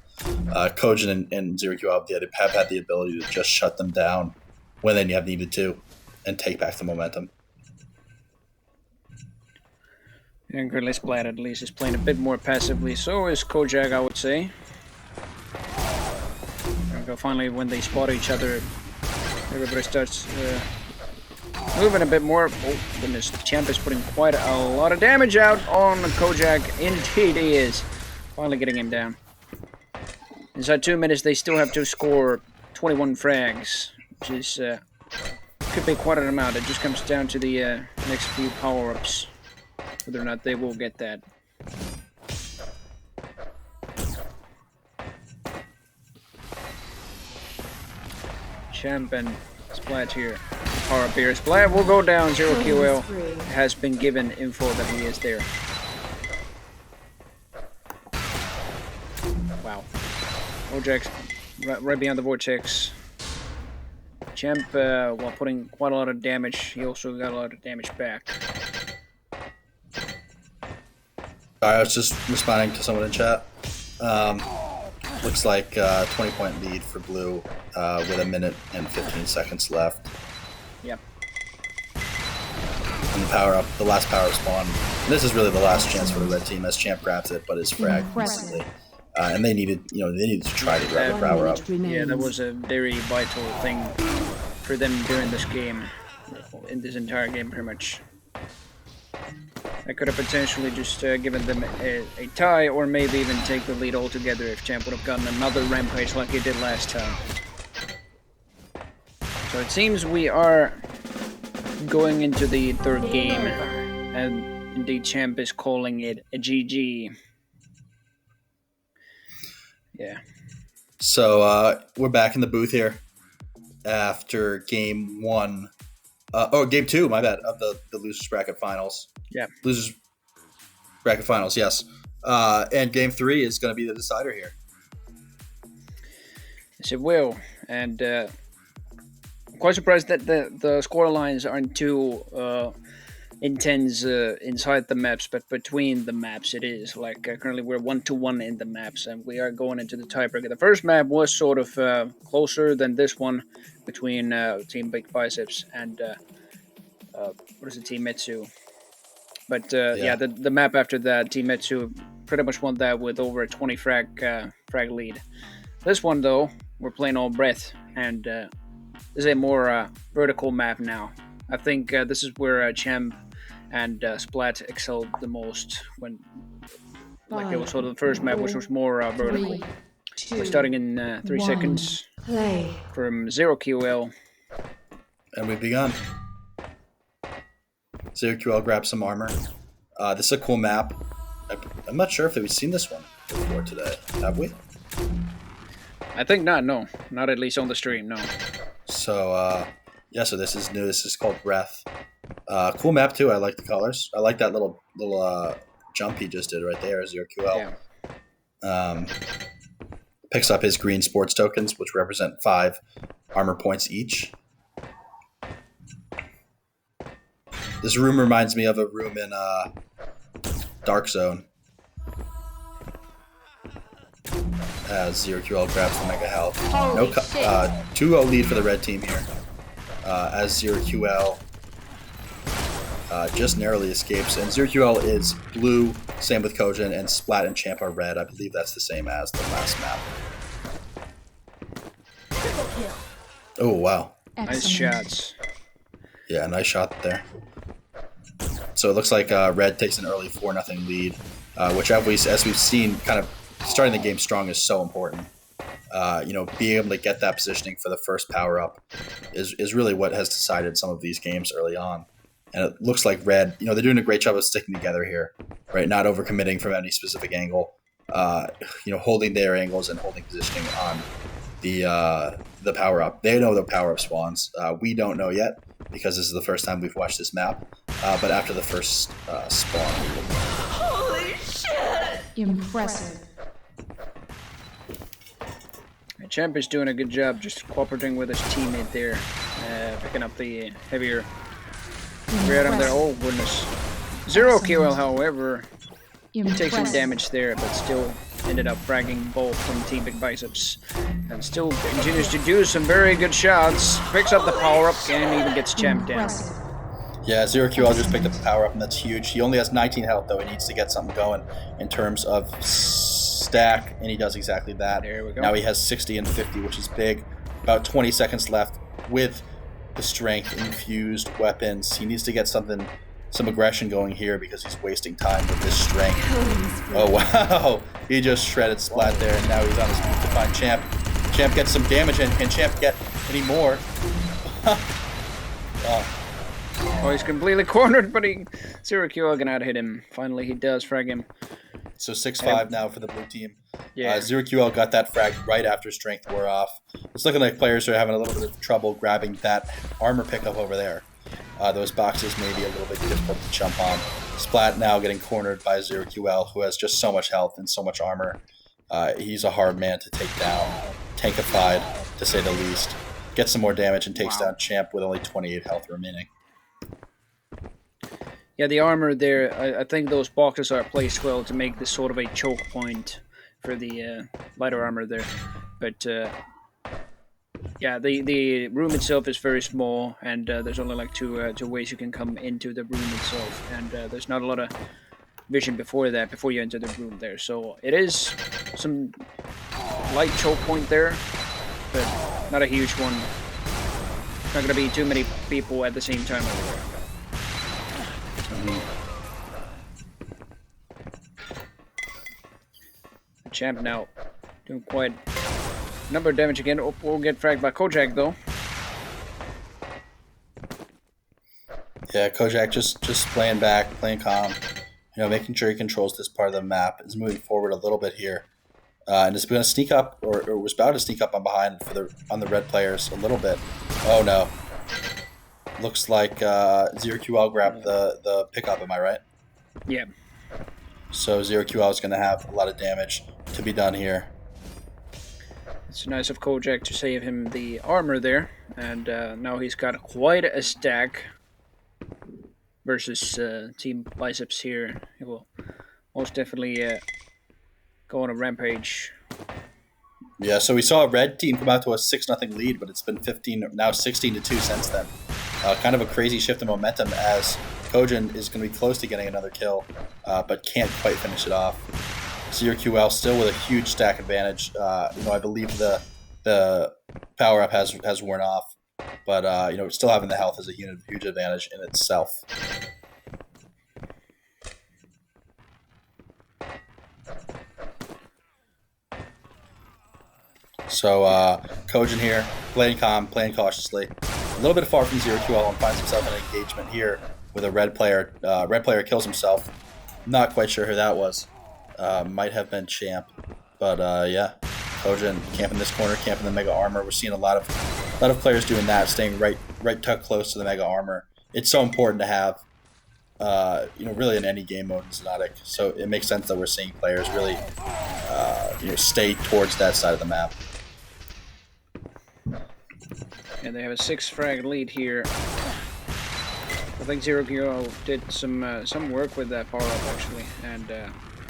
Speaker 4: Kojin and 0QL have had the ability to just shut them down when they have needed to and take back the momentum.
Speaker 2: And currently Splat at least is playing a bit more passively. So is Kojak, I would say. There we go. Finally, when they spot each other, everybody starts moving a bit more. Oh goodness, Champ is putting quite a lot of damage out on Kojak. Indeed he is. Finally getting him down. Inside 2 minutes, they still have to score 21 frags, which is could be quite an amount. It just comes down to the next few power-ups, whether or not they will get that. Champ and Splat here. Power up here. Splat will go down. 0QL has been given info that he is there. Wow. Ojax right behind the vortex. Champ, while putting quite a lot of damage, he also got a lot of damage back.
Speaker 4: I was just responding to someone in chat. Looks like 20-point lead for blue with 1 minute and 15 seconds left.
Speaker 2: Yep.
Speaker 4: And the last power up spawn. And this is really the last chance for the red team as Champ grabs it, but is fragged instantly. And they needed to try to grab the power up.
Speaker 2: Yeah, that was a very vital thing for them during this game, in this entire game, pretty much. I could have potentially just given them a tie, or maybe even take the lead altogether if Champ would have gotten another rampage like he did last time. So it seems we are going into the third game, and indeed Champ is calling it a GG. Yeah.
Speaker 4: So we're back in the booth here after game 1. Game 2, my bad, of the losers bracket finals.
Speaker 2: Yeah.
Speaker 4: Losers bracket finals, yes. And game 3 is going to be the decider here.
Speaker 2: Yes, it will. And I'm quite surprised that the score lines aren't too intense inside the maps, but between the maps it is like currently we're 1-1 in the maps, and we are going into the tiebreaker. The first map was sort of closer than this one between Team Big Biceps and what is it, Team Metsu. But yeah, the map after that, Team Metsu pretty much won that with over a 20 frag lead. This one though, we're playing all breath, and this is a more vertical map now. I think this is where Champ and Splat excelled the most when, like, it was sort of the first map, which was more vertical. We're starting in 3 seconds
Speaker 3: Play.
Speaker 2: from 0 QL.
Speaker 4: And we've begun. 0 QL grabs some armor. This is a cool map. I'm not sure if we've seen this one before today. Have we?
Speaker 2: I think not. No, not at least on the stream. No.
Speaker 4: So yeah, so this is new. This is called Breath. Cool map too. I like the colors. I like that little jump he just did right there. 0 QL.
Speaker 2: Yeah.
Speaker 4: Picks up his green sports tokens, which represent 5 armor points each. This room reminds me of a room in Dark Zone. As 0 QL grabs the mega health. No 2-0 lead for the red team here. As 0 QL just narrowly escapes. And 0 QL is blue, same with Kojin, and Splat and Champ are red. I believe that's the same as the last map. Oh, wow.
Speaker 2: Nice shots.
Speaker 4: Yeah, nice shot there. So it looks like red takes an early 4-0 lead, which as we've seen, kind of starting the game strong is so important. Being able to get that positioning for the first power-up is really what has decided some of these games early on. And it looks like red, they're doing a great job of sticking together here, right? Not overcommitting from any specific angle, holding their angles and holding positioning on the power-up. They know the power-up spawns. We don't know yet because this is the first time we've watched this map. But after the first spawn, we will know.
Speaker 5: Holy shit!
Speaker 3: Impressive.
Speaker 2: Champ is doing a good job just cooperating with his teammate there, picking up the heavier item there. Oh goodness. 0 QL, however, he takes some damage there, but still ended up fragging both from Team Big Biceps, and still continues to do some very good shots. Picks up the power up and even gets Champ down.
Speaker 4: Yeah, 0 QL just picked up the power up, and that's huge. He only has 19 health though. He needs to get something going in terms of stack, and he does exactly that.
Speaker 2: There we go.
Speaker 4: Now he has 60 and 50, which is big. About 20 seconds left with the strength infused weapons. He needs to get some aggression going here because he's wasting time with this strength. Oh wow, he just shredded Splat there, and now he's on his feet to find Champ. Champ gets some damage in. Can Champ get any more?
Speaker 2: Oh, he's completely cornered, but 0 QL gonna hit him. Finally, he does frag him.
Speaker 4: So 6-5 now for the blue team.
Speaker 2: Yeah.
Speaker 4: 0 QL got that frag right after strength wore off. It's looking like players are having a little bit of trouble grabbing that armor pickup over there. Those boxes may be a little bit difficult to jump on. Splat now getting cornered by 0 QL, who has just so much health and so much armor. He's a hard man to take down. Tankified, to say the least. Gets some more damage and takes down Champ with only 28 health remaining.
Speaker 2: Yeah, the armor there, I think those boxes are placed well to make this sort of a choke point for the lighter armor there. But yeah, the room itself is very small, and there's only like two ways you can come into the room itself, and there's not a lot of vision before you enter the room there. So it is some light choke point there, but not a huge one. Not going to be too many people at the same time over there. Champ now doing quite a number of damage again. We'll get fragged by Kojak though.
Speaker 4: Yeah, Kojak just playing back, playing calm, making sure he controls this part of the map. Is moving forward a little bit here, and is going to sneak up, or was about to sneak up on behind on the red players a little bit. Oh no! Looks like 0 QL grabbed the pickup. Am I right?
Speaker 2: Yeah.
Speaker 4: So 0 QL is going to have a lot of damage to be done here.
Speaker 2: It's nice of Kojak to save him the armor there, and now he's got quite a stack. versus Team Biceps here. He will most definitely go on a rampage.
Speaker 4: Yeah, so we saw a red team come out to a 6-0 lead, but it's been 16-2 since then. Kind of a crazy shift in momentum as Kojin is going to be close to getting another kill, but can't quite finish it off. ZeroQL still with a huge stack advantage. I believe the power up has worn off, but still having the health is a huge advantage in itself. So Kojin here, playing calm, playing cautiously. A little bit far from ZeroQL and finds himself in an engagement here with a red player. Red player kills himself. Not quite sure who that was. Might have been Champ. But yeah, Kojin camping this corner, camping the Mega Armor. We're seeing a lot of players doing that, staying right tucked close to the Mega Armor. It's so important to have, really in any game mode in Xonotic. So it makes sense that we're seeing players really, stay towards that side of the map.
Speaker 2: And they have a 6 frag lead here. I think ZeroQL did some work with that power up actually, and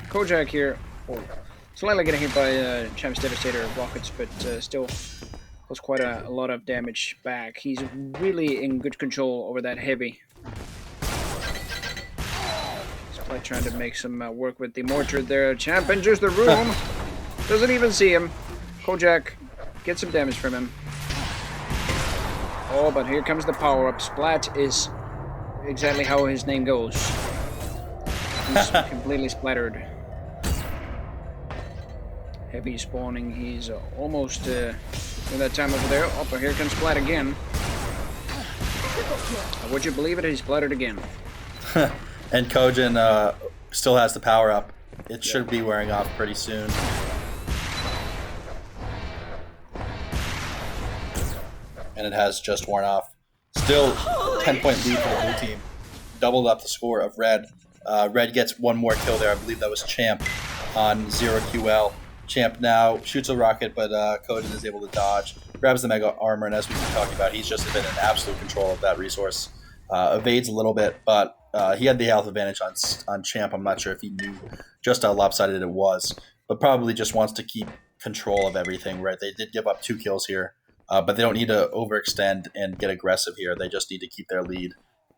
Speaker 2: Kojak here, slightly getting hit by Champ's Devastator rockets, but still was quite a lot of damage back. He's really in good control over that heavy. Splat trying to make some work with the mortar there. Champ enters the room, doesn't even see him. Kojak gets some damage from him. Oh, but here comes the power-up. Splat is exactly how his name goes. He's completely splattered. Heavy spawning. He's almost in that time over there. Oh, but here comes Splat again. Would you believe it? He's splattered again.
Speaker 4: And Kojin still has the power-up. It should be wearing off pretty soon. And it has just worn off. Still 10-point lead for the blue team. Doubled up the score of Red. Red gets one more kill there. I believe that was Champ on ZeroQL. Champ now shoots a rocket, but Kojin is able to dodge. Grabs the Mega Armor, and as we've been talking about, he's just been in absolute control of that resource. Evades a little bit, but he had the health advantage on Champ. I'm not sure if he knew just how lopsided it was, but probably just wants to keep control of everything, right? They did give up 2 kills here. But they don't need to overextend and get aggressive here. They just need to keep their lead,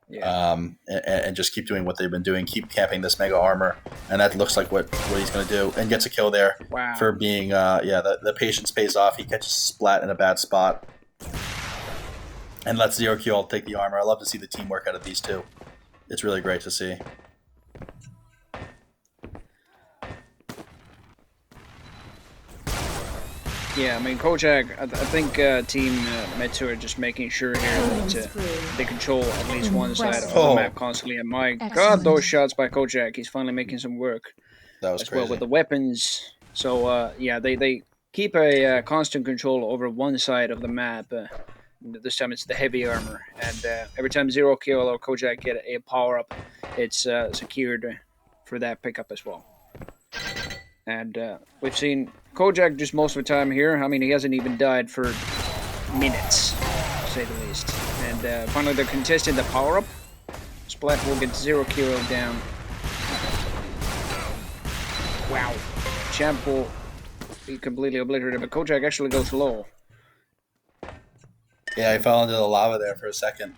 Speaker 4: and just keep doing what they've been doing. Keep camping this Mega Armor, and that looks like what he's going to do. And gets a kill there for being, the patience pays off. He catches Splat in a bad spot, and lets ZeroQL take the armor. I love to see the teamwork out of these two. It's really great to see.
Speaker 2: Yeah, I mean, Kojak, I think Team Metsu are just making sure here that they control at least one side of the map constantly. And my god, those shots by Kojak, he's finally making some work.
Speaker 4: That was
Speaker 2: as
Speaker 4: crazy.
Speaker 2: well with the weapons. So, they keep a constant control over one side of the map. This time it's the heavy armor. And every time ZeroQL or Kojak get a power-up, it's secured for that pickup as well. And we've seen Kojak just most of the time here. I mean, he hasn't even died for minutes, to say the least. And finally, they're contesting the power-up. Splat will get ZeroQL down. Wow. Champ will be completely obliterated, but Kojak actually goes low.
Speaker 4: Yeah, he fell into the lava there for a second.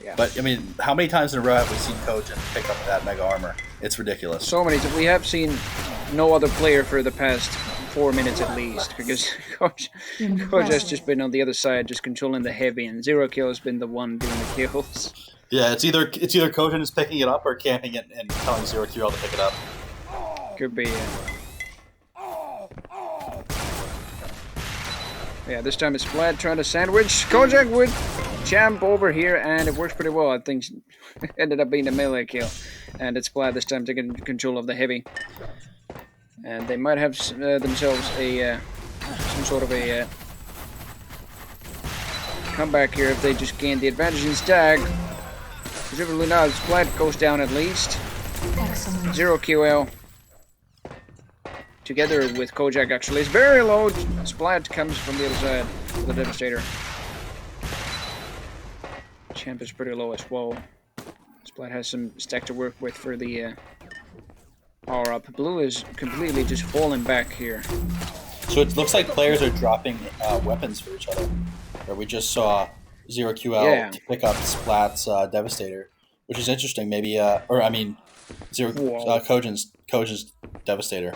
Speaker 2: Yeah.
Speaker 4: But, I mean, how many times in a row have we seen Kojin pick up that Mega Armor? It's ridiculous.
Speaker 2: So many times. We have seen no other player for the past 4 minutes at least, because Kojak's just been on the other side, just controlling the heavy, and ZeroQL has been the one doing the kills.
Speaker 4: Yeah, it's either Kojin is picking it up or camping it and telling ZeroQL to pick it up.
Speaker 2: Could be. Yeah, this time it's Splat trying to sandwich Kojak with Champ over here, and it works pretty well. I think it ended up being a melee kill. And it's Splat this time taking control of the heavy. And they might have themselves some sort of a comeback here if they just gain the advantage in stag. Presumably not. Splat goes down at least.
Speaker 3: Excellent.
Speaker 2: ZeroQL together with Kojak actually is very low. Splat comes from the other side of the Devastator. Champ is pretty low as well. Splat has some stack to work with for the power up. Blue is completely just falling back here.
Speaker 4: So it looks like players are dropping weapons for each other. Where we just saw Zero QL pick up Splat's Devastator, which is interesting. Maybe, Zero Kojin's Devastator.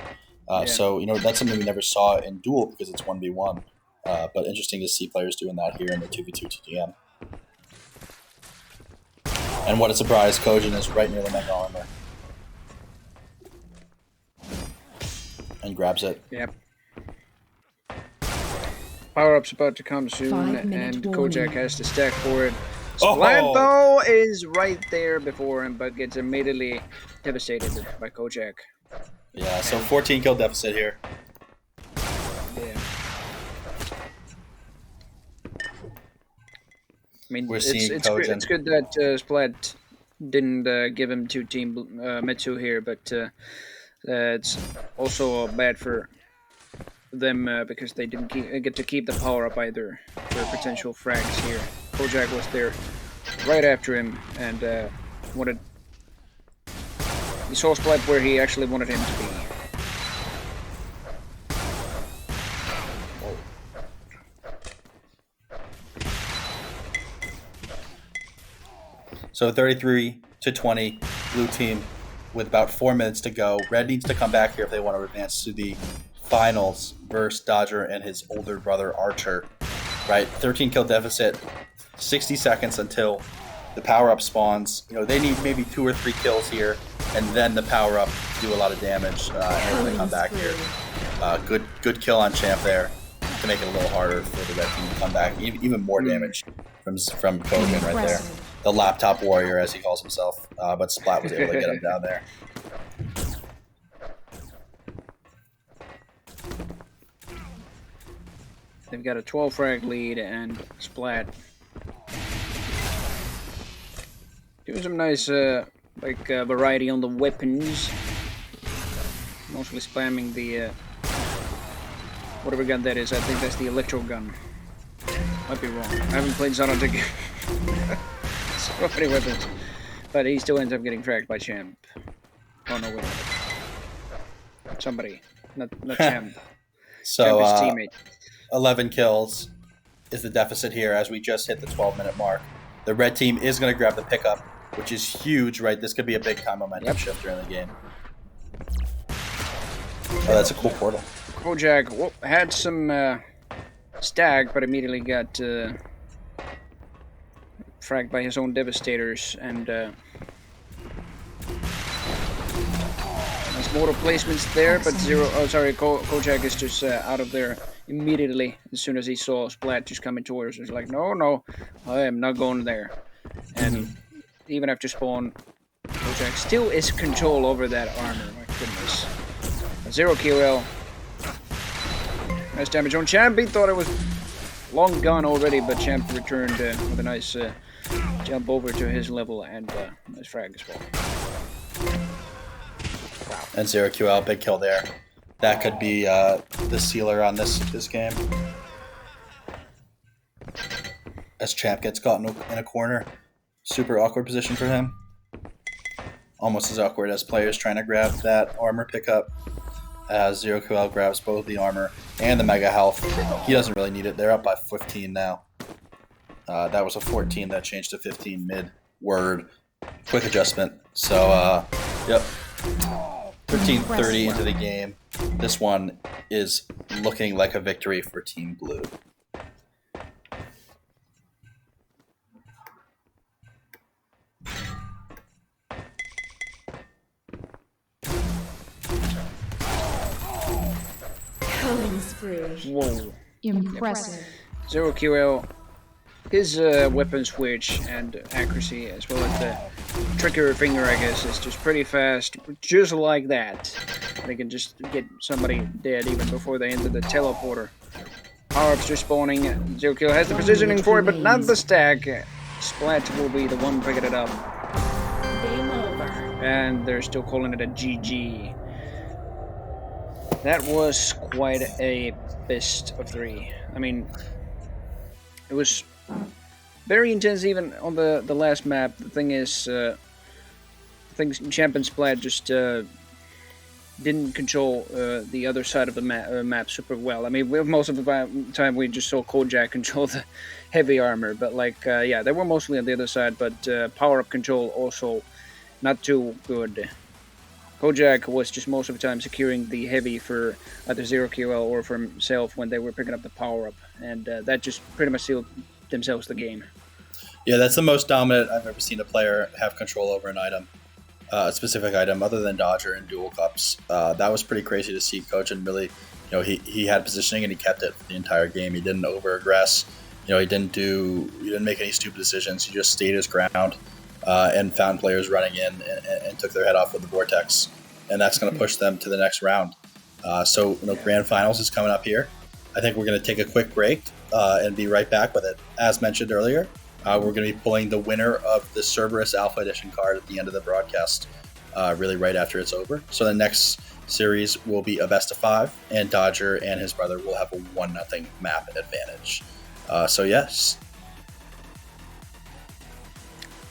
Speaker 4: So that's something we never saw in Duel because it's 1v1. But interesting to see players doing that here in the 2v2 TDM. And what a surprise, Kojin is right near the Mega Armor. And grabs it.
Speaker 2: Yep. Power-up's about to come soon, and Kojak has to stack for it. Splat, though, is right there before him, but gets immediately devastated by Kojak.
Speaker 4: Yeah, so 14 kill deficit here.
Speaker 2: Yeah. I mean, it's good that Splat didn't give him 2 team Mitsu here, but it's also bad for them because they didn't get to keep the power up either for potential frags here. Kojak was there right after him and he saw Splat where he actually wanted him to be. Whoa.
Speaker 4: So 33-20, blue team with about 4 minutes to go. Red needs to come back here if they want to advance to the finals versus Dodger and his older brother Archer. Right, 13 kill deficit, 60 seconds until the power up spawns. They need maybe 2 or 3 kills here, and then the power up do a lot of damage and they come back here. Good kill on Champ there to make it a little harder for the red team to come back. Even more damage from Kojin right there. The laptop warrior, as he calls himself, but Splat was able to get him down there.
Speaker 2: They've got a 12 frag lead, and Splat doing some nice variety on the weapons. Mostly spamming the whatever gun that is. I think that's the electro gun. Might be wrong. I haven't played Xonotic. So many weapons, but he still ends up getting fragged by Champ. Oh no, wait. Somebody, not Champ.
Speaker 4: So
Speaker 2: Champ is teammate.
Speaker 4: 11 kills is the deficit here as we just hit the 12-minute mark. The red team is going to grab the pickup, which is huge, right? This could be a big time momentum shifter in the game. Oh, that's a cool portal.
Speaker 2: Kojak had some stag, but immediately got fragged by his own devastators, and nice mortal placements there, but Kojak is just out of there immediately as soon as he saw Splat just coming towards us. He's like, no, I am not going there. And even after spawn, Kojak still is control over that armor. My goodness. 0 QL. Nice damage on Champ. He thought it was long gone already, but Champ returned with a nice jump over to his level and nice frag as well. Wow.
Speaker 4: And 0 QL, big kill there. That could be the sealer on this game. As Champ gets caught in a corner. Super awkward position for him. Almost as awkward as players trying to grab that armor pickup. As 0 QL grabs both the armor and the mega health. He doesn't really need it. They're up by 15 now. That was a 14 that changed to 15 mid-word. Quick adjustment. So, yep. 13:30 into the game. This one is looking like a victory for Team Blue.
Speaker 3: Killing spree.
Speaker 2: Whoa.
Speaker 3: Impressive.
Speaker 2: 0 QL. His weapon switch and accuracy, as well as the trickier finger, I guess, is just pretty fast, just like that. They can just get somebody dead even before they enter the teleporter. Power-ups just spawning. 0 QL has the positioning for it, but not the stack. Splat will be the one picking it up.
Speaker 3: Game over.
Speaker 2: And they're still calling it a GG. That was quite a best of 3. I mean, it was very intense even on the last map. The thing is, think Champ and Splat just didn't control the other side of the map super well. I mean, most of the time we just saw Kojak control the heavy armor, but like, yeah, they were mostly on the other side, but power-up control also not too good. Kojak was just most of the time securing the heavy for either Zero QL or for himself when they were picking up the power-up, and that just pretty much sealed themselves the game.
Speaker 4: Yeah, that's the most dominant I've ever seen a player have control over an item. A specific item other than Dodger and Dual Cups. That was pretty crazy to see Coach, and really, he had positioning and he kept it for the entire game. He didn't over aggress. He didn't make any stupid decisions. He just stayed his ground and found players running in and took their head off with the Vortex, and that's going to push them to the next round. So Grand Finals is coming up here. I think we're going to take a quick break and be right back with it. As mentioned earlier, we're going to be pulling the winner of the Cerberus Alpha Edition card at the end of the broadcast, really right after it's over. So the next series will be a best of 5, and Dodger and his brother will have a 1-0 map advantage. So yes.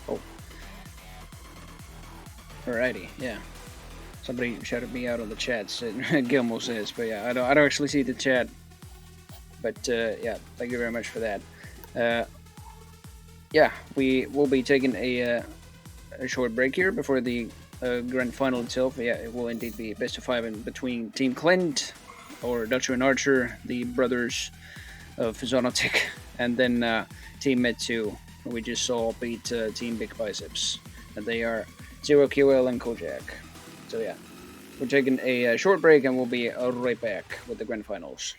Speaker 2: Oh. Alrighty, yeah. Somebody shouted me out on the chat, Gilmo says, but yeah, I don't actually see the chat. But yeah, thank you very much for that. Yeah, we will be taking a short break here before the grand final itself. Yeah, it will indeed be best of 5 in between Team Clint, or Dutcher and Archer, the brothers of Xonotic, and then Team Metsu, who we just saw beat Team Big Biceps. And they are Zero QL and Kojak. So yeah, we're taking a short break and we'll be right back with the grand finals.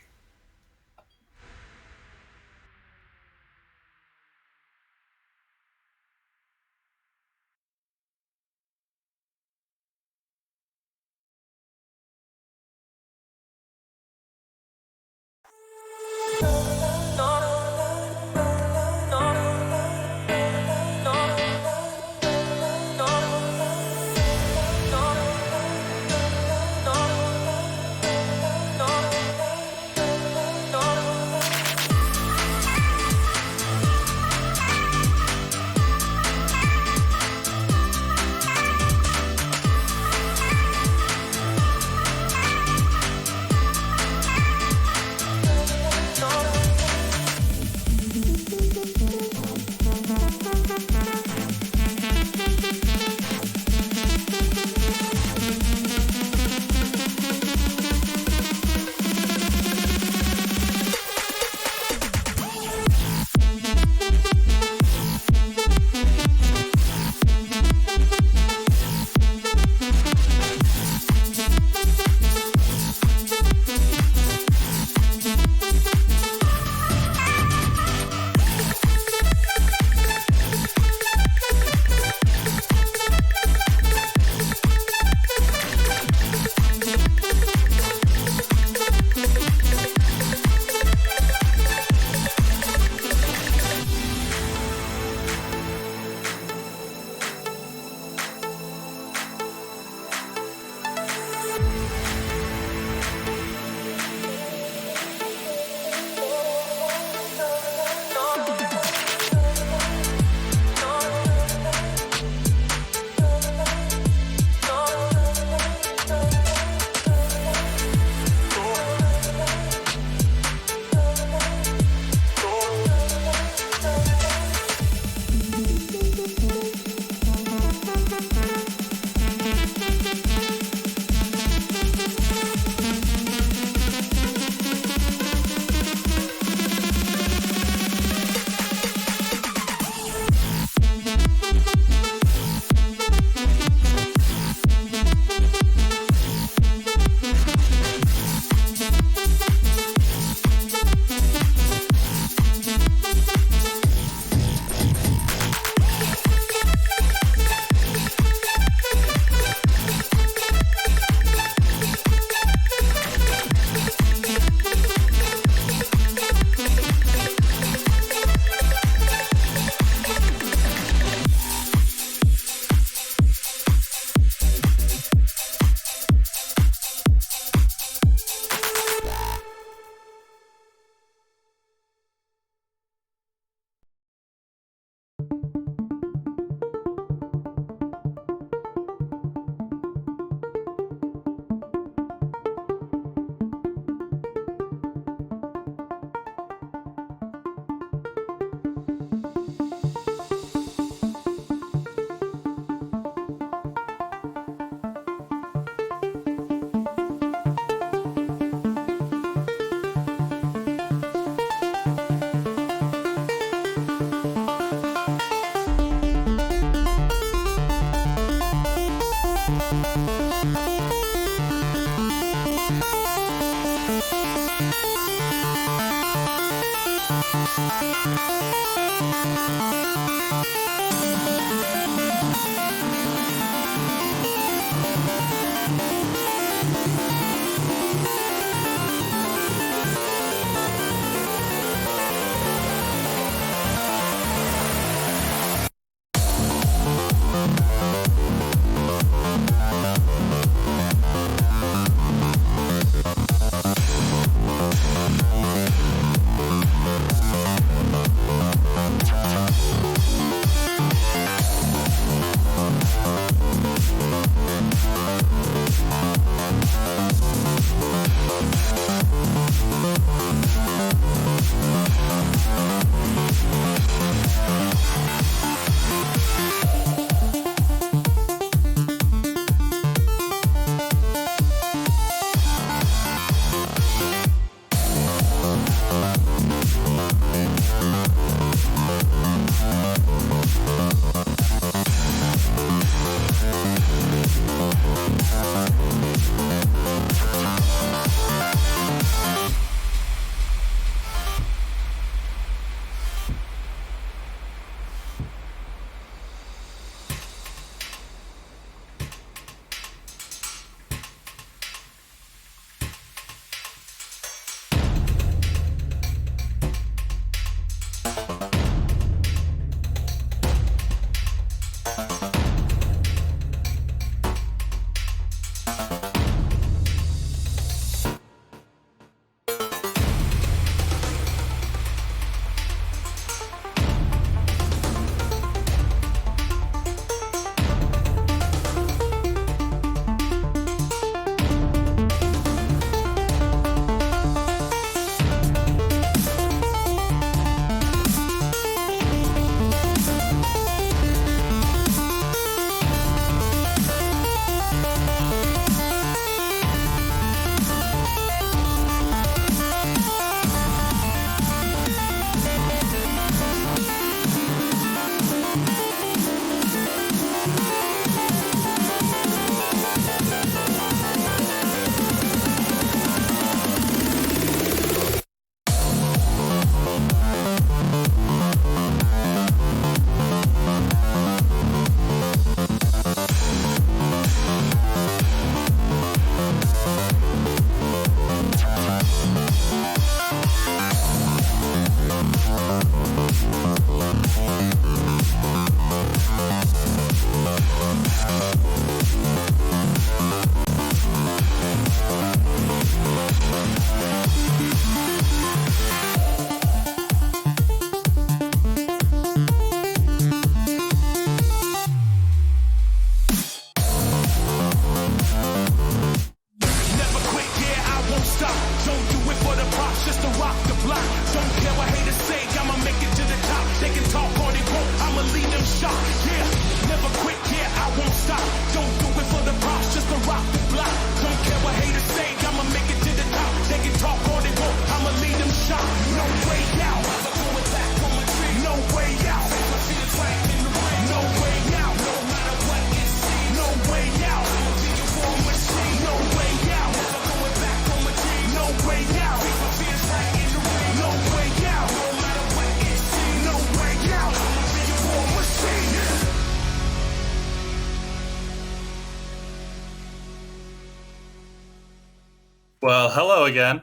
Speaker 1: Well, hello again.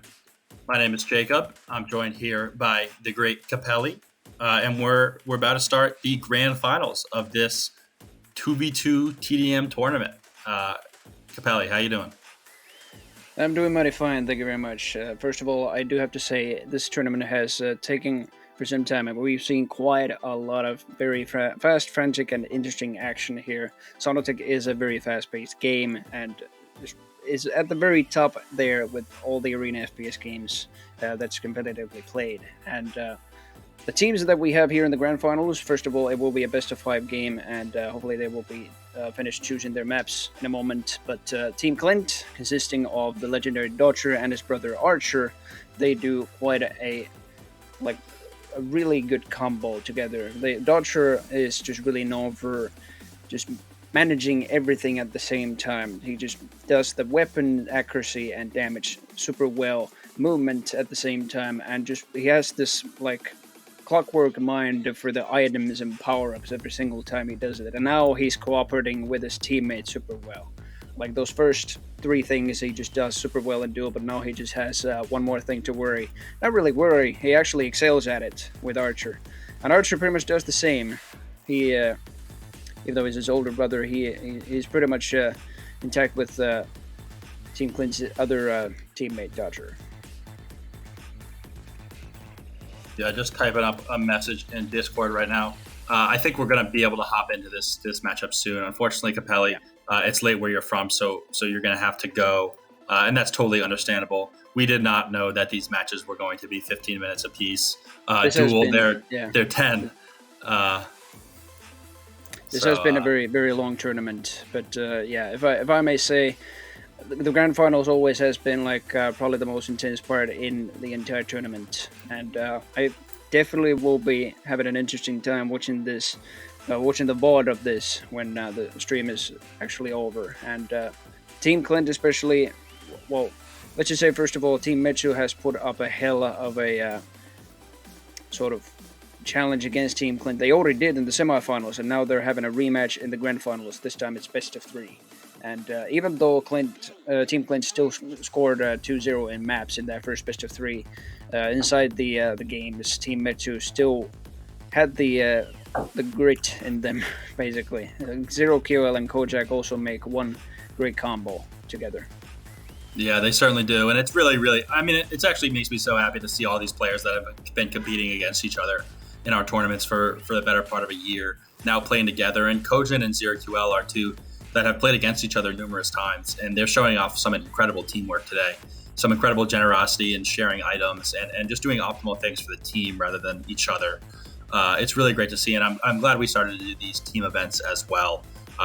Speaker 1: My name is Jacob. I'm joined here by the great Capelli, and we're about to start the grand finals of this 2v2 TDM tournament. Capelli, how you doing?
Speaker 2: I'm doing mighty fine, thank you very much. First of all, I do have to say this tournament has taken for some time, and we've seen quite a lot of very fast, frantic, and interesting action here. Xonotic is a very fast-paced game, and is at the very top there with all the arena FPS games that's competitively played. And the teams that we have here in the grand finals, first of all, it will be a best-of-5 game, and hopefully they will be finished choosing their maps in a moment. But Team Clint, consisting of the legendary Dodger and his brother Archer, they do quite a really good combo together. The Dodger is just really known for just managing everything at the same time. He just does the weapon accuracy and damage super well, movement at the same time, and just he has this clockwork mind for the items and power-ups every single time he does it. And now he's cooperating with his teammates super well. Like those first 3 things he just does super well in duel, but now he just has one more thing to worry. Not really worry, he actually excels at it with Archer. And Archer pretty much does the same. He, even though he's his older brother, he's pretty much intact with Team Clint's other teammate, Dodger.
Speaker 1: Yeah, just typing up a message in Discord right now. I think we're going to be able to hop into this matchup soon. Unfortunately, Capelli, it's late where you're from, so you're going to have to go, and that's totally understandable. We did not know that these matches were going to be 15 minutes apiece. Duel, they're 10.
Speaker 2: This has been a very, very long tournament, but if I may say, the grand finals always has been like probably the most intense part in the entire tournament, and I definitely will be having an interesting time watching this, watching the VOD of this when the stream is actually over. And Team Clint especially, well, let's just say first of all, Team Metsu has put up a hell of a sort of challenge against Team Clint. They already did in the semifinals, and now they're having a rematch in the grand finals. This time it's best of 3. And even though Team Clint still scored 2-0 in maps in that first best of 3, inside the games, Team Metsu still had the grit in them, basically. Zero QL and Kojak also make one great combo together.
Speaker 1: Yeah, they certainly do. And it's really, really, I mean, it actually makes me so happy to see all these players that have been competing against each other in our tournaments for the better part of a year now playing together. And Kojin and Zero QL are 2 that have played against each other numerous times, and they're showing off some incredible teamwork today, some incredible generosity in sharing items and just doing optimal things for the team rather than each other. It's really great to see, and I'm glad we started to do these team events as well.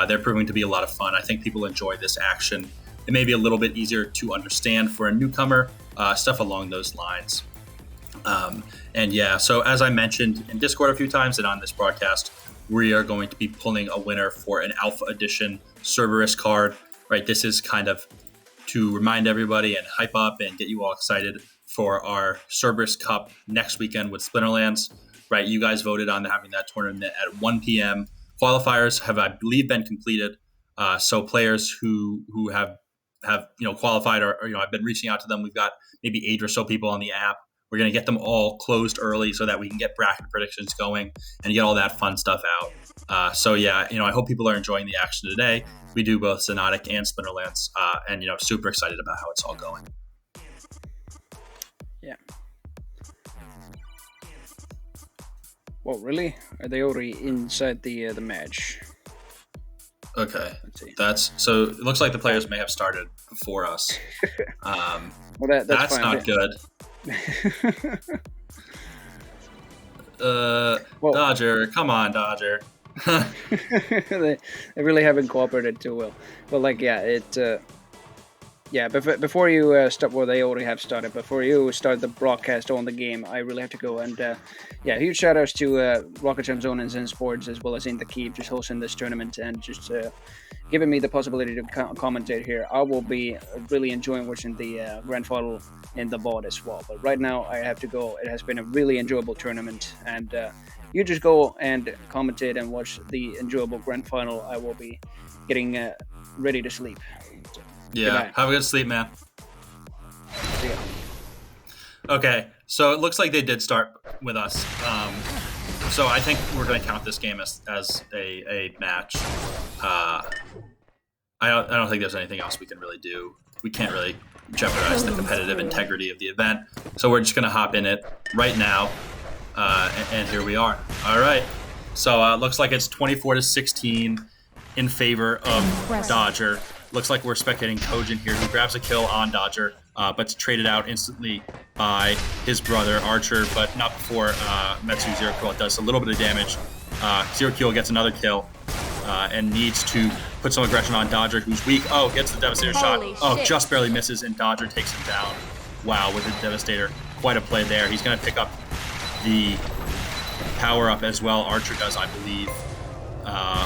Speaker 1: They're proving to be a lot of fun. I think people enjoy this action. It may be a little bit easier to understand for a newcomer, stuff along those lines. So as I mentioned in Discord a few times and on this broadcast, we are going to be pulling a winner for an Alpha Edition Cerberus card, right? This is kind of to remind everybody and hype up and get you all excited for our Cerberus Cup next weekend with Splinterlands, right? You guys voted on having that tournament at 1 p.m. Qualifiers have, I believe, been completed. So players who have qualified or I've been reaching out to them. We've got maybe 8 or so people on the app. We're going to get them all closed early so that we can get bracket predictions going and get all that fun stuff out. I hope people are enjoying the action today. We do both Xonotic and Splinterlands, and super excited about how it's all going.
Speaker 2: Yeah. Well, really? Are they already inside the match?
Speaker 1: Okay. So it looks like the players may have started before us.
Speaker 2: Well, that's fine.
Speaker 1: Not good. Dodger, come on, Dodger.
Speaker 2: They really haven't cooperated too well. But before you start, well, they already have started. Before you start the broadcast on the game, I really have to go. And huge shout outs to Rocket Jam Zone and Zen Sports, as well as In the Keep, just hosting this tournament and just giving me the possibility to commentate here. I will be really enjoying watching the grand final in the VOD as well. But right now, I have to go. It has been a really enjoyable tournament, and you just go and commentate and watch the enjoyable grand final. I will be getting ready to sleep. So, goodbye.
Speaker 1: Have a good sleep, man.
Speaker 2: See ya.
Speaker 1: Okay, so it looks like they did start with us. So I think we're going to count this game as a match. I don't think there's anything else we can really do. We can't really jeopardize the competitive integrity of the event. So we're just going to hop in it right now. And here we are. All right. So it looks like it's 24-16 in favor of Dodger. Looks like we're spectating Kojin here, who grabs a kill on Dodger, but's traded out instantly by his brother Archer, but not before Metsu Zero Kill does a little bit of damage. Zero Kill gets another kill and needs to put some aggression on Dodger, who's weak. Oh, gets the Devastator shot. Oh, just barely misses, and Dodger takes him down. Wow, with the Devastator. Quite a play there. He's going to pick up the power-up as well. Archer does, I believe.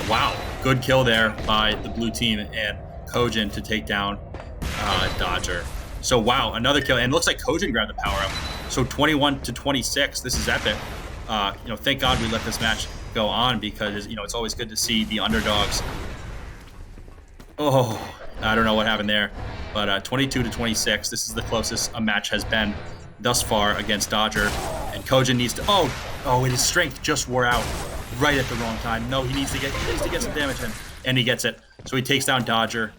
Speaker 1: Wow, good kill there by the blue team and Kojin to take down Dodger. So wow, another kill, and it looks like Kojin grabbed the power up. So 21-26, this is epic. Thank God we let this match go on, because it's always good to see the underdogs. Oh, I don't know what happened there, but 22-26. This is the closest a match has been thus far against Dodger, and Kojin needs to. Oh, his strength just wore out right at the wrong time. No, he needs to get some damage in, and he gets it. So he takes down Dodger.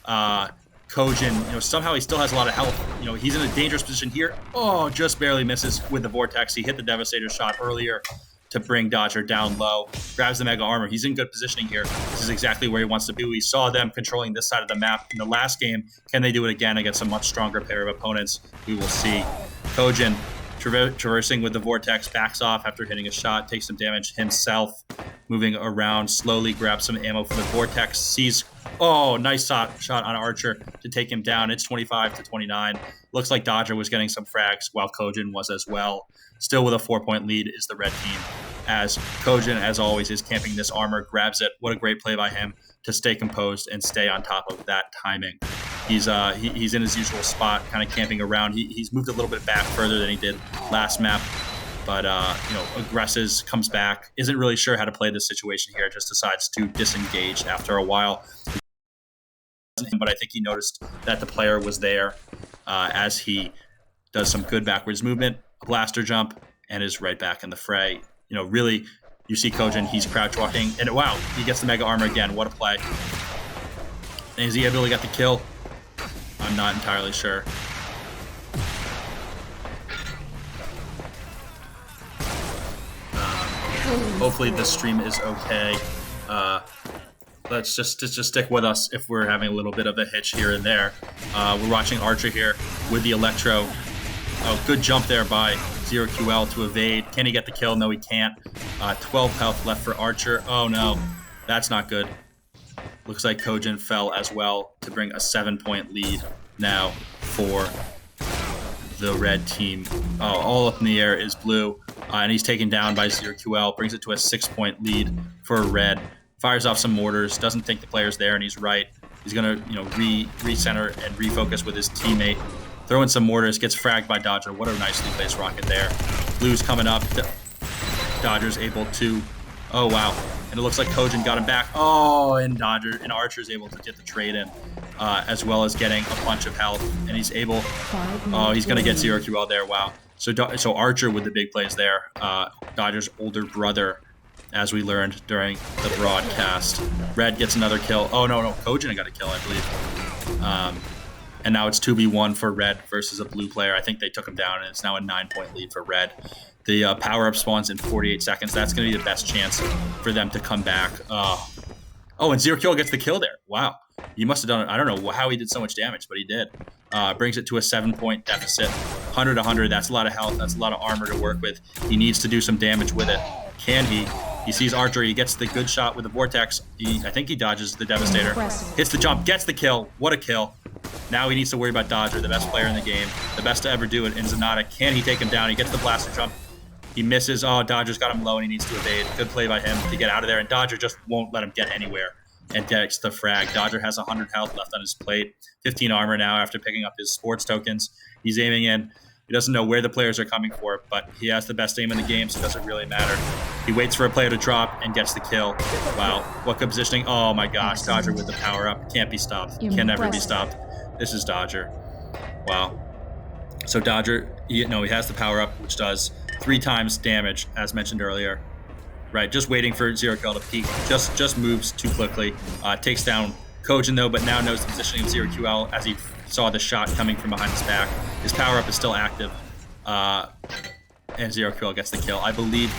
Speaker 1: Kojin, somehow he still has a lot of health. He's in a dangerous position here. Oh, just barely misses with the Vortex. He hit the Devastator shot earlier to bring Dodger down low. Grabs the Mega Armor. He's in good positioning here. This is exactly where he wants to be. We saw them controlling this side of the map in the last game. Can they do it again against a much stronger pair of opponents? We will see. Kojin traversing with the Vortex, backs off after hitting a shot, takes some damage himself, moving around slowly, grabs some ammo for the Vortex, sees, nice shot on Archer to take him down. It's 25-29. Looks like Dodger was getting some frags while Kojin was as well. Still with a 4-point lead is the red team, as Kojin, as always, is camping this armor, grabs it. What a great play by him to stay composed and stay on top of that timing. He's in his usual spot, kind of camping around. He's moved a little bit back further than he did last map, but aggresses, comes back, isn't really sure how to play this situation here, just decides to disengage after a while. But I think he noticed that the player was there, as he does some good backwards movement, a blaster jump, and is right back in the fray. Really, you see Kojin, he's crouch walking, and wow, he gets the Mega Armor again. What a play. And is he able to get the kill? I'm not entirely sure. Hopefully this stream is okay. Let's just stick with us if we're having a little bit of a hitch here and there. We're watching Archer here with the Electro. Oh, good jump there by ZeroQL to evade. Can he get the kill? No, he can't. 12 health left for Archer. Oh no, that's not good. Looks like Kojin fell as well to bring a 7-point lead now for the red team. All up in the air is blue, and he's taken down by ZeroQL. Brings it to a 6-point lead for red. Fires off some mortars. Doesn't think the player's there, and he's right. He's gonna recenter and refocus with his teammate. Throwing some mortars, gets fragged by Dodger. What a nicely placed rocket there. Blue's coming up. Dodger's able to. Oh wow. And it looks like Kojin got him back. Oh, and Archer's able to get the trade in, as well as getting a bunch of health. And he's able. Oh, he's gonna get ZeroQL there. Wow. So Archer with the big plays there. Dodger's older brother, as we learned during the broadcast. Red gets another kill. Oh no, Kojin got a kill, I believe. And now it's 2v1 for red versus a blue player. I think they took him down, and it's now a 9-point lead for red. The power-up spawns in 48 seconds. That's going to be the best chance for them to come back. And ZeroQL gets the kill there. Wow. He must have done it. I don't know how he did so much damage, but he did. Brings it to a 7-point deficit. 100-100. That's a lot of health. That's a lot of armor to work with. He needs to do some damage with it. Can he? He sees Archer. He gets the good shot with the Vortex. I think he dodges the Devastator. Hits the jump. Gets the kill. What a kill. Now he needs to worry about Dodger, the best player in the game, the best to ever do it in Xonotic. Can he take him down? He gets the blaster jump. He misses. Oh, Dodger's got him low, and he needs to evade. Good play by him to get out of there, and Dodger just won't let him get anywhere and gets the frag. Dodger has 100 health left on his plate, 15 armor now after picking up his sports tokens. He's aiming in. He doesn't know where the players are coming for, but he has the best aim in the game, so it doesn't really matter. He waits for a player to drop and gets the kill. Wow, what good positioning. Oh my gosh, Dodger with the power-up. Can't be stopped. Can never be stopped. This is Dodger. Wow. So Dodger, he has the power-up, which does 3 times damage, as mentioned earlier. Right, just waiting for ZeroQL to peek. Just moves too quickly. Takes down Kojin, though, but now knows the positioning of ZeroQL as he saw the shot coming from behind his back. His power-up is still active, and ZeroQL gets the kill. I believe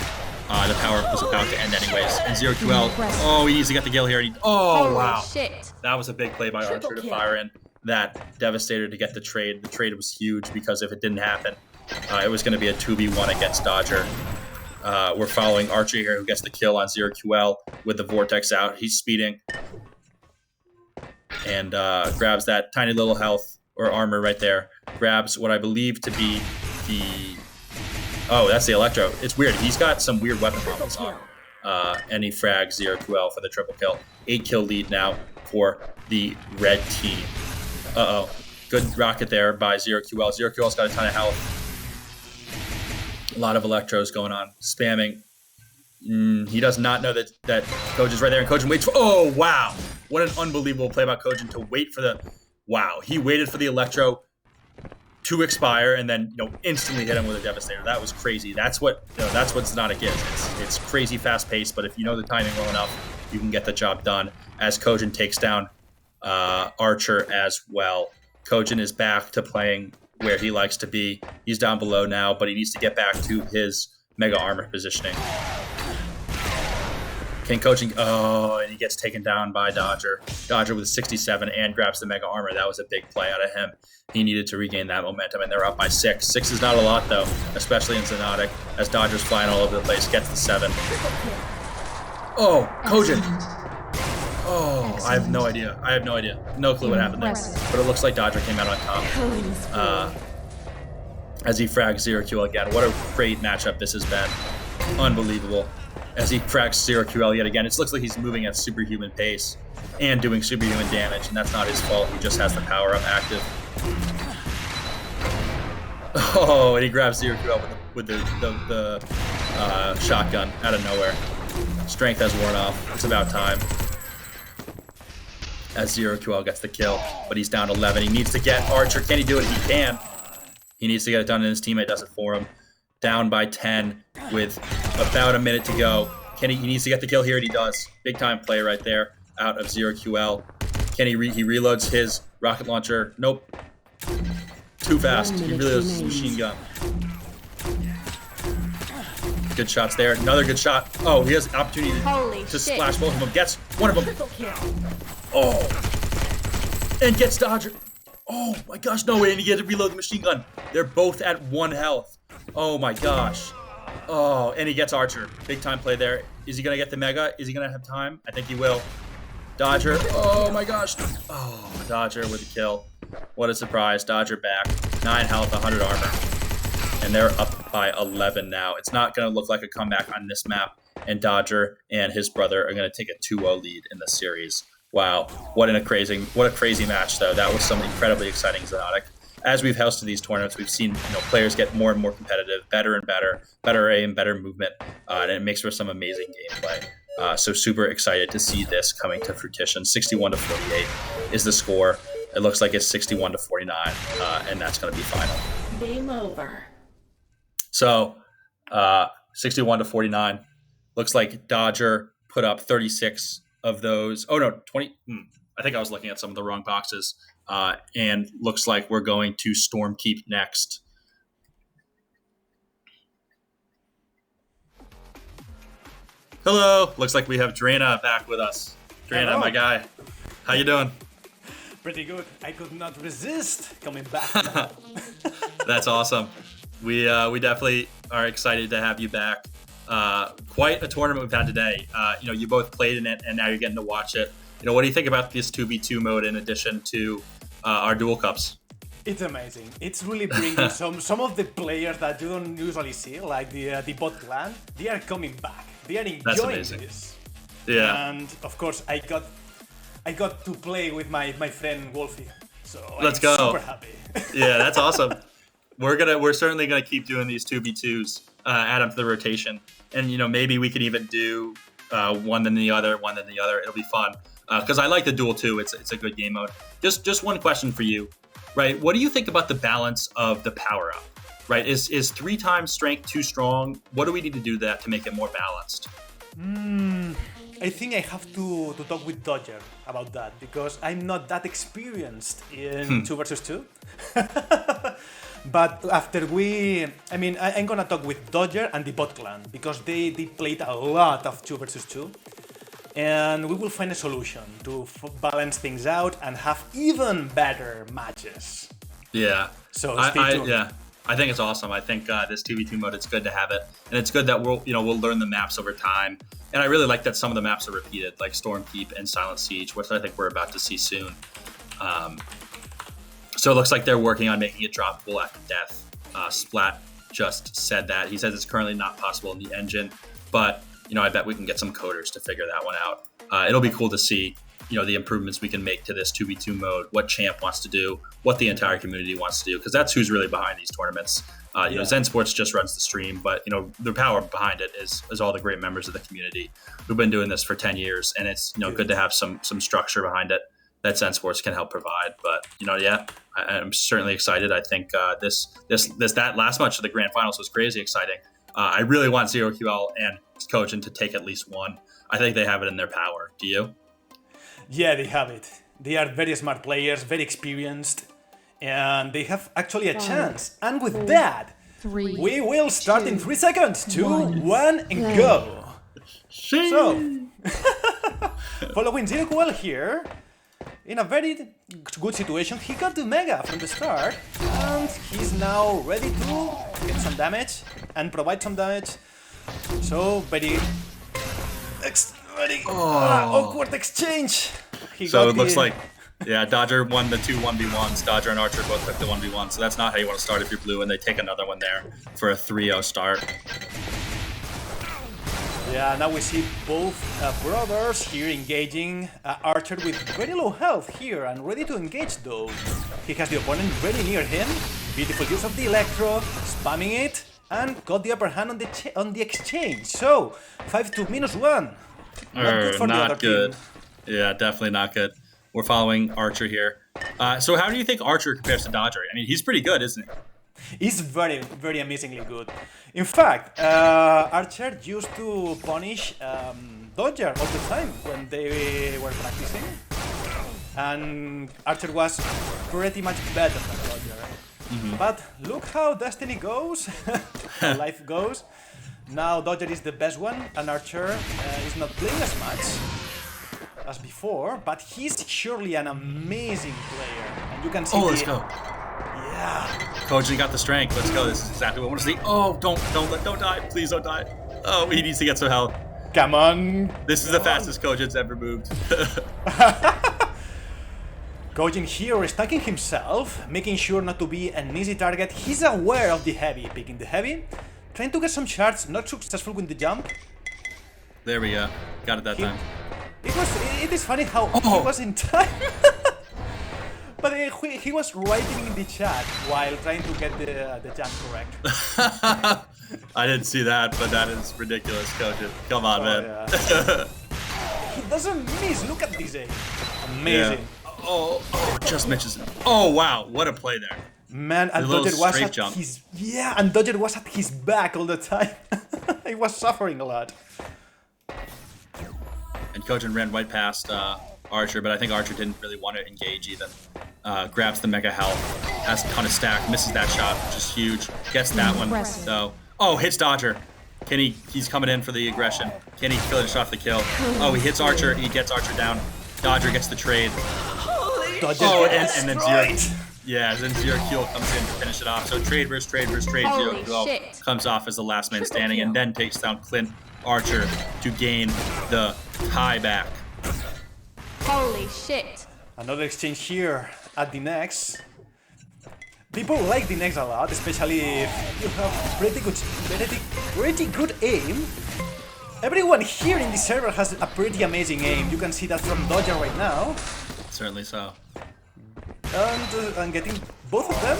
Speaker 1: the power-up was about to end anyways. And ZeroQL, he needs to get the kill here. Wow.
Speaker 3: Shit.
Speaker 1: That was a big play by Archer to fire in that Devastator to get the trade. The trade was huge because if it didn't happen, it was going to be a 2v1 against Dodger. We're following Archer here, who gets the kill on ZeroQL with the Vortex out. He's speeding and grabs that tiny little health or armor right there. Grabs what I believe to be the... Oh, that's the Electro. It's weird. He's got some weird weapon combos on. And he frags ZeroQL for the triple kill. 8-kill lead now for the red team. Good rocket there by ZeroQL. ZeroQL's got a ton of health. A lot of electros going on, spamming. He does not know that Kojin's right there, and Kojin waits for. Oh wow! What an unbelievable play about Kojin to wait for the. Wow, he waited for the electro to expire and then instantly hit him with a devastator. That was crazy. That's what Xonotic is. It's crazy fast paced, but if you know the timing well enough, you can get the job done. As Kojin takes down Archer as well. Kojin is back to playing where he likes to be. He's down below now, but he needs to get back to his mega armor positioning. Can Kojin... Oh, and he gets taken down by Dodger. Dodger with 67 and grabs the mega armor. That was a big play out of him. He needed to regain that momentum, and they're up by 6. 6 is not a lot, though, especially in Xonotic, as Dodger's flying all over the place. Gets the 7. Oh, Kojin! Oh, I have no idea. No clue what happened there. But it looks like Dodger came out on top. As he frags 0QL again. What a great matchup this has been. Unbelievable. As he frags 0QL yet again. It looks like he's moving at superhuman pace and doing superhuman damage, and that's not his fault. He just has the power up active. Oh, and he grabs 0QL with the shotgun out of nowhere. Strength has worn off. It's about time. As 0QL gets the kill, but he's down 11. He needs to get Archer. Can he do it? He can. He needs to get it done, and his teammate does it for him. Down by 10 with about a minute to go. He needs to get the kill here, and he does. Big time play right there out of 0QL. He reloads his rocket launcher. Nope. Too fast. He reloads his machine gun. Good shots there. Another good shot. Oh, he has an opportunity to splash both of them. Gets one of them. Oh. And gets Dodger. Oh my gosh, no way. And he gets to reload the machine gun. They're both at 1 health. Oh my gosh. Oh, and he gets Archer. Big time play there. Is he going to get the mega? Is he going to have time? I think he will. Dodger. Oh my gosh. Oh, Dodger with a kill. What a surprise. Dodger back. 9 health, 100 armor. And they're up by 11 now. It's not going to look like a comeback on this map. And Dodger and his brother are going to take a 2-0 lead in the series. Wow. What a crazy match, though. That was some incredibly exciting Xonotic. As we've hosted these tournaments, we've seen players get more and more competitive, better and better aim, better movement, and it makes for some amazing gameplay. So super excited to see this coming to fruition. 61-48 is the score. It looks like it's 61-49, and that's going to be final.
Speaker 3: Game over.
Speaker 1: So 61-49. Looks like Dodger put up 36 of those. Oh no, 20. I think I was looking at some of the wrong boxes. And looks like we're going to Stormkeep next. Hello. Looks like we have Drana back with us. Drana,
Speaker 7: Hello.
Speaker 1: my guy. How you doing?
Speaker 7: Pretty good. I could not resist coming back now.
Speaker 1: That's awesome. We definitely are excited to have you back. Quite a tournament we've had today. You both played in it, and now you're getting to watch it. What do you think about this 2v2 mode in addition to our dual cups?
Speaker 7: It's amazing. It's really bringing some of the players that you don't usually see, like the bot clan. They are coming back. They are enjoying this.
Speaker 1: Yeah.
Speaker 7: And of course, I got to play with my friend Wolfie. So
Speaker 1: Let's
Speaker 7: I'm
Speaker 1: go.
Speaker 7: super happy.
Speaker 1: Yeah, that's awesome. We're certainly gonna keep doing these 2v2s, add them to the rotation, and maybe we could even do one then the other. It'll be fun. Because I like the duel too. It's a good game mode. Just one question for you, right? What do you think about the balance of the power up? Right? Is 3 times strength too strong? What do we need to do to make it more balanced?
Speaker 7: I think I have to talk with Dodger about that because I'm not that experienced in 2 versus 2. But after I'm gonna talk with Dodger and the bot clan because they played a lot of 2 versus 2. And we will find a solution to balance things out and have even better matches.
Speaker 1: Yeah.
Speaker 7: So stay tuned.
Speaker 1: I think it's awesome. I think this 2v2 mode, it's good to have it, and it's good that we'll learn the maps over time. And I really like that some of the maps are repeated, like Stormkeep and Silent Siege, which I think we're about to see soon. So it looks like they're working on making it droppable after death. Splat just said that. He says it's currently not possible in the engine, but I bet we can get some coders to figure that one out. It'll be cool to see, the improvements we can make to this 2v2 mode, what Champ wants to do, what the entire community wants to do, because that's who's really behind these tournaments. Zen Sports just runs the stream, but the power behind it is all the great members of the community who've been doing this for 10 years, and it's good to have some structure behind it that Zen Sports can help provide. But I'm certainly excited. I think that last match of the grand finals was crazy exciting. I really want ZeroQL and Kojin to take at least one. I think they have it in their power. Do you?
Speaker 7: Yeah, they have it. They are very smart players, very experienced, and they have actually a chance. And with that, we will start in 3 seconds. 2, 1, and go. So, following ZeroQL here, in a very good situation, he got the Mega from the start, and he's now ready to get some damage and provide some damage. So, very awkward exchange.
Speaker 1: So it looks like, Dodger won the 2 1v1s. Dodger and Archer both took the 1v1, so that's not how you want to start if you're blue, and they take another one there for a 3-0 start.
Speaker 7: Yeah, now we see both brothers here engaging. Archer with very low health here and ready to engage though. He has the opponent very near him. Beautiful use of the Electro, spamming it, and got the upper hand on the exchange. So, 5-2 -1. Not good for the other team.
Speaker 1: Yeah, definitely not good. We're following Archer here. So how do you think Archer compares to Dodger? I mean, he's pretty good, isn't he?
Speaker 7: He's very, very amazingly good. In fact, Archer used to punish Dodger all the time when they were practicing. And Archer was pretty much better than Dodger. But look how Destiny goes, how life goes. Now Dodger is the best one, and Archer is not playing as much as before, but he's surely an amazing player. And you can see.
Speaker 1: Let's go.
Speaker 7: Yeah.
Speaker 1: Koji got the strength. Let's go. This is exactly what I want to see. Oh, don't die. Please don't die. Oh, he needs to get some help.
Speaker 7: Come on.
Speaker 1: This is the fastest Kojin's ever moved.
Speaker 7: Kojin here is stacking himself, making sure not to be an easy target. He's aware of the heavy, picking the heavy, trying to get some shards, not successful with the jump.
Speaker 1: There we go. Got it that time.
Speaker 7: It is funny how he was in time. But he was writing in the chat while trying to get the jump correct.
Speaker 1: I didn't see that, but that is ridiculous, Kojin. Come on, man.
Speaker 7: Yeah. He doesn't miss. Look at this aim. Amazing.
Speaker 1: Yeah. Oh, just misses him. Oh, wow. What a play there.
Speaker 7: Man, and Dodger was at his... Yeah, and Dodger was at his back all the time. He was suffering a lot.
Speaker 1: And Kojin ran right past Archer, but I think Archer didn't really want to engage even. Grabs the mega health, has a ton of stack, misses that shot, which is huge. Gets that one, though. Oh, hits Dodger. He's coming in for the aggression. Can he finish off the kill? Oh, he hits Archer, he gets Archer down. Dodger gets the trade.
Speaker 7: Dodger
Speaker 1: and then ZeroQL comes in to finish it off. So trade versus trade versus trade. ZeroQL comes off as the last man standing and then takes down Clint Archer to gain the tie back.
Speaker 3: Holy shit.
Speaker 7: Another exchange here at the next. People like the next a lot, especially if you have pretty good aim. Everyone here in the server has a pretty amazing aim. You can see that from Dodger right now.
Speaker 1: Certainly so.
Speaker 7: And getting both of them.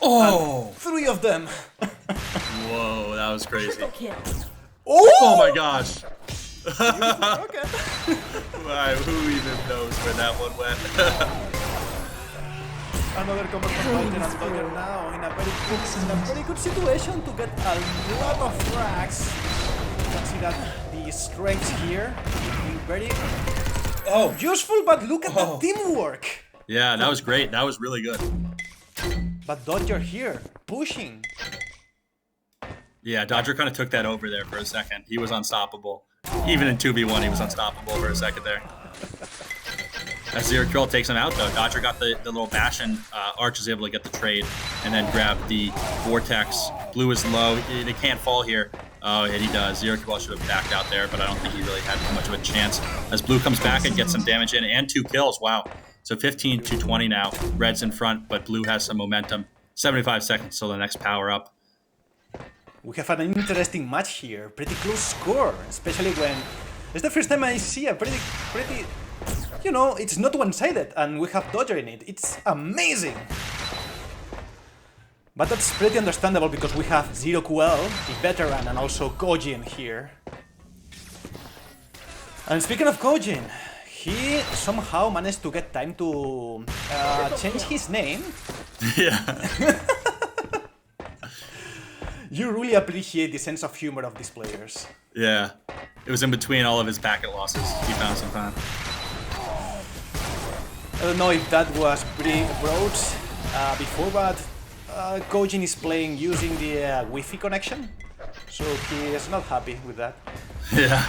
Speaker 1: Oh!
Speaker 7: And 3 of them.
Speaker 1: Whoa, that was crazy.
Speaker 7: Oh
Speaker 1: my gosh.
Speaker 7: Okay.
Speaker 1: Who even knows where that one went?
Speaker 7: Another combo from Dodger and Dodger now in a very good situation to get a lot of frags. You can see that the strengths here being very useful, but look at the teamwork.
Speaker 1: Yeah, that was great. That was really good.
Speaker 7: But Dodger here pushing.
Speaker 1: Yeah, Dodger kind of took that over there for a second. He was unstoppable. Even in 2v1, he was unstoppable for a second there. As ZeroQL takes him out, though, Dodger got the little bash, and Arch is able to get the trade and then grab the Vortex. Blue is low. They can't fall here. Oh, and he does. ZeroQL should have backed out there, but I don't think he really had much of a chance. As Blue comes back and gets some damage in and 2 kills. Wow. So 15-20 now. Red's in front, but Blue has some momentum. 75 seconds till the next power up.
Speaker 7: We have an interesting match here. Pretty close score, especially when it's the first time I see a pretty, it's not one-sided, and we have Dodger in it. It's amazing. But that's pretty understandable because we have Zero QL, the veteran, and also Kojin here. And speaking of Kojin, he somehow managed to get time to change his name.
Speaker 1: Yeah.
Speaker 7: You really appreciate the sense of humor of these players.
Speaker 1: Yeah. It was in between all of his packet losses. He found some time.
Speaker 7: I don't know if that was pretty broad before, but Kojin is playing using the Wi-Fi connection, so he is not happy with that.
Speaker 1: Yeah.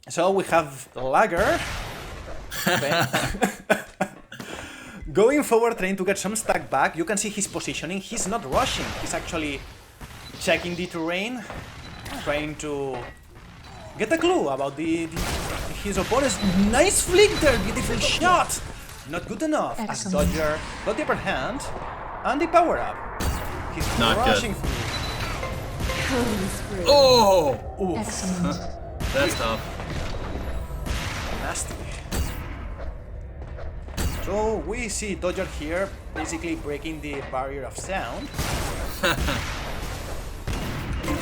Speaker 7: So we have Lager going forward, trying to get some stack back. You can see his positioning. He's not rushing. He's actually checking the terrain, trying to get a clue about his opponent's nice flick there. Beautiful shot. Not good enough. As Dodger got the upper hand and the power up. He's
Speaker 1: not
Speaker 7: rushing
Speaker 1: good.
Speaker 7: through.
Speaker 1: Oh!
Speaker 7: Ooh.
Speaker 3: Excellent.
Speaker 1: That's tough.
Speaker 7: Nasty. So we see Dodger here basically breaking the barrier of sound.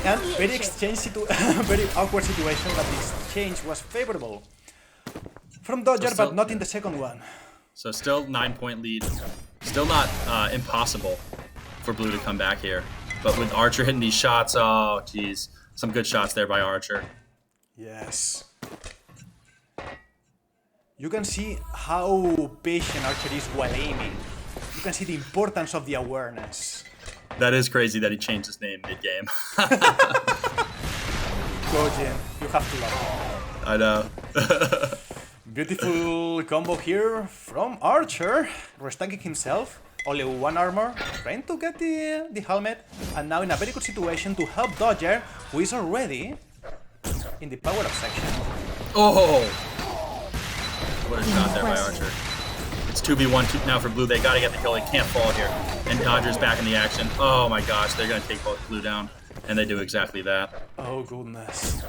Speaker 7: And very very awkward situation, but the exchange was favorable from Dodger, but not in the second one.
Speaker 1: So still 9-point lead. Still not impossible for Blue to come back here. But with Archer hitting these shots, oh geez. Some good shots there by Archer.
Speaker 7: Yes. You can see how patient Archer is while aiming. You can see the importance of the awareness.
Speaker 1: That is crazy that he changed his name mid-game.
Speaker 7: Kojin, you have to love him.
Speaker 1: I know.
Speaker 7: Beautiful combo here from Archer, restacking himself, only one armor, trying to get the helmet, and now in a very good situation to help Dodger, who is already in the power-up section.
Speaker 1: Oh! What a shot there by Archer. It's 2v1 now for Blue. They gotta get the kill. They can't fall here. And Dodger's back in the action. Oh my gosh, they're gonna take both Blue down. And they do exactly that.
Speaker 7: Oh goodness.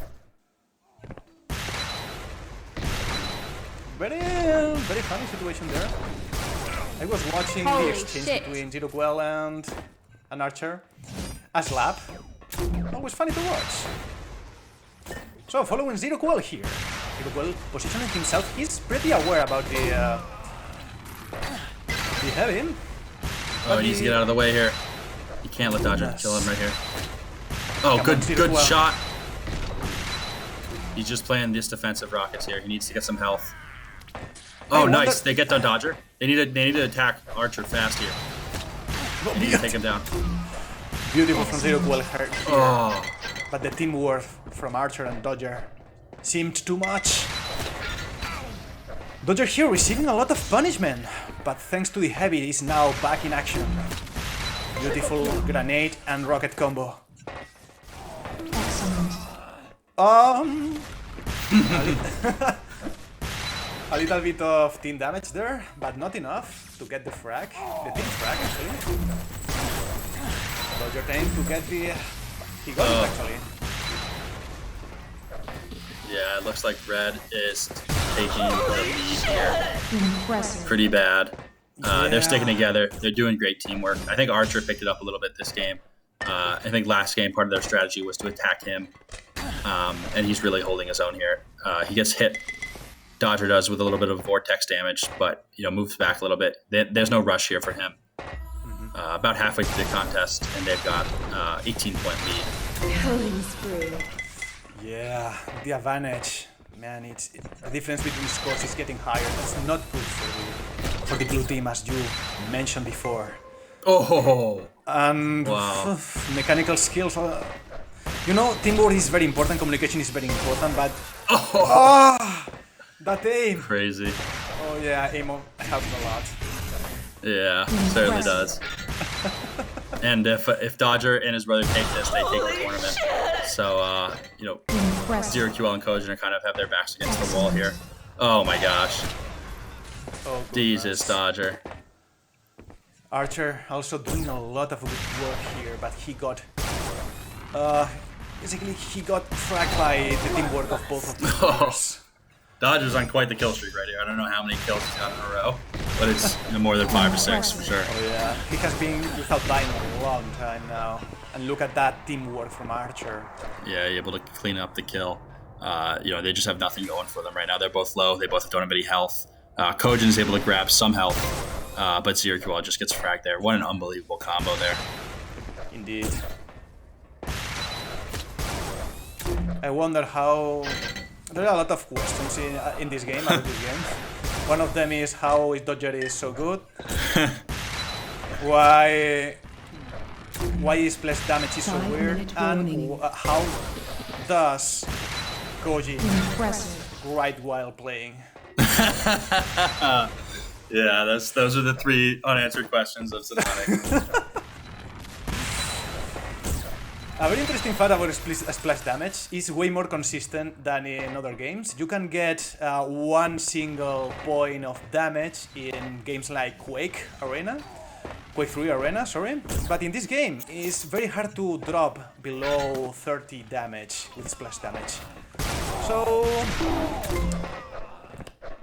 Speaker 7: Very funny situation there. I was watching the exchange between Zero Quell and Archer. A slap. Always funny to watch. So following Zero Quell here. Zero Quell positioning himself. He's pretty aware about the heavy.
Speaker 1: Oh, he needs to get out of the way here. You can't let Dodger kill him right here. Oh,
Speaker 7: Come on,
Speaker 1: good shot. He's just playing this defensive rockets here. He needs to get some health. Oh, nice. They get down Dodger. They need to attack Archer fast here. They need to take him down.
Speaker 7: Beautiful from Zero Quell here.
Speaker 1: Oh.
Speaker 7: But the teamwork from Archer and Dodger seemed too much. Dodger here receiving a lot of punishment, but thanks to the heavy is now back in action. Beautiful grenade and rocket combo.
Speaker 3: Excellent.
Speaker 7: A little bit of team damage there, but not enough to get the frag. The team frag actually. Dodger trying to get the... He got it actually.
Speaker 1: Yeah, it looks like Red is taking the lead here.
Speaker 3: Impressive.
Speaker 1: Pretty bad. They're sticking together. They're doing great teamwork. I think Archer picked it up a little bit this game. I think last game, part of their strategy was to attack him. And he's really holding his own here. He gets hit. Dodger does with a little bit of vortex damage, but moves back a little bit. There's no rush here for him. About halfway through the contest, and they've got 18-point lead.
Speaker 3: Killing spree.
Speaker 7: Yeah, the advantage. Man, the difference between scores is getting higher. That's not good for the blue team, as you mentioned before.
Speaker 1: Oh!
Speaker 7: And
Speaker 1: wow.
Speaker 7: Mechanical skills. Teamwork is very important. Communication is very important, but that aim.
Speaker 1: Crazy.
Speaker 7: Oh yeah, aim helps a lot.
Speaker 1: Yeah, certainly does. And if Dodger and his brother take this, they take the tournament. So, Zero QL and Kojin kind of have their backs against the wall here. Oh my gosh.
Speaker 7: Oh,
Speaker 1: Jesus, Dodger.
Speaker 7: Archer also doing a lot of good work here, but he got... basically, he got fragged by the teamwork of both of the players.
Speaker 1: Dodger's on quite the kill streak right here. I don't know how many kills he's got in a row. but it's more than 5 or 6 for sure.
Speaker 7: Oh yeah, he has been without dying a long time now. And look at that teamwork from Archer.
Speaker 1: Yeah, able to clean up the kill. They just have nothing going for them right now. They're both low. They both don't have any health. Kojin is able to grab some health, but ZeroQL just gets fragged there. What an unbelievable combo there.
Speaker 7: Indeed. I wonder how... There are a lot of questions in this game, about this game. One of them is how is Dodger is so good? Why is splash damage is so weird? And how does Koji ride while playing?
Speaker 1: Yeah, those are the 3 unanswered questions of Xonotic.
Speaker 7: A very interesting fact about splash damage is way more consistent than in other games. You can get 1 single point of damage in games like Quake 3 Arena, sorry. But in this game, it's very hard to drop below 30 damage with splash damage. So,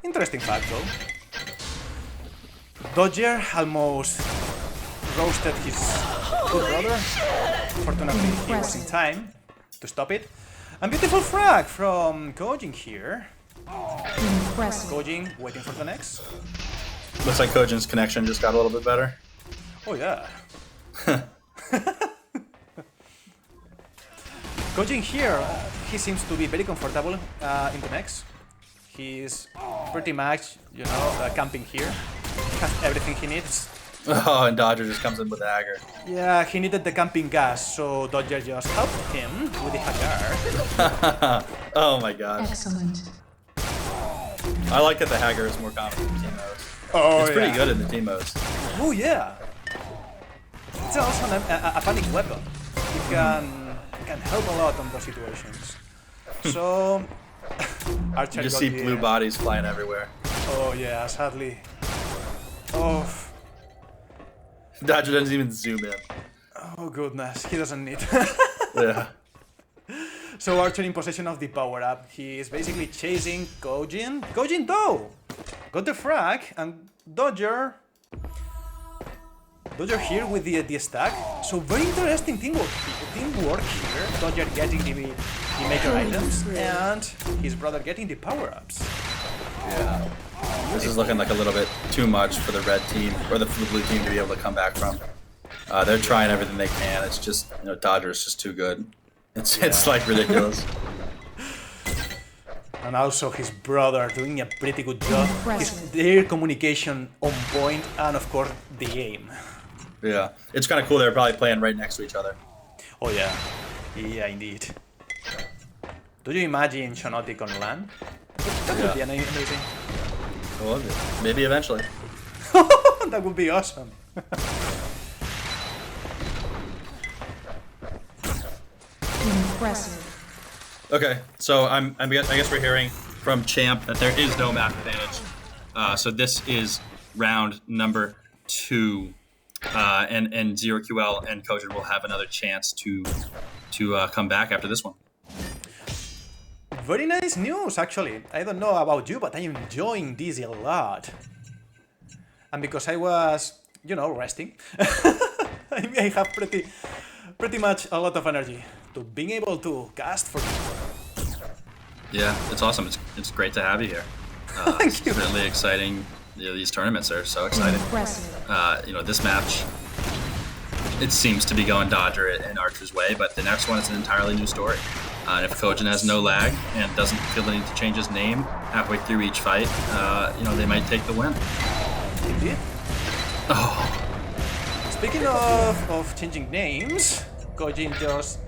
Speaker 7: interesting fact though. Dodger almost roasted his good brother. Fortunately, he was in time to stop it. And beautiful frag from Kojin here. Kojin waiting for the next.
Speaker 4: Looks like Kojin's connection just got a little bit better.
Speaker 7: Oh yeah. Kojin here, he seems to be very comfortable in the next. He's pretty much, camping here. He has everything he needs.
Speaker 4: Oh, and Dodger just comes in with the Hagar.
Speaker 7: Yeah, he needed the camping gas, so Dodger just helped him with the Hagar.
Speaker 4: Oh my gosh.
Speaker 3: Excellent.
Speaker 4: I like that the Hagar is more common in the team modes.
Speaker 7: Oh,
Speaker 4: It's pretty good in the team modes.
Speaker 7: Oh yeah. It's also a panic weapon. It can help a lot on those situations. So Archer
Speaker 4: You just
Speaker 7: got
Speaker 4: see
Speaker 7: the,
Speaker 4: blue bodies flying everywhere.
Speaker 7: Oh yeah, sadly. Oh.
Speaker 4: Dodger doesn't even zoom in.
Speaker 7: Oh goodness, he doesn't need.
Speaker 4: Yeah.
Speaker 7: So Archer in possession of the power-up. He is basically chasing Kojin. Kojin though! Got the frag, and Dodger here with the stack. So very interesting teamwork here. Dodger getting the major items, and his brother getting the power-ups.
Speaker 4: Yeah. This is looking like a little bit too much for the red team, or the blue team to be able to come back from. They're trying everything they can. It's just, Dodger is just too good. It's like ridiculous.
Speaker 7: And also his brother doing a pretty good job. Their communication on point, and of course the aim.
Speaker 4: Yeah. It's kind of cool. They're probably playing right next to each other.
Speaker 7: Oh yeah. Yeah, indeed. Do you imagine Xonotic on LAN? That would be amazing.
Speaker 4: I love it. Maybe eventually.
Speaker 7: That would be awesome.
Speaker 3: Impressive.
Speaker 1: Okay, so I guess we're hearing from Champ that there is no map advantage. So this is round number 2, and ZeroQL and Kojin will have another chance to come back after this one.
Speaker 7: Very nice news, actually. I don't know about you, but I am enjoying this a lot. And because I was, resting, I have pretty much a lot of energy to being able to cast for you.
Speaker 1: Yeah, it's awesome. It's great to have you here.
Speaker 7: Thank you.
Speaker 1: It's really exciting. These tournaments are so exciting. This match, it seems to be going Dodger in Archer's way, but the next one is an entirely new story. And if Kojin has no lag and doesn't feel the need to change his name halfway through each fight, they might take the win.
Speaker 7: Indeed.
Speaker 1: Oh.
Speaker 7: Speaking of changing names, Kojin just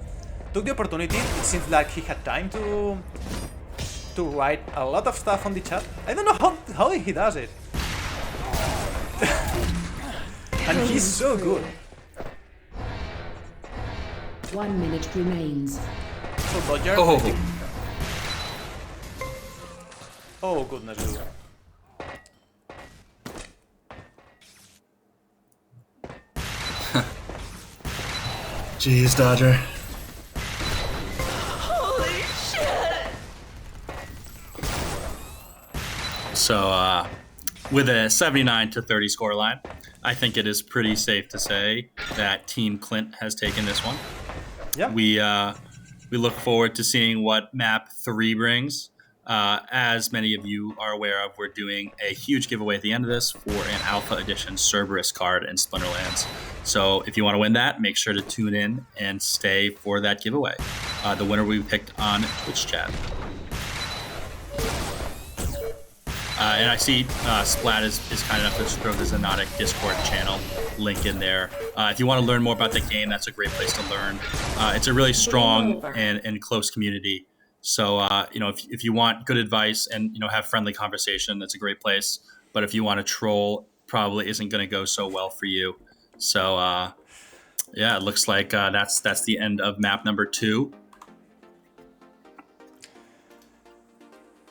Speaker 7: took the opportunity. It seems like he had time to write a lot of stuff on the chat. I don't know how he does it. And he's so good.
Speaker 3: 1 minute remains.
Speaker 7: So Dodger.
Speaker 1: Oh.
Speaker 7: Oh goodness, dude.
Speaker 1: Jeez, Dodger.
Speaker 5: Holy shit!
Speaker 1: So, with a 79-30 scoreline, I think it is pretty safe to say that Team Clint has taken this one.
Speaker 7: Yeah.
Speaker 1: We look forward to seeing what map 3 brings. As many of you are aware of, we're doing a huge giveaway at the end of this for an Alpha Edition Cerberus card in Splinterlands. So if you want to win that, make sure to tune in and stay for that giveaway. The winner will be picked on Twitch chat. And I see Splat is kind enough to throw the Xonotic Discord channel link in there. If you want to learn more about the game, that's a great place to learn. It's a really strong and close community. So, if you want good advice and, have friendly conversation, that's a great place. But if you want to troll, probably isn't going to go so well for you. So, it looks like that's the end of map number 2.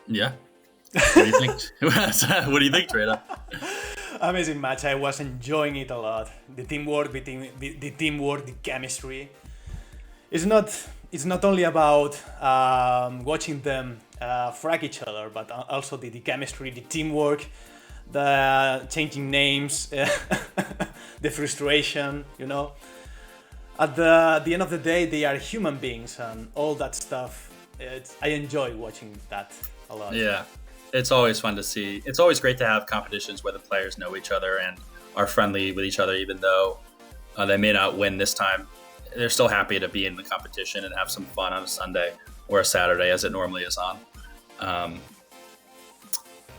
Speaker 1: Yeah. What do you think? What do you think, Treda?
Speaker 7: Amazing match. I was enjoying it a lot. The teamwork, the chemistry. It's not only about watching them frag each other, but also the chemistry, the teamwork, the changing names, the frustration. At the end of the day, they are human beings, and all that stuff. I enjoy watching that a lot.
Speaker 1: Yeah. It's always fun to see. It's always great to have competitions where the players know each other and are friendly with each other, even though they may not win this time. They're still happy to be in the competition and have some fun on a Sunday or a Saturday, as it normally is on.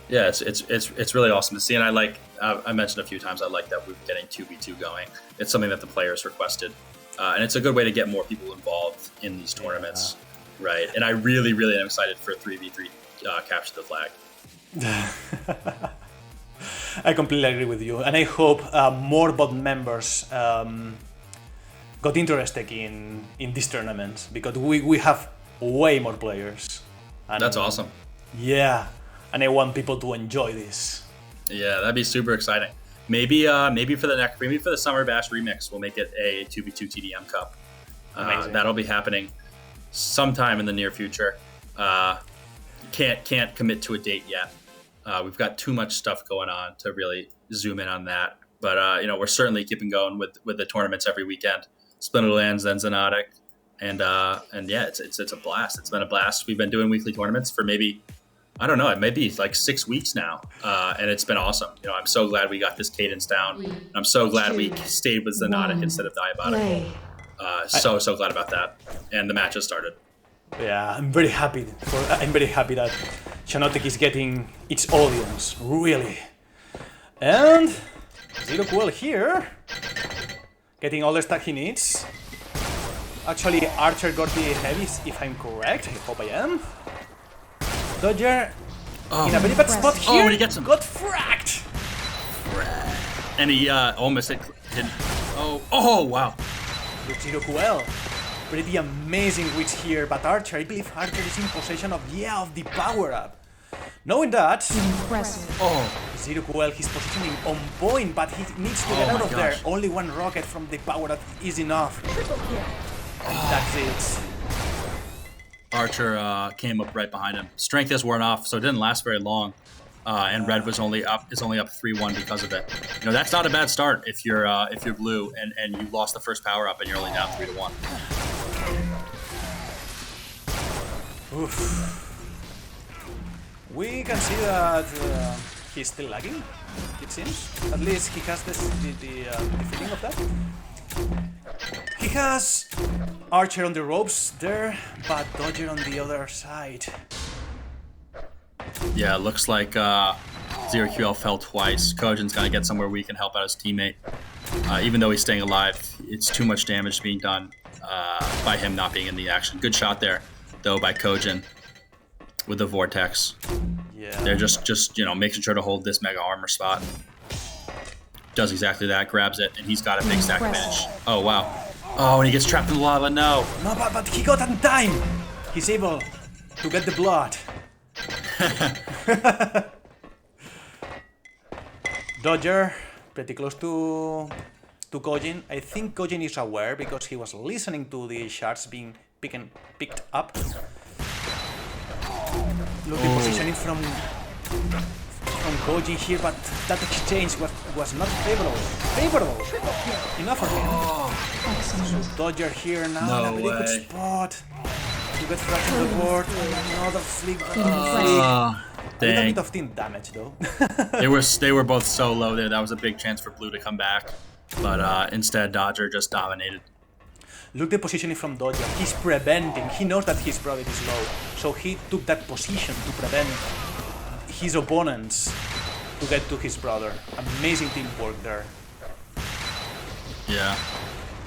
Speaker 1: It's really awesome to see, and I mentioned a few times I like that we're getting 2v2 going. It's something that the players requested, and it's a good way to get more people involved in these tournaments, right? And I really, really am excited for 3v3 capture the flag.
Speaker 7: I completely agree with you, and I hope more bot members got interested in these tournaments, because we have way more players. And,
Speaker 1: that's awesome.
Speaker 7: Yeah, and I want people to enjoy this.
Speaker 1: Yeah, that'd be super exciting. Maybe for the Summer Bash remix, we'll make it a 2v2 TDM Cup. That'll be happening sometime in the near future. Can't commit to a date yet. We've got too much stuff going on to really zoom in on that. But we're certainly keeping going with the tournaments every weekend. Splinterlands, then Xonotic, and it's a blast. It's been a blast. We've been doing weekly tournaments for maybe, I don't know, it may be like 6 weeks now, and it's been awesome. I'm so glad we got this cadence down. I'm so glad we stayed with Xonotic instead of Diabotic. So glad about that. And the match has started.
Speaker 7: Yeah, I'm very happy that Xonotic is getting its audience, really. And Zero Cool here, getting all the stack he needs. Actually, Archer got the heavies, if I'm correct. I hope I am. Dodger in a very bad spot here.
Speaker 1: Oh, he gets him.
Speaker 7: Got fragged.
Speaker 1: And he almost hit. Oh, wow.
Speaker 7: With Zero Cool. Pretty amazing reach here, but Archer, I believe Archer is in possession of the power-up. Knowing that, Zero Cool, he's positioning on point, but he needs to get out of there. Only one rocket from the power-up is enough. And that's it.
Speaker 1: Archer came up right behind him. Strength has worn off, so it didn't last very long. And Red is only up 3-1 because of it. That's not a bad start if you're blue and you lost the first power-up and you're only down 3-1.
Speaker 7: Oof. We can see that he's still lagging, it seems. At least he has the feeling of that. He has Archer on the ropes there, but Dodger on the other side.
Speaker 1: Yeah, it looks like Zero QL fell twice. Kojin's got to get somewhere where he can help out his teammate. Even though he's staying alive, it's too much damage being done by him not being in the action. Good shot there, though, by Kojin with the Vortex.
Speaker 7: Yeah.
Speaker 1: They're just making sure to hold this mega armor spot. Does exactly that, grabs it, and he's got a big stack advantage. Oh, wow. Oh, and he gets trapped in the lava, no.
Speaker 7: No, but he got on time. He's able to get the blood. Dodger, pretty close to Kojin. I think Kojin is aware because he was listening to the shards being picked up. Look, the positioning from from Koji here, but that exchange was not favorable. Enough for him. So Dodger here now in a very good spot to get fraction of the board. Another flick. A little bit of team damage though.
Speaker 1: They were both so low there. That was a big chance for Blue to come back, but instead Dodger just dominated.
Speaker 7: Look the positioning from Dodger. He's preventing. He knows that his brother is low, so he took that position to prevent his opponents to get to his brother. Amazing teamwork there.
Speaker 1: Yeah.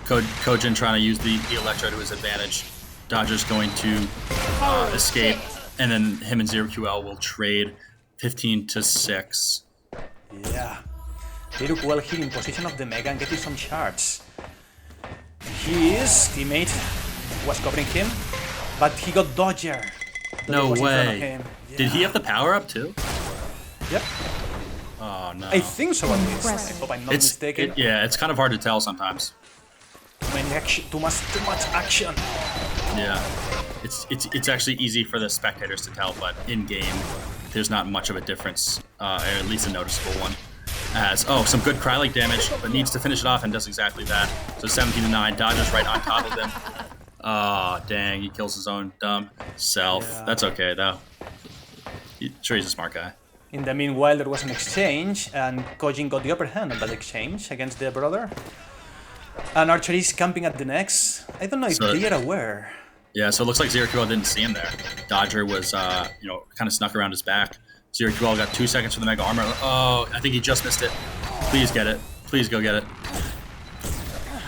Speaker 1: Kojin trying to use the Electro to his advantage. Dodger's going to escape, and then him and ZeroQL will trade 15-6.
Speaker 7: Yeah. ZeroQL here in position of the Mega and getting some shards. His teammate was covering him, but he got Dodger.
Speaker 1: No
Speaker 7: was in front of
Speaker 1: way.
Speaker 7: him. Yeah.
Speaker 1: Did he have the power up too?
Speaker 7: Yep.
Speaker 1: Oh no.
Speaker 7: I think so at least. I hope I'm not mistaken.
Speaker 1: Yeah, it's kind of hard to tell sometimes.
Speaker 7: Too much action.
Speaker 1: Yeah. It's actually easy for the spectators to tell, but in game, there's not much of a difference, or at least a noticeable one. As some good Krylink damage, but needs to finish it off and does exactly that. So 17-9, Dodger's right on top of him. Oh dang, he kills his own dumb self.
Speaker 7: Yeah.
Speaker 1: That's okay though. Sure, he's a smart guy.
Speaker 7: In the meanwhile, there was an exchange, and Kojin got the upper hand on that exchange against their brother. And Archer is camping at the next. I don't know if they are aware.
Speaker 1: Yeah, so it looks like ZeroQL didn't see him there. Dodger was, kind of snuck around his back. ZeroQL got 2 seconds for the Mega Armor. Oh, I think he just missed it. Please get it. Please go get it.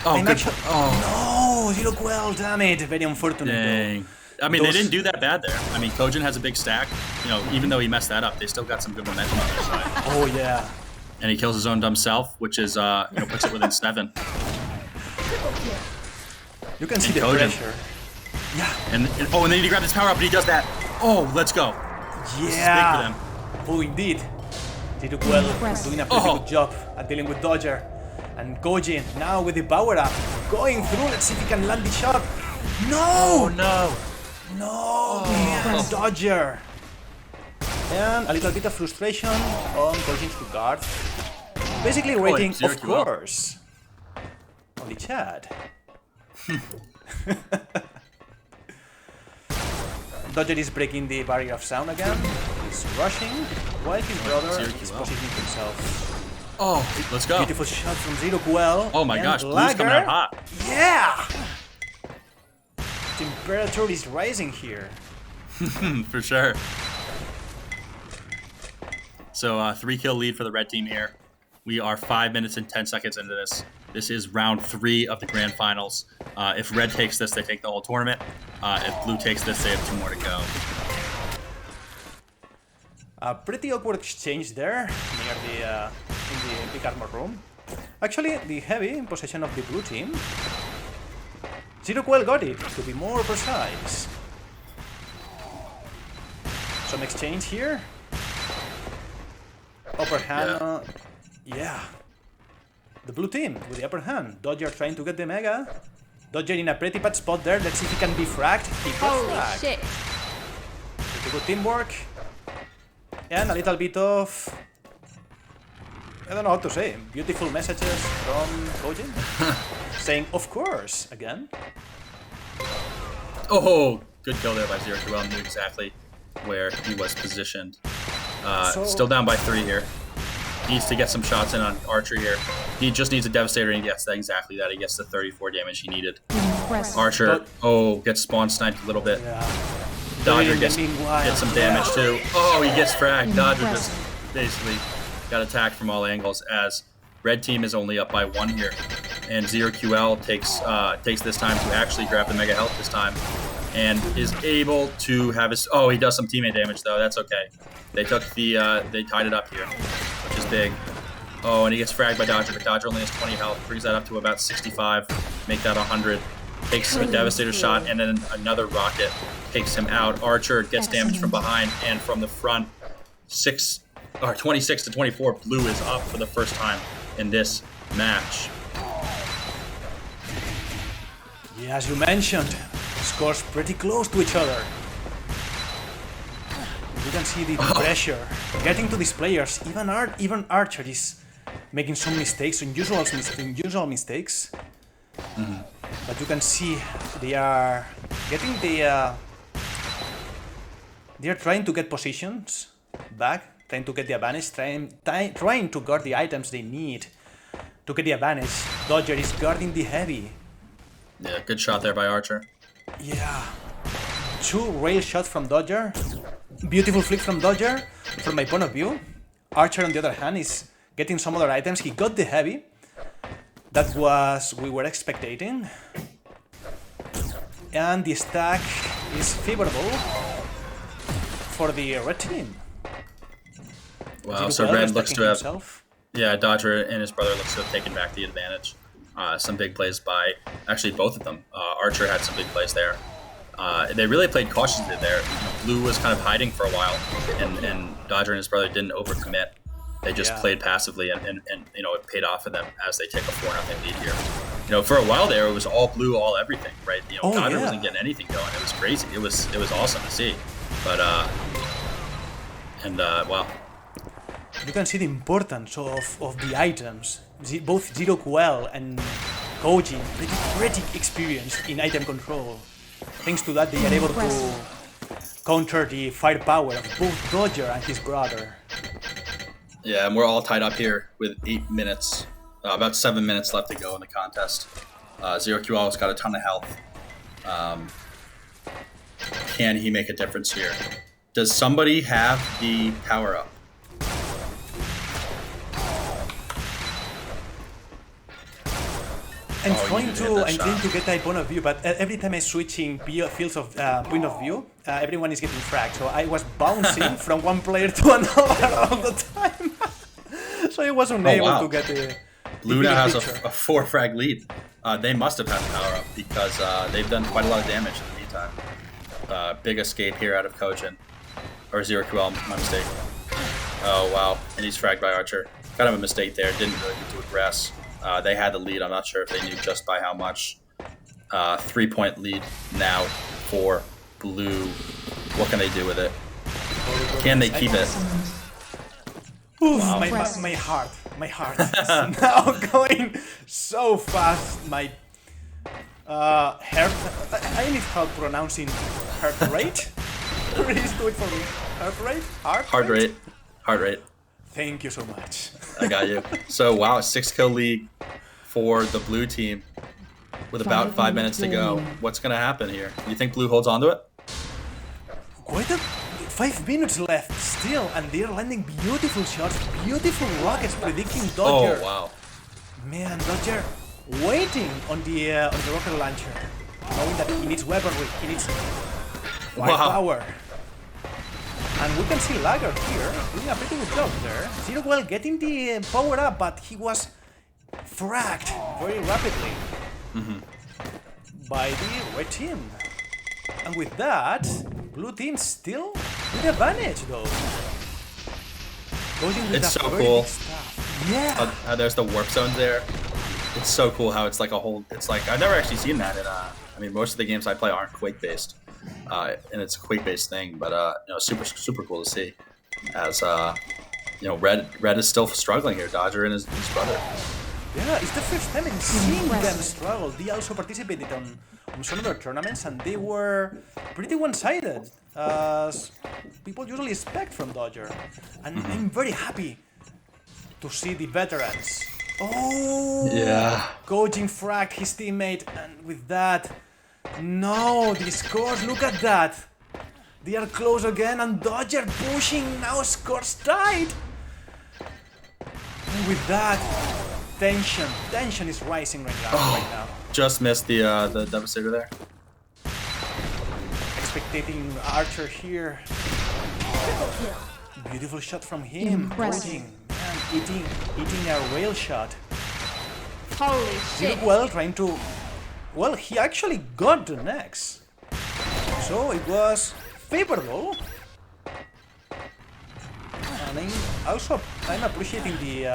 Speaker 1: Oh, good.
Speaker 7: No, ZeroQL, damn it. Very unfortunate.
Speaker 1: Dang. I mean, they didn't do that bad there. I mean, Kojin has a big stack. Even though he messed that up, they still got some good momentum on their side.
Speaker 7: Oh, yeah.
Speaker 1: And he kills his own dumb self, which is, puts it within 7.
Speaker 7: You can see the
Speaker 1: Kojin.
Speaker 7: pressure. Yeah.
Speaker 1: And then he grabbed his power up, and he does that. Oh, let's go.
Speaker 7: Yeah.
Speaker 1: This is big for them.
Speaker 7: Oh, indeed. ZeroQL doing a pretty good job at dealing with Dodger. And Kojin now with the power up. Going through. Let's see if he can land the shot. No!
Speaker 1: Oh, no.
Speaker 7: No! Yeah, Dodger. And a little bit of frustration on Kojin's regard. Basically waiting, of course, on the chat. Dodger is breaking the barrier of sound again. He's rushing while his brother is positioning himself.
Speaker 1: Oh, let's go.
Speaker 7: Beautiful shot from ZeroQL.
Speaker 1: Oh my gosh, Blue's coming out hot.
Speaker 7: Yeah! Temperature is rising here.
Speaker 1: For sure. So 3-kill lead for the red team here. We are 5 minutes and 10 seconds into this. This is round 3 of the grand finals. If red takes this, they take the whole tournament. If blue takes this, they have 2 more to go.
Speaker 7: A pretty awkward exchange there near in the big armor room. Actually, the heavy in possession of the blue team. ZeroQL got it, to be more precise. Some exchange here. Upper hand. Yeah. The blue team with the upper hand. Dodger trying to get the Mega. Dodger in a pretty bad spot there. Let's see if he can be fragged. He got fragged.
Speaker 5: Shit.
Speaker 7: Pretty good teamwork. And a little bit of... I don't know how to say. Beautiful messages from Kojin. Saying, of course, again.
Speaker 1: Oh, good kill there by ZeroQL. Knew exactly where he was positioned. Still down by 3 here. Needs to get some shots in on Archer here. He just needs a Devastator, and he gets that exactly that. He gets the 34 damage he needed. Archer, gets spawn sniped a little bit.
Speaker 7: Yeah.
Speaker 1: Dodger gets some damage too. Oh, he gets fragged. Dodger just basically got attacked from all angles as red team is only up by 1 here. And ZeroQL takes this time to actually grab the Mega Health this time. And is able to have his... Oh, he does some teammate damage though. That's okay. They took the... they tied it up here, which is big. Oh, and he gets fragged by Dodger, but Dodger only has 20 health. Brings that up to about 65. Make that 100. Takes a Devastator shot, and then another rocket takes him out. Archer gets damage from behind and from the front. 26 to 24. Blue is up for the first time in this match.
Speaker 7: Yeah, as you mentioned, scores pretty close to each other. You can see the pressure getting to these players. Even Archer is making some mistakes, unusual mistakes. But you can see they are getting they are trying to get positions back, trying to get the advantage, trying to guard the items they need to get the advantage. Dodger is guarding the heavy.
Speaker 1: Yeah, good shot there by Archer.
Speaker 7: Yeah. 2 rail shots from Dodger. Beautiful flick from Dodger. From my point of view, Archer on the other hand is getting some other items. He got the heavy. That was we were expecting. And the stack is favorable for the red team.
Speaker 1: Wow, so Red looks to have... Yeah, Dodger and his brother looks to have taken back the advantage. Some big plays by... Actually, both of them. Archer had some big plays there. They really played cautiously there. Blue was kind of hiding for a while, and Dodger and his brother didn't overcommit. They just played passively, and it paid off for them as they take a 4-0 lead here. For a while there, it was all Blue, all everything, right? Dodger wasn't getting anything going. It was crazy. It was awesome to see. But wow.
Speaker 7: You can see the importance of the items. Both Zero QL and Koji pretty experienced in item control. Thanks to that, they are able to counter the firepower of both Dodger and his brother.
Speaker 1: Yeah, and we're all tied up here with 8 minutes, about 7 minutes left to go in the contest. Zero QL's got a ton of health. Can he make a difference here? Does somebody have the power up?
Speaker 7: I'm trying to get that point of view, but every time I'm switching fields of point of view, everyone is getting fragged. So I was bouncing from one player to another all the time. So I was unable to get the
Speaker 1: Blue now has a 4-frag lead. They must have had the power up because they've done quite a lot of damage in the meantime. Big escape here out of Kojin. Or Zero QL, my mistake. Oh, wow. And he's fragged by Archer. Kind of a mistake there. Didn't really need to aggress. They had the lead. I'm not sure if they knew just by how much. 3-point lead now for Blue. What can they do with it? Can they keep it?
Speaker 7: Wow. My heart is now going so fast. My heart. I need help pronouncing heart rate. Please do it for me. Heart rate. Heart rate. Thank you so much.
Speaker 1: I got you. So, wow, 6-kill lead for the Blue team with about 5 minutes to go. What's going to happen here? You think Blue holds on to it?
Speaker 7: Quite a 5 minutes left still, and they're landing beautiful shots, beautiful rockets predicting Dodger.
Speaker 1: Oh, wow.
Speaker 7: Man, Dodger waiting on the rocket launcher, knowing that he needs weaponry, he needs power. And we can see Lager here doing a pretty good job there. Zero QL getting the power up, but he was fragged very rapidly by the red team. And with that, Blue team still with advantage though.
Speaker 1: It's so cool.
Speaker 7: Yeah.
Speaker 1: There's the warp zones there. It's so cool how it's like a whole. It's like I've never actually seen that in. I mean, most of the games I play aren't Quake based. And it's a Quake-based thing, but super cool to see. As Red is still struggling here. Dodger and his brother.
Speaker 7: Yeah, it's the first time I'm seeing them struggle. They also participated on some other tournaments, and they were pretty one-sided, as people usually expect from Dodger. And I'm very happy to see the veterans. Oh,
Speaker 1: yeah.
Speaker 7: Coaching fragged his teammate, and with that. No, the scores, look at that. They are close again, and Dodger pushing, now scores tied. And with that, tension is rising right now.
Speaker 1: Just missed the Devastator there.
Speaker 7: Expecting Archer here. Beautiful shot from him. Pushing, man, eating a rail shot.
Speaker 5: Holy shit.
Speaker 7: Well, trying to... Well, he actually got the next, so it was favorable. And I'm appreciating the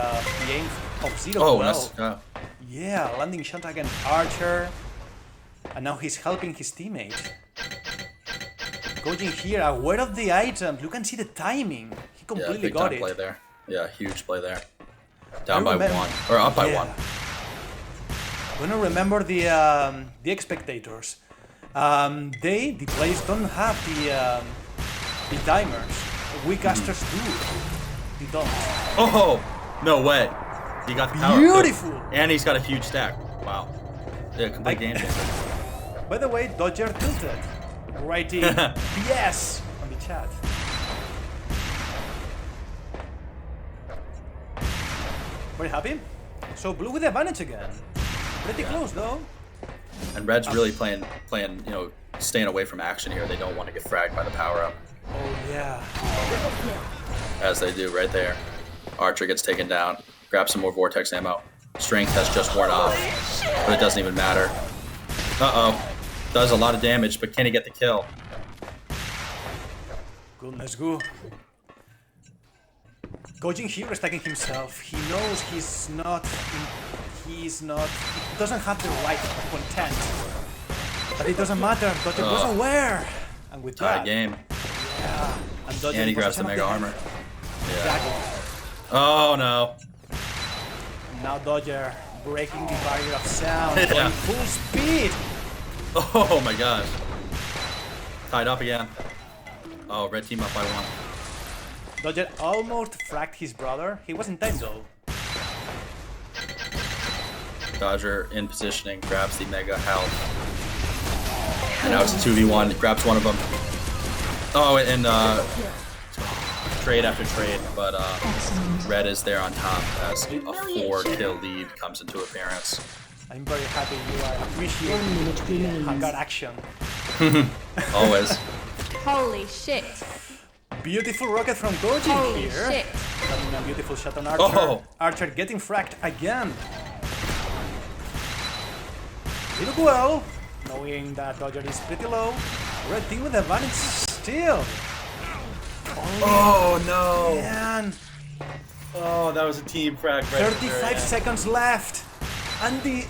Speaker 7: aim of Zero QL. Yeah, landing shot against Archer, and now he's helping his teammate. Going here, aware of the items. You can see the timing. He completely
Speaker 4: big
Speaker 7: got
Speaker 4: time
Speaker 7: it.
Speaker 4: play there. Yeah, huge play there. Down by
Speaker 7: remember-
Speaker 4: 1 or up by 1.
Speaker 7: I'm gonna remember the spectators. The players don't have the timers. We casters do. They don't.
Speaker 1: Oh, no way. He got the power.
Speaker 7: Beautiful.
Speaker 1: And he's got a huge stack. Wow. Yeah, complete game changer.
Speaker 7: By the way, Dodger tilted. Writing BS on the chat. Very happy. So blue with advantage again. Pretty close though.
Speaker 4: And Red's really playing, staying away from action here. They don't want to get fragged by the power-up,
Speaker 7: Oh yeah.
Speaker 4: as they do right there. Archer gets taken down. Grabs some more Vortex ammo. Strength has just worn off, but it doesn't even matter. Uh-oh. Does a lot of damage, but can he get the kill?
Speaker 7: Goodness go. Gojin here stacking himself. He knows he doesn't have the right content. But it doesn't matter. Dodger was aware. And with
Speaker 4: Tie
Speaker 7: that,
Speaker 4: game.
Speaker 7: yeah. And, Dodger
Speaker 4: And he
Speaker 7: in
Speaker 4: grabs the
Speaker 7: possession
Speaker 4: Mega
Speaker 7: of
Speaker 4: Armor. Yeah.
Speaker 7: Exactly.
Speaker 4: Oh, no.
Speaker 7: Now Dodger breaking the barrier of sound.
Speaker 1: Yeah.
Speaker 7: Going full speed.
Speaker 4: Oh, my gosh. Tied up again. Oh, red team up by 1.
Speaker 7: Dodger almost fragged his brother. He was in time though.
Speaker 4: Dodger in positioning, grabs the Mega Health. And now it's a 2v1, grabs one of them. Oh, and trade after trade, but Red is there on top as a 4-kill lead comes into appearance.
Speaker 7: I'm very happy you are
Speaker 3: 1 minute
Speaker 7: appreciating
Speaker 3: remains.
Speaker 7: Hangar action.
Speaker 4: Always.
Speaker 5: Holy shit.
Speaker 7: Beautiful rocket from Gojin
Speaker 5: Holy
Speaker 7: here.
Speaker 5: shit.
Speaker 7: Having a beautiful shot on Archer.
Speaker 4: Oh.
Speaker 7: Archer getting fragged again. He look well, knowing that Dodger is pretty low. Red team with advantage still.
Speaker 1: Oh, no.
Speaker 7: Man,
Speaker 1: Oh, that was a team frag right at the very
Speaker 7: 35
Speaker 1: end.
Speaker 7: seconds left. And the...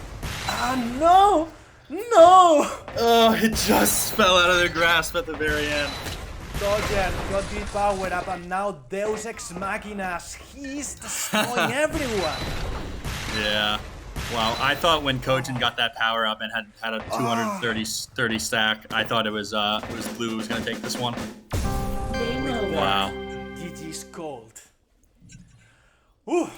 Speaker 7: no! No!
Speaker 1: Oh, it just fell out of their grasp at the very end.
Speaker 7: Dodger got the power up and now Deus Ex Machinas. He's destroying everyone.
Speaker 1: Yeah. Wow. I thought when Kojin got that power up and had a 230 stack, I thought it was Blue who was gonna take this one. Wow.
Speaker 7: GG's cold. Ooh.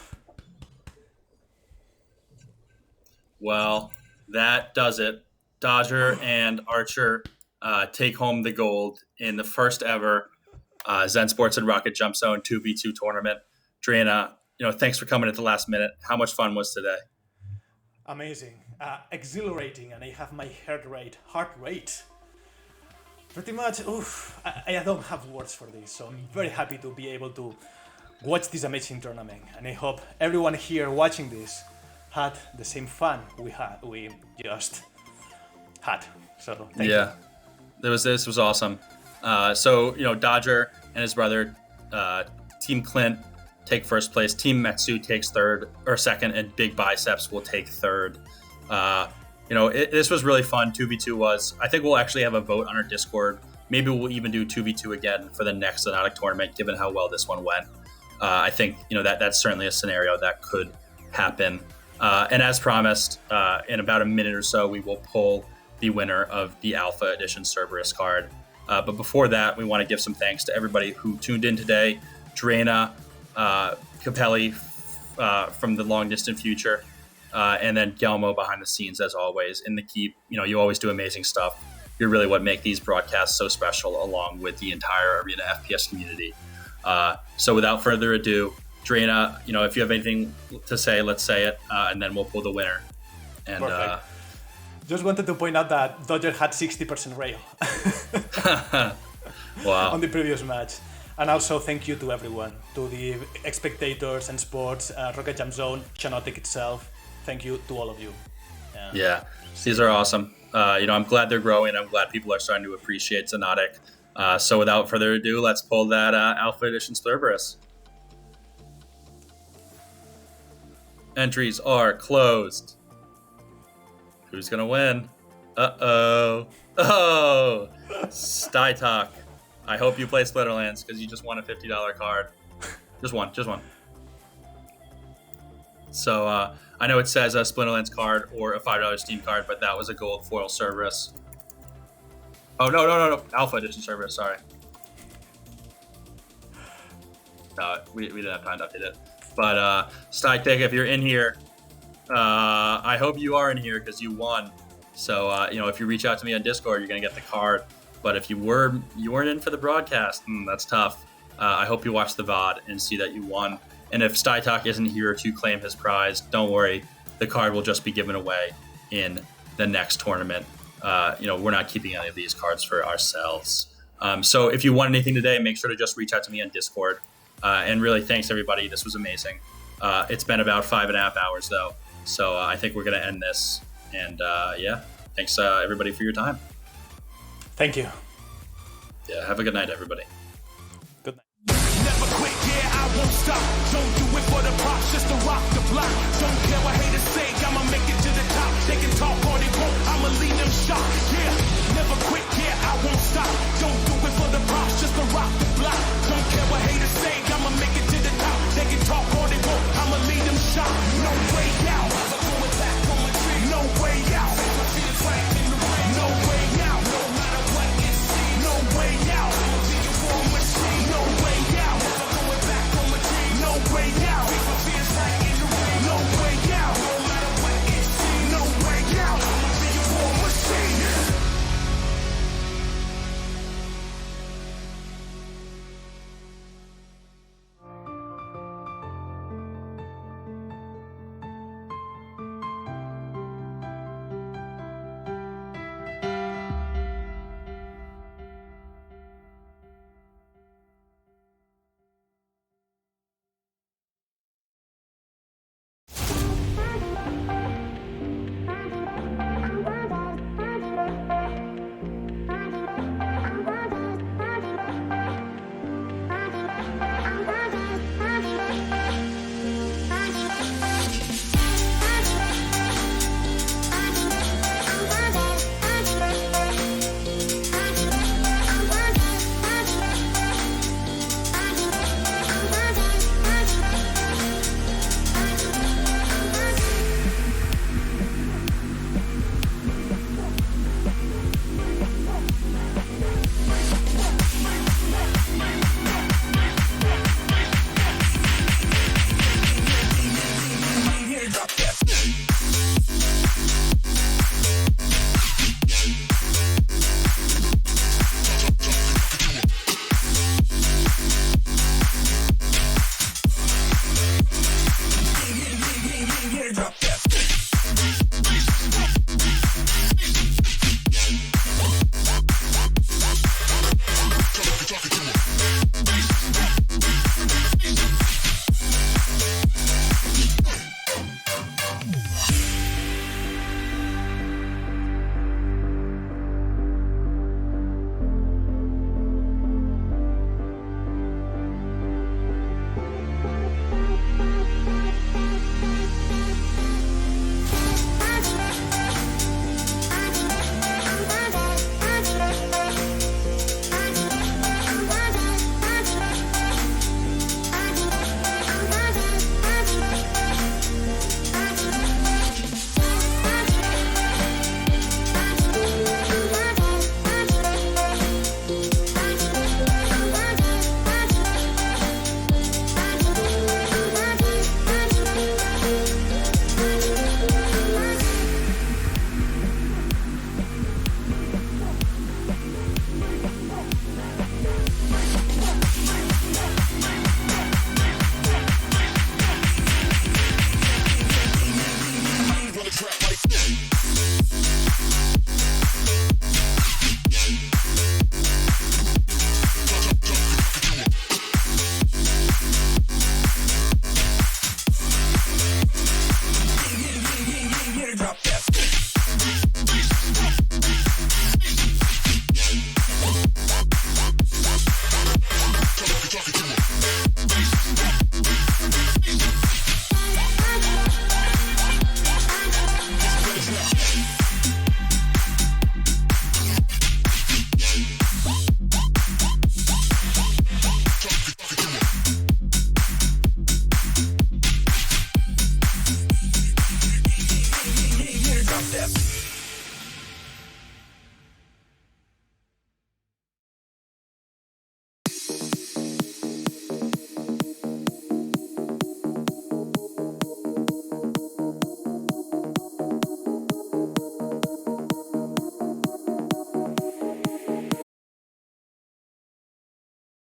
Speaker 1: Well, that does it. Dodger and Archer take home the gold in the first ever Zen Sports and Rocket Jump Zone 2v2 tournament. Drana, thanks for coming at the last minute. How much fun was today?
Speaker 7: Amazing. Exhilarating, and I have my heart rate. Pretty much, oof. I don't have words for this, so I'm very happy to be able to watch this amazing tournament. And I hope everyone here watching this had the same fun we just had. So thank you.
Speaker 1: This was awesome. Dodger and his brother, Team Clint, take first place. Team Metsu takes second, and Big Biceps will take third. This was really fun. 2v2 was. I think we'll actually have a vote on our Discord. Maybe we'll even do 2v2 again for the next Xonotic tournament, given how well this one went. I think that's certainly a scenario that could happen. And as promised, in about a minute or so, we will pull the winner of the Alpha Edition Cerberus card. But before that, we want to give some thanks to everybody who tuned in today. Drana, Capelli from the long distant future, and then Gelmo behind the scenes as always. In the keep, you always do amazing stuff. You're really what make these broadcasts so special, along with the entire Arena FPS community. So without further ado, Drana, if you have anything to say, let's say it, and then we'll pull the winner. And
Speaker 7: Perfect. Just wanted to point out that Dodger had 60% rail
Speaker 1: wow.
Speaker 7: on the previous match. And also thank you to everyone, to the spectators and sports, Rocket Jump Zone, Xonotic itself. Thank you to all of you.
Speaker 1: Yeah, these are awesome. I'm glad they're growing. I'm glad people are starting to appreciate Xonotic. So without further ado, let's pull that Alpha Edition Cerberus. Entries are closed. Who's gonna win? Oh, Stytalk I hope you play Splinterlands because you just won a $50 card. Just one. So I know it says a Splinterlands card or a $5 Steam card, but that was a gold foil Cerberus. Oh, no. Alpha Edition Cerberus, sorry. No, we didn't have time to update it. But Stytek, if you're in here, I hope you are in here because you won. So, if you reach out to me on Discord, you're going to get the card. But if you weren't in for the broadcast, that's tough. I hope you watch the VOD and see that you won. And if Stytalk isn't here to claim his prize, don't worry. The card will just be given away in the next tournament. We're not keeping any of these cards for ourselves. So if you want anything today, make sure to just reach out to me on Discord. And really, thanks, everybody. This was amazing. It's been about 5.5 hours, though. So I think we're going to end this. And thanks, everybody, for your time.
Speaker 7: Thank you.
Speaker 1: Yeah, have a good night, everybody.
Speaker 7: Good night.
Speaker 8: Never quit, yeah, I won't stop. Don't do it for the props, just to rock the block. Don't care what haters say, I'ma make it to the top. They can talk all they want, I'ma leave them shocked, yeah.